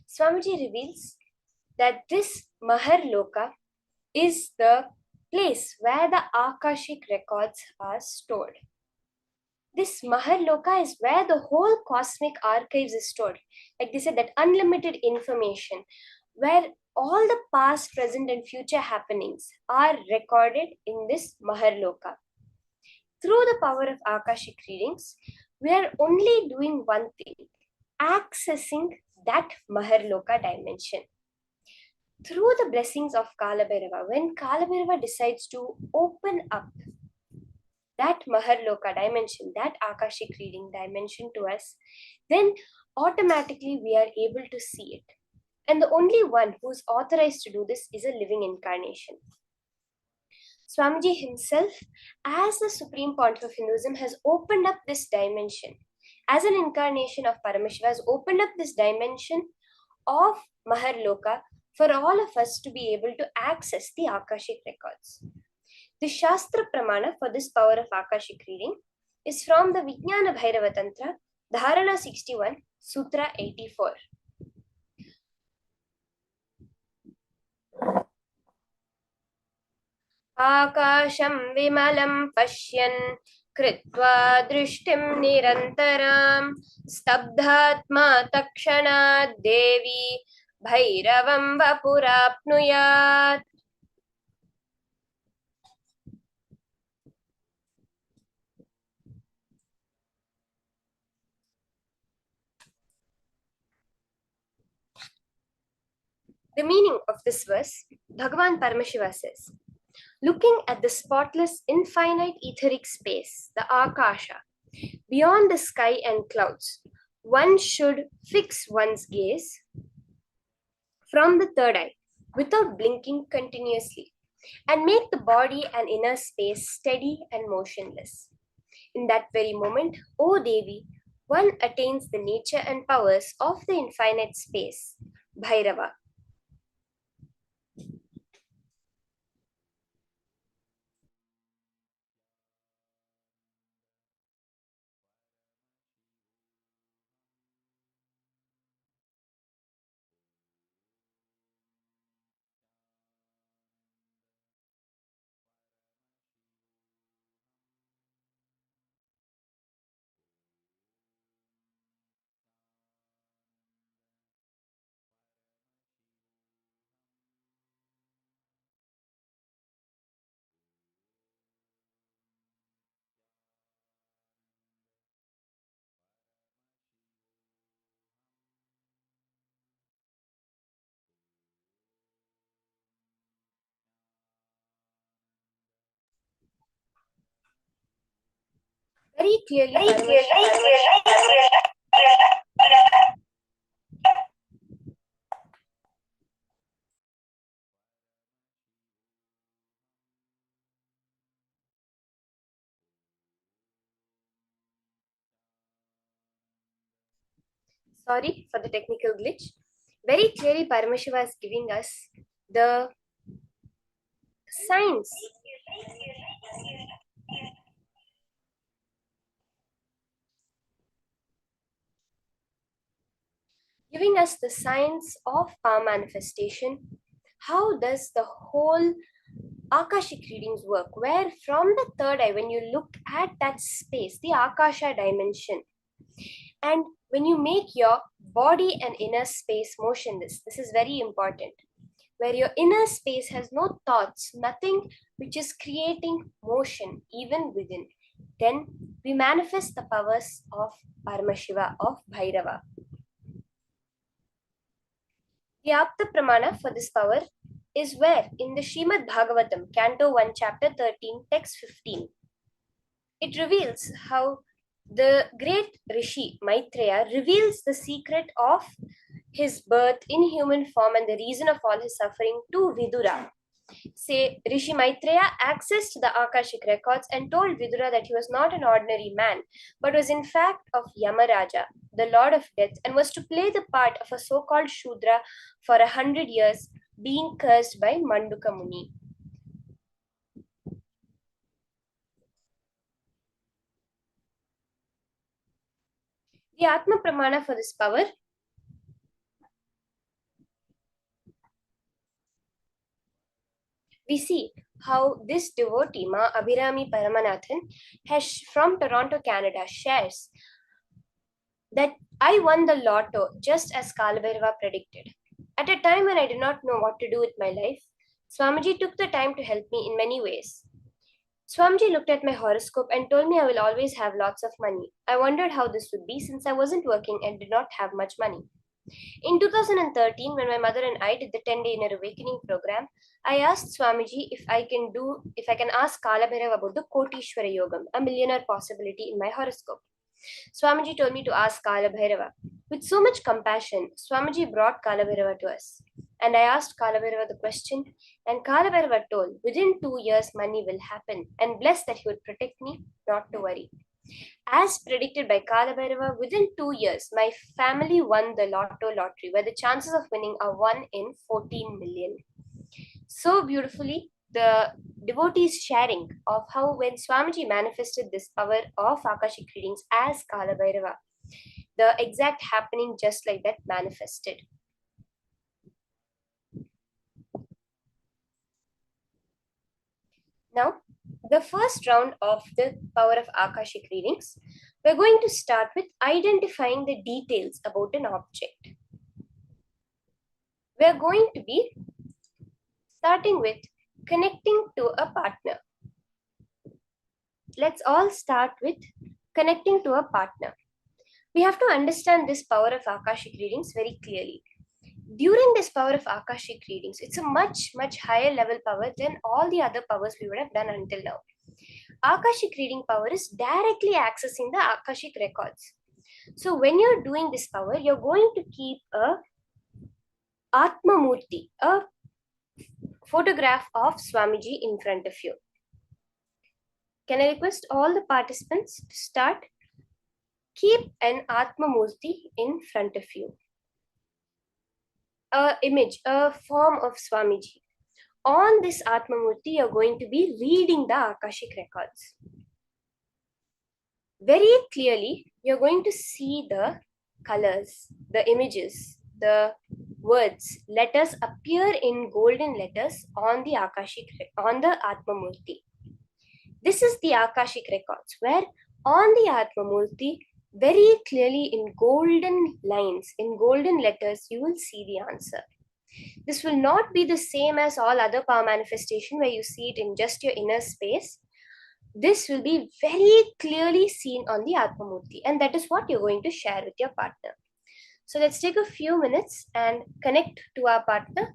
Swamiji reveals that this Maharloka is the place where the Akashic records are stored. This Maharloka is where the whole cosmic archives is stored. Like they said, that unlimited information, where all the past, present, and future happenings are recorded in this Maharloka. Through the power of Akashic readings, we are only doing one thing, accessing that Maharloka dimension. Through the blessings of Kalabhairava, when Kalabhairava decides to open up that Maharloka dimension, that Akashic reading dimension to us, then automatically we are able to see it. And the only one who's authorized to do this is a living incarnation. Swamiji himself, as the Supreme Pontiff of Hinduism, has opened up this dimension. As an incarnation of Paramashiva, has opened up this dimension of Maharloka for all of us to be able to access the Akashic records. The Shastra Pramana for this power of Akashic reading is from the Vijnana Bhairava Tantra, Dharana 61, Sutra 84. आकाशं विमलं पश्यन् कृत्वा दृष्टिं निरन्तरां स्तब्धात्मा तत्क्षणात् देवी भैरवं वपुराप्नुयात्. The meaning of this verse, Bhagavan Paramashiva says, looking at the spotless, infinite etheric space, the Akasha, beyond the sky and clouds, one should fix one's gaze from the third eye without blinking continuously and make the body and inner space steady and motionless. In that very moment, O Devi, one attains the nature and powers of the infinite space, Bhairava. Very clearly, Sorry for the technical glitch. Very clearly, Paramashiva is giving us the signs. Giving us the signs of power manifestation. How does the whole Akashic readings work? Where from the third eye, when you look at that space, the Akasha dimension, and when you make your body and inner space motionless, this is very important, where your inner space has no thoughts, nothing which is creating motion even within, then we manifest the powers of Paramashiva, of Bhairava. The Apta Pramana for this power is where in the Srimad Bhagavatam, Canto 1, Chapter 13, Text 15, it reveals how the great Rishi Maitreya reveals the secret of his birth in human form and the reason of all his suffering to Vidura. Say, Rishi Maitreya accessed the Akashic records and told Vidura that he was not an ordinary man, but was in fact of Yamaraja, the Lord of Death, and was to play the part of a so-called Shudra for 100 years, being cursed by Manduka Muni. The Atma Pramana for this power we see how this devotee, Ma Abhirami Paramanathan, has from Toronto, Canada, shares that I won the lotto just as Kalabhairava predicted. At a time when I did not know what to do with my life, Swamiji took the time to help me in many ways. Swamiji looked at my horoscope and told me I will always have lots of money. I wondered how this would be since I wasn't working and did not have much money. In 2013, when my mother and I did the 10-day inner awakening program, I asked Swamiji if I can ask Kalabhairava about the Kotishwara Yogam, a millionaire possibility in my horoscope. Swamiji told me to ask Kalabhairava. With so much compassion, Swamiji brought Kalabhairava to us. And I asked Kalabhairava the question, and Kalabhairava told, within 2 years money will happen, and blessed that he would protect me, not to worry. As predicted by Kalabhairava, within 2 years, my family won the lottery, where the chances of winning are 1 in 14 million. So beautifully, the devotees sharing of how when Swamiji manifested this power of Akashic readings as Kalabhairava, the exact happening just like that manifested. Now, the first round of the power of Akashic readings, we're going to start with identifying the details about an object. We're going to be starting with connecting to a partner. Let's all start with connecting to a partner. We have to understand this power of Akashic readings very clearly. During this power of Akashic readings, it's a much higher level power than all the other powers we would have done until now. Akashic reading power is directly accessing the Akashic records. So when you're doing this power, you're going to keep a Atma Murti, a photograph of Swamiji in front of you. Can I request all the participants to start? Keep an Atma Murti in front of you. A image, a form of Swamiji. On this Atma Murti, you're going to be reading the Akashic records. Very clearly, you're going to see the colors, the images, the words, letters appear in golden letters on the Akashic, on the Atma Murti. This is the Akashic records, where on the Atma Murti, very clearly in golden lines, in golden letters, you will see the answer. This will not be the same as all other power manifestation where you see it in just your inner space. This will be very clearly seen on the Atma Murti, and that is what you're going to share with your partner. So let's take a few minutes and connect to our partner.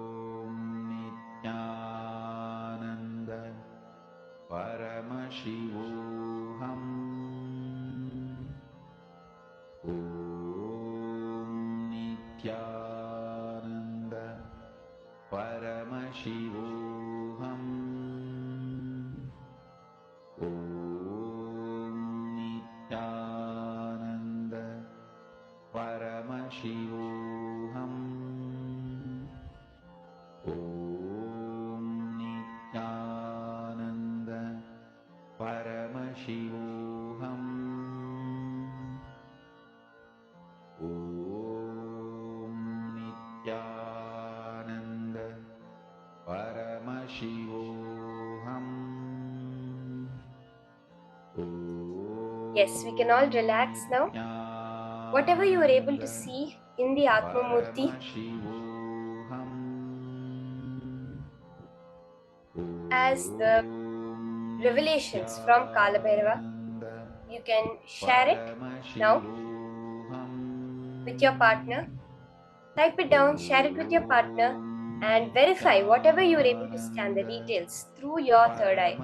Paramashivoham Om Nithyananda Paramashivoham Om Nithyananda Paramashivoham Om Nithyananda Paramashivoham. Yes, we can all relax now. Whatever you were able to see in the Atma Murti, as the revelations from Kalabhairava, you can share it now with your partner. Type it down, share it with your partner, and verify whatever you were able to scan the details through your third eye.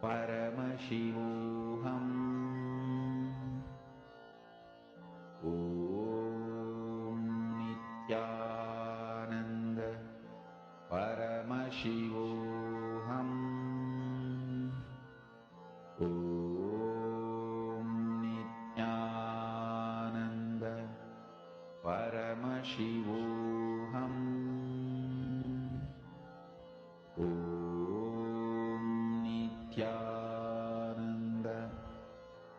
Paramashivoham Om Nithyananda Paramashivoham Om Nithyananda Paramashivoham Om Nithyananda Paramashivoham Om Nithyananda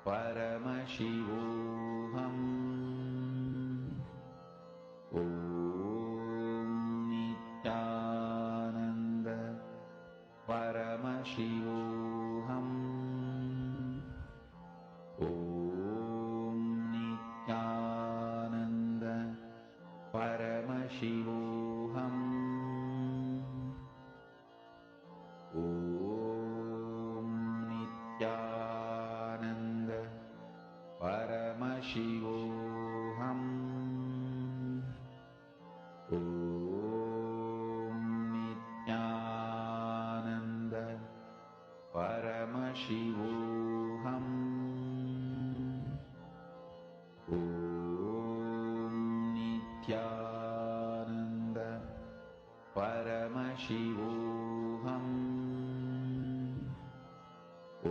Paramashivoham Om Nithyananda Paramashivoham Om Nithyananda Paramashivoham Om Nithyananda Paramashivoham Om Nithyananda Paramashivoham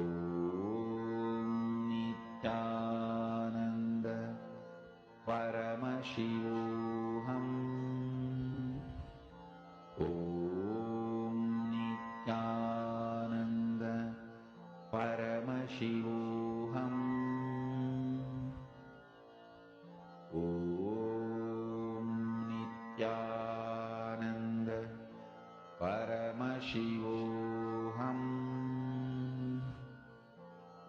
Om Nithyananda Paramashivoham Om Nithyananda Paramashivoham Om Nithyananda Paramashivoham Om Nithyananda Paramashivoham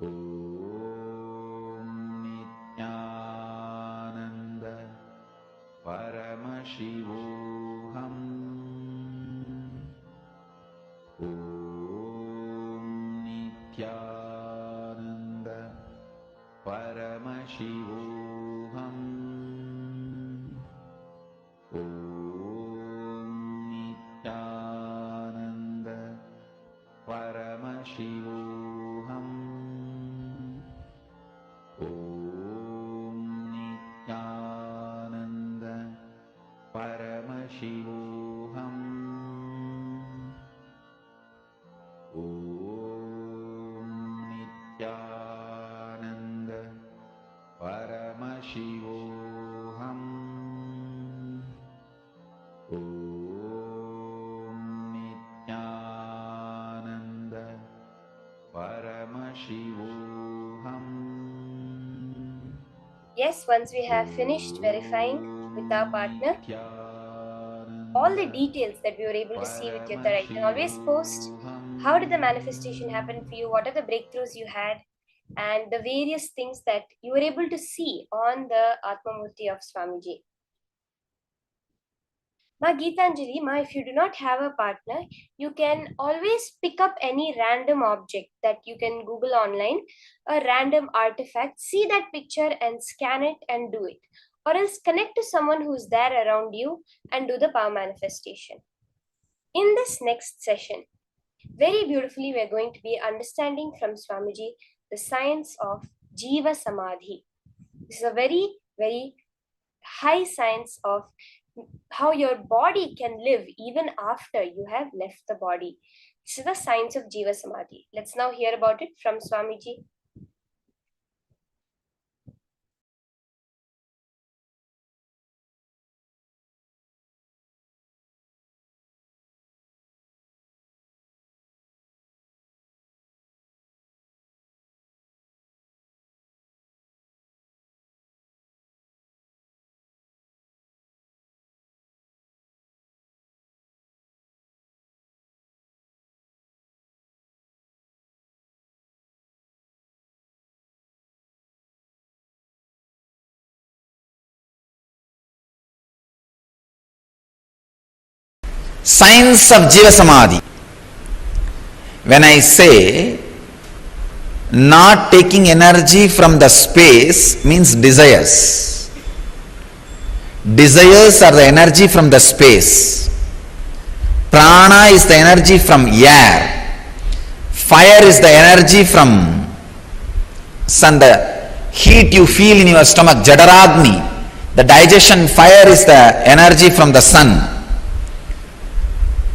Om Nithyananda Paramashivoham Om Nithyananda Paramashivoham Om Nithyananda Paramashivoham Om Nithyananda Paramashivoham Om Nithyananda Paramashivoham. Yes, once we have finished verifying with our partner, all the details that we were able to see with your third eye, you can always post how did the manifestation happen for you, what are the breakthroughs you had, and the various things that you were able to see on the Atmamurti of Swamiji. Ma Geetanjali, Ma, if you do not have a partner, you can always pick up any random object that you can Google online, a random artifact, see that picture and scan it and do it. Or else connect to someone who's there around you and do the power manifestation. In this next session, very beautifully, we're going to be understanding from Swamiji the science of Jiva Samadhi. This is a very, very high science of how your body can live even after you have left the body. This is the science of Jiva Samadhi. Let's now hear about it from Swamiji. Science of Jiva Samadhi. When I say not taking energy from the space means desires. Desires are the energy from the space. Prana is the energy from air. Fire is the energy from sun. The heat you feel in your stomach, Jadaragni. The digestion fire is the energy from the sun.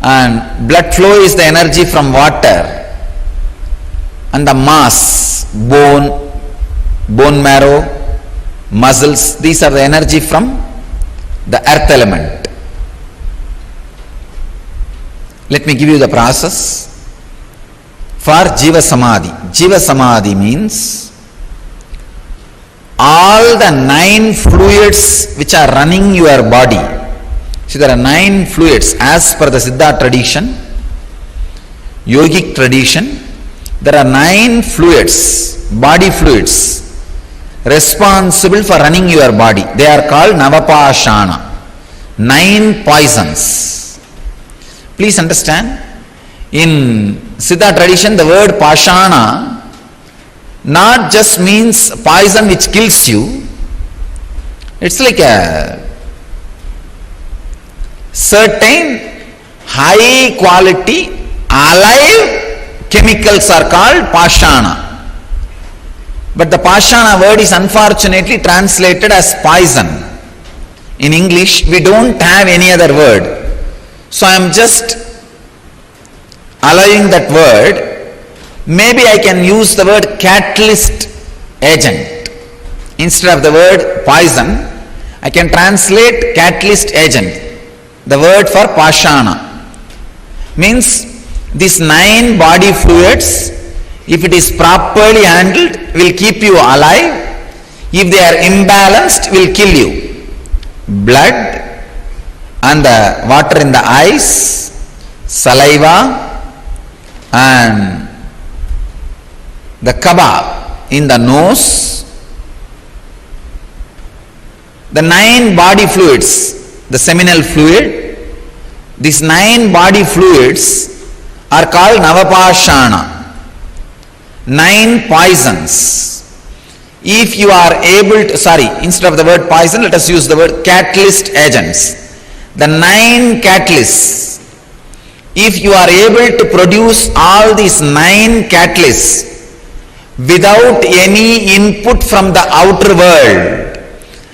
And blood flow is the energy from water. And the mass, bone marrow, muscles, these are the energy from the earth element. Let me give you the process for Jiva Samadhi. Jiva Samadhi means all the 9 fluids which are running your body. See, there are 9 fluids as per the Siddha tradition, yogic tradition. There are 9 fluids, body fluids, responsible for running your body. They are called Navapashana, 9 poisons. Please understand, in Siddha tradition, the word Pashana not just means poison which kills you. It's like a certain high quality alive chemicals are called Pashana. But the Pashana word is unfortunately translated as poison. In English, we don't have any other word. So I am just allowing that word. Maybe I can use the word catalyst agent. Instead of the word poison, I can translate catalyst agent. The word for Pashana means these 9 body fluids, if it is properly handled, will keep you alive. If they are imbalanced, will kill you. Blood and the water in the eyes, saliva and the kaba in the nose, the 9 body fluids, the seminal fluid, these 9 body fluids are called Navapashana, 9 poisons. If you are able to, instead of the word poison, let us use the word catalyst agents. The 9 catalysts, if you are able to produce all these 9 catalysts without any input from the outer world,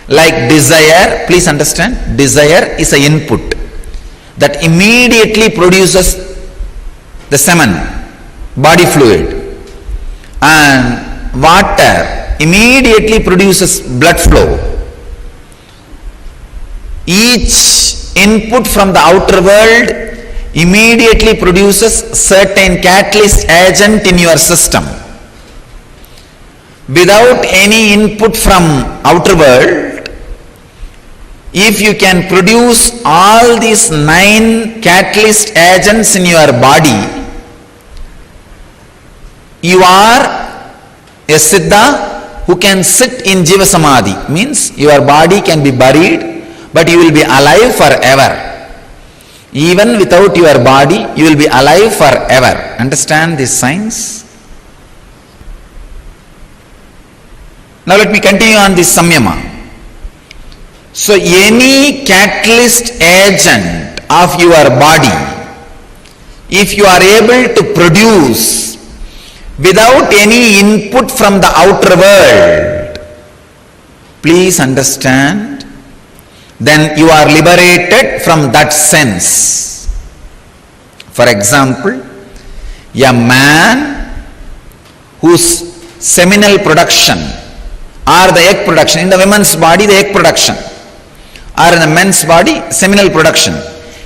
like desire, please understand, desire is an input that immediately produces the semen, body fluid, and water immediately produces blood flow. Each input from the outer world immediately produces certain catalyst agent in your system. Without any input from outer world, if you can produce all these 9 catalyst agents in your body, you are a Siddha who can sit in Jiva Samadhi. Means your body can be buried, but you will be alive forever. Even without your body, you will be alive forever. Understand this science? Now let me continue on this samyama. So any catalyst agent of your body, if you are able to produce without any input from the outer world. Please understand, then you are liberated from that sense. For example, a man whose seminal production or the egg production, in the women's body the egg production, or in the men's body seminal production,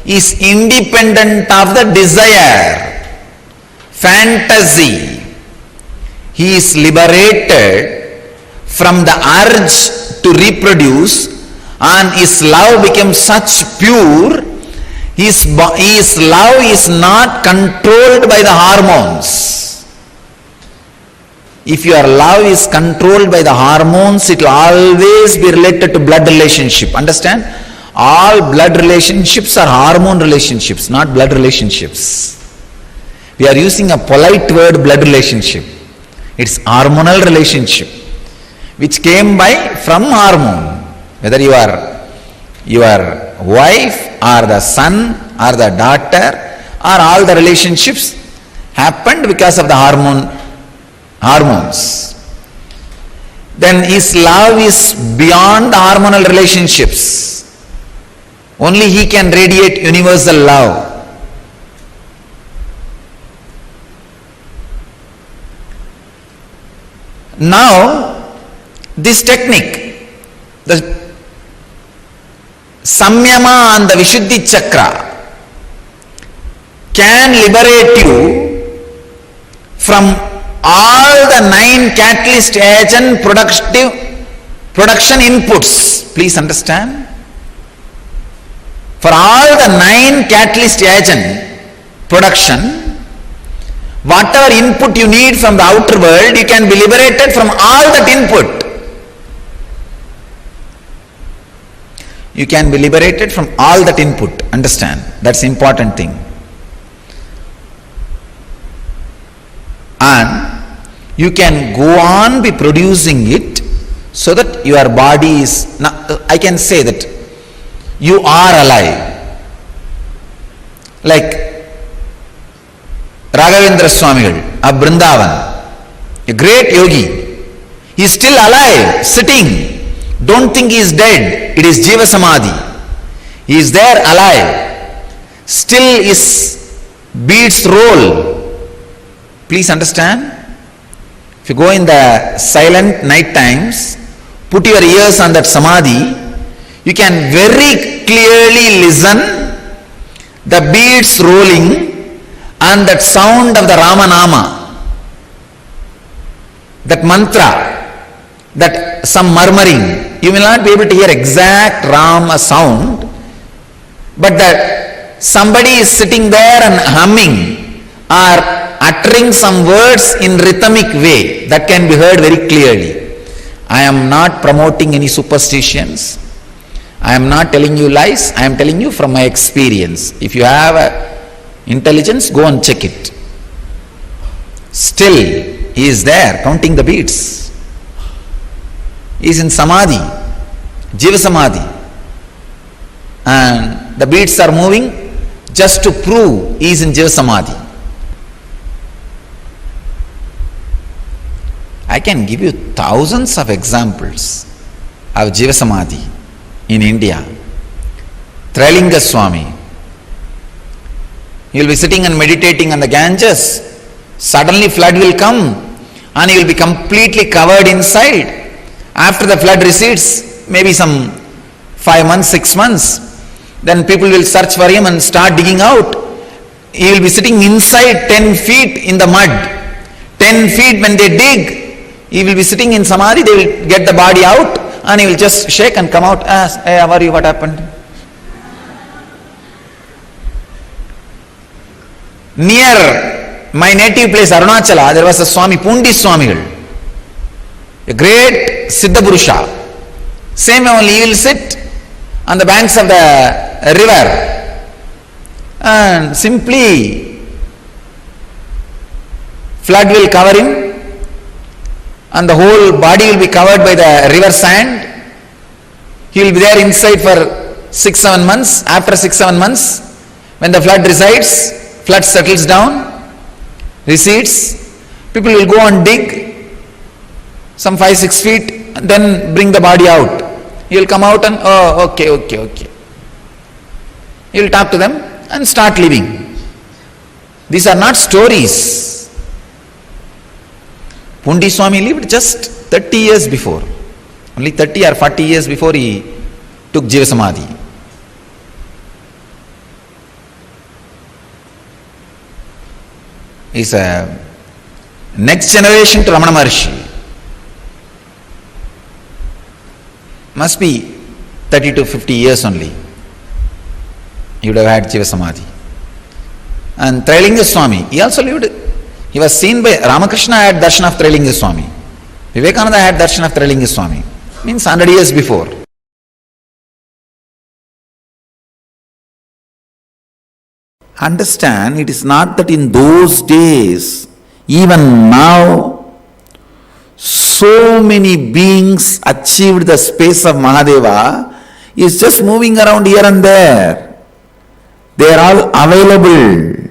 is independent of the desire, fantasy. He is liberated from the urge to reproduce, and his love becomes such pure. His love is not controlled by the hormones. If your love is controlled by the hormones, it will always be related to blood relationship. Understand? All blood relationships are hormone relationships, not blood relationships. We are using a polite word, blood relationship. It's hormonal relationship, which came from hormone. Whether you are your wife or the son or the daughter, or all the relationships happened because of the hormones. Then his love is beyond the hormonal relationships. Only he can radiate universal love. Now, this technique, the Samyama and the Vishuddhi Chakra, can liberate you from all the 9 catalyst agent production inputs. Please understand. For all the 9 catalyst agent production, whatever input you need from the outer world, you can be liberated from all that input. You can be liberated from all that input. Understand? That's the important thing. And you can go on be producing it so that your body is, I can say that you are alive. Like Raghavendra Swamigal of Vrindavan, a great yogi, he is still alive, sitting. Don't think he is dead. It is Jiva Samadhi. He is there alive. Still his beats roll. Please understand. If you go in the silent night times, put your ears on that Samadhi, you can very clearly listen the beats rolling and that sound of the Ramanama, that mantra, that some murmuring. You will not be able to hear exact Rama sound, but that somebody is sitting there and humming or uttering some words in rhythmic way, that can be heard very clearly. I am not promoting any superstitions. I am not telling you lies. I am telling you from my experience. If you have intelligence, go and check it. Still, he is there counting the beats. He is in Samadhi, Jiva Samadhi. And the beats are moving just to prove he is in Jiva Samadhi. I can give you thousands of examples of Jiva Samadhi in India. Trilinga Swami, he will be sitting and meditating on the Ganges. Suddenly flood will come and he will be completely covered inside. After the flood recedes, maybe some 5 months, 6 months, then people will search for him and start digging out. He will be sitting inside 10 feet in the mud. 10 feet when they dig, he will be sitting in Samadhi, they will get the body out and he will just shake and come out. Ask, hey, how are you, what happened? Near my native place, Arunachala, there was a Swami, Pundi Swamigal, a great Siddha Purusha. Same only, he will sit on the banks of the river and simply flood will cover him and the whole body will be covered by the river sand. He will be there inside for 6-7 months. After 6-7 months, when the flood resides, flood settles down, recedes, People will go and dig some 5-6 feet and then bring the body out. He will come out and, oh, okay. He will talk to them and start living. These are not stories. Pundi Swami lived just 30 years before. Only 30 or 40 years before he took Jiva Samadhi. He is a next generation to Ramana Maharshi. Must be 30 to 50 years only. He would have had Jiva Samadhi. And Trailinga Swami, he also lived. He was seen by Ramakrishna had darshan of Trailinga Swami. Vivekananda had darshan of Trailinga Swami. Means 100 years before. Understand, it is not that in those days, even now, so many beings achieved the space of Mahadeva, is just moving around here and there. They are all available.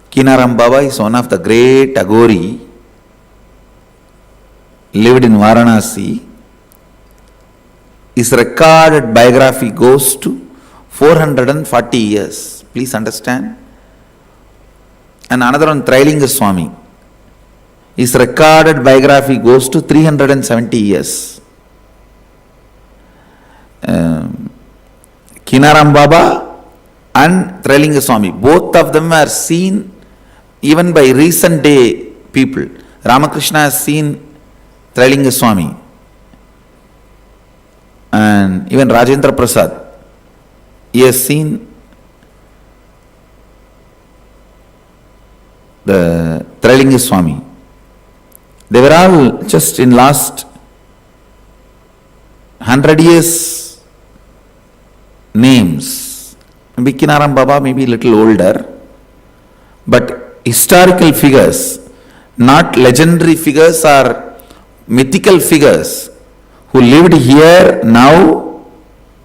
Kinaram Baba is one of the great Aghori, lived in Varanasi. His recorded biography goes to 440 years. Please understand. And another one, Trailinga Swami. His recorded biography goes to 370 years. Kinaram Baba and Trailinga Swami, both of them are seen even by recent day people. Ramakrishna has seen Trailinga Swami. And even Rajendra Prasad, he has seen the Trailinga Swami. They were all just in last 100 years names. Maybe Kinaram Baba may be a little older, but historical figures, not legendary figures or mythical figures who lived here now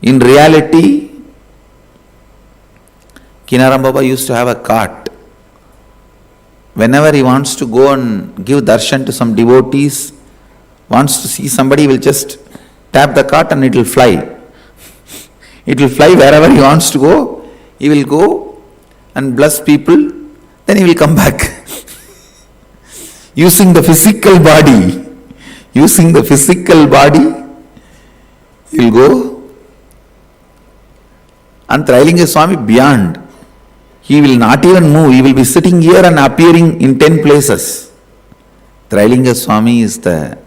in reality. Kinaram Baba used to have a cart. Whenever he wants to go and give darshan to some devotees, wants to see somebody, he will just tap the cart and it will fly. It will fly wherever he wants to go. He will go and bless people, then he will come back. Using the physical body. Using the physical body, he will go. And Trailinga Swami beyond. He will not even move. He will be sitting here and appearing in 10 places. Trailinga Swami is the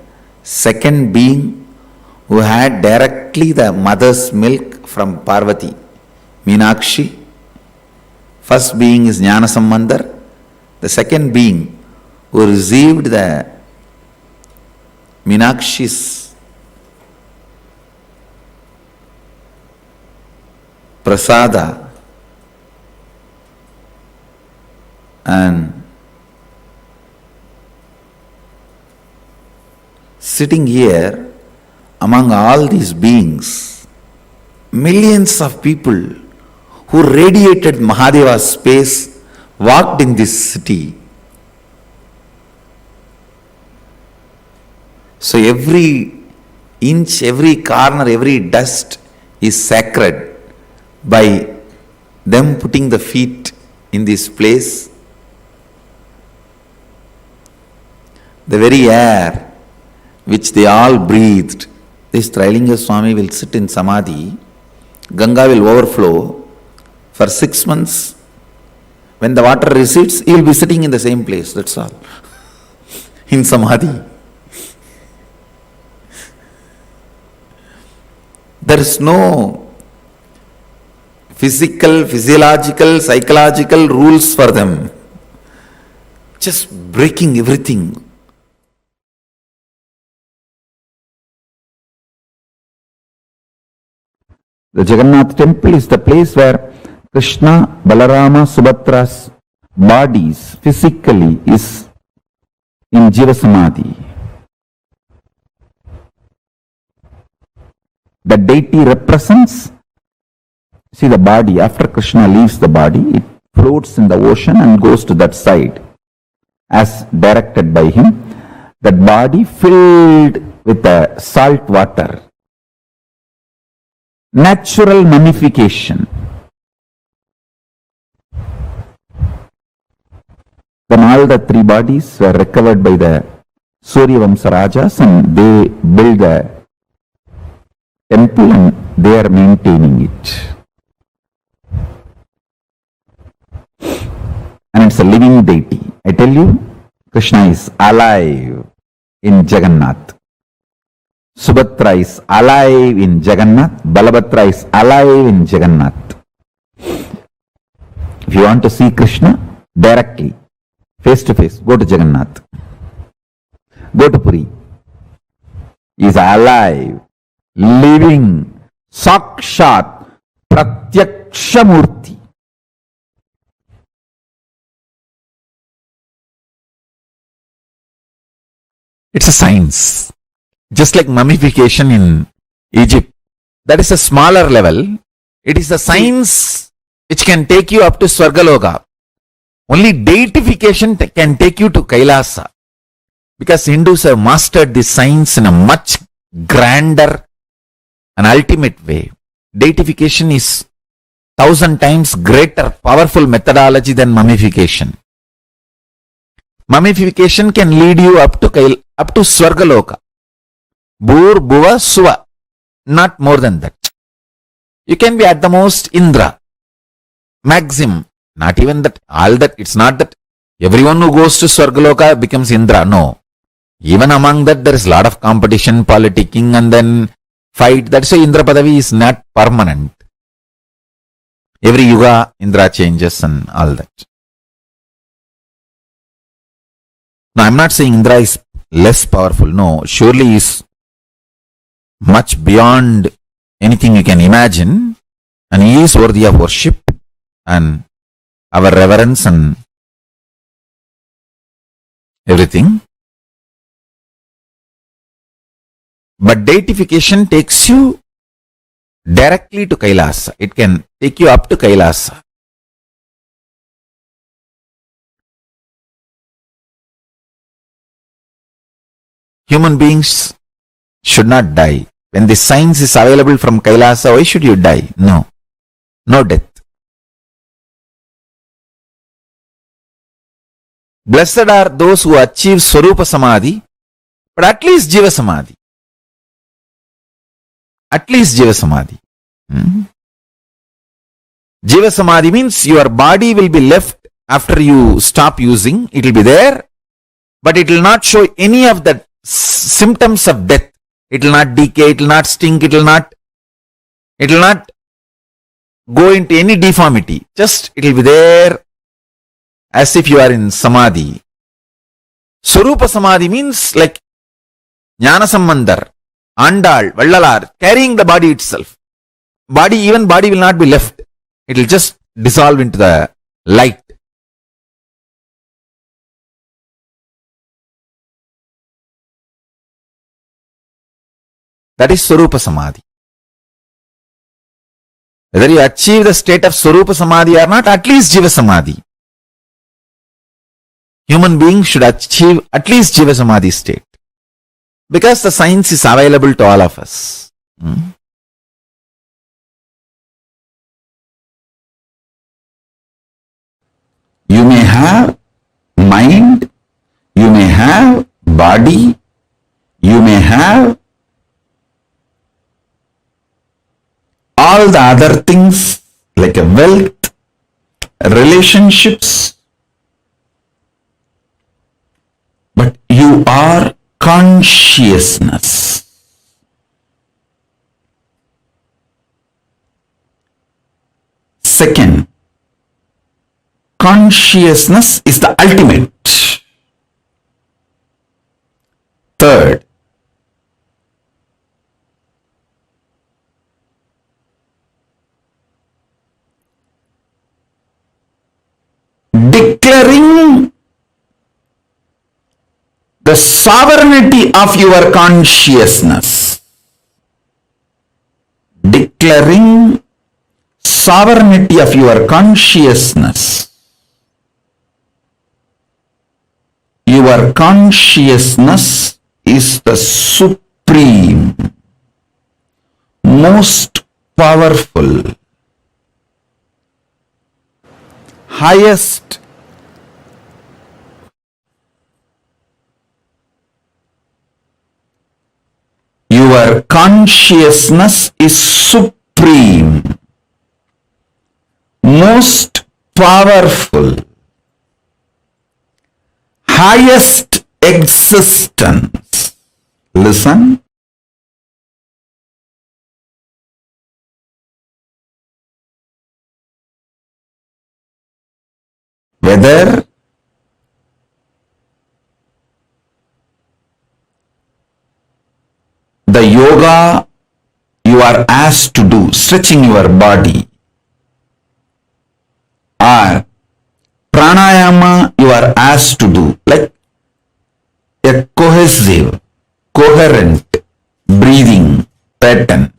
second being who had directly the mother's milk from Parvati, Meenakshi. First being is Jnana Sambandar. The second being who received the Meenakshi's prasada and sitting here among all these beings, millions of people who radiated Mahadeva's space walked in this city. So every inch, every corner, every dust is sacred by them putting the feet in this place. The very air which they all breathed, this Trailinga Swami will sit in Samadhi, Ganga will overflow for 6 months. When the water recedes, he will be sitting in the same place, that's all, in Samadhi. There is no physical, physiological, psychological rules for them. Just breaking everything. The Jagannath temple is the place where Krishna, Balarama, Subhadra's bodies physically is in Jiva Samadhi. The deity represents, see the body, after Krishna leaves the body, it floats in the ocean and goes to that side. as directed by him. That body filled with salt water. Natural mummification. Then all the three bodies were recovered by the Suryavamsa Rajas and they built a temple and they are maintaining it. And it's a living deity. I tell you, Krishna is alive in Jagannath. Subhadra is alive in Jagannath. Balabhadra is alive in Jagannath. If you want to see Krishna directly, face to face, go to Jagannath. Go to Puri. He is alive, living, Sakshat, Pratyakshamurti. It's a science. Just like mummification in Egypt. That is a smaller level. It is a science which can take you up to Swargaloka. Only deification can take you to Kailasa. Because Hindus have mastered this science in a much grander and ultimate way. Deification is 1,000 times greater, powerful methodology than mummification. Mummification can lead you up to Swargaloka. Bhur, Bhuva, Suva. Not more than that. You can be at the most Indra. Maximum. Not even that. All that. It's not that everyone who goes to Swargaloka becomes Indra. No. Even among that there is a lot of competition, politicking and then fight. That's why Indra Padavi is not permanent. Every yuga Indra changes and all that. Now I'm not saying Indra is less powerful. No, surely he is much beyond anything you can imagine, and he is worthy of worship and our reverence and everything. But deification takes you directly to Kailasa. It can take you up to Kailasa. Human beings should not die. When the science is available from Kailasa, why should you die? No. No death. Blessed are those who achieve Swarupa Samadhi, but at least Jiva Samadhi. At least Jiva Samadhi. Jiva Samadhi means your body will be left after you stop using. It will be there, but it will not show any of the symptoms of death. It will not decay, it will not stink, it will not go into any deformity. Just it will be there as if you are in Samadhi. Swarupa Samadhi means like Jnana Sambandhar, Andal, Vallalar, carrying the body itself. Body will not be left. It will just dissolve into the light. That is Swarupa Samadhi. Whether you achieve the state of Swarupa Samadhi or not, at least Jiva Samadhi. Human beings should achieve at least Jiva Samadhi state. Because the science is available to all of us. You may have mind, you may have body, you may have all the other things like a wealth, relationships, but you are consciousness. Second, consciousness is the ultimate. Third, declaring the sovereignty of your consciousness. Declaring sovereignty of your consciousness. Your consciousness is the supreme, most powerful, highest Your consciousness is supreme, most powerful, highest existence. Listen. Whether the yoga you are asked to do, stretching your body, or pranayama you are asked to do, like a cohesive, coherent breathing pattern,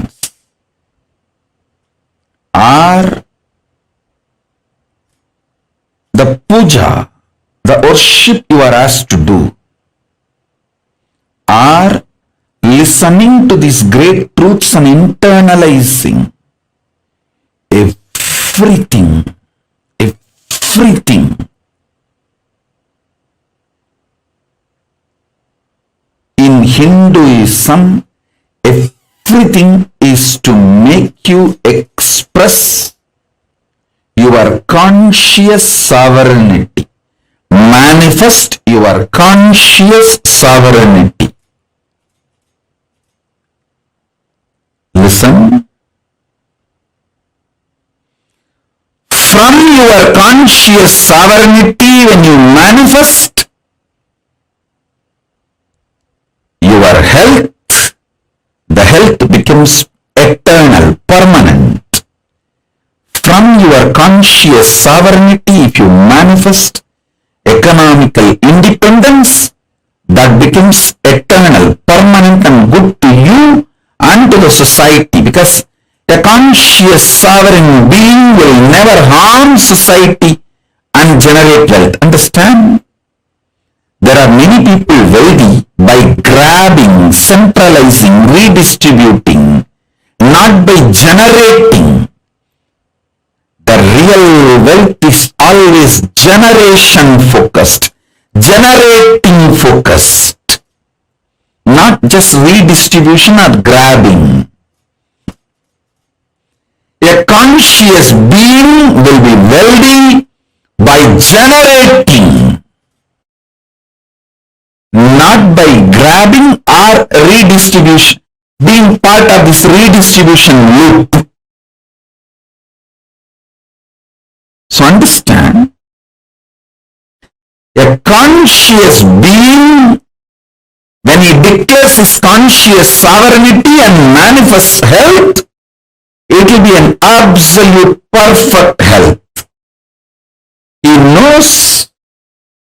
or the puja, the worship you are asked to do, or listening to these great truths and internalizing everything. In Hinduism, everything is to make you express your conscious sovereignty, manifest your conscious sovereignty. Listen. From your conscious sovereignty, when you manifest your health, the health becomes eternal, permanent. From your conscious sovereignty, if you manifest economical independence, that becomes eternal, permanent and good to you and to the society, because a conscious sovereign being will never harm society and generate wealth. Understand? There are many people wealthy by grabbing, centralizing, redistributing, not by generating. The real wealth is always generation focused, generating focused, not just redistribution or grabbing. A conscious being will be wealthy by generating, not by grabbing or redistribution, being part of this redistribution loop. So understand, a conscious being, when he declares his conscious sovereignty and manifests health, it will be an absolute perfect health. He knows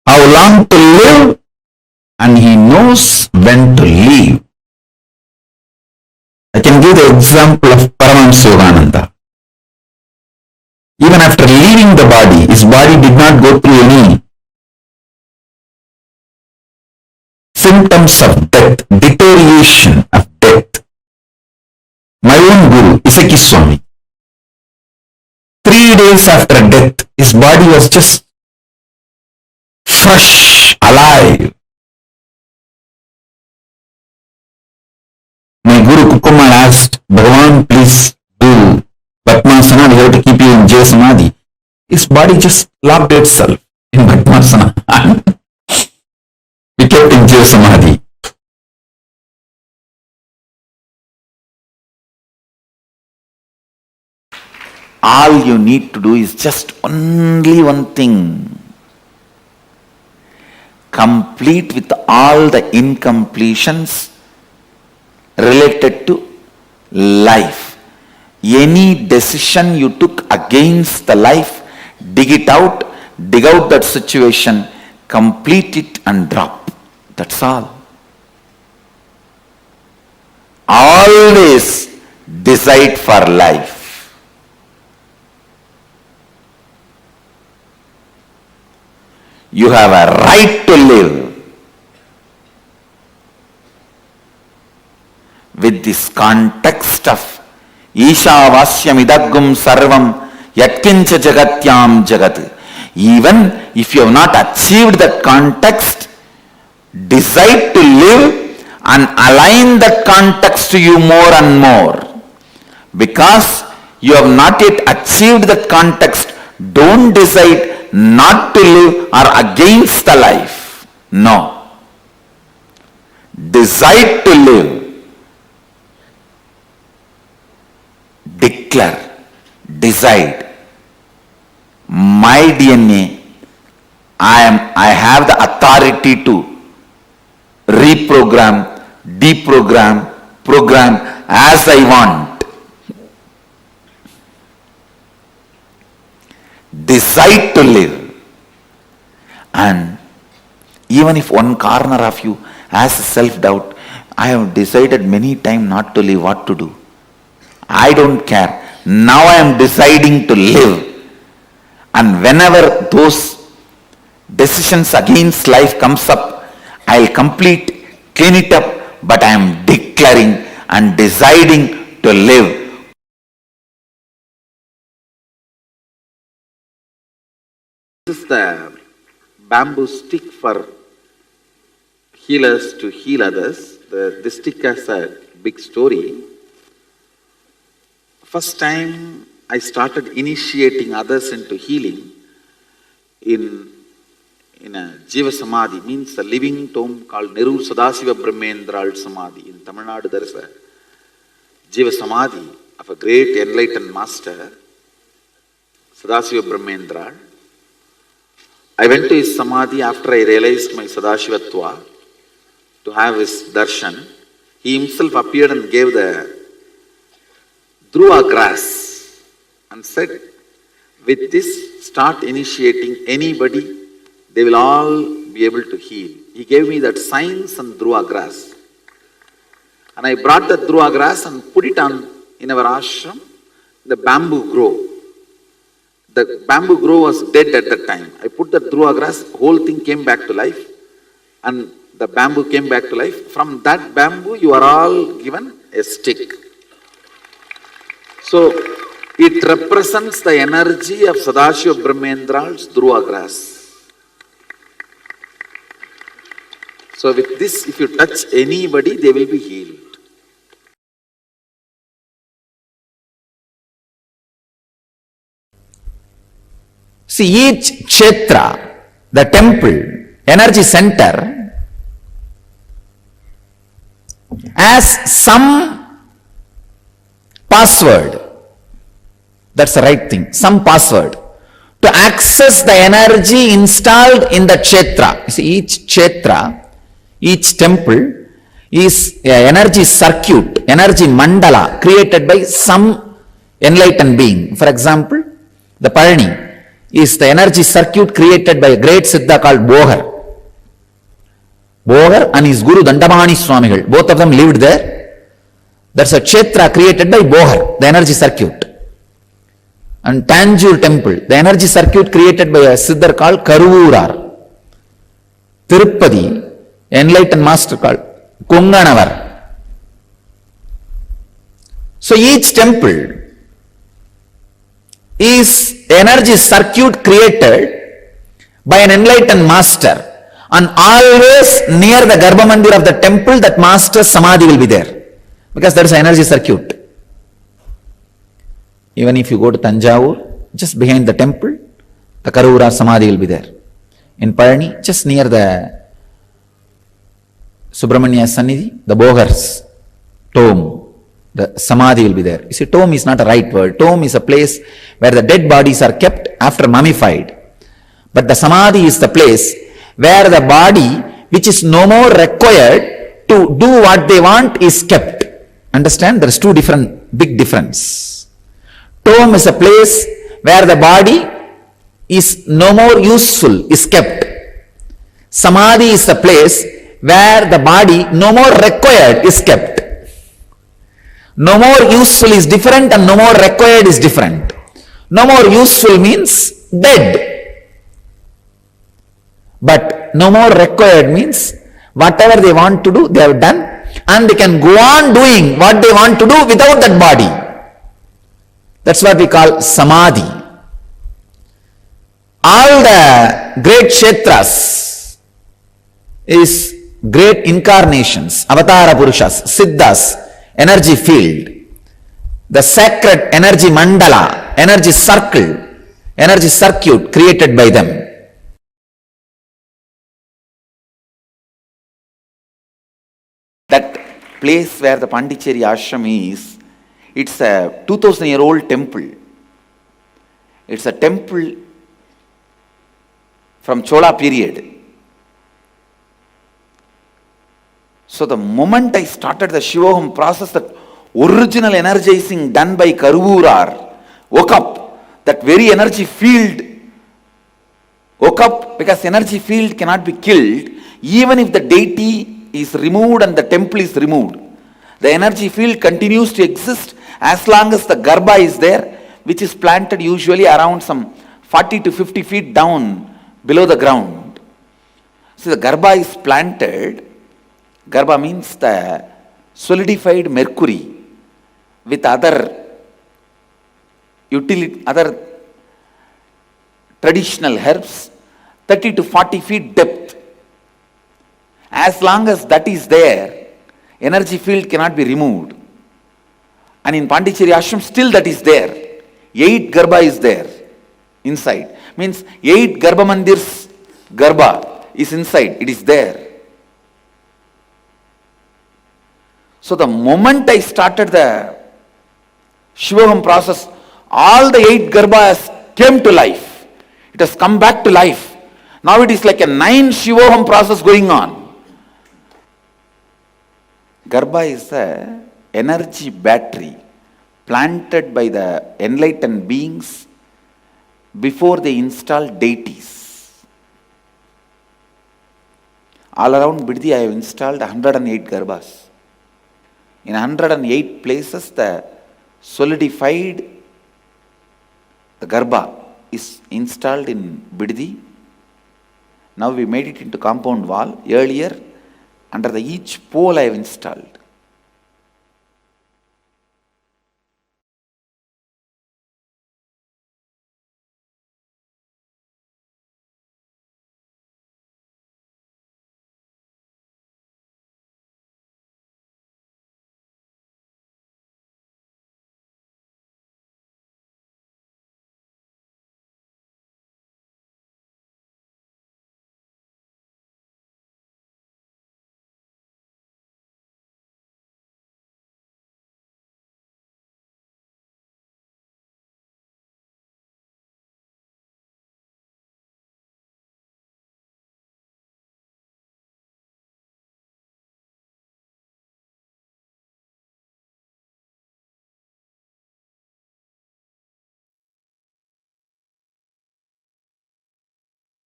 how long to live and he knows when to leave. I can give the example of Paramashivoham. Even after leaving the body, his body did not go through any symptoms of death, deterioration of death. My own guru, Isaki Swami, 3 days after death, his body was just fresh, alive. My guru Kukumal asked, Bhagavan, please do Bhatmasana, we have to keep you in Jaya Samadhi. His body just locked itself in Bhatmasana and we kept in Jaya Samadhi. All you need to do is just only one thing. Complete with all the incompletions related to life. Any decision you took against the life, dig out that situation, complete it and drop. That's all. Always decide for life. You have a right to live. with this context of Ishavasyam idagum sarvam yatkincha jagatyam jagat. Even if you have not achieved that context, decide to live and align that context to you more and more. Because you have not yet achieved that context, don't decide not to live or against the life. No. Decide to live. Declare. Decide. My DNA, I have the authority to reprogram, deprogram, program as I want. Decide to live. And even if one corner of you has self-doubt, I have decided many times not to live, what to do? I don't care. Now I am deciding to live. And whenever those decisions against life comes up, I'll clean it up, but I am declaring and deciding to live. This is the bamboo stick for healers to heal others. This stick has a big story. First time I started initiating others into healing in a Jiva Samadhi, means a living tomb called Neru Sadasiva Brahmendral Samadhi. In Tamil Nadu there is a Jiva Samadhi of a great enlightened master, Sadasiva Brahmendral. I went to his Samadhi after I realized my Sadashivatva to have his darshan. He himself appeared and gave the Dhruva grass and said, with this start initiating anybody, they will all be able to heal. He gave me that science and Dhruva grass. And I brought the Dhruva grass and put it on in our ashram. The bamboo grew. The bamboo grove was dead at that time. I put the Dhruva grass, whole thing came back to life. And the bamboo came back to life. From that bamboo, you are all given a stick. So, it represents the energy of Sadashiva Brahmendral's Dhruva grass. So with this, if you touch anybody, they will be healed. See, each kshetra, the temple, energy center, has some password. That's the right thing. Some password to access the energy installed in the kshetra. You see, each kshetra, each temple is an energy circuit, energy mandala created by some enlightened being. For example, the Parani is the energy circuit created by a great Siddha called Bohar. Bohar and his Guru Dandamani Swamigal, both of them lived there. That's a kshetra created by Bohar, the energy circuit. And Tanjore temple, the energy circuit created by a Siddhar called Karuvurar. Tirupati, enlightened master called Konganavar. So each temple is energy circuit created by an enlightened master, and always near the Garbha Mandir of the temple that master's samadhi will be there, because there is an energy circuit. Even if you go to Tanjavur, just behind the temple, the Karuvura Samadhi will be there. In Parani, just near the Subramanya Sannidhi, the Bohar's tomb, the Samadhi will be there. You see, tomb is not a right word. Tomb is a place where the dead bodies are kept after mummified. But the Samadhi is the place where the body, which is no more required to do what they want, is kept. Understand? There is two big difference. Tomb is a place where the body is no more useful, is kept. Samadhi is the place where the body no more required is kept. No more useful is different and no more required is different. No more useful means dead. But no more required means whatever they want to do, they have done. and they can go on doing what they want to do without that body. That's what we call samadhi. All the great kshetras is great incarnations, avatara purushas, siddhas, energy field, the sacred energy mandala, energy circle, energy circuit created by them. That place where the Pondicherry ashram is, it's a 2000-year-old temple. It's a temple from Chola period. So the moment I started the Shivoham process, that original energizing done by Karuvurar woke up. That very energy field woke up, because energy field cannot be killed even if the deity is removed and the temple is removed. The energy field continues to exist as long as the Garbha is there, which is planted usually around some 40 to 50 feet down below the ground. So the Garbha is planted. Garbha means the solidified mercury with other other traditional herbs, 30 to 40 feet depth. As long as that is there, energy field cannot be removed. And in Pondicherry ashram, still that is there. 8 Garbha is there inside. Means 8 Garbha mandirs Garbha is inside. It is there. So the moment I started the Shivoham process, all the 8 Garbhas came to life. It has come back to life. Now it is like a 9 Shivoham process going on. Garbha is a energy battery planted by the enlightened beings before they install deities. All around Biddi I have installed 108 Garbhas. In 108 places the solidified the Garbha is installed in Biddi. Now we made it into compound wall. Earlier, under the each pole I have installed.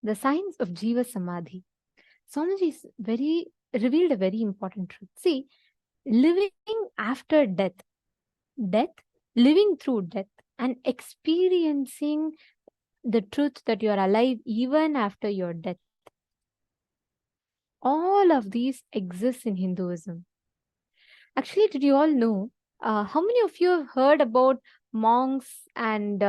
The science of Jiva Samadhi. Swamiji is revealed a very important truth. See, living after death, living through death, and experiencing the truth that you are alive even after your death. All of these exist in Hinduism. Actually, did you all know how many of you have heard about monks and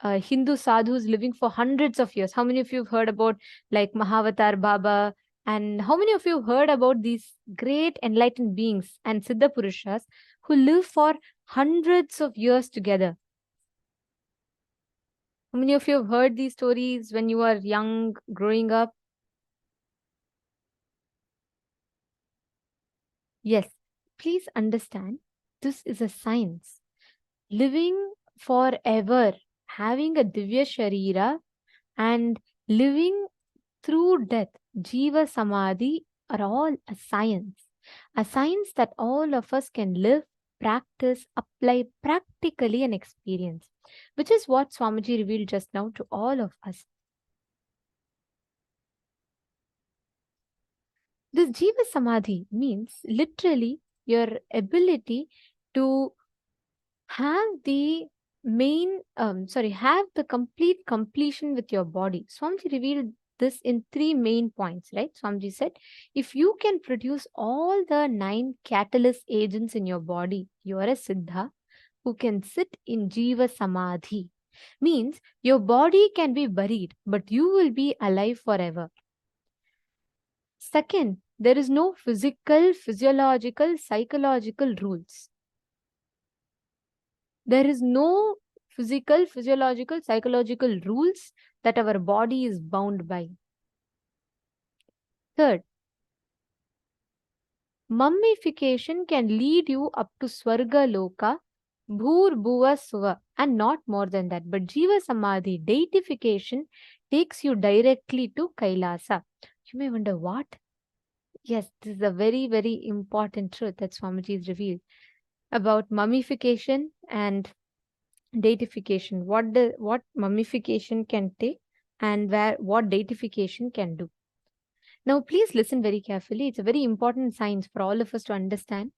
Hindu sadhus living for hundreds of years? How many of you have heard about like Mahavatar Baba? And how many of you have heard about these great enlightened beings and Siddha Purushas who live for hundreds of years together? How many of you have heard these stories when you were young, growing up? Yes, please understand, this is a science. Living forever, having a Divya Sharira and living through death, Jiva Samadhi, are all a science that all of us can live, practice, apply practically and experience, which is what Swamiji revealed just now to all of us. This Jiva Samadhi means literally your ability to have the have the complete completion with your body. Swamiji revealed this in 3 main points, right? Swamiji said, if you can produce all the 9 catalyst agents in your body, you are a Siddha who can sit in Jiva Samadhi. Means your body can be buried, but you will be alive forever. Second, there is no physical, physiological, psychological rules. There is no physical, physiological, psychological rules that our body is bound by. Third, mummification can lead you up to Swarga Loka, Bhur Bhuva Suva, and not more than that. But Jiva Samadhi, deification, takes you directly to Kailasa. You may wonder, what? Yes, this is a very, very important truth that Swamiji has revealed about mummification and deification. What mummification can take and what deification can do. Now, please listen very carefully. It's a very important science for all of us to understand.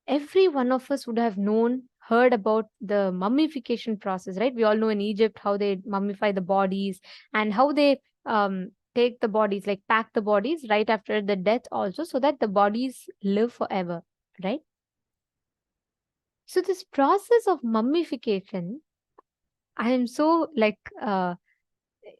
Every one of us would have heard about the mummification process, right? We all know in Egypt how they mummify the bodies and how they take the bodies, like pack the bodies right after the death also, so that the bodies live forever, right? So this process of mummification, I am so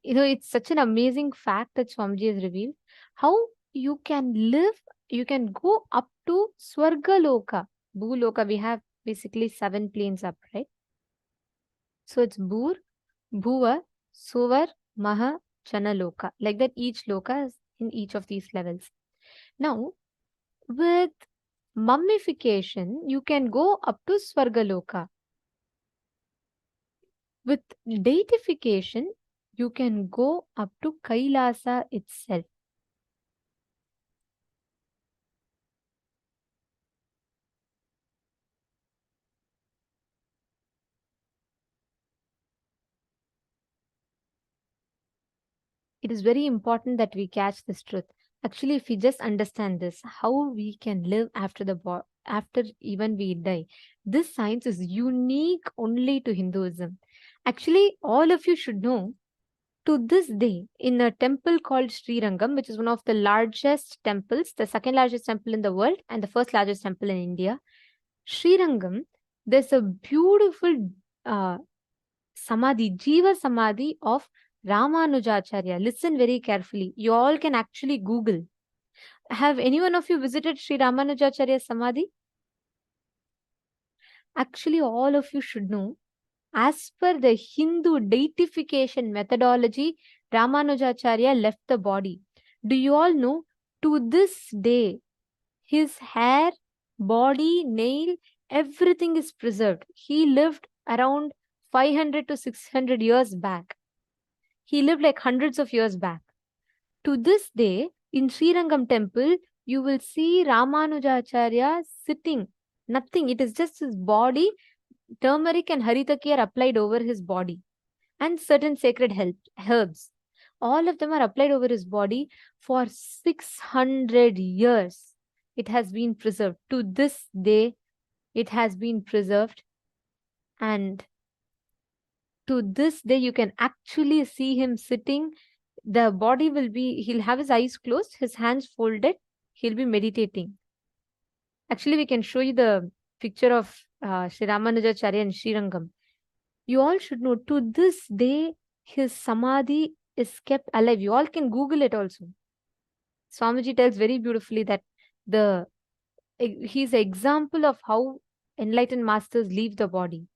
it's such an amazing fact that Swamiji has revealed. How you can live, you can go up to Swarga Loka. Bhuloka, we have basically 7 planes up, right? So it's Bhur, Bhuva, Suvar, Maha, Chana Loka. Like that, each Loka is in each of these levels. Now, with mummification, you can go up to Swarga Loka. With deification, you can go up to Kailasa itself. It is very important that we catch this truth. Actually, if we just understand this, how we can live after even we die. This science is unique only to Hinduism. Actually, all of you should know, to this day, in a temple called Srirangam, which is one of the largest temples, the second largest temple in the world and the first largest temple in India, Srirangam, there's a beautiful Samadhi, Jiva Samadhi of Ramanujacharya. Listen very carefully. You all can actually Google. Have any one of you visited Sri Ramanujacharya's Samadhi? Actually, all of you should know, as per the Hindu deification methodology, Ramanujacharya left the body. Do you all know, to this day, his hair, body, nail, everything is preserved. He lived around 500 to 600 years back. He lived like hundreds of years back. To this day, in Srirangam temple, you will see Ramanujacharya sitting. Nothing. It is just his body. Turmeric and haritaki are applied over his body. And certain sacred herbs. All of them are applied over his body for 600 years. It has been preserved. To this day, it has been preserved. And to this day, you can actually see him sitting. The body will be, he'll have his eyes closed, his hands folded, he'll be meditating. Actually, we can show you the picture of Sri Ramanujacharya and Srirangam. You all should know, to this day, his Samadhi is kept alive. You all can Google it also. Swamiji tells very beautifully that he's an example of how enlightened masters leave the body.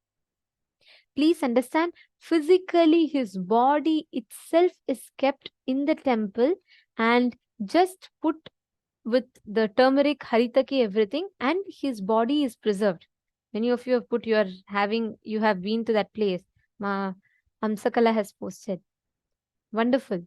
Please understand, physically his body itself is kept in the temple and just put with the turmeric, haritaki, everything, and his body is preserved. Many of you have been to that place. Amsakala has posted. Wonderful.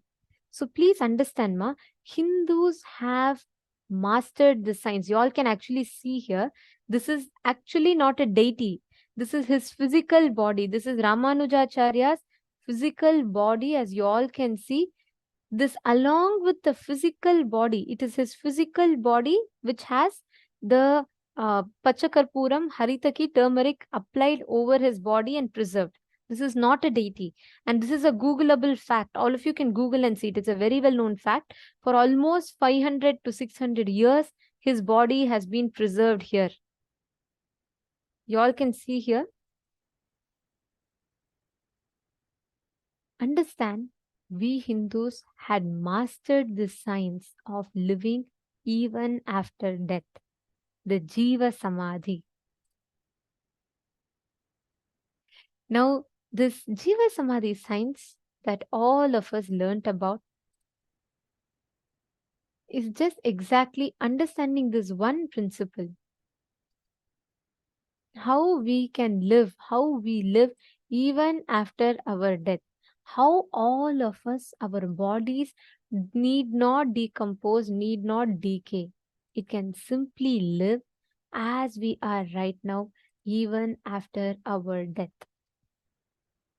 So please understand, Hindus have mastered the science. You all can actually see here. This is actually not a deity. This is his physical body. This is Ramanujacharya's physical body, as you all can see. This, along with the physical body, it is his physical body which has the Pachakarpuram, Haritaki, turmeric applied over his body and preserved. This is not a deity. And this is a Googleable fact. All of you can Google and see it. It's a very well known fact. For almost 500 to 600 years, his body has been preserved here. You all can see here. Understand, we Hindus had mastered the science of living even after death, the Jiva Samadhi. Now, this Jiva Samadhi science that all of us learnt about is just exactly understanding this one principle. How we can live, how we live even after our death. How all of us, our bodies need not decompose, need not decay. It can simply live as we are right now, even after our death.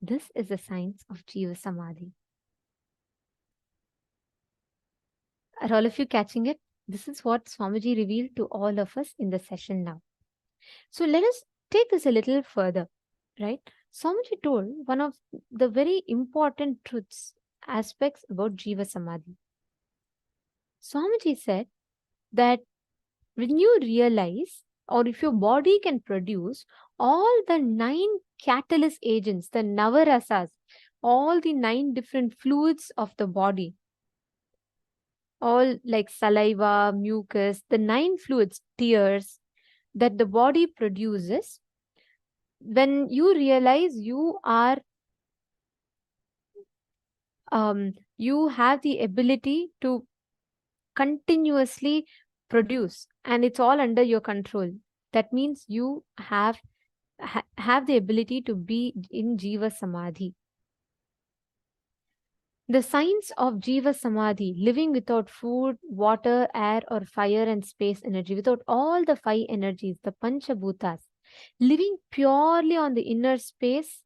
This is the science of Jiva Samadhi. Are all of you catching it? This is what Swamiji revealed to all of us in the session now. So let us take this a little further, right? Swamiji told one of the very important truths, aspects about Jiva Samadhi. Swamiji said that when you realize, or if your body can produce all the 9 catalyst agents, the navarasas, all the 9 different fluids of the body, all like saliva, mucus, the 9 fluids, tears that the body produces, when you realize you are you have the ability to continuously produce and it's all under your control, that means you have the ability to be in Jiva Samadhi. The science of Jiva Samadhi, living without food, water, air, or fire and space energy, without all the 5 energies, the Panchabhutas, living purely on the inner space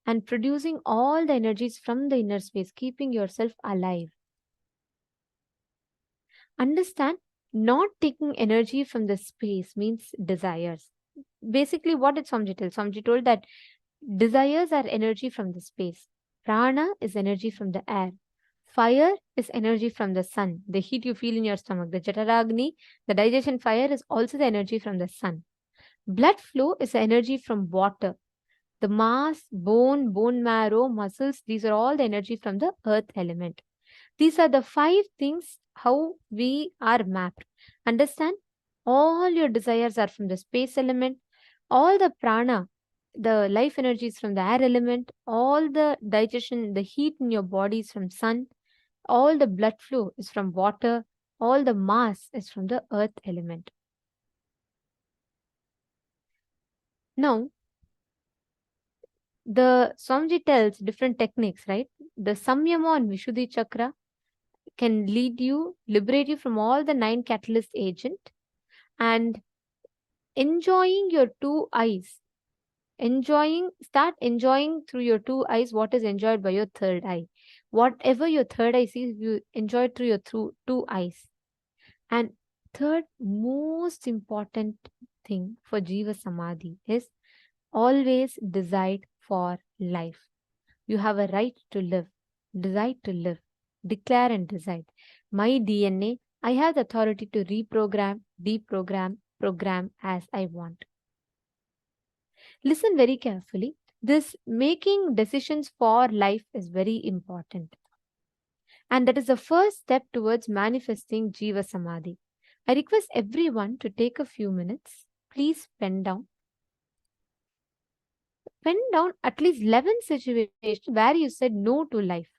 and producing all the energies from the inner space, keeping yourself alive. Understand, not taking energy from the space means desires. Basically, what did Swamiji tell? Swamiji told that desires are energy from the space. Prana is energy from the air. Fire is energy from the sun, the heat you feel in your stomach. The Jataragni, the digestion fire, is also the energy from the sun. Blood flow is the energy from water. The mass, bone, bone marrow, muscles, these are all the energy from the earth element. These are the 5 things how we are mapped. Understand? All your desires are from the space element. All the prana, the life energy is from the air element. All the digestion, the heat in your body is from sun. All the blood flow is from water. All the mass is from the earth element. Now, the Swamiji tells different techniques, right? The Samyama on Vishuddhi Chakra can lead you, liberate you from all the 9 catalyst agent, and enjoying your 2 eyes. Start enjoying through your 2 eyes what is enjoyed by your 3rd eye. Whatever your 3rd eye sees, you enjoy through your 2 eyes. And third most important thing for Jiva Samadhi is always decide for life. You have a right to live. Decide to live. Declare and decide. My DNA, I have the authority to reprogram, deprogram, program as I want. Listen very carefully. This making decisions for life is very important. And that is the first step towards manifesting Jiva Samadhi. I request everyone to take a few minutes. Please pen down. Pen down at least 11 situations where you said no to life.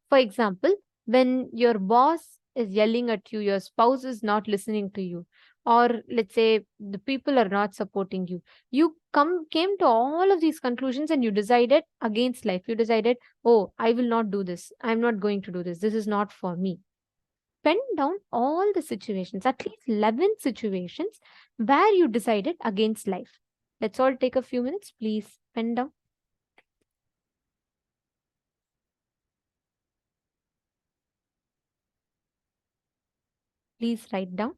For example, when your boss is yelling at you, your spouse is not listening to you, or let's say the people are not supporting you. You came to all of these conclusions and you decided against life. You decided, oh, I will not do this. I'm not going to do this. This is not for me. Pen down all the situations, at least 11 situations where you decided against life. Let's all take a few minutes. Please pen down. Please write down.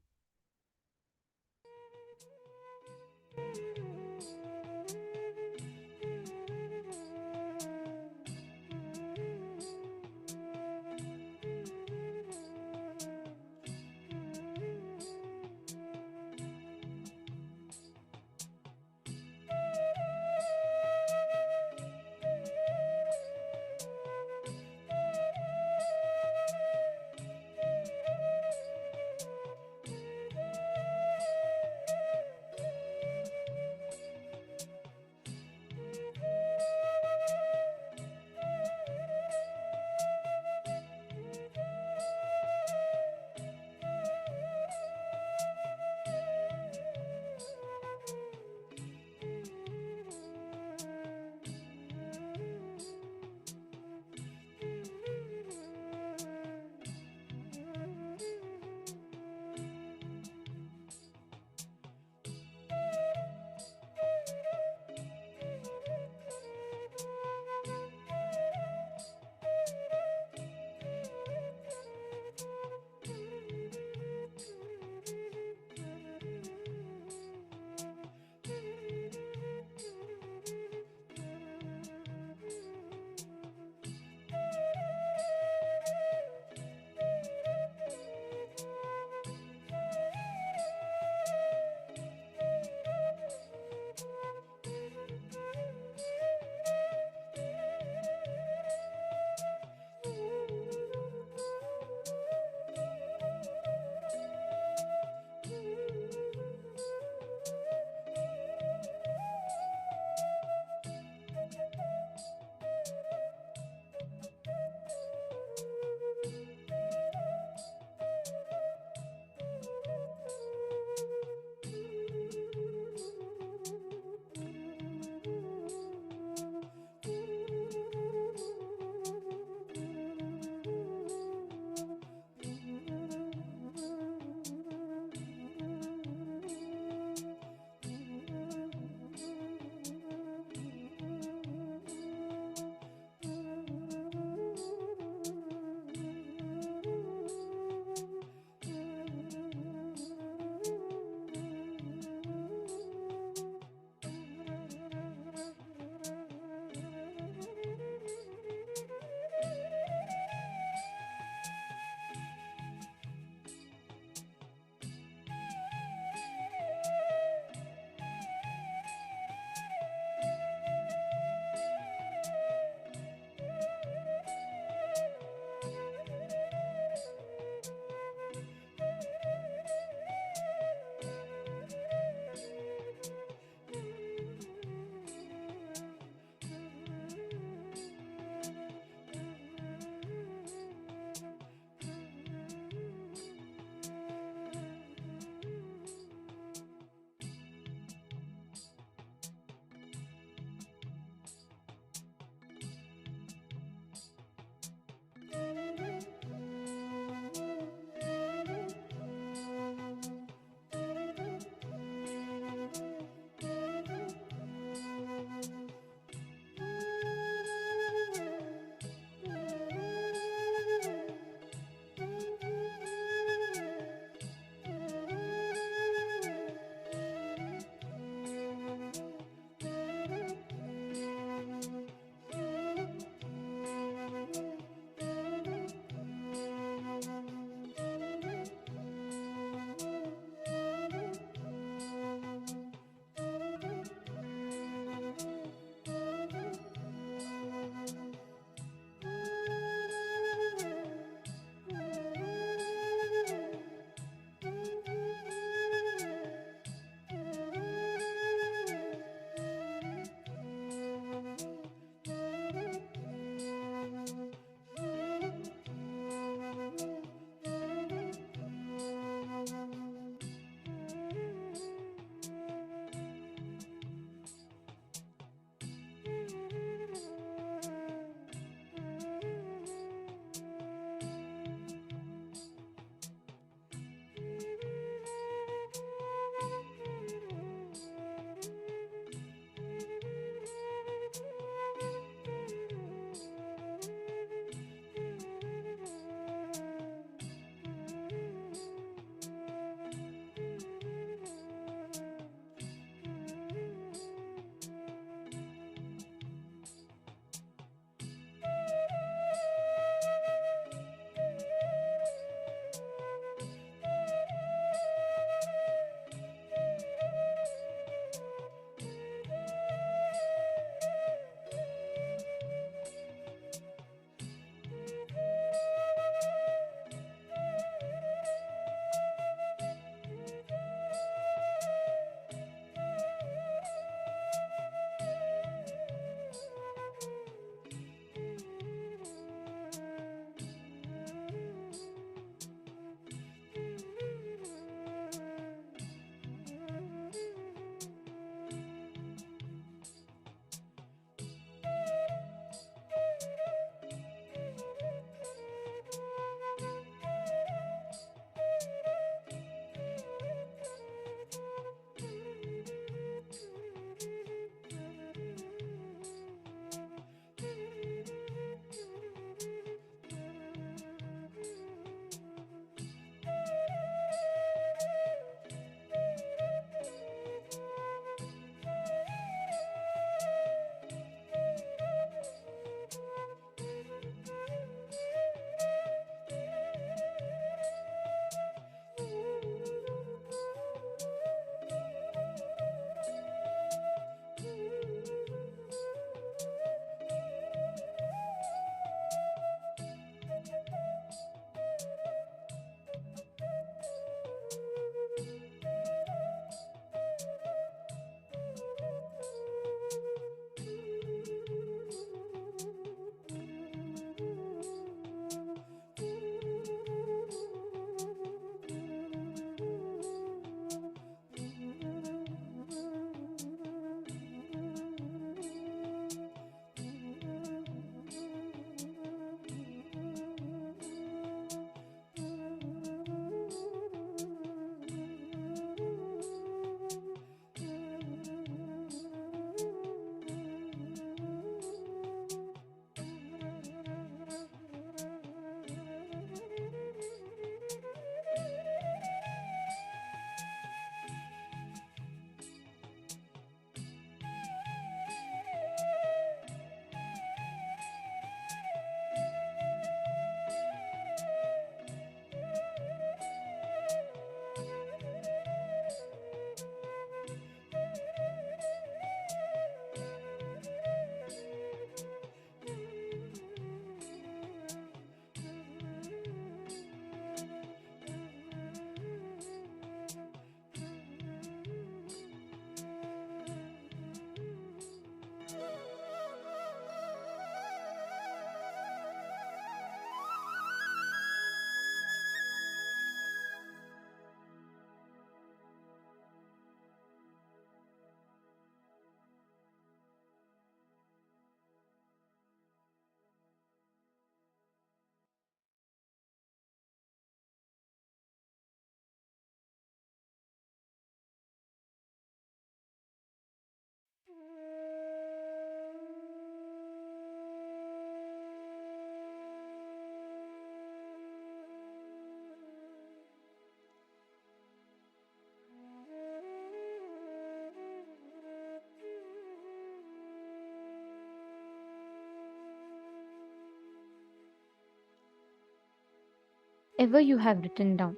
whatever you have written down.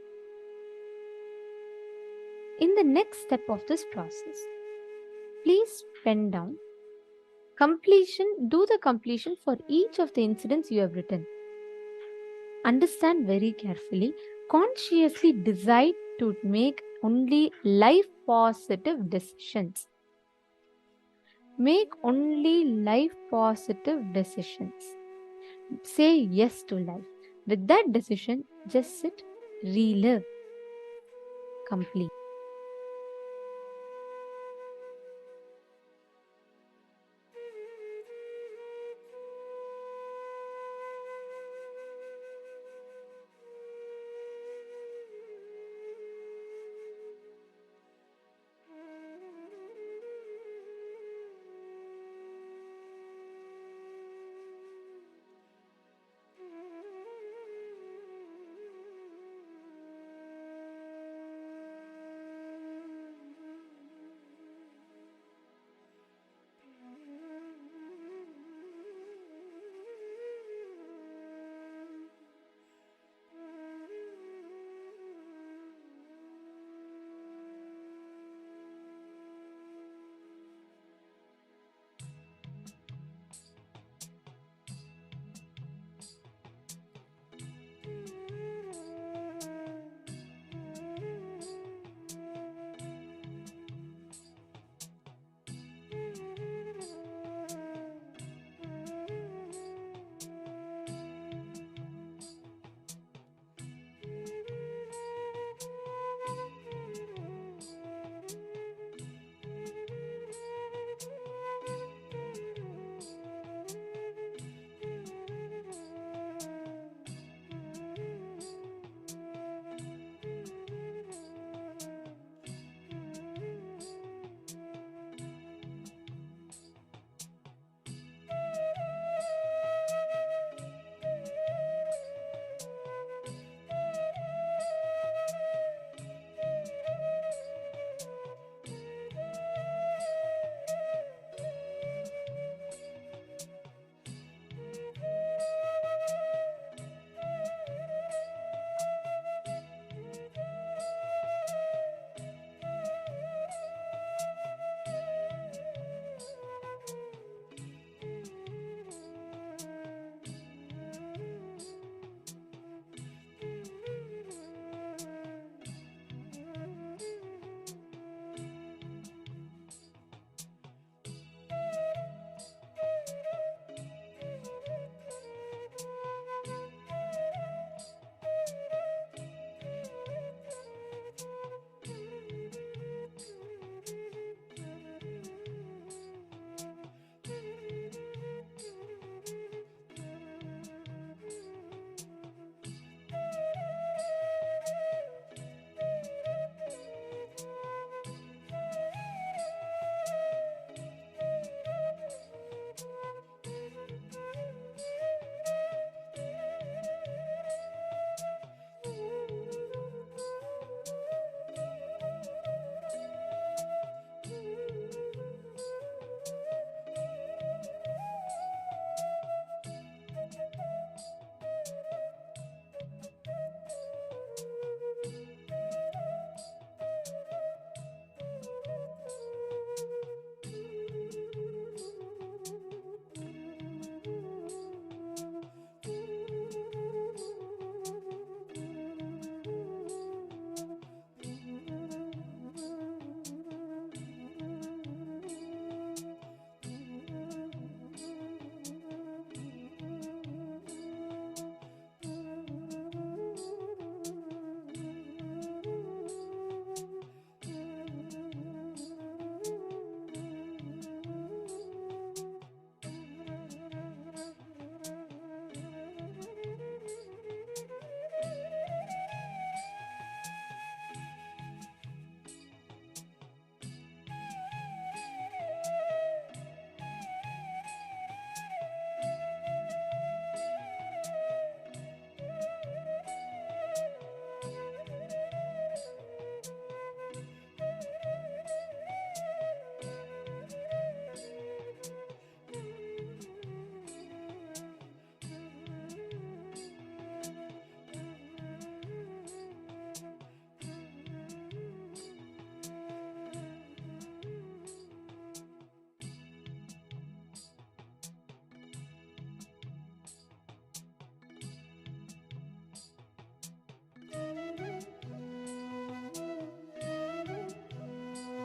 In the next step of this process, please pen down do the completion for each of the incidents you have written. Understand very carefully, consciously decide to make only life positive decisions. Make only life positive decisions. Say yes to life. With that decision, just sit, relive, complete.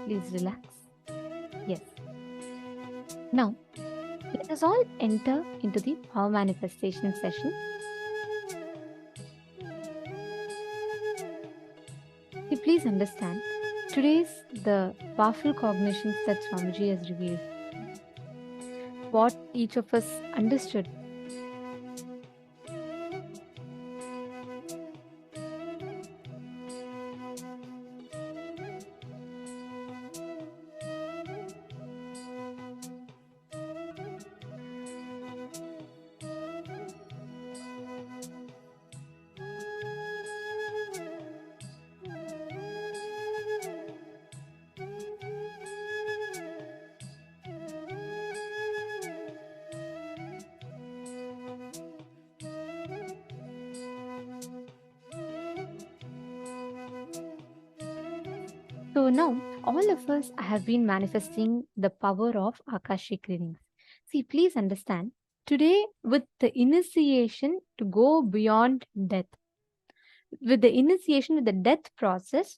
Please relax. Yes. Now, let us all enter into the power manifestation session. Please understand, today's the powerful cognitions that Swamiji has revealed. What each of us understood. So now, all of us have been manifesting the power of Akashic readings. See, please understand, today with the initiation to go beyond death, with the initiation with the death process,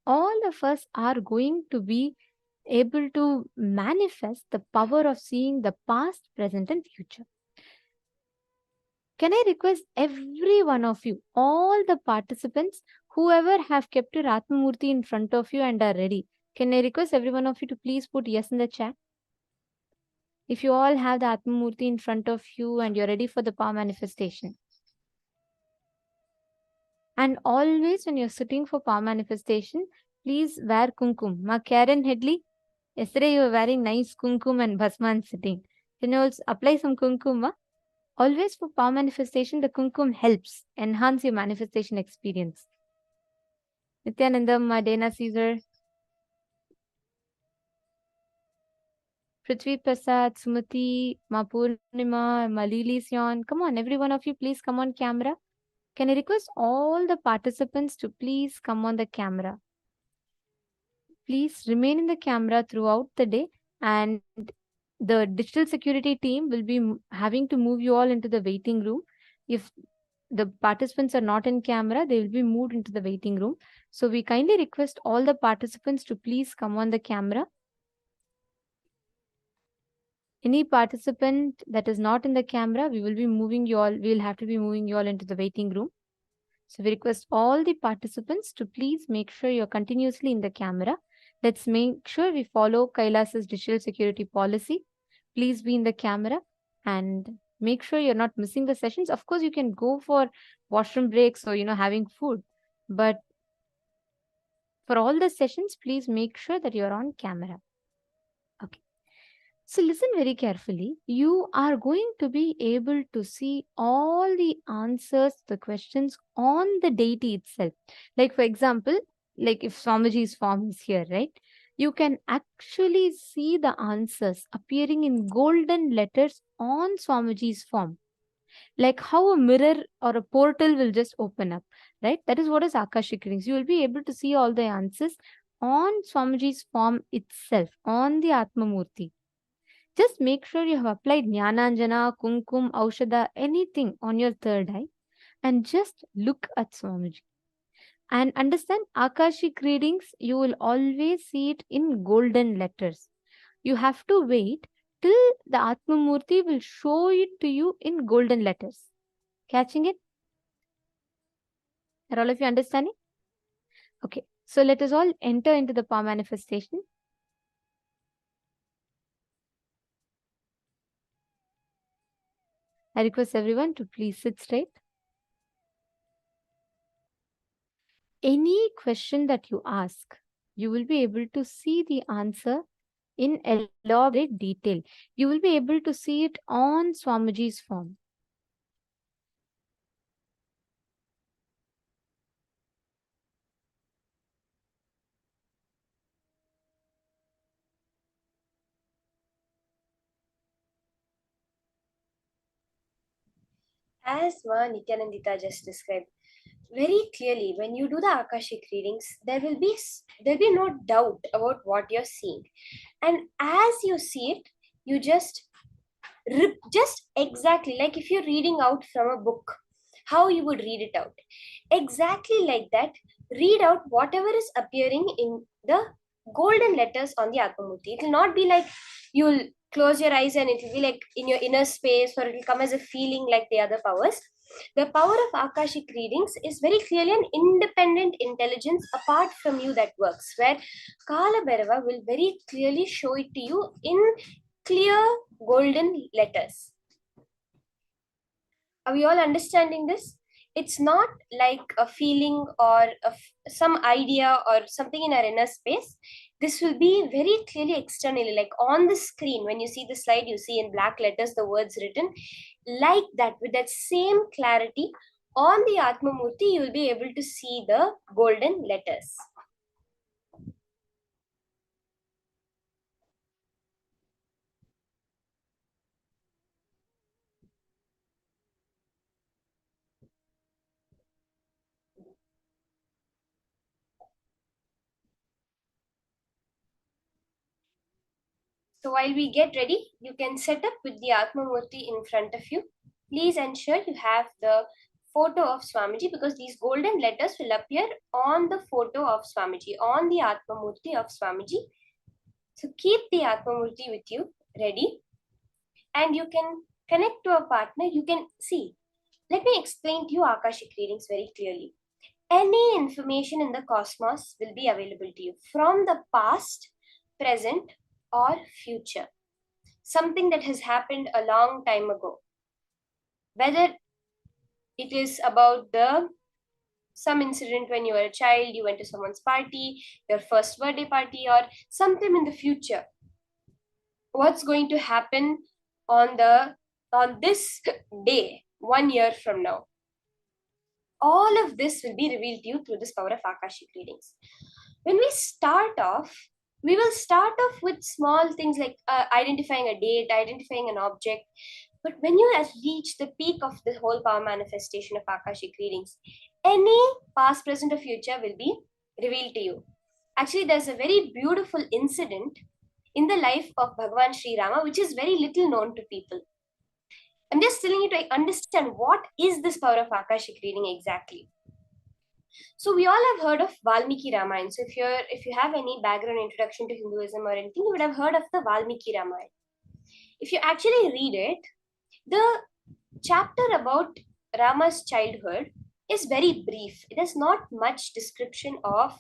all of us are going to be able to manifest the power of seeing the past, present, and future. Can I request every one of you, all the participants, whoever have kept your Atmamurti in front of you and are ready, can I request every one of you to please put yes in the chat? If you all have the Atmamurti in front of you and you're ready for the power manifestation. And always when you're sitting for power manifestation, please wear kumkum. Ma Karen Headley, yesterday you were wearing nice kumkum and bhasman sitting. Can you also apply some kumkum? Ma? Always for power manifestation, the kumkum helps enhance your manifestation experience. Nithyanandam, Dana Caesar, Prithvi Prasad, Sumati, Purnima, Malili Sion. Come on, every one of you, please come on camera. Can I request all the participants to please come on the camera? Please remain in the camera throughout the day, and the digital security team will be having to move you all into the waiting room. If the participants are not in camera, they will be moved into the waiting room. So we kindly request all the participants to please come on the camera. Any participant that is not in the camera, we will be moving you all, we will have to be moving you all into the waiting room. So we request all the participants to please make sure you're continuously in the camera. Let's make sure we follow KAILASA's digital security policy. Please be in the camera and make sure you're not missing the sessions. Of course, you can go for washroom breaks or, having food. But for all the sessions, please make sure that you're on camera. Okay. So listen very carefully. You are going to be able to see all the answers to the questions on the deity itself. Like, for example, like if Swamiji's form is here, right? You can actually see the answers appearing in golden letters on Swamiji's form. Like how a mirror or a portal will just open up, right? That is what is Akashic readings. You will be able to see all the answers on Swamiji's form itself, on the Atmamurti. Just make sure you have applied Jnananjana, Kumkum, Aushada, anything on your third eye, and just look at Swamiji. And understand, Akashic readings, you will always see it in golden letters. You have to wait till the Atmamurti will show it to you in golden letters. Catching it? Are all of you understanding? Okay, so let us all enter into the power manifestation. I request everyone to please sit straight. Any question that you ask, you will be able to see the answer in elaborate detail. You will be able to see it on Swamiji's form. As Ma Nityanandita just described, very clearly, when you do the Akashic readings, there will be no doubt about what you're seeing, and as you see it, you just exactly like if you're reading out from a book, how you would read it out, exactly like that. Read out whatever is appearing in the golden letters on the Atmamurti. It will not be like you'll close your eyes and it will be like in your inner space, or it will come as a feeling like the other powers. The power of Akashic readings is very clearly an independent intelligence apart from you that works, where Kala Bhairava will very clearly show it to you in clear golden letters. Are we all understanding this? It's not like a feeling or some idea or something in our inner space. This will be very clearly externally, like on the screen. When you see the slide, you see in black letters the words written like that, with that same clarity. On the Atmamurti, you will be able to see the golden letters. So while we get ready, you can set up with the Atmamurti in front of you. Please ensure you have the photo of Swamiji, because these golden letters will appear on the photo of Swamiji, on the Atmamurti of Swamiji. So keep the Atmamurti with you ready, and you can connect to a partner. You can see. Let me explain to you Akashic readings very clearly. Any information in the cosmos will be available to you from the past, present, or future. Something that has happened a long time ago. Whether it is about some incident when you were a child, you went to someone's party, your first birthday party, or sometime in the future. What's going to happen on this day, 1 year from now? All of this will be revealed to you through this power of Akashic readings. When we start off, we will start off with small things like identifying a date, identifying an object. But when you reach the peak of the whole power manifestation of Akashic readings, any past, present, or future will be revealed to you. Actually, there's a very beautiful incident in the life of Bhagavan Sri Rama, which is very little known to people. I'm just telling you to understand what is this power of Akashic reading exactly. So we all have heard of Valmiki Ramayana. So if you have any background introduction to Hinduism or anything, you would have heard of the Valmiki Ramayana. If you actually read it, the chapter about Rama's childhood is very brief. It has not much description of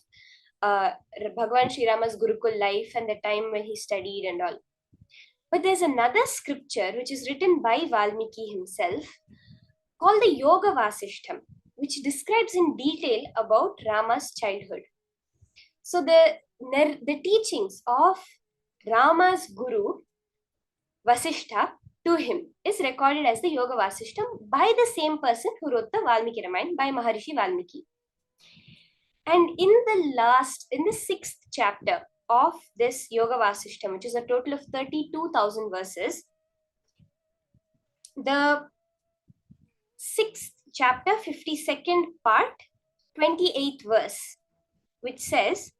Bhagavan Sri Rama's Gurukul life and the time when he studied and all. But there's another scripture which is written by Valmiki himself called the Yoga Vasishtham, which describes in detail about Rama's childhood. So the teachings of Rama's guru, Vasishtha, to him is recorded as the Yoga Vasishtham by the same person who wrote the Valmiki Ramayana, by Maharishi Valmiki. And in the 6th chapter of this Yoga Vasishtham, which is a total of 32,000 verses, the 6th chapter, 52nd part, 28th verse, which says,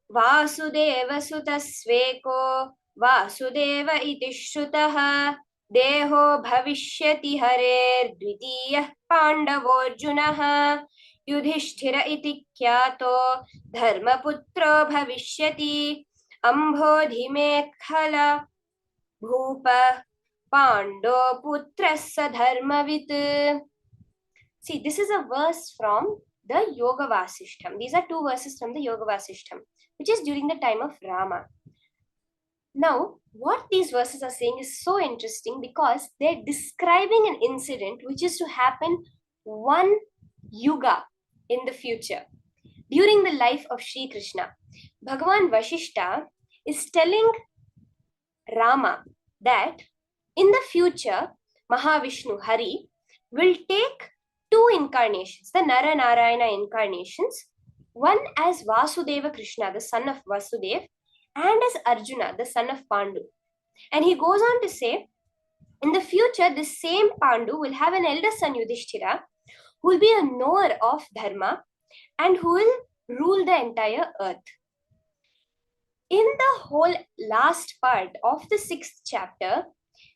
Vasudeva sutasveko Vasudeva iti shrutah deho bhavishyati harer dvitiyah pandavorjunah yudhishthira iti kyato dharmaputro bhavishyati ambodhimekhala bhupa pando putrassa dharmavit. See, this is a verse from the Yoga Vasishtham. These are 2 verses from the Yoga Vasishtham, which is during the time of Rama. Now, what these verses are saying is so interesting because they're describing an incident which is to happen 1 yuga in the future, during the life of Sri Krishna. Bhagavan Vasishta is telling Rama that in the future, Mahavishnu, Hari, will take 2 incarnations, the Nara Narayana incarnations, one as Vasudeva Krishna, the son of Vasudeva, and as Arjuna, the son of Pandu. And he goes on to say, in the future, this same Pandu will have an elder son, Yudhishthira, who will be a knower of Dharma and who will rule the entire earth. In the whole last part of the 6th chapter,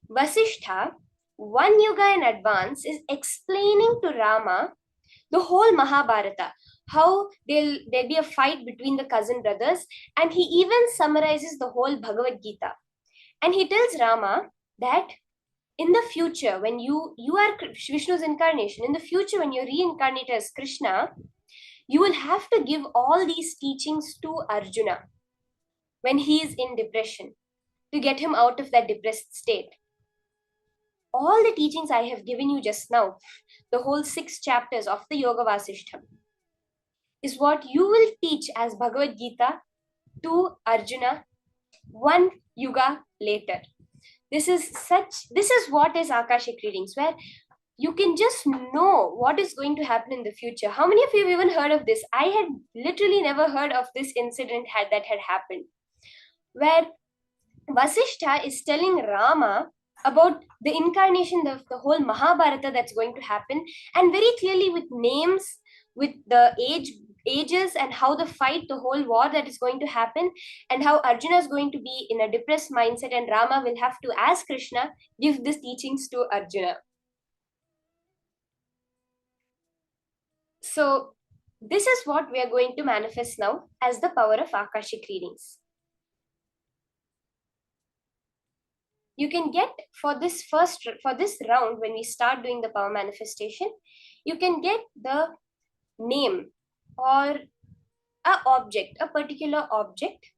Vasishtha, 1 yuga in advance, is explaining to Rama the whole Mahabharata. how there'll be a fight between the cousin brothers, and he even summarizes the whole Bhagavad Gita. And he tells Rama that in the future, when you are Vishnu's incarnation, in the future when you reincarnate as Krishna, you will have to give all these teachings to Arjuna when he is in depression, to get him out of that depressed state. All the teachings I have given you just now, the whole 6 chapters of the Yoga Vasishtham, is what you will teach as Bhagavad Gita to Arjuna one yuga later. This is what is Akashic readings, where you can just know what is going to happen in the future. How many of you have even heard of this? I had literally never heard of this incident that had happened, where Vasishtha is telling Rama about the incarnation of the whole Mahabharata that's going to happen, and very clearly with names, with the ages, and how the fight, the whole war that is going to happen, and how Arjuna is going to be in a depressed mindset, and Rama will have to, as Krishna, give these teachings to Arjuna. So this is what we are going to manifest now as the power of Akashic readings. You can get for this round, when we start doing the power manifestation, you can get the name or a particular object,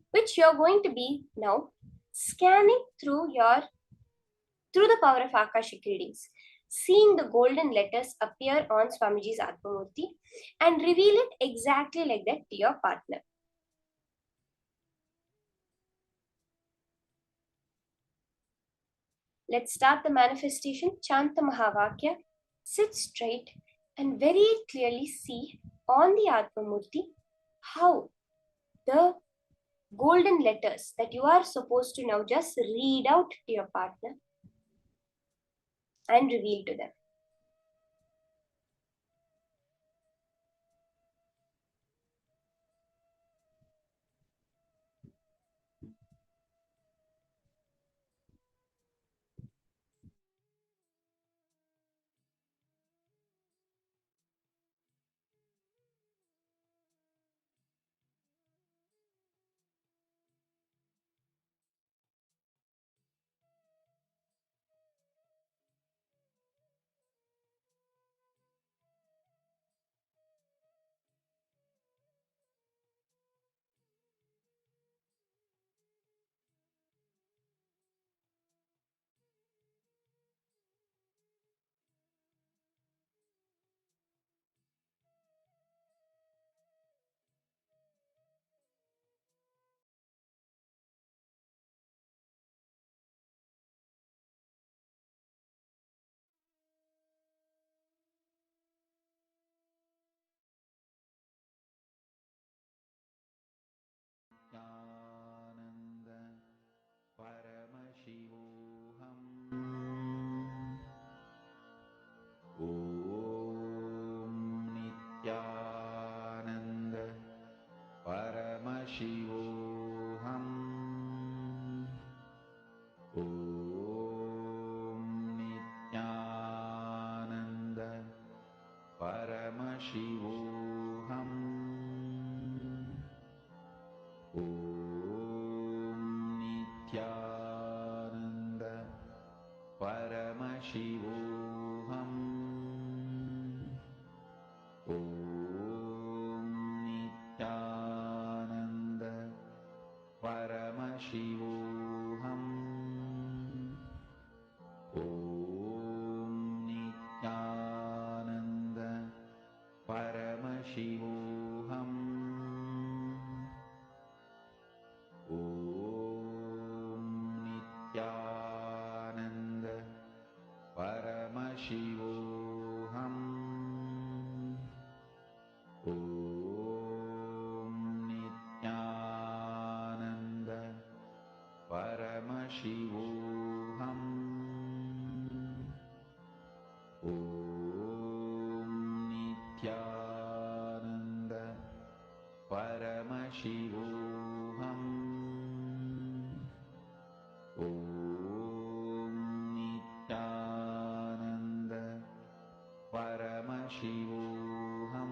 which you're going to be now scanning through the power of Akashic readings, seeing the golden letters appear on Swamiji's Atmamurti and reveal it exactly like that to your partner. Let's start the manifestation. Chant the Mahavakya, sit straight, and very clearly see on the Atmamurti how the golden letters that you are supposed to now just read out to your partner and reveal to them. Nityananda Paramashivoham Om Nityananda Paramashivoham Om Nityananda Paramashivoham Om Nityananda Paramashivoham Om Nityananda Paramashivoham Om Nityananda Paramashivoham Om Nityananda Paramashivoham Om Nityananda Paramashivoham Om Nityananda Paramashivoham Om Nityananda Paramashivoham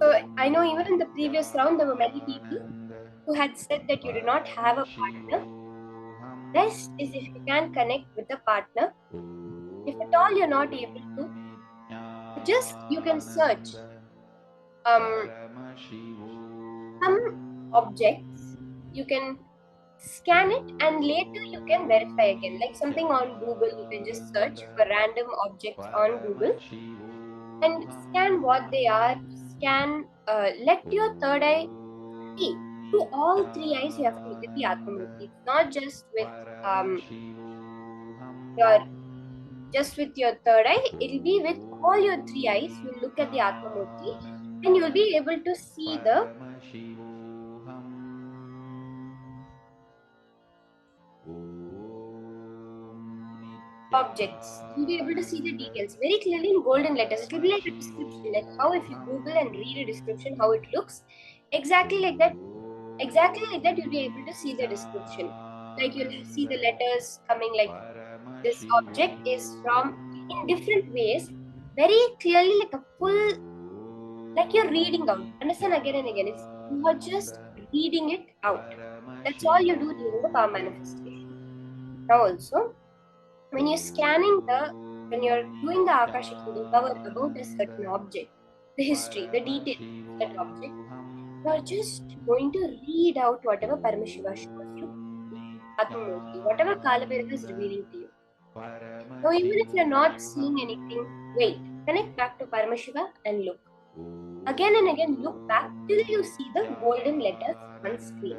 So I know even in the previous round, there were many people who had said that you do not have a partner. Best is if you can connect with a partner. If at all you're not able to, just you can search some objects. You can scan it and later you can verify again. Like something on Google, you can just search for random objects on Google and scan what they are. Let your third eye see. Through all three eyes, you have to look at the Atmamurti. It's not your just with your third eye. It'll be with all your three eyes. You'll look at the Atmamurti and you'll be able to see the objects. You'll be able to see the details very clearly in golden letters. It will be like a description, like how if you Google and read a description, how it looks. Exactly like that. Exactly like that, you'll be able to see the description. Like you'll see the letters coming like this object is from in different ways, very clearly, like a full, like you're reading out. Understand again and again. It's you are just reading it out. That's all you do during the power manifestation. Now also, when you're scanning when you're doing the Akashic reading cover about a certain object, the history, the details of that object, you're just going to read out whatever Paramashiva shows you, Atmamurti, whatever Kalabhairava is revealing to you. Now, even if you're not seeing anything, wait, connect back to Paramashiva and look. Again and again, look back till you see the golden letters on screen.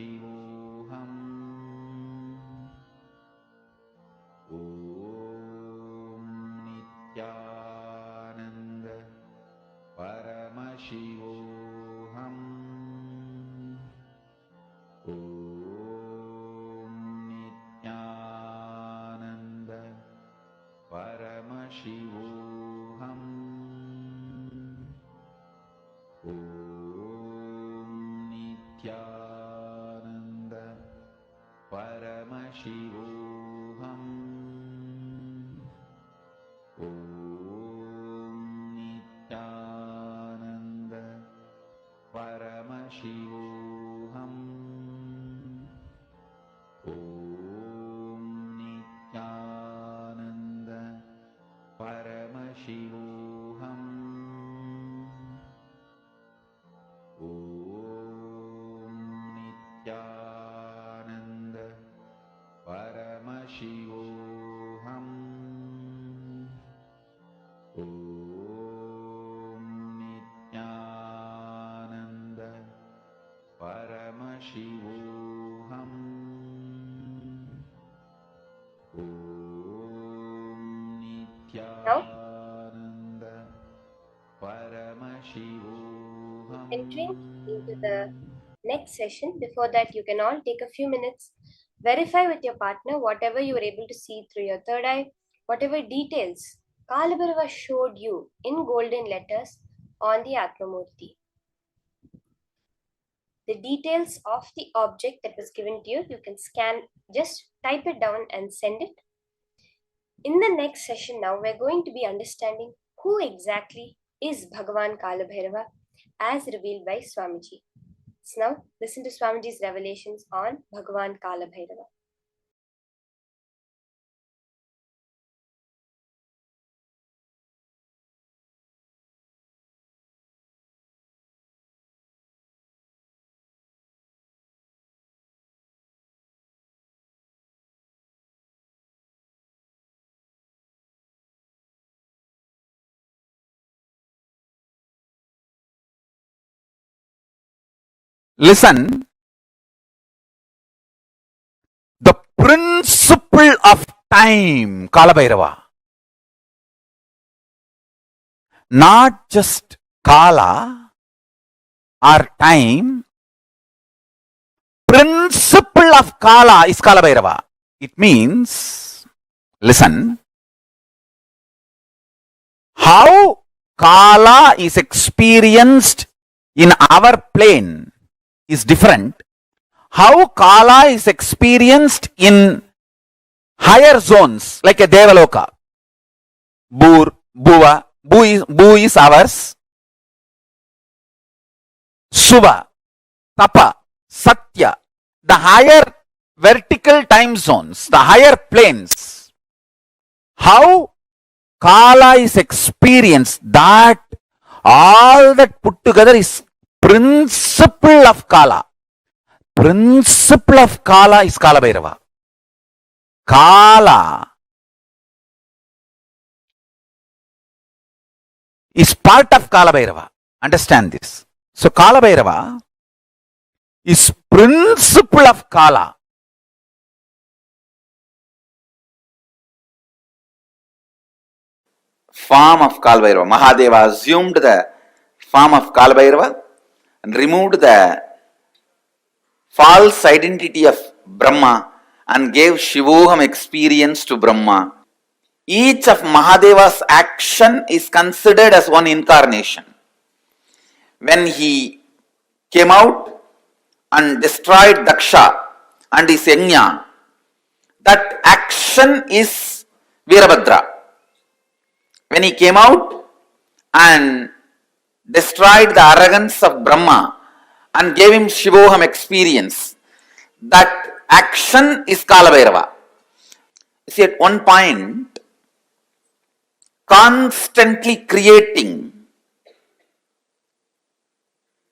Paramashivoham. Om Nithyananda Paramashivoham. Om Nithyananda Paramashivoham. Om Nithyananda Paramashivoham. Om Nithyananda Paramashivoham. Om Nithyananda Paramashivoham. Om Nithyananda Paramashivoham. Om Nithyananda Paramashivoham. Om Now, Nithyananda Paramashivoham. entering into the next session, before that, you can all take a few minutes, verify with your partner whatever you were able to see through your third eye, whatever details Kalabharava showed you in golden letters on the Atmamurti. The details of the object that was given to you, you can scan, just type it down and send it. In the next session now, we're going to be understanding who exactly is Bhagavan Kalabhairava as revealed by Swamiji. So now, listen to Swamiji's revelations on Bhagavan Kalabhairava. Listen, the principle of time, Kalabhairava. Not just Kala or time, principle of Kala is Kalabhairava. It means, listen, how Kala is experienced in our plane is different. How Kala is experienced in higher zones like a Devaloka, Bur, Bhuva, Bu is ours, Suva, Tapa, Satya, the higher vertical time zones, the higher planes. How Kala is experienced, that all that put together is principle of Kala. Principle of Kala is Kalabhairava. Kala is part of Kalabhairava. Understand this. So Kalabhairava is principle of Kala. Form of Kalabhairava. Mahadeva assumed the form of Kalabhairava and removed the false identity of Brahma and gave Shivoham experience to Brahma. Each of Mahadeva's action is considered as one incarnation. When he came out and destroyed Daksha and his Yajna, that action is Virabhadra. When he came out and destroyed the arrogance of Brahma and gave him Shivoham experience, that action is Kalabhairava. See, at one point, constantly creating,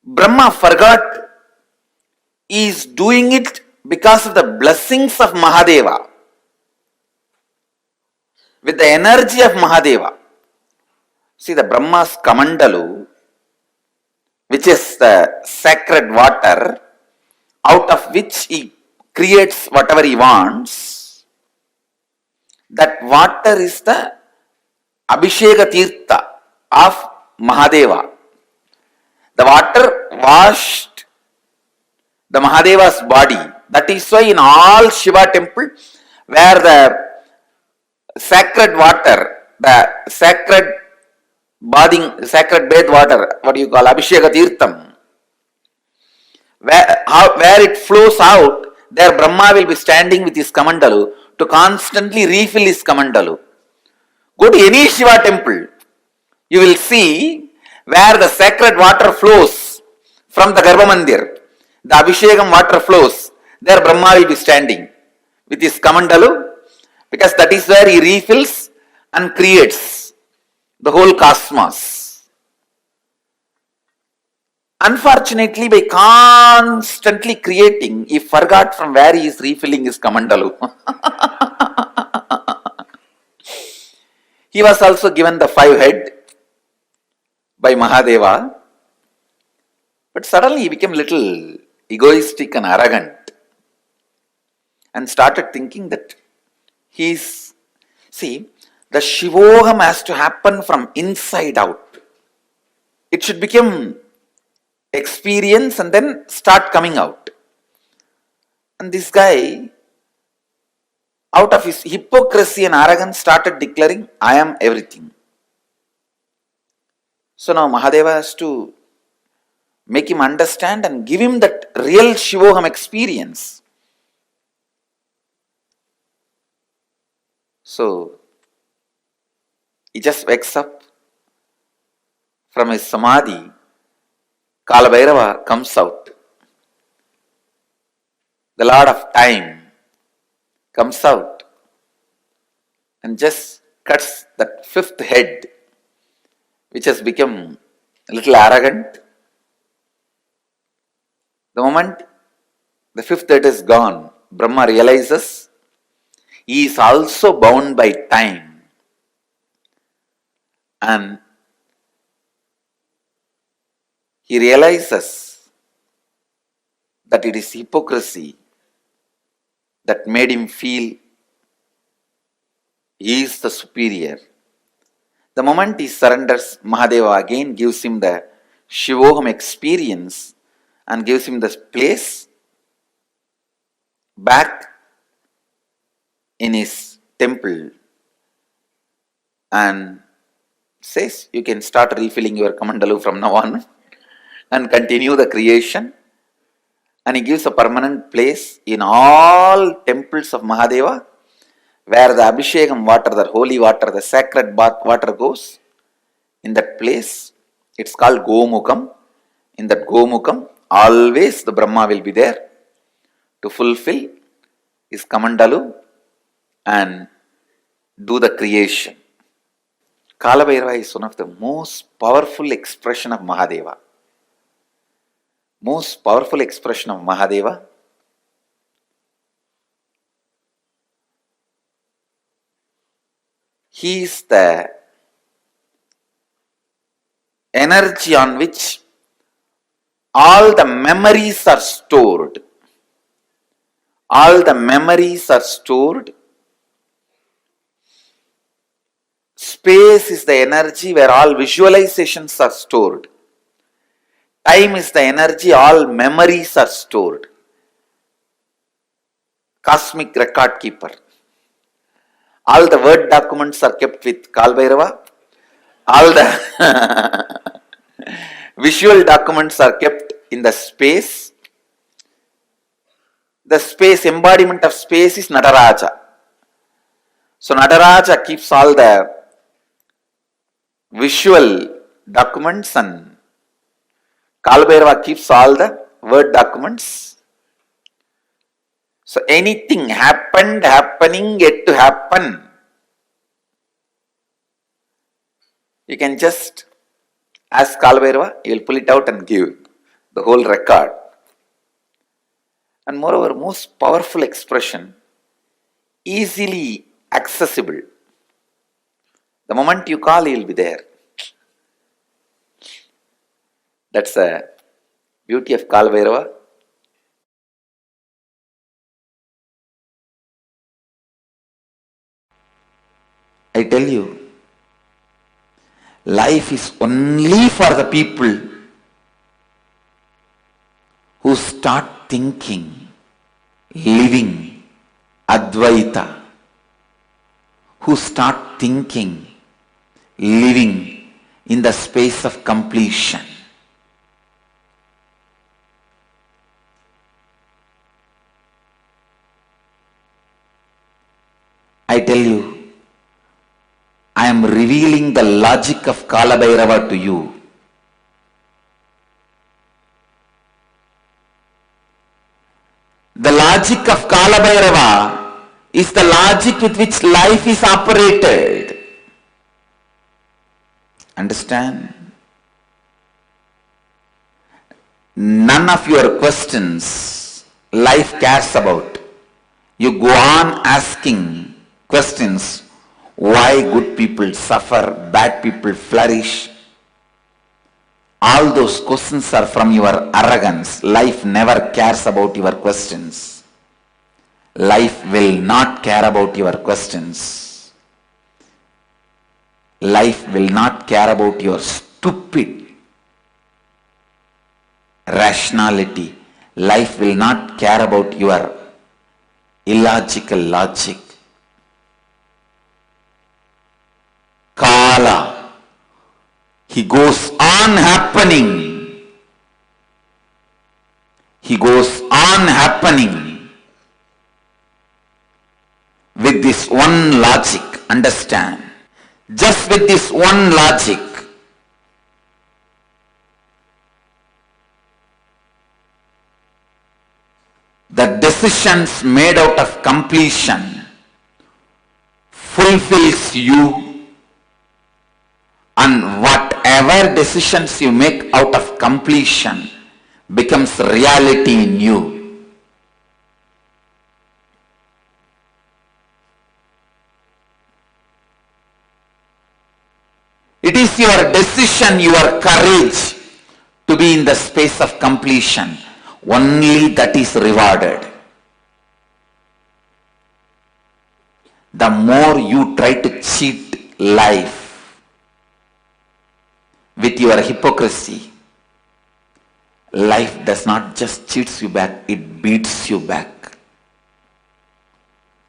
Brahma forgot he is doing it because of the blessings of Mahadeva, with the energy of Mahadeva. See, the Brahma's Kamandalu, which is the sacred water, out of which he creates whatever he wants, that water is the Abhisheka Tirtha of Mahadeva. The water washed the Mahadeva's body. That is why in all Shiva temple, where the sacred water, the sacred bath water, what do you call, Abhisheka Tirtham, where it flows out, there Brahma will be standing with his kamandalu to constantly refill his kamandalu. Go to any Shiva temple, you will see where the sacred water flows from the Garbha Mandir, the Abhishekam water flows, there Brahma will be standing with his kamandalu, because that is where he refills and creates the whole cosmos. Unfortunately, by constantly creating, he forgot from where he is refilling his kamandalu. He was also given the 5 head by Mahadeva, but suddenly he became little egoistic and arrogant and started thinking that the Shivoham has to happen from inside out. It should become experience and then start coming out. And this guy, out of his hypocrisy and arrogance, started declaring, I am everything. So now Mahadeva has to make him understand and give him that real Shivoham experience. So he just wakes up from his samadhi. Kalabhairava comes out. The Lord of Time comes out and just cuts that 5th head, which has become a little arrogant. The moment the 5th head is gone, Brahma realizes he is also bound by time. And he realizes that it is hypocrisy that made him feel he is the superior. The moment he surrenders, Mahadeva again gives him the Shivoham experience and gives him the place back in his temple and says, you can start refilling your kamandalu from now on and continue the creation. And he gives a permanent place in all temples of Mahadeva, where the Abhishekam water, the holy water, the sacred bath water goes. In that place, it's called Gomukam. In that Gomukam, always the Brahma will be there to fulfill his kamandalu and do the creation. Kalabhairava is one of the most powerful expression of Mahadeva. Most powerful expression of Mahadeva. He is the energy on which all the memories are stored. All the memories are stored. Space is the energy where all visualizations are stored. Time is the energy, all memories are stored. Cosmic record keeper. All the word documents are kept with Kalbhairava. All the visual documents are kept in the space. The space, embodiment of space is Nataraja. So Nataraja keeps all the visual documents and Kalbhairava keeps all the word documents. So anything happened, happening, yet to happen, you can just ask Kalbhairava, he will pull it out and give the whole record. And moreover, most powerful expression, easily accessible. The moment you call, he will be there. That's the beauty of Kalbhairava. I tell you, life is only for the people who start thinking, living Advaita, who start thinking, living in the space of completion. I tell you, I am revealing the logic of Kalabhairava to you. The logic of Kalabhairava is the logic with which life is operated. Understand? None of your questions life cares about. You go on asking questions. Why good people suffer, bad people flourish? All those questions are from your arrogance. Life never cares about your questions. Life will not care about your questions. Life will not care about your stupid rationality. Life will not care about your illogical logic. Kala, he goes on happening. He goes on happening with this one logic. Understand? Just with this one logic. The decisions made out of completion fulfills you, and whatever decisions you make out of completion becomes reality in you. It is your decision, your courage to be in the space of completion. Only that is rewarded. The more you try to cheat life with your hypocrisy, life does not just cheats you back, it beats you back.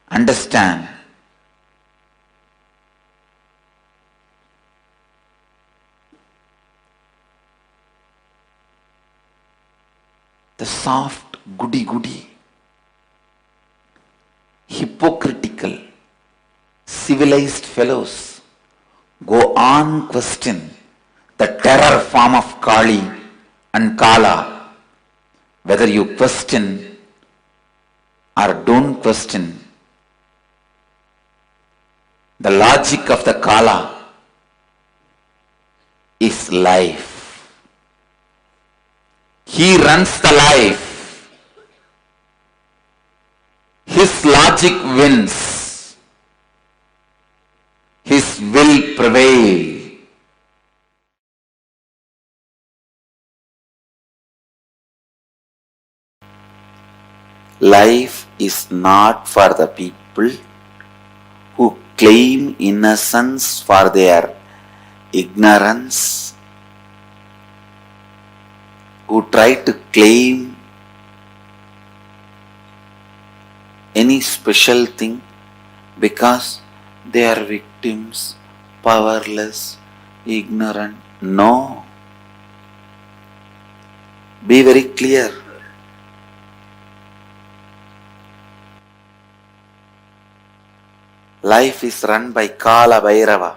Understand? The soft, goody-goody, hypocritical, civilized fellows go on question the terror form of Kali and Kala. Whether you question or don't question, the logic of the Kala is life. He runs the life. His logic wins. His will prevails. Life is not for the people who claim innocence for their ignorance, who try to claim any special thing because they are victims, powerless, ignorant. No. Be very clear. Life is run by Kala Bhairava.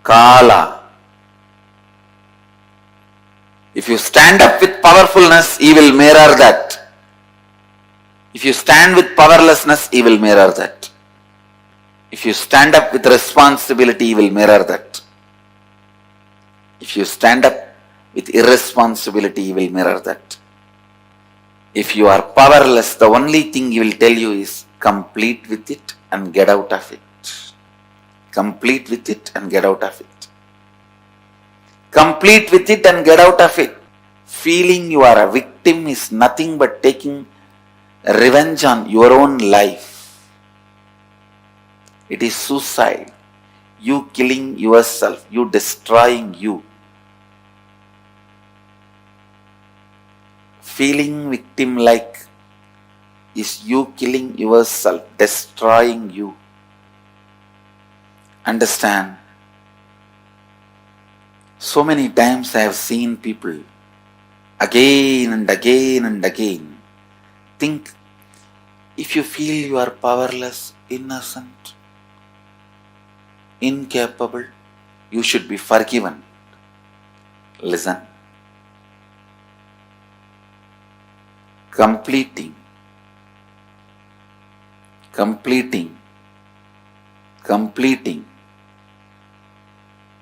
Kala. If you stand up with powerfulness, he will mirror that. If you stand with powerlessness, he will mirror that. If you stand up with responsibility, he will mirror that. If you stand up with irresponsibility, he will mirror that. If you are powerless, the only thing he will tell you is complete with it and get out of it. Complete with it and get out of it. Complete with it and get out of it. Feeling you are a victim is nothing but taking revenge on your own life. It is suicide. you killing yourself, you destroying you. Feeling victim-like is you killing yourself, destroying you. Understand? So many times I have seen people again and again and again think, if you feel you are powerless, innocent, incapable, you should be forgiven. Listen. Completing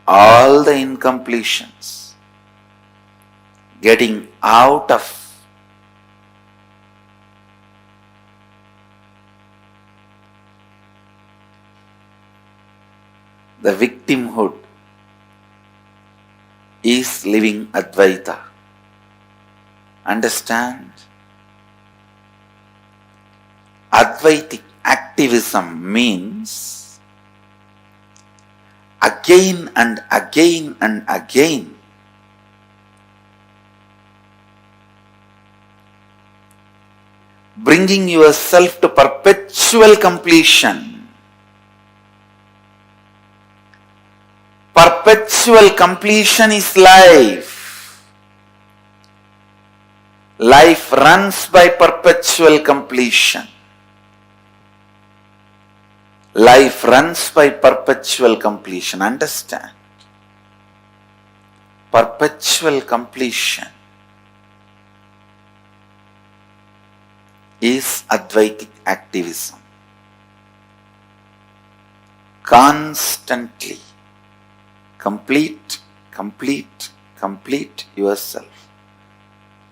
all the incompletions, getting out of the victimhood is living Advaita. Understand? Advaitic activism means again and again and again bringing yourself to perpetual completion. Perpetual completion is life. Life runs by perpetual completion. Life runs by perpetual completion. Understand? Perpetual completion is Advaitic activism. Constantly complete yourself.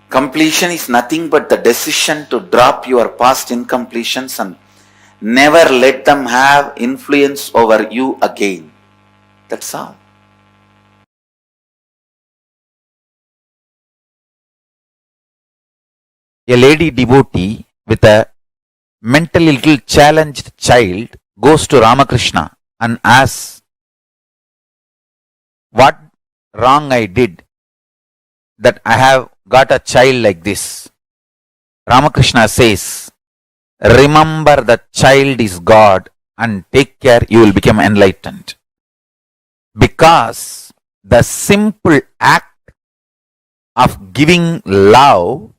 Completion is nothing but the decision to drop your past incompletions and never let them have influence over you again. That's all. A lady devotee with a mentally little challenged child goes to Ramakrishna and asks, what wrong I did that I have got a child like this? Ramakrishna says, remember that child is God and take care, you will become enlightened. Because the simple act of giving love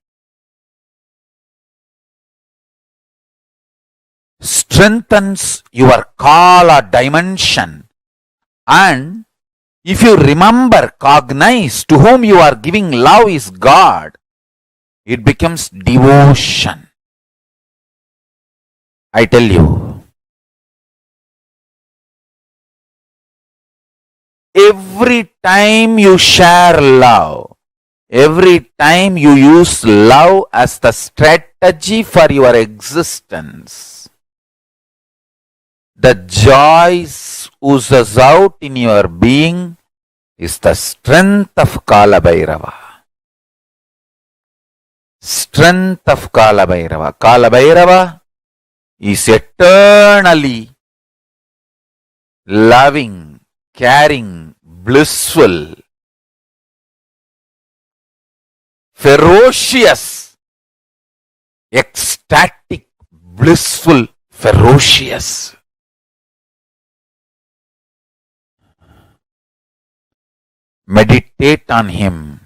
strengthens your Kala dimension, and if you remember, cognize to whom you are giving love is God, it becomes devotion. I tell you, every time you share love, every time you use love as the strategy for your existence, the joy oozes out in your being is the strength of Kala Bhairava. Strength of Kala Bhairava. Kala Bhairava is eternally loving, caring, blissful, ferocious, ecstatic, blissful, ferocious. Meditate on him.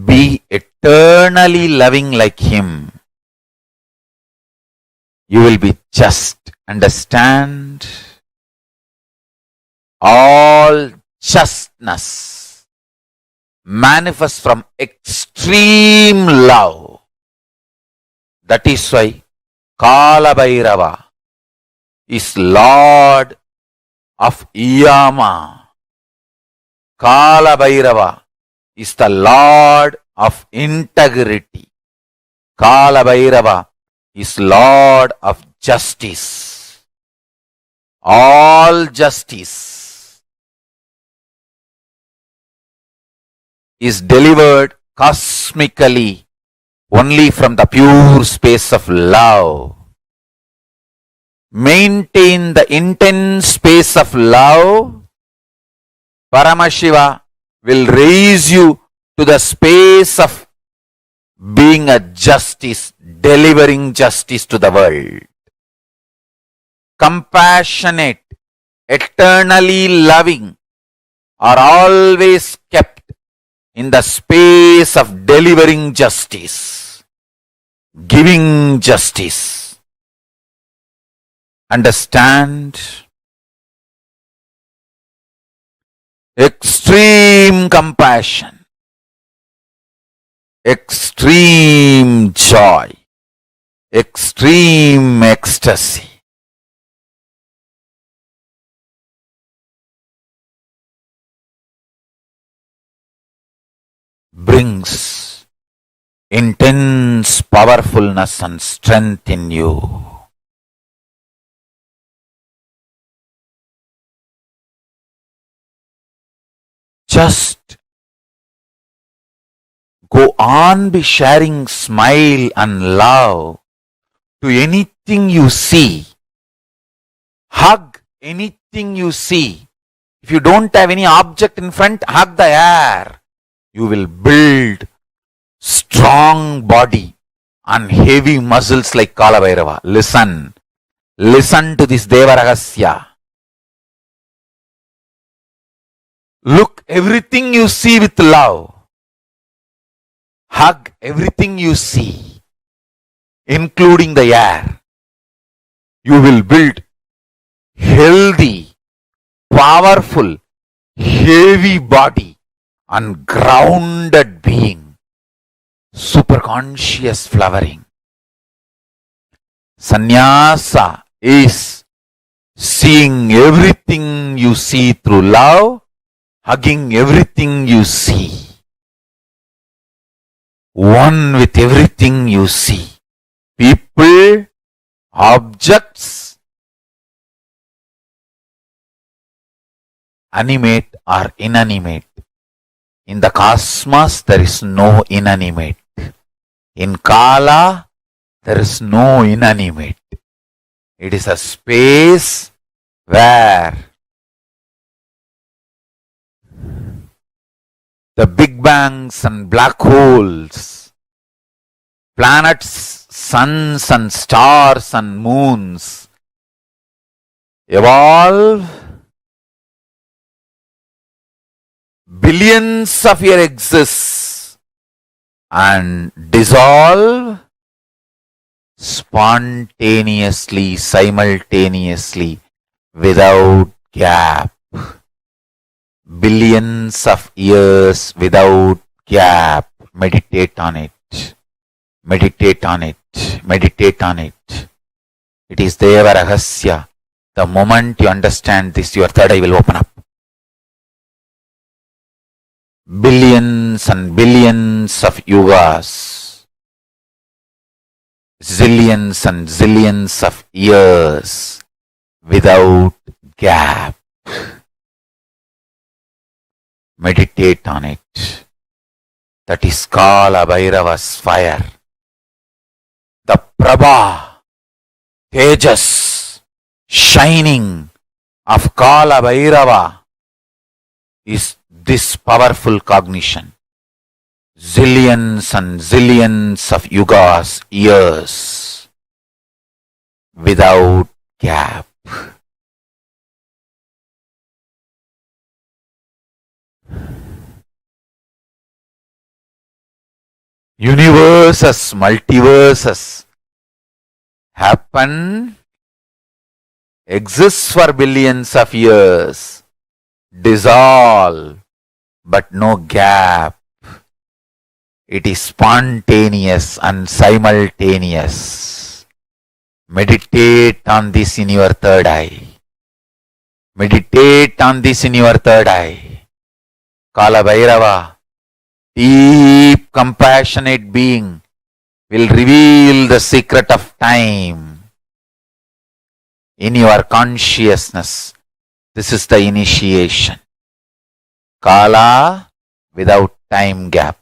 Be eternally loving like him. You will be just. Understand? All justness manifests from extreme love. That is why Kala Bhairava is Lord of Yama. Kala Bhairava is the Lord of integrity. Kala Bhairava is Lord of justice. All justice is delivered cosmically only from the pure space of love. maintain the intense space of love, Paramashiva will raise you to the space of being a justice, delivering justice to the world. Compassionate, eternally loving, are always kept in the space of delivering justice, giving justice. Understand? Extreme compassion, extreme joy, extreme ecstasy. Brings intense powerfulness and strength in you. Just go on be sharing smile and love to anything you see. Hug anything you see. If you don't have any object in front, hug the air. You will build strong body and heavy muscles like Kalabhairava. Listen. Listen to this Deva Rahasya. Look everything you see with love. Hug everything you see, including the air. You will build healthy, powerful, heavy body and grounded being. Superconscious flowering. Sannyasa is seeing everything you see through love, hugging everything you see. One with everything you see. People, objects, animate or inanimate. In the cosmos, there is no inanimate. In Kala, there is no inanimate. It is a space where the big bangs and black holes, planets, suns and stars and moons evolve billions of years exist and dissolve spontaneously, simultaneously, without gap. Billions of years without gap. Meditate on it. Meditate on it. Meditate on it. It is Deva Rahasya. The moment you understand this, your third eye will open up. Billions and billions of yugas. Zillions and zillions of years without gap. Meditate on it. That is Kala Bhairava's fire. The Prabha, Tejas, shining of Kala Bhairava is this powerful cognition. Zillions and zillions of yugas, years, without gap. Universes, multiverses happen, exists for billions of years, dissolve, but no gap. It is spontaneous and simultaneous. Meditate on this in your third eye. Meditate on this in your third eye. Kala Bhairava, deep compassionate being, will reveal the secret of time in your consciousness. This is the initiation. Kala without time gap.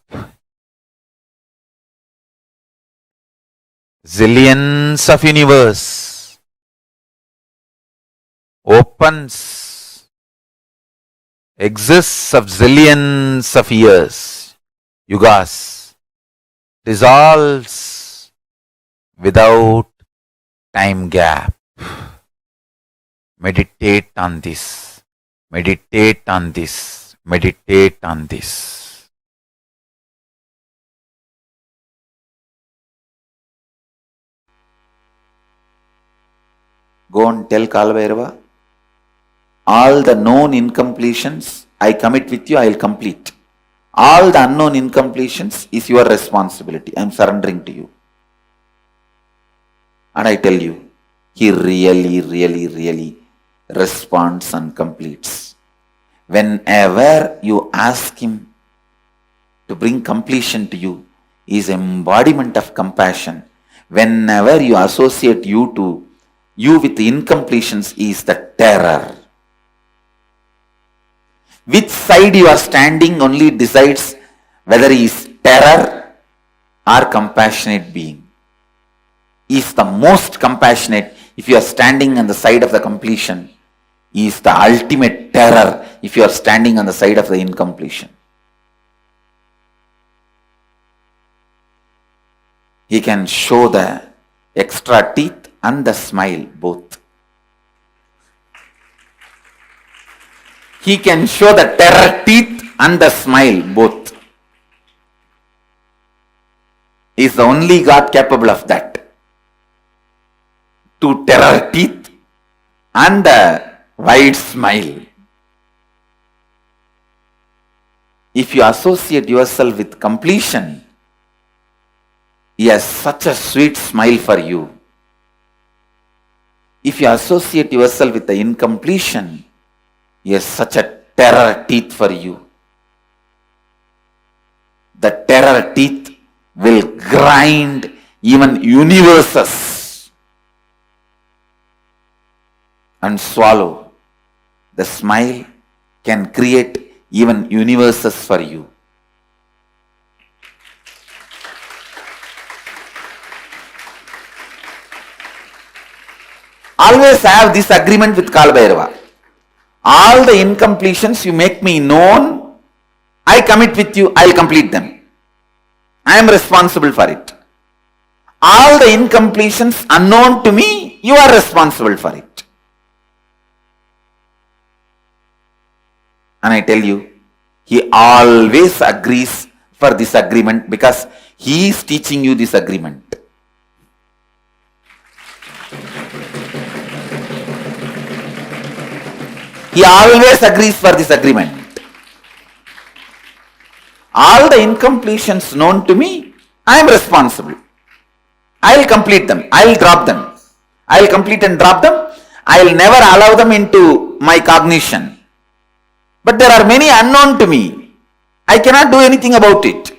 Zillions of universe, opens, exists of zillions of years, yugas, dissolves without time gap. Meditate on this. Meditate on this. Meditate on this. Go and tell Kalabhairava, all the known incompletions I commit with you, I will complete. All the unknown incompletions is your responsibility. I am surrendering to you. And I tell you, he really responds and completes. Whenever you ask him to bring completion to you, he is embodiment of compassion. Whenever you associate you with incompletions, he is the terror. Which side you are standing only decides whether he is terror or compassionate being. He is the most compassionate if you are standing on the side of the completion. He is the ultimate terror if you are standing on the side of the incompletion. He can show the extra teeth and the smile both. He can show the terror teeth and the smile both. He is the only God capable of that. To terror teeth and the wide smile. If you associate yourself with completion, he has such a sweet smile for you. If you associate yourself with the incompletion, he has such a terror teeth for you. The terror teeth will grind even universes and swallow. The smile can create even universes for you. Always have this agreement with Kalabhairava. All the incompletions you make me known, I commit with you, I will complete them. I am responsible for it. All the incompletions unknown to me, you are responsible for it. And I tell you, he always agrees for this agreement because he is teaching you this agreement. He always agrees for this agreement. All the incompletions known to me, I am responsible. I will complete them. I will drop them. I will complete and drop them. I will never allow them into my cognition. But there are many unknown to me. I cannot do anything about it.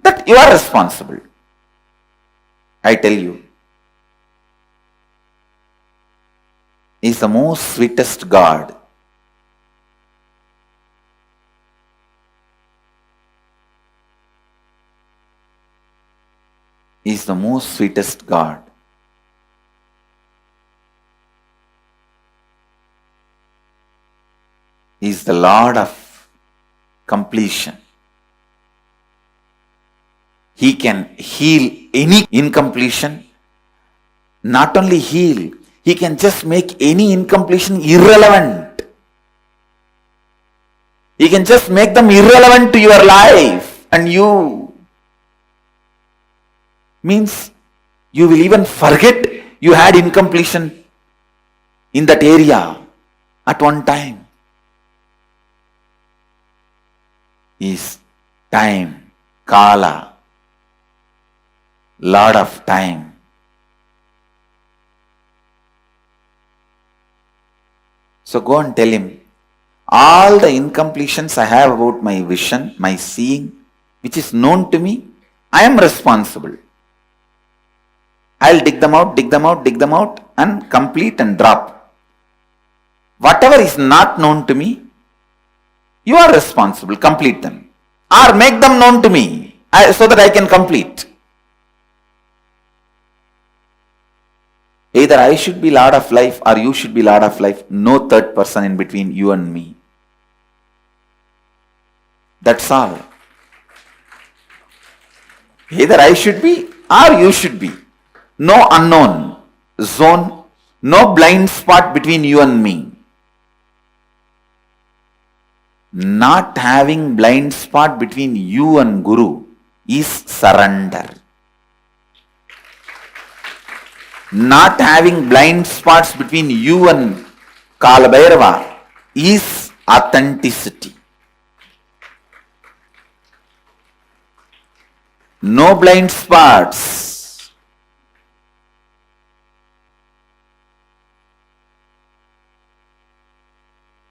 That you are responsible. I tell you, he is the most sweetest God. He is the most sweetest God. He is the Lord of completion. He can heal any incompletion. Not only heal, he can just make any incompletion irrelevant. He can just make them irrelevant to your life and you. Means you will even forget you had incompletion in that area at one time. Is time, Kala, Lord of time. So go and tell him, all the incompletions I have about my vision, my seeing, which is known to me, I am responsible. I will dig them out and complete and drop. Whatever is not known to me, you are responsible, complete them. Or make them known to me, so that I can complete. Either I should be Lord of life or you should be Lord of life. No third person in between you and me. That's all. Either I should be or you should be. No unknown zone, no blind spot between you and me. Not having blind spot between you and Guru is surrender. Not having blind spots between you and Kalabhairava is authenticity. No blind spots.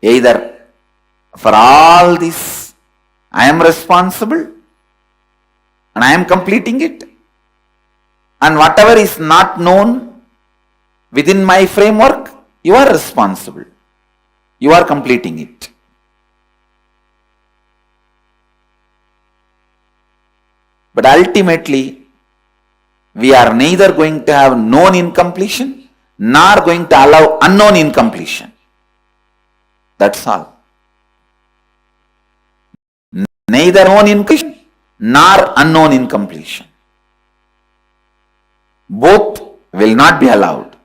Either for all this I am responsible and I am completing it, and whatever is not known within my framework, you are responsible. You are completing it. But ultimately, we are neither going to have known incompletion nor going to allow unknown incompletion. That's all. Neither known incompletion nor unknown incompletion. Both will not be allowed.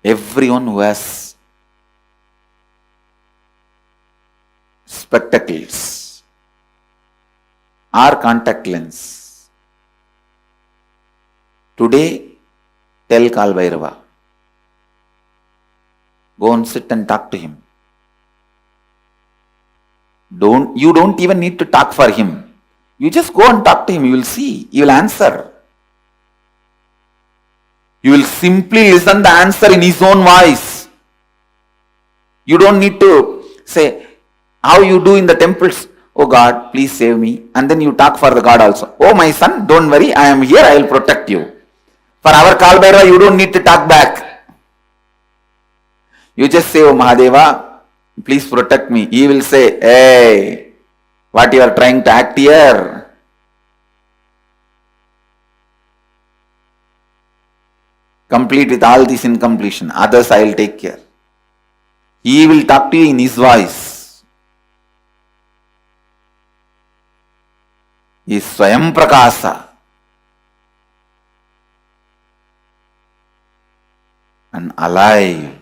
Everyone who has spectacles or contact lens, today tell Kal Bhairava, go and sit and talk to him. You don't even need to talk for him. You just go and talk to him. You will see. He will answer. You will simply listen the answer in his own voice. You don't need to say how you do in the temples. Oh God, please save me. And then you talk for the God also. Oh my son, don't worry. I am here. I will protect you. For our Kal Bhairava, you don't need to talk back. You just say, oh Mahadeva, please protect me. He will say, hey, what you are trying to act here? Complete with all this incompletion. Others I will take care. He will talk to you in his voice. He is Swayam Prakasa. And alive.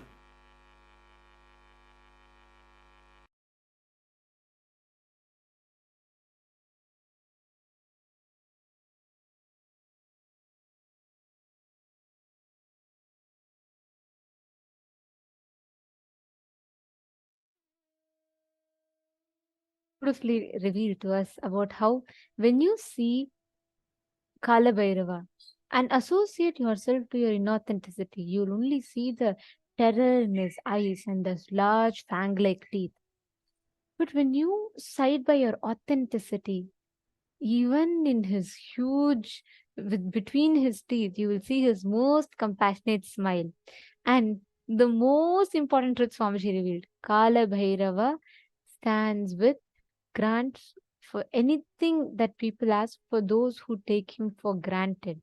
Beautifully revealed to us about how when you see Kala Bhairava and associate yourself to your inauthenticity, you'll only see the terror in his eyes and those large fang-like teeth. But when you side by your authenticity, even in his between his teeth, you will see his most compassionate smile. And the most important truth Swamiji revealed, Kala Bhairava stands with grants for anything that people ask for those who take him for granted.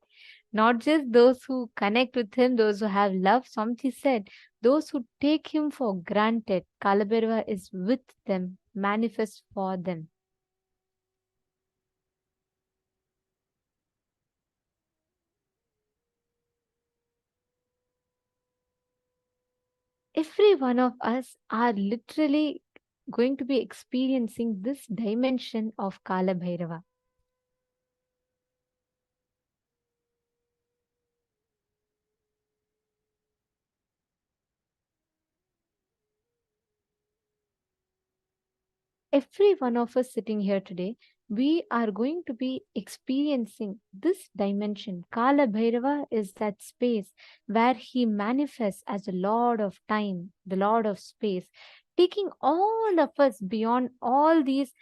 Not just those who connect with him, those who have love. Swamiji said, those who take him for granted, Kalabhairava is with them, manifests for them. Every one of us are literally going to be experiencing this dimension of Kala Bhairava. Every one of us sitting here today, we are going to be experiencing this dimension. Kala Bhairava is that space where he manifests as the Lord of time, the Lord of space, taking all of us beyond all these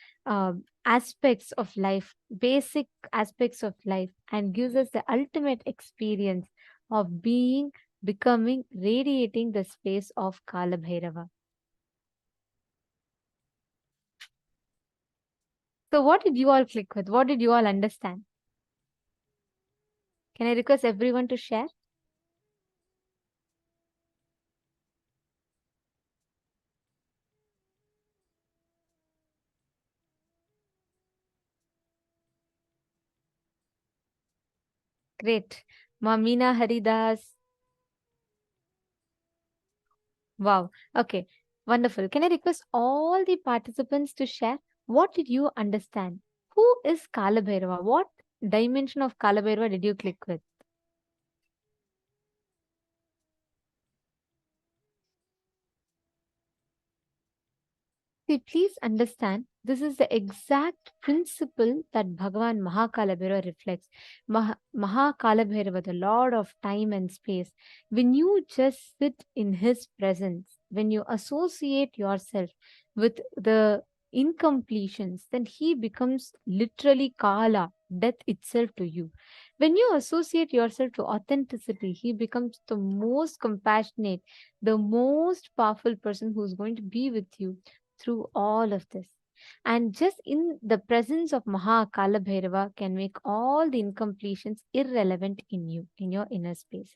aspects of life, basic aspects of life, and gives us the ultimate experience of being, becoming, radiating the space of Kala Bhairava. So what did you all click with? What did you all understand? Can I request everyone to share? Great. Mamina Haridas. Wow. Okay. Wonderful. Can I request all the participants to share? What did you understand? Who is Kala Bhairava? What dimension of Kala Bhairava did you click with? See, please understand, this is the exact principle that Bhagavan Mahakalabhairava reflects. Mahakalabhairava, the Lord of time and space, when you just sit in his presence, when you associate yourself with the incompletions, then he becomes literally Kala, death itself to you. When you associate yourself to authenticity, he becomes the most compassionate, the most powerful person who's going to be with you through all of this. And just in the presence of Mahakala Bhairava can make all the incompletions irrelevant in you, in your inner space.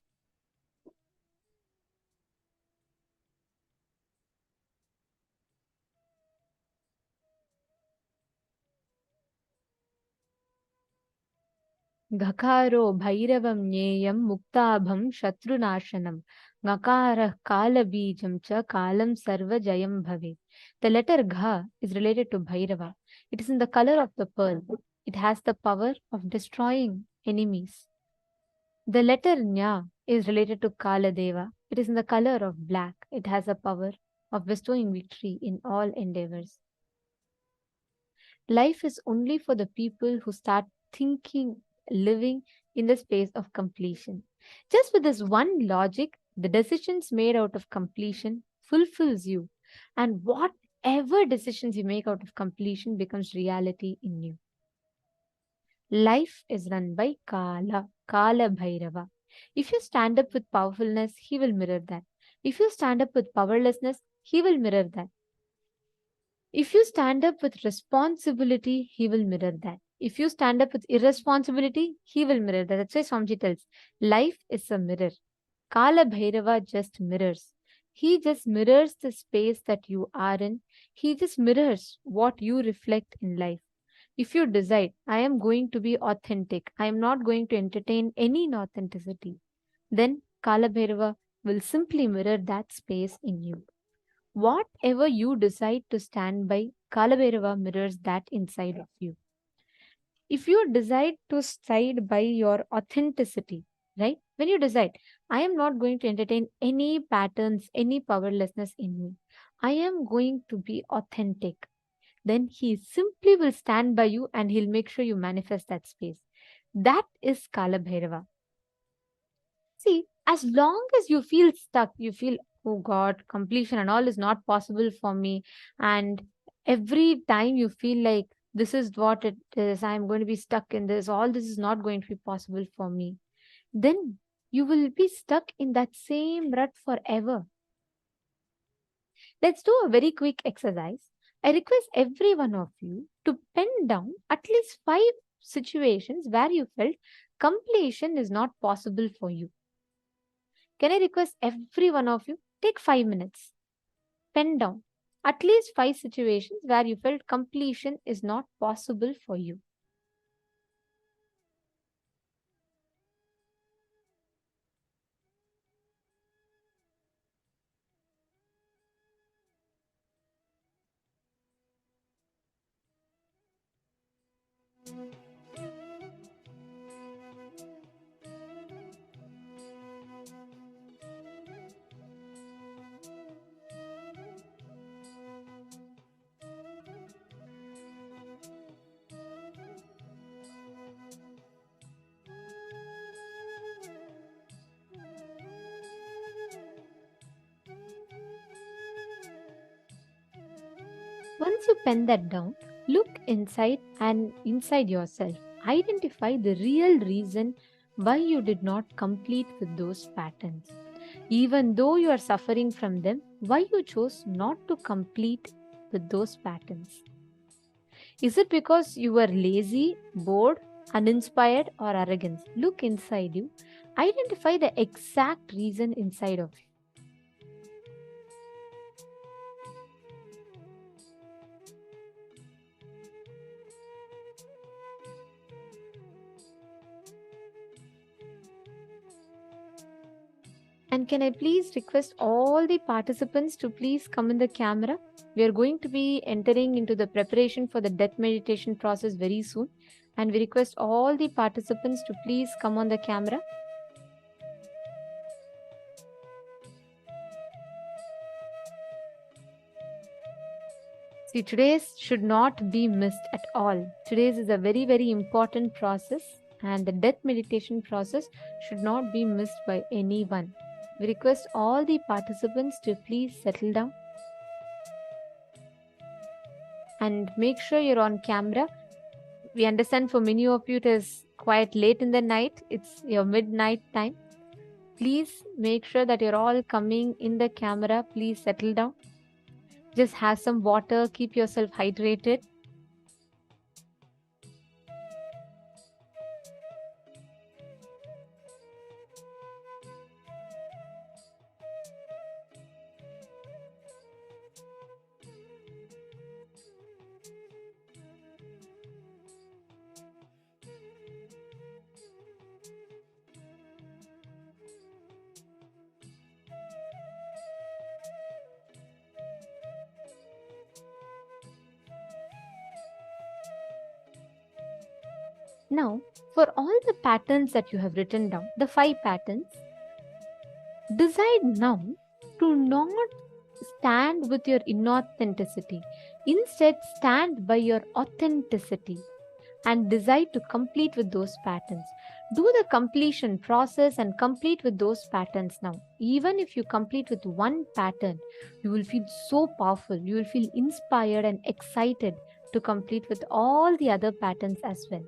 Gakaro Bhairavam Nyeyam Muktabham Shatrunashanam Gakara Kala Bijam Cha Kalam Sarva Jayam Bhave. The letter Gha is related to Bhairava. It is in the color of the pearl. It has the power of destroying enemies. The letter Nya is related to Kala Deva. It is in the color of black. It has the power of bestowing victory in all endeavors. Life is only for the people who start thinking, living in the space of completion. Just with this one logic, the decisions made out of completion fulfills you. And whatever decisions you make out of completion becomes reality in you. Life is run by Kala, Kala Bhairava. If you stand up with powerfulness, he will mirror that. If you stand up with powerlessness, he will mirror that. If you stand up with responsibility, he will mirror that. If you stand up with irresponsibility, he will mirror that. That's why Swamiji tells, life is a mirror. Kala Bhairava just mirrors. He just mirrors the space that you are in. He just mirrors what you reflect in life. If you decide, I am going to be authentic, I am not going to entertain any inauthenticity, then Kala Bhairava will simply mirror that space in you. Whatever you decide to stand by, Kala Bhairava mirrors that inside of you. If you decide to side by your authenticity, right? When you decide, I am not going to entertain any patterns, any powerlessness in me, I am going to be authentic, then he simply will stand by you and he'll make sure you manifest that space. That is Kala Bhairava. See, as long as you feel stuck, you feel, oh God, completion and all is not possible for me. And every time you feel like this is what it is, I'm going to be stuck in this, all this is not going to be possible for me, then you will be stuck in that same rut forever. Let's do a very quick exercise. I request every one of you to pen down at least 5 situations where you felt completion is not possible for you. Can I request every one of you take 5 minutes, pen down at least 5 situations where you felt completion is not possible for you. Once you pen that down, look inside and inside yourself. Identify the real reason why you did not complete with those patterns. Even though you are suffering from them, why you chose not to complete with those patterns. Is it because you were lazy, bored, uninspired, or arrogant? Look inside you. Identify the exact reason inside of you. And can I please request all the participants to please come in the camera? We are going to be entering into the preparation for the death meditation process very soon. And we request all the participants to please come on the camera. See, today's should not be missed at all. Today's is a very, very important process, and the death meditation process should not be missed by anyone. We request all the participants to please settle down and make sure you're on camera. We understand for many of you it is quite late in the night. It's your midnight time. Please make sure that you're all coming in the camera. Please settle down. Just have some water. Keep yourself hydrated. Now, for all the patterns that you have written down, the 5 patterns, decide now to not stand with your inauthenticity. Instead, stand by your authenticity and decide to complete with those patterns. Do the completion process and complete with those patterns now. Even if you complete with one pattern, you will feel so powerful. You will feel inspired and excited to complete with all the other patterns as well.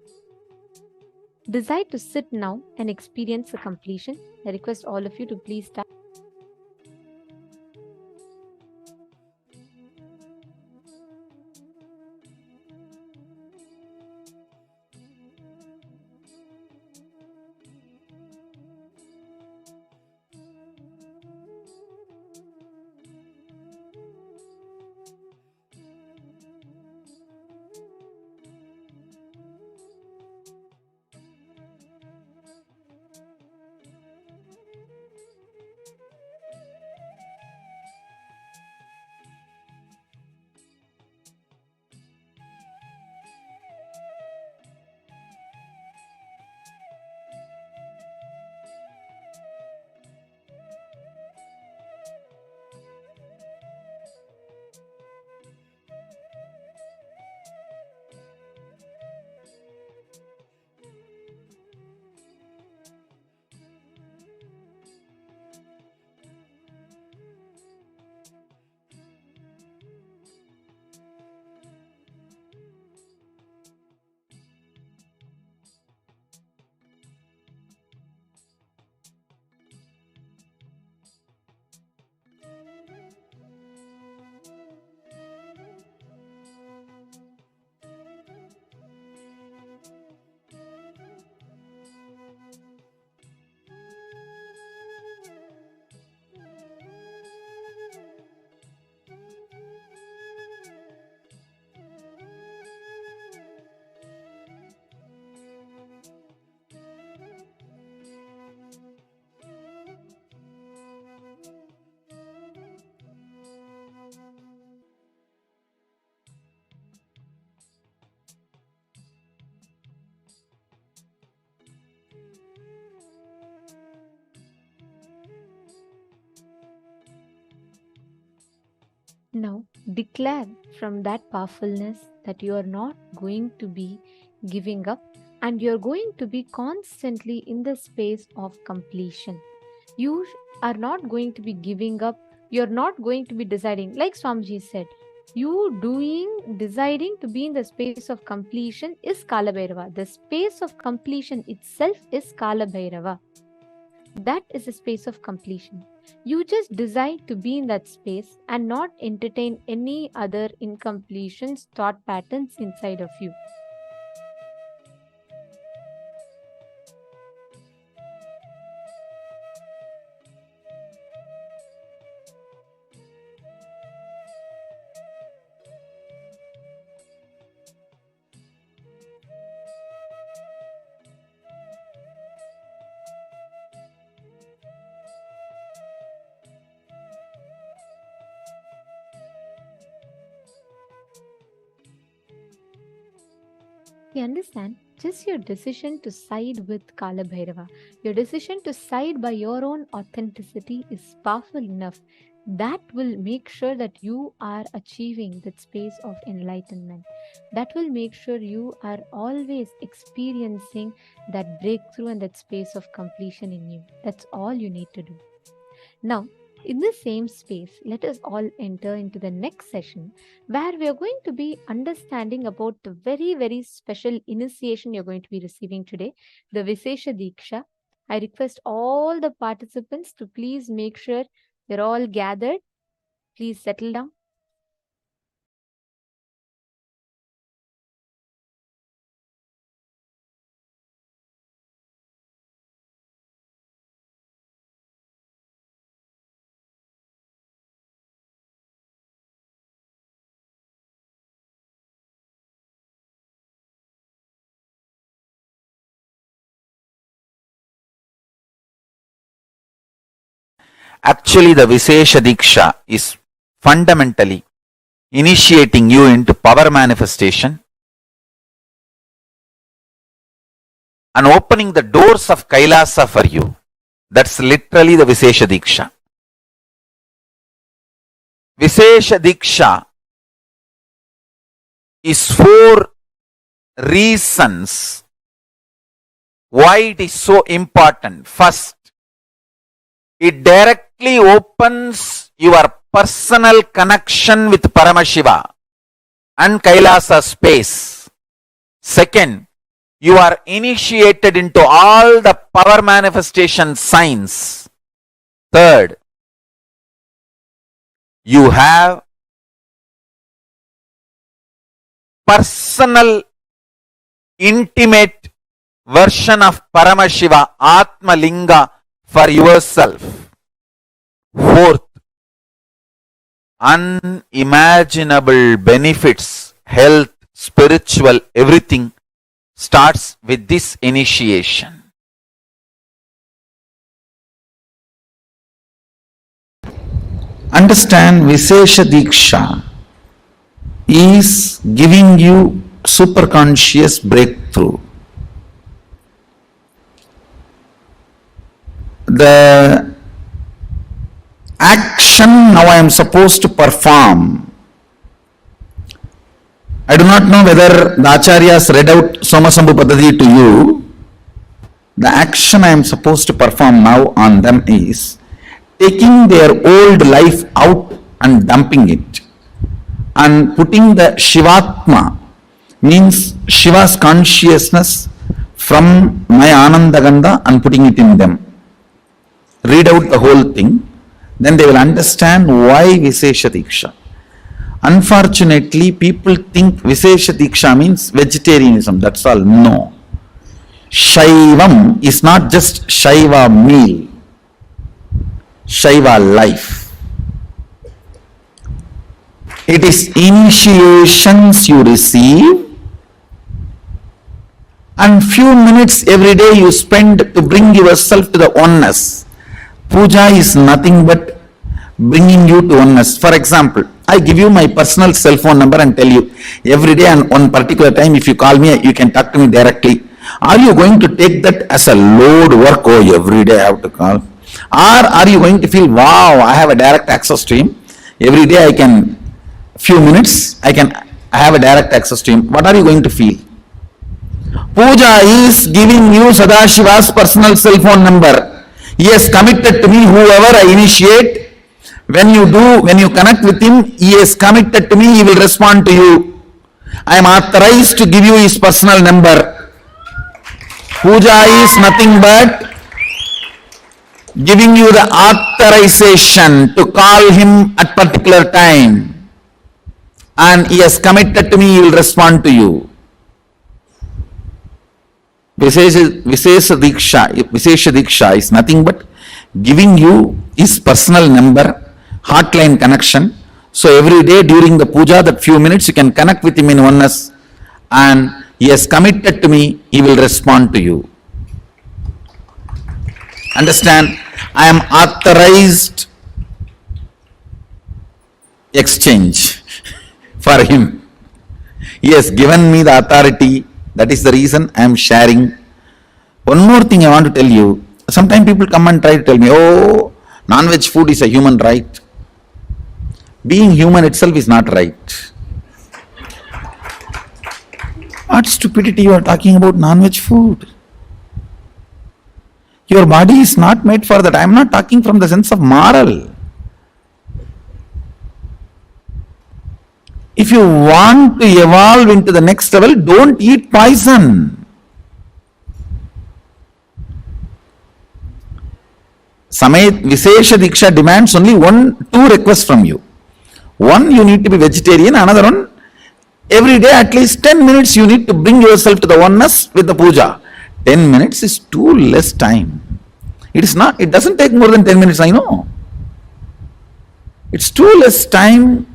Decide to sit now and experience the completion. I request all of you to please start. Now, declare from that powerfulness that you are not going to be giving up and you are going to be constantly in the space of completion. You are not going to be giving up. You are not going to be deciding, like Swamiji said, deciding to be in the space of completion is Kala Bhairava. The space of completion itself is Kala Bhairava. That is a space of completion. You just decide to be in that space and not entertain any other incompletions, thought patterns inside of you. You understand? Just your decision to side with Kala Bhairava, your decision to side by your own authenticity is powerful enough. That will make sure that you are achieving that space of enlightenment. That will make sure you are always experiencing that breakthrough and that space of completion in you. That's all you need to do. Now, in the same space, let us all enter into the next session where we are going to be understanding about the very, very special initiation you're going to be receiving today, the Vishesha Deeksha. I request all the participants to please make sure you're all gathered. Please settle down. Actually, the Vishesha Diksha is fundamentally initiating you into power manifestation and opening the doors of KAILASA for you. That's literally the Vishesha Diksha. Vishesha Diksha is 4 reasons why it is so important. First, it directly opens your personal connection with Paramashiva and KAILASA space. Second, you are initiated into all the power manifestation signs. Third, you have personal, intimate version of Paramashiva, Atma Linga, for yourself. Fourth, unimaginable benefits, health, spiritual, everything starts with this initiation. Understand, Vishesha Diksha is giving you superconscious breakthrough. The action now I am supposed to perform. I do not know whether the Acharyas read out Somasambhu Paddhati to you. The action I am supposed to perform now on them is taking their old life out and dumping it and putting the Shivatma, means Shiva's consciousness, from my Anandagandha and putting it in them. Read out the whole thing, then they will understand why Vishesha Diksha. Unfortunately, people think Vishesha Diksha means vegetarianism, that's all. No. Shaivam is not just Shaiva meal, Shaiva life. It is initiations you receive and few minutes every day you spend to bring yourself to the oneness. Puja is nothing but bringing you to oneness. For example, I give you my personal cell phone number and tell you every day and on particular time if you call me, you can talk to me directly. Are you going to take that as a load work? Oh, every day I have to call. Or are you going to feel, wow, I have a direct access to him. Every day I can, few minutes, I have a direct access to him. What are you going to feel? Puja is giving you Sadashiva's personal cell phone number. He has committed to me, whoever I initiate, when you connect with him, he is committed to me, he will respond to you. I am authorized to give you his personal number. Puja is nothing but giving you the authorization to call him at particular time. And he has committed to me, he will respond to you. Vishesha Diksha is nothing but giving you his personal number, hotline connection. So every day during the puja, that few minutes you can connect with him in oneness, and he has committed to me, he will respond to you. Understand? I am authorized exchange for him. He has given me the authority. That is the reason I am sharing. One more thing I want to tell you. Sometimes people come and try to tell me, oh, non-veg food is a human right. Being human itself is not right. What stupidity you are talking about non-veg food? Your body is not made for that. I am not talking from the sense of moral. If you want to evolve into the next level, don't eat poison. Vishesha Diksha demands only two requests from you. One, you need to be vegetarian. Another one, every day at least 10 minutes you need to bring yourself to the oneness with the puja. 10 minutes is too less time. It doesn't take more than 10 minutes, I know. It's too less time.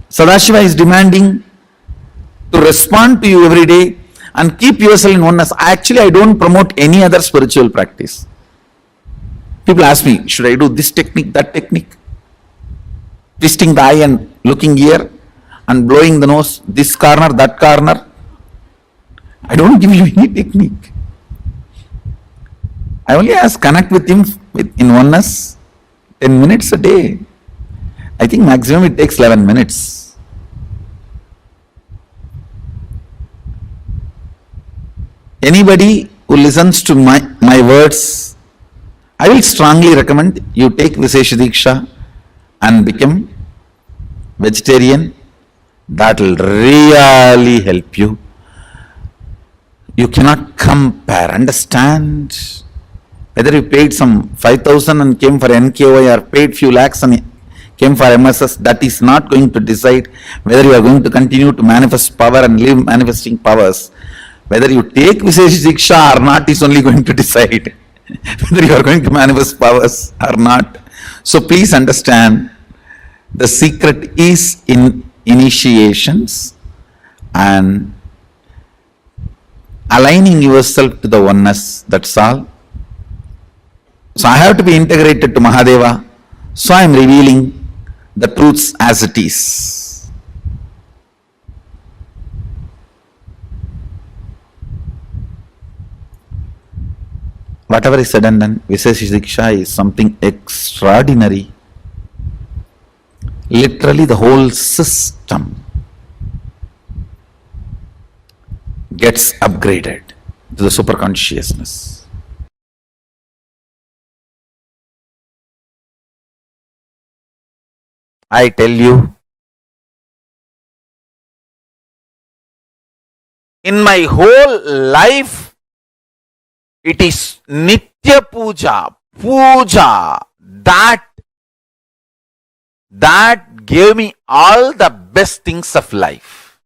Sadashiva is demanding to respond to you every day and keep yourself in oneness. Actually, I don't promote any other spiritual practice. People ask me, should I do this technique, that technique? Twisting the eye and looking here and blowing the nose, this corner, that corner. I don't give you any technique. I only ask, connect with him in oneness 10 minutes a day. I think maximum it takes 11 minutes. Anybody who listens to my words, I will strongly recommend you take Vishesha Diksha and become vegetarian. That will really help you. You cannot compare, understand? Whether you paid some 5,000 and came for NKY or paid few lakhs and came for MSS, that is not going to decide whether you are going to continue to manifest power and live manifesting powers. Whether you take Vishesha Diksha or not is only going to decide whether you are going to manifest powers or not. So please understand, the secret is in initiations and aligning yourself to the oneness, that's all. So I have to be integrated to Mahadeva, so I am revealing the truths as it is. Whatever is said and done, Vishesha Diksha is something extraordinary. Literally the whole system gets upgraded to the super consciousness. I tell you, in my whole life, it is Nitya Puja, that gave me all the best things of life.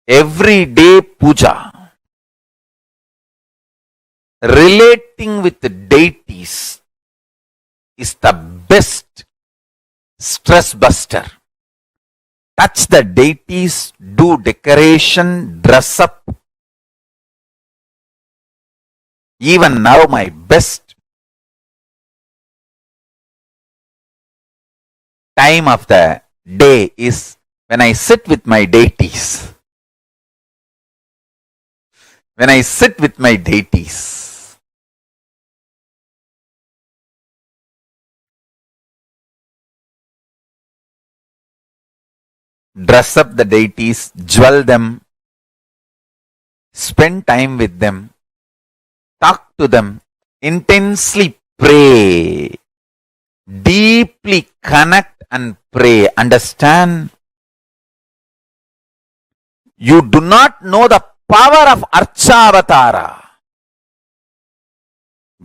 Everyday puja, relating with the deities, is the best stress buster. Touch the deities, do decoration, dress up. Even now my best time of the day is when I sit with my deities. When I sit with my deities. Dress up the deities, jewel them, spend time with them, talk to them, intensely pray, deeply connect and pray. Understand? You do not know the power of Archavatara,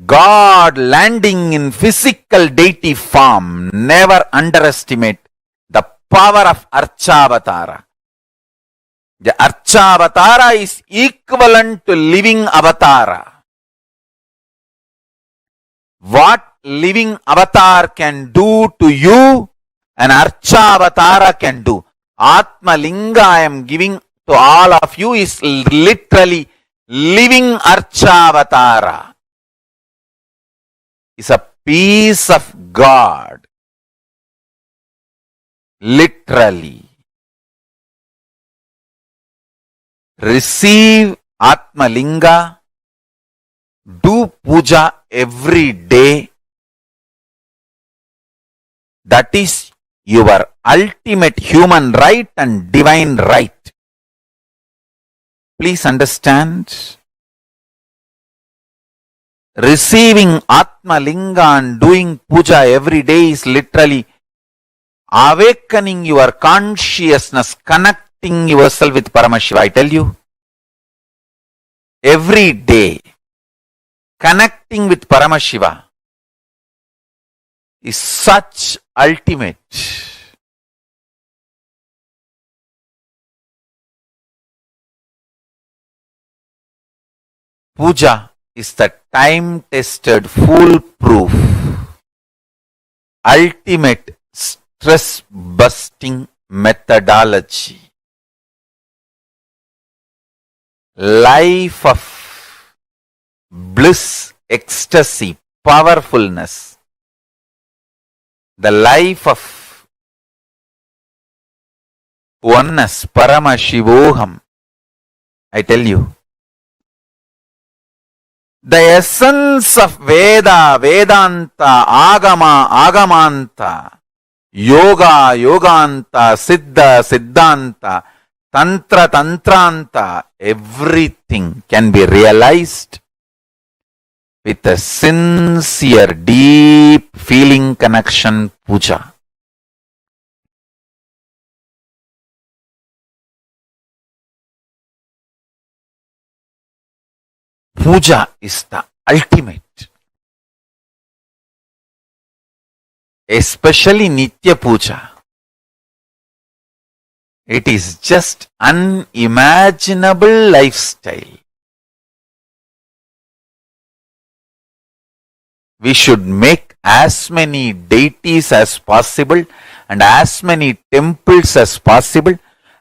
God landing in physical deity form. Never underestimate the power of Archavatara. The Archavatara is equivalent to living avatara. What living avatar can do to you, an Archavatara can do. Atma Linga I am giving to all of you is literally living Archavatara. Is a piece of God. Literally. Receive Atma Linga. Do puja every day. That is your ultimate human right and divine right. Please understand. Receiving Atma Linga and doing puja every day is literally awakening your consciousness, connecting yourself with Paramashiva. I tell you, every day, connecting with Paramashiva is such ultimate. Puja is the time-tested, foolproof, ultimate stress-busting methodology. Life of bliss, ecstasy, powerfulness. The life of oneness, Paramashivoham. I tell you. The essence of Veda, Vedanta, Agama, Agamanta, Yoga, Yoganta, Siddha, Siddhanta, Tantra, Tantranta, everything can be realized with a sincere, deep feeling connection puja. Puja is the ultimate. Especially Nitya Puja. It is just unimaginable lifestyle. We should make as many deities as possible and as many temples as possible.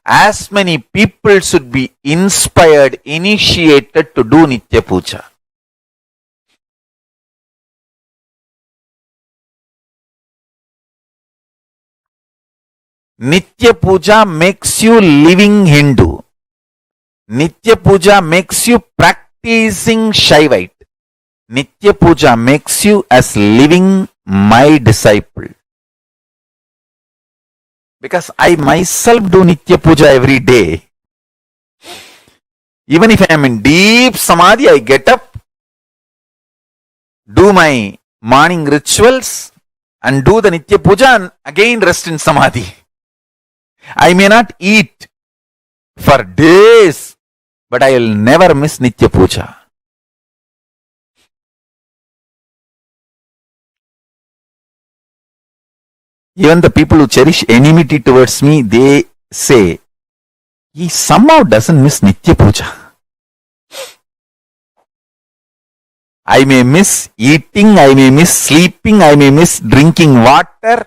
As many people should be inspired, initiated to do Nitya Puja. Nitya Puja makes you living Hindu. Nitya Puja makes you practicing Shaivite. Nitya Puja makes you as living my disciple. Because I myself do Nitya Puja every day. Even if I am in deep Samadhi, I get up, do my morning rituals and do the Nitya Puja and again rest in Samadhi. I may not eat for days, but I will never miss Nitya Puja. Even the people who cherish enmity towards me, they say, he somehow doesn't miss Nitya Puja. I may miss eating, I may miss sleeping, I may miss drinking water,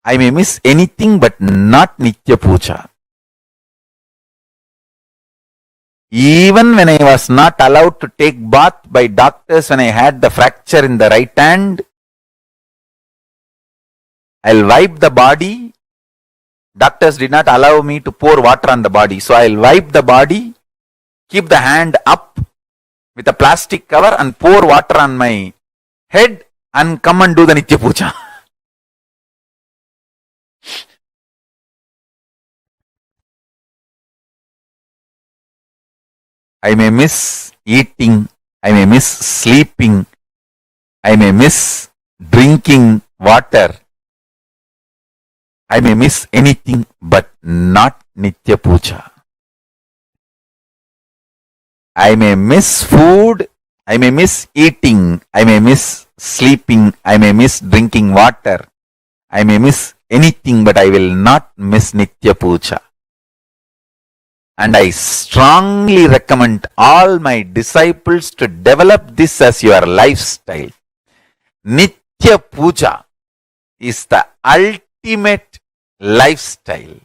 I may miss anything but not Nitya Puja. Even when I was not allowed to take bath by doctors when I had the fracture in the right hand, I'll wipe the body. Doctors did not allow me to pour water on the body. So I'll wipe the body, keep the hand up with a plastic cover and pour water on my head and come and do the Nitya Puja. I may miss eating, I may miss sleeping, I may miss drinking water. I may miss anything but not Nitya Puja. I may miss food, I may miss eating, I may miss sleeping, I may miss drinking water, I may miss anything, but I will not miss Nitya Puja. And I strongly recommend all my disciples to develop this as your lifestyle. Nitya Puja is the ultimate lifestyle.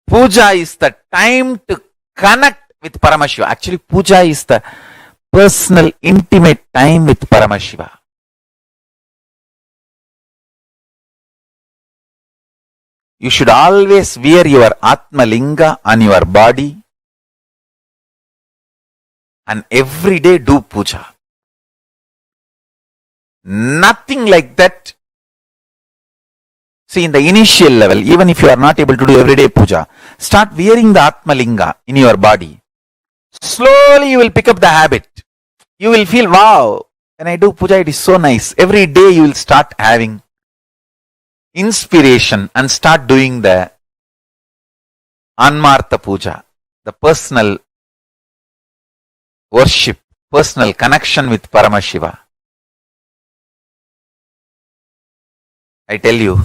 Puja is the time to connect with Paramashiva. Actually, puja is the personal, intimate time with Paramashiva. You should always wear your Atma Linga on your body and every day do puja. Nothing like that. See, in the initial level, even if you are not able to do everyday puja, start wearing the Atma Linga in your body. Slowly you will pick up the habit. You will feel, wow, when I do puja, it is so nice. Every day you will start having inspiration and start doing the Anmartha Puja, the personal worship, personal connection with Paramashiva. I tell you,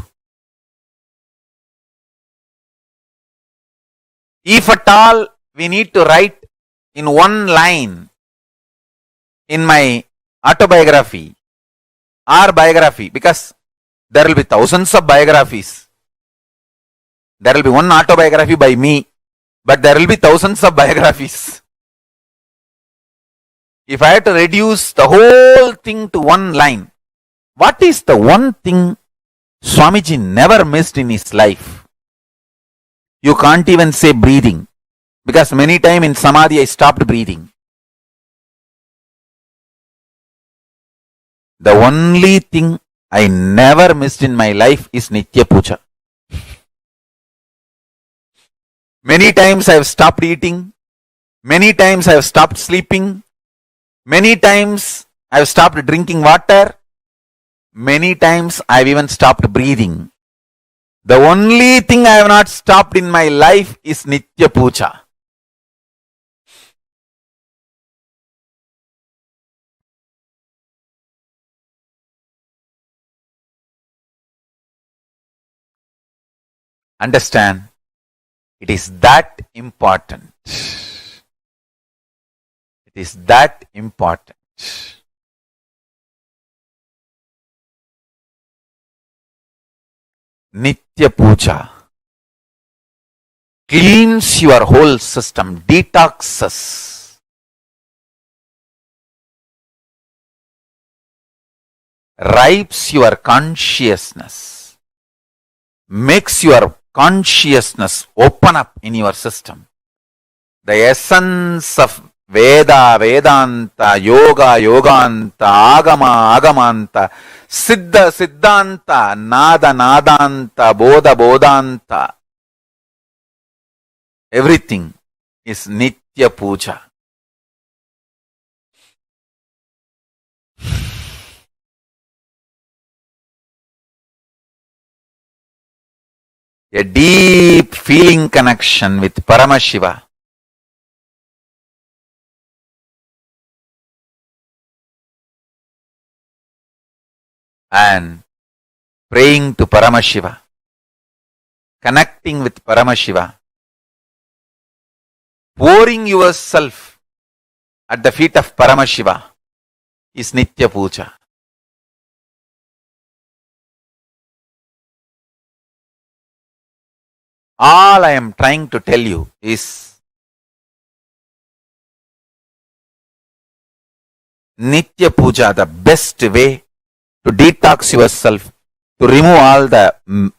if at all we need to write in one line in my autobiography or biography, because there will be thousands of biographies. There will be one autobiography by me, but there will be thousands of biographies. If I had to reduce the whole thing to one line, what is the one thing Swamiji never missed in his life? You can't even say breathing, because many times in Samadhi I stopped breathing. The only thing I never missed in my life is Nitya Puja. Many times I have stopped eating. Many times I have stopped sleeping. Many times I have stopped drinking water. Many times I have even stopped breathing. The only thing I have not stopped in my life is Nitya Puja. Understand? It is that important. It is that important. Nitya Puja cleans your whole system, detoxes, ripes your consciousness, makes your consciousness open up in your system. The essence of Veda, Vedanta, Yoga, Yoganta, Agama, Agamanta, Siddha, Siddhanta, Nada, Nadanta, Bodha, Bodhanta, everything is Nitya Puja. A deep feeling connection with Paramashiva. And praying to Paramashiva, connecting with Paramashiva, pouring yourself at the feet of Paramashiva is Nitya Puja. All I am trying to tell you is Nitya Puja, the best way to detox yourself, to remove all the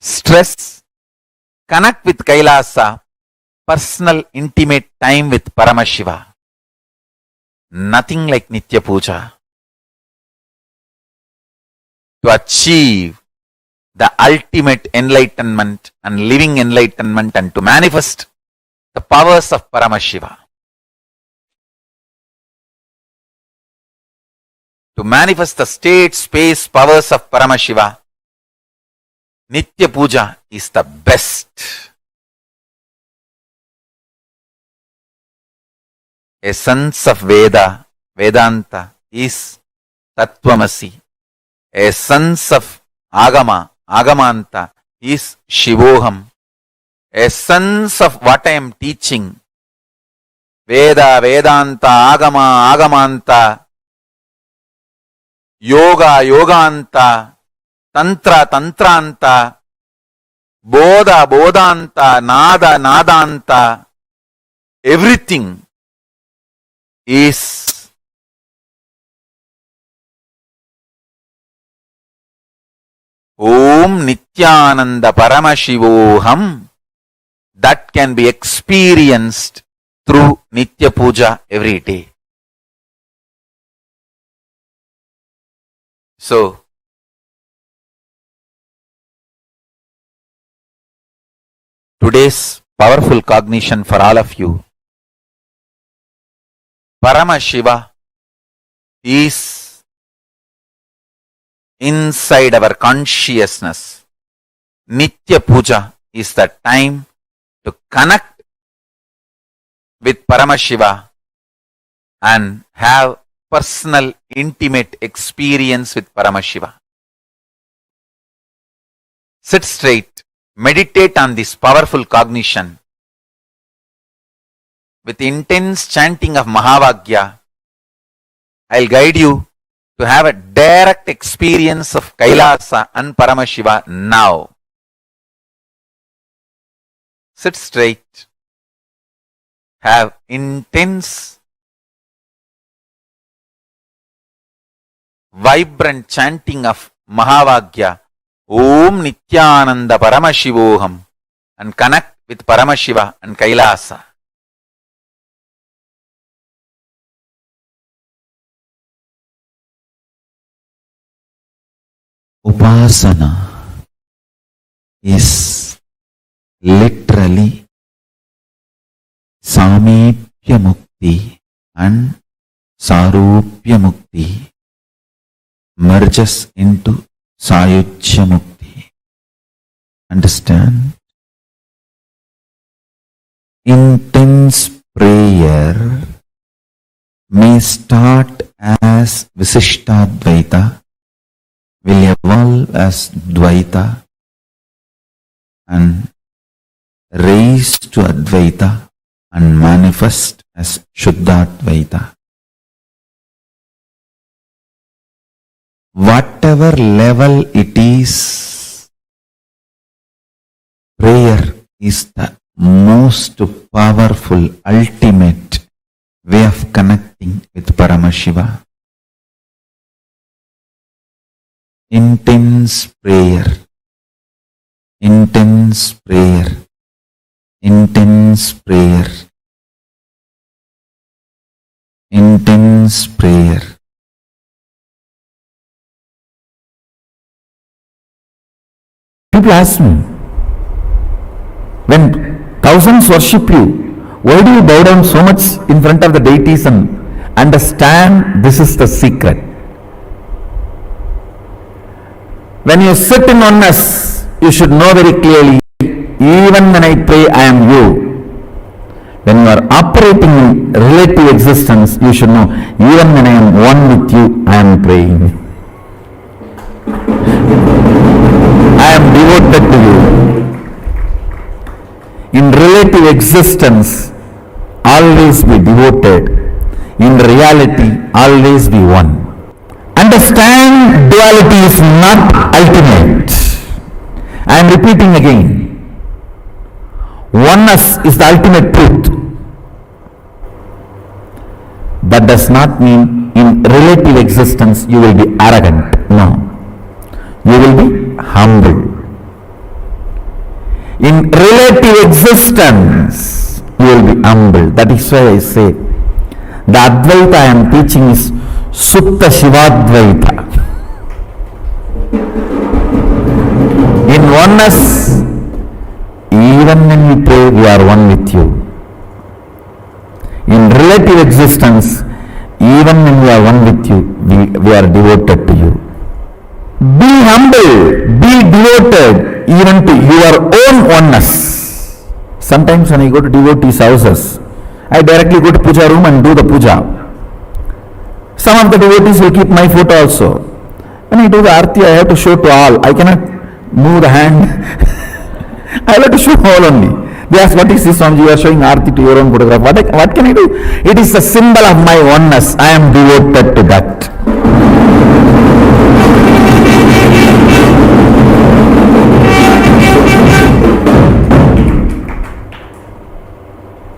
stress, connect with KAILASA, personal intimate time with Paramashiva. Nothing like Nitya Puja. To achieve the ultimate enlightenment and living enlightenment and to manifest the powers of Paramashiva. To manifest the state, space, powers of Paramashiva, Nitya Puja is the best. essence of Veda, Vedanta is Tattvamasi. Essence of Agama, Agamanta is Shivoham. Essence of what I am teaching, Veda, Vedanta, Agama, Agamanta, Yoga, Yoganta, Tantra, Tantranta, Bodha, Bodhanta, Nada, Nadanta, everything is Om Nithyananda Paramashivoham, that can be experienced through Nitya Puja every day. So, today's powerful cognition for all of you, Paramashiva is inside our consciousness. Nitya Puja is the time to connect with Paramashiva and have personal, intimate experience with Paramashiva. Sit straight, meditate on this powerful cognition. With intense chanting of Mahavagya, I'll guide you to have a direct experience of Kailasa and Paramashiva now. Sit straight. Have intense, vibrant chanting of Mahavagya, Om Nithyananda Paramashivoham, and connect with Paramashiva and Kailasa. Upasana is literally Samipya Mukti and Sarupya Mukti merges into Sayujya Mukti. Understand? Intense prayer may start as Visishtadvaita, will evolve as Dvaita and raise to Advaita and manifest as Shuddhadvaita. Whatever level it is, prayer is the most powerful, ultimate way of connecting with Paramashiva. Intense prayer, intense prayer, intense prayer, intense prayer. People ask me, when thousands worship you, why do you bow down so much in front of the deities? And understand, this is the secret. When you sit in oneness, you should know very clearly, even when I pray, I am you. When you are operating in relative existence, you should know, even when I am one with you, I am praying. I am devoted to you. In relative existence, always be devoted. In reality, always be one. Understand, duality is not ultimate. I am repeating again. Oneness is the ultimate truth. But does not mean in relative existence you will be arrogant. No. You will be humble. In relative existence, you will be humble. That is why I say, the Advaita I am teaching is Sutta Shivadvaita. In oneness, even when we pray, we are one with you. In relative existence, even when we are one with you, we are devoted to you. Be humble, be devoted even to your own oneness. Sometimes when I go to devotees' houses, I directly go to puja room and do the puja. Some of the devotees will keep my photo also. When I do the arti, I have to show to all. I cannot move the hand. I have to show all only. They ask, what is this, Swamiji? You are showing arti to your own photograph. What can I do? It is the symbol of my oneness. I am devoted to that.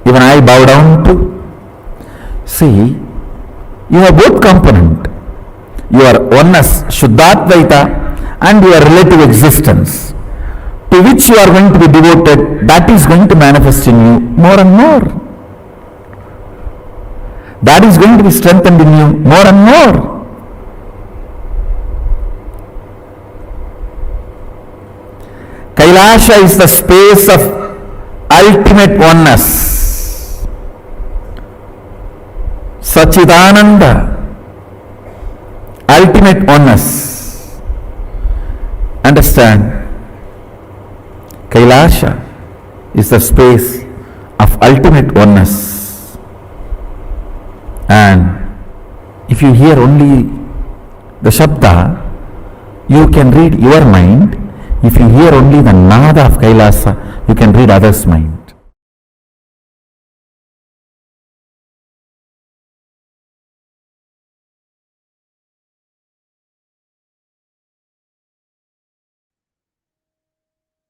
Even I bow down to. See, you have both component. Your oneness, Shuddhatvaita, and your relative existence, to which you are going to be devoted, that is going to manifest in you more and more. That is going to be strengthened in you more and more. Kailasa is the space of ultimate oneness. Sachidananda, ultimate oneness. Understand? Kailasa is the space of ultimate oneness. And if you hear only the Shabda, you can read your mind. If you hear only the Nada of Kailasa, you can read others' mind.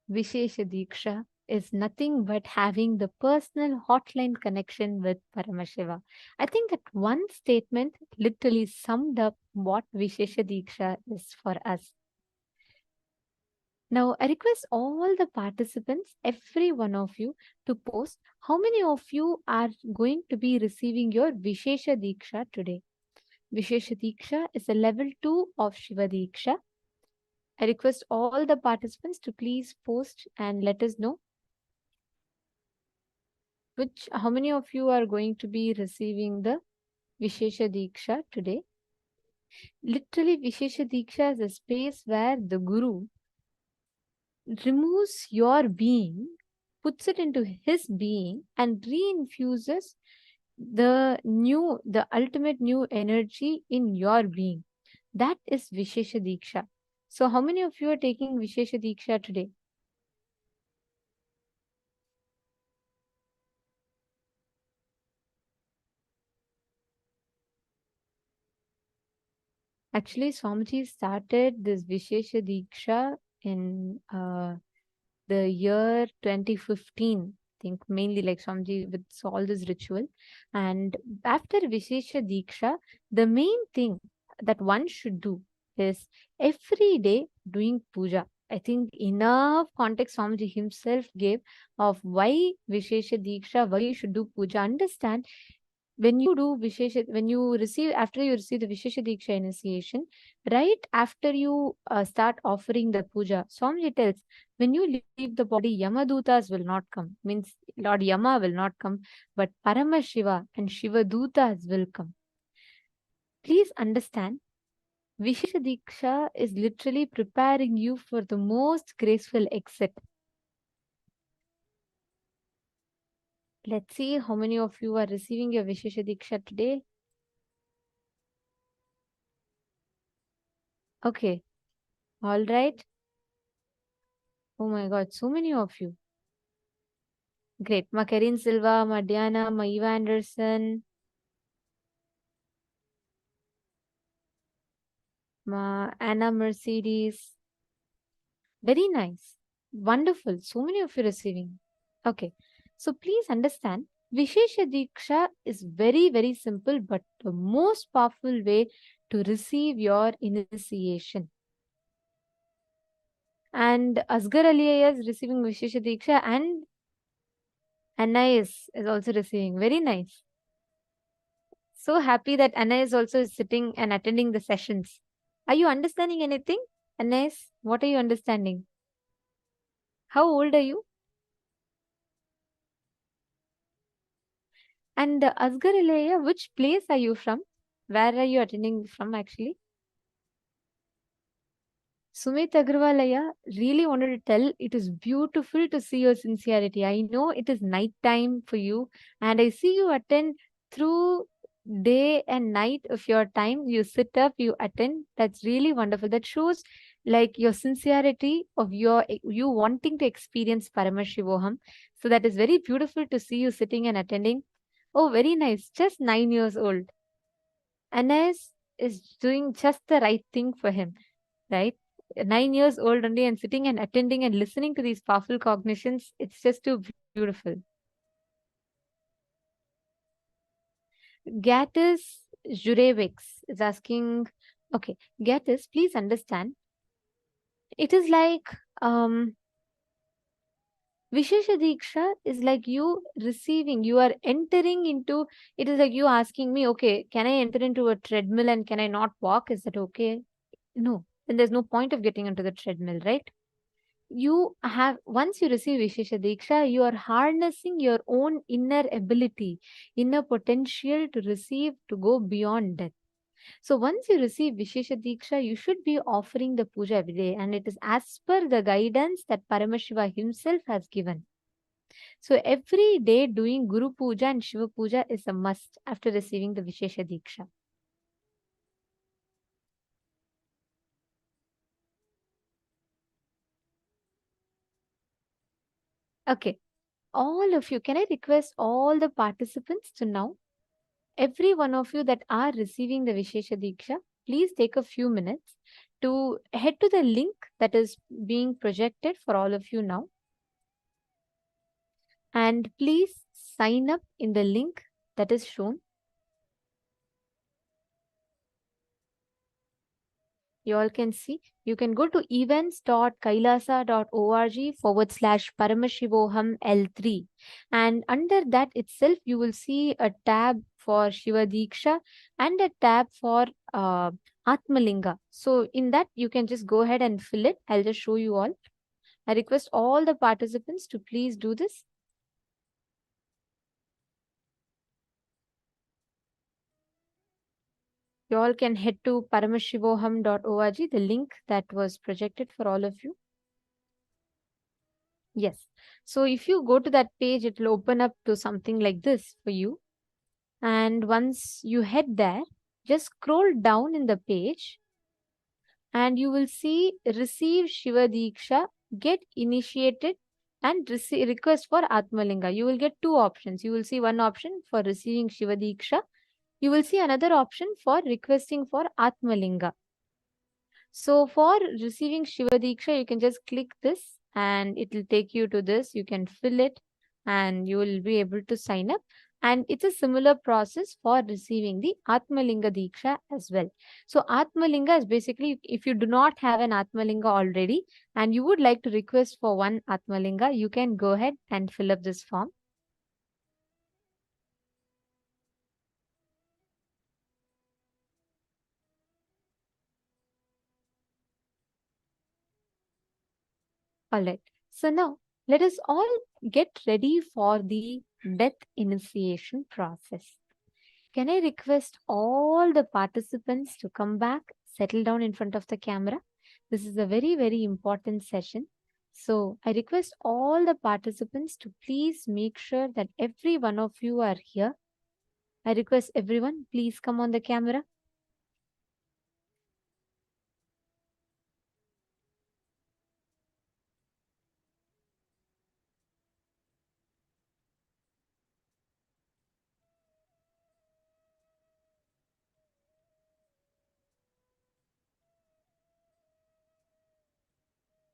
Vishesha Deeksha is nothing but having the personal hotline connection with Paramashiva. I think that one statement literally summed up what Vishesha Deeksha is for us. Now, I request all the participants, every one of you, to post how many of you are going to be receiving your Vishesha Deeksha today. Vishesha Deeksha is a level 2 of Shiva Deeksha. I request all the participants to please post and let us know how many of you are going to be receiving the Vishesha Deeksha today. Literally, Vishesha Deeksha is a space where the Guru removes your being, puts it into his being, and reinfuses the ultimate new energy in your being. That is Vishesha Deeksha. So, how many of you are taking Vishesha Deeksha today? Actually, Swamiji started this Vishesha Deeksha in the year 2015. I think mainly like Swamiji with all this ritual. And after Vishesha Deeksha, the main thing that one should do is every day doing puja. I think enough context Swamiji himself gave of why Vishesha Deeksha, why you should do puja. Understand, when you do Vishesha, after you receive the Vishesha Deeksha initiation, right after you start offering the puja, Swamiji tells, when you leave the body, Yamadutas will not come. Means Lord Yama will not come, but Paramashiva and Shiva Dutas will come. Please understand, Vishesha Deeksha is literally preparing you for the most graceful exit. Let's see how many of you are receiving your Vishesha Deeksha today. Okay. All right. Oh my God, so many of you. Great. Ma Karin Silva, Ma Diana, Ma Eva Anderson, Ma Anna Mercedes. Very nice. Wonderful. So many of you receiving. Okay. So please understand, Vishesha Deeksha is very, very simple, but the most powerful way to receive your initiation. And Asghar Aliya is receiving Vishesha Deeksha, and Anais is also receiving. Very nice. So happy that Anais is also sitting and attending the sessions. Are you understanding anything? Anais, what are you understanding? How old are you? And Asghar Aliya, which place are you from? Where are you attending from actually? Sumit Agrawalaya really wanted to tell it is beautiful to see your sincerity. I know it is night time for you, and I see you attend through day and night of your time. You sit up, you attend. That's really wonderful. That shows like your sincerity of you wanting to experience Paramashivoham. So that is very beautiful to see you sitting and attending. Oh, very nice. Just 9 years old. Anas is doing just the right thing for him, right? 9 years old only and sitting and attending and listening to these powerful cognitions, it's just too beautiful. Gatis Jurevics is asking, okay, Gatis, please understand. It is like Vishesha Diksha is like you receiving, you are entering into, it is like you asking me, okay, can I enter into a treadmill and can I not walk? Is that okay? No, then there's no point of getting into the treadmill, right? You have, once you receive Vishesha Diksha, you are harnessing your own inner ability, inner potential to receive, to go beyond death. So once you receive Vishesha Diksha, you should be offering the puja every day, and it is as per the guidance that Paramashiva himself has given. So every day doing Guru Puja and Shiva Puja is a must after receiving the Vishesha Diksha. Okay, all of you, can I request all the participants to now, every one of you that are receiving the Vishesha Diksha, please take a few minutes to head to the link that is being projected for all of you now. And please sign up in the link that is shown. You all can see. You can go to events.kailasa.org/Paramashivoham L3. And under that itself, you will see a tab for Shiva Diksha and a tab for Atmalinga. So in that, you can just go ahead and fill it. I'll just show you all. I request all the participants to please do this. You all can head to paramashivoham.org, the link that was projected for all of you. Yes. So if you go to that page, it will open up to something like this for you. And once you head there, just scroll down in the page and you will see receive Shiva Diksha, get initiated and request for Atmalinga. You will get two options. You will see one option for receiving Shiva Diksha. You will see another option for requesting for Atmalinga. So for receiving Shiva Diksha, you can just click this and it will take you to this. You can fill it and you will be able to sign up. And it's a similar process for receiving the Atmalinga Diksha as well. So Atmalinga is basically, if you do not have an Atmalinga already and you would like to request for one Atmalinga, you can go ahead and fill up this form. All right. So now let us all get ready for the death initiation process. Can I request all the participants to come back, settle down in front of the camera? This is a very, very important session. So I request all the participants to please make sure that every one of you are here. I request everyone, please come on the camera.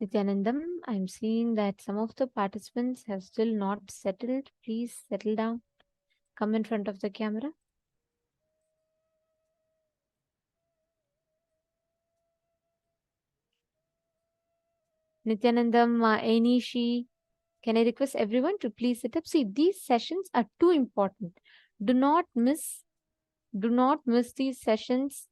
Nithyanandam, I'm seeing that some of the participants have still not settled. Please settle down. Come in front of the camera. Nithyanandam, Ainishi, can I request everyone to please sit up? See, these sessions are too important. Do not miss these sessions.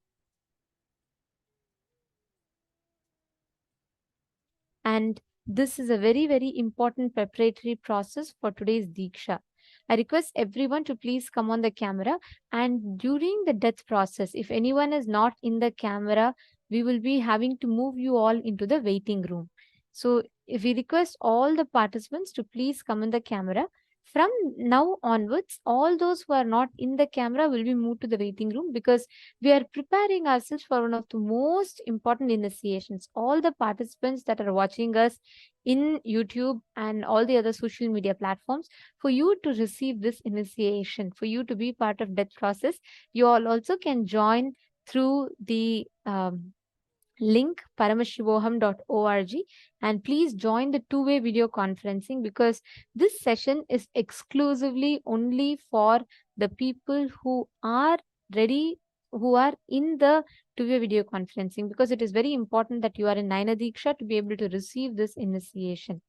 And this is a very, very important preparatory process for today's Deeksha. I request everyone to please come on the camera, and during the death process, if anyone is not in the camera, we will be having to move you all into the waiting room. So if we request all the participants to please come in the camera. From now onwards, all those who are not in the camera will be moved to the waiting room, because we are preparing ourselves for one of the most important initiations. All the participants that are watching us in YouTube and all the other social media platforms, for you to receive this initiation, for you to be part of death process, you all also can join through the link paramashivoham.org, and please join the two-way video conferencing, because this session is exclusively only for the people who are ready, who are in the two-way video conferencing, because it is very important that you are in Naina Deeksha to be able to receive this initiation.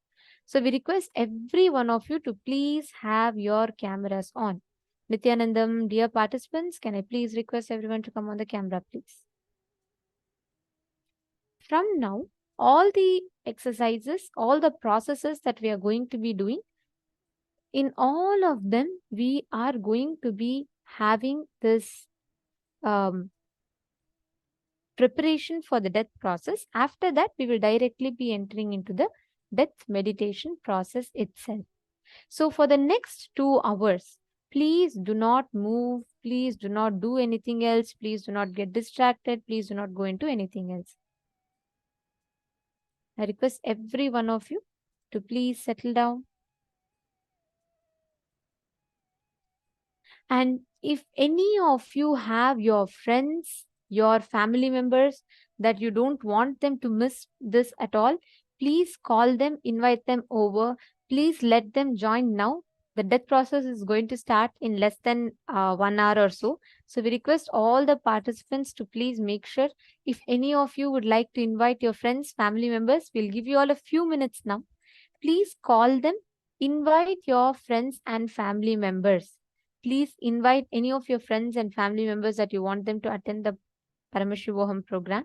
So we request every one of you to please have your cameras on. Nithyanandam, dear participants, can I please request everyone to come on the camera, please? From now, all the exercises, all the processes that we are going to be doing, in all of them, we are going to be having this preparation for the death process. After that, we will directly be entering into the death meditation process itself. So for the next 2 hours, please do not move. Please do not do anything else. Please do not get distracted. Please do not go into anything else. I request every one of you to please settle down. And if any of you have your friends, your family members that you don't want them to miss this at all, please call them, invite them over. Please let them join now. The death process is going to start in less than 1 hour or so. So we request all the participants to please make sure, if any of you would like to invite your friends, family members, we'll give you all a few minutes now. Please call them, invite your friends and family members. Please invite any of your friends and family members that you want them to attend the Paramashivoham program.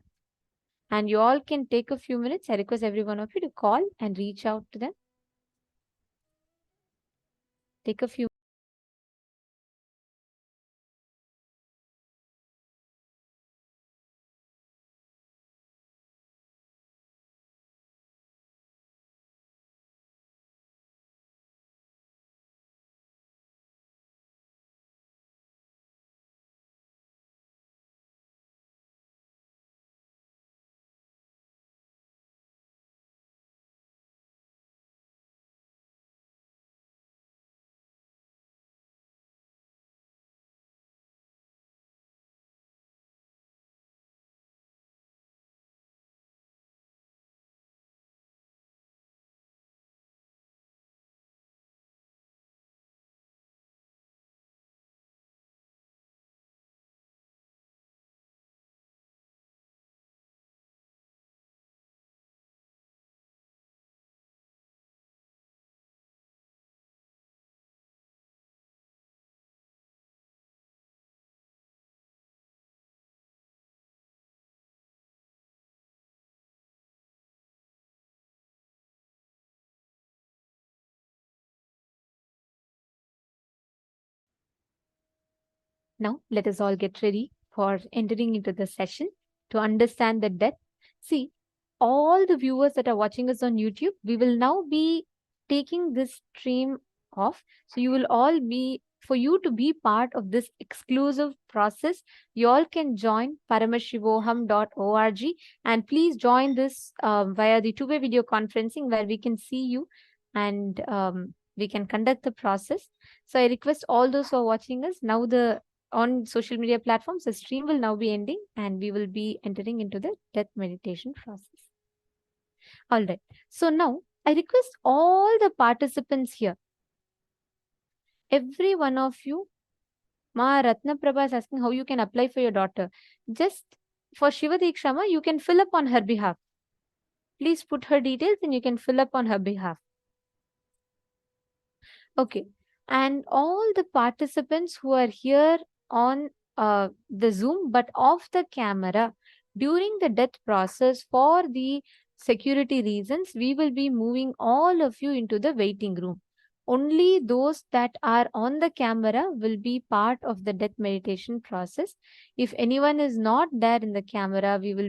And you all can take a few minutes. I request every one of you to call and reach out to them. Take a few. Now, let us all get ready for entering into the session to understand the death. See, all the viewers that are watching us on YouTube, we will now be taking this stream off. So you will all be, for you to be part of this exclusive process, you all can join paramashivoham.org, and please join this via the two-way video conferencing, where we can see you and we can conduct the process. So I request all those who are watching us now, on social media platforms, the stream will now be ending and we will be entering into the death meditation process. All right. So now I request all the participants here, every one of you. Ma Ratna Prabha is asking how you can apply for your daughter. Just for Shiva Deeksha, Ma, you can fill up on her behalf. Please put her details and you can fill up on her behalf. Okay. And all the participants who are here on the Zoom but off the camera during the death process, for the security reasons, we will be moving all of you into the waiting room. Only those that are on the camera will be part of the death meditation process. If anyone is not there in the camera, we will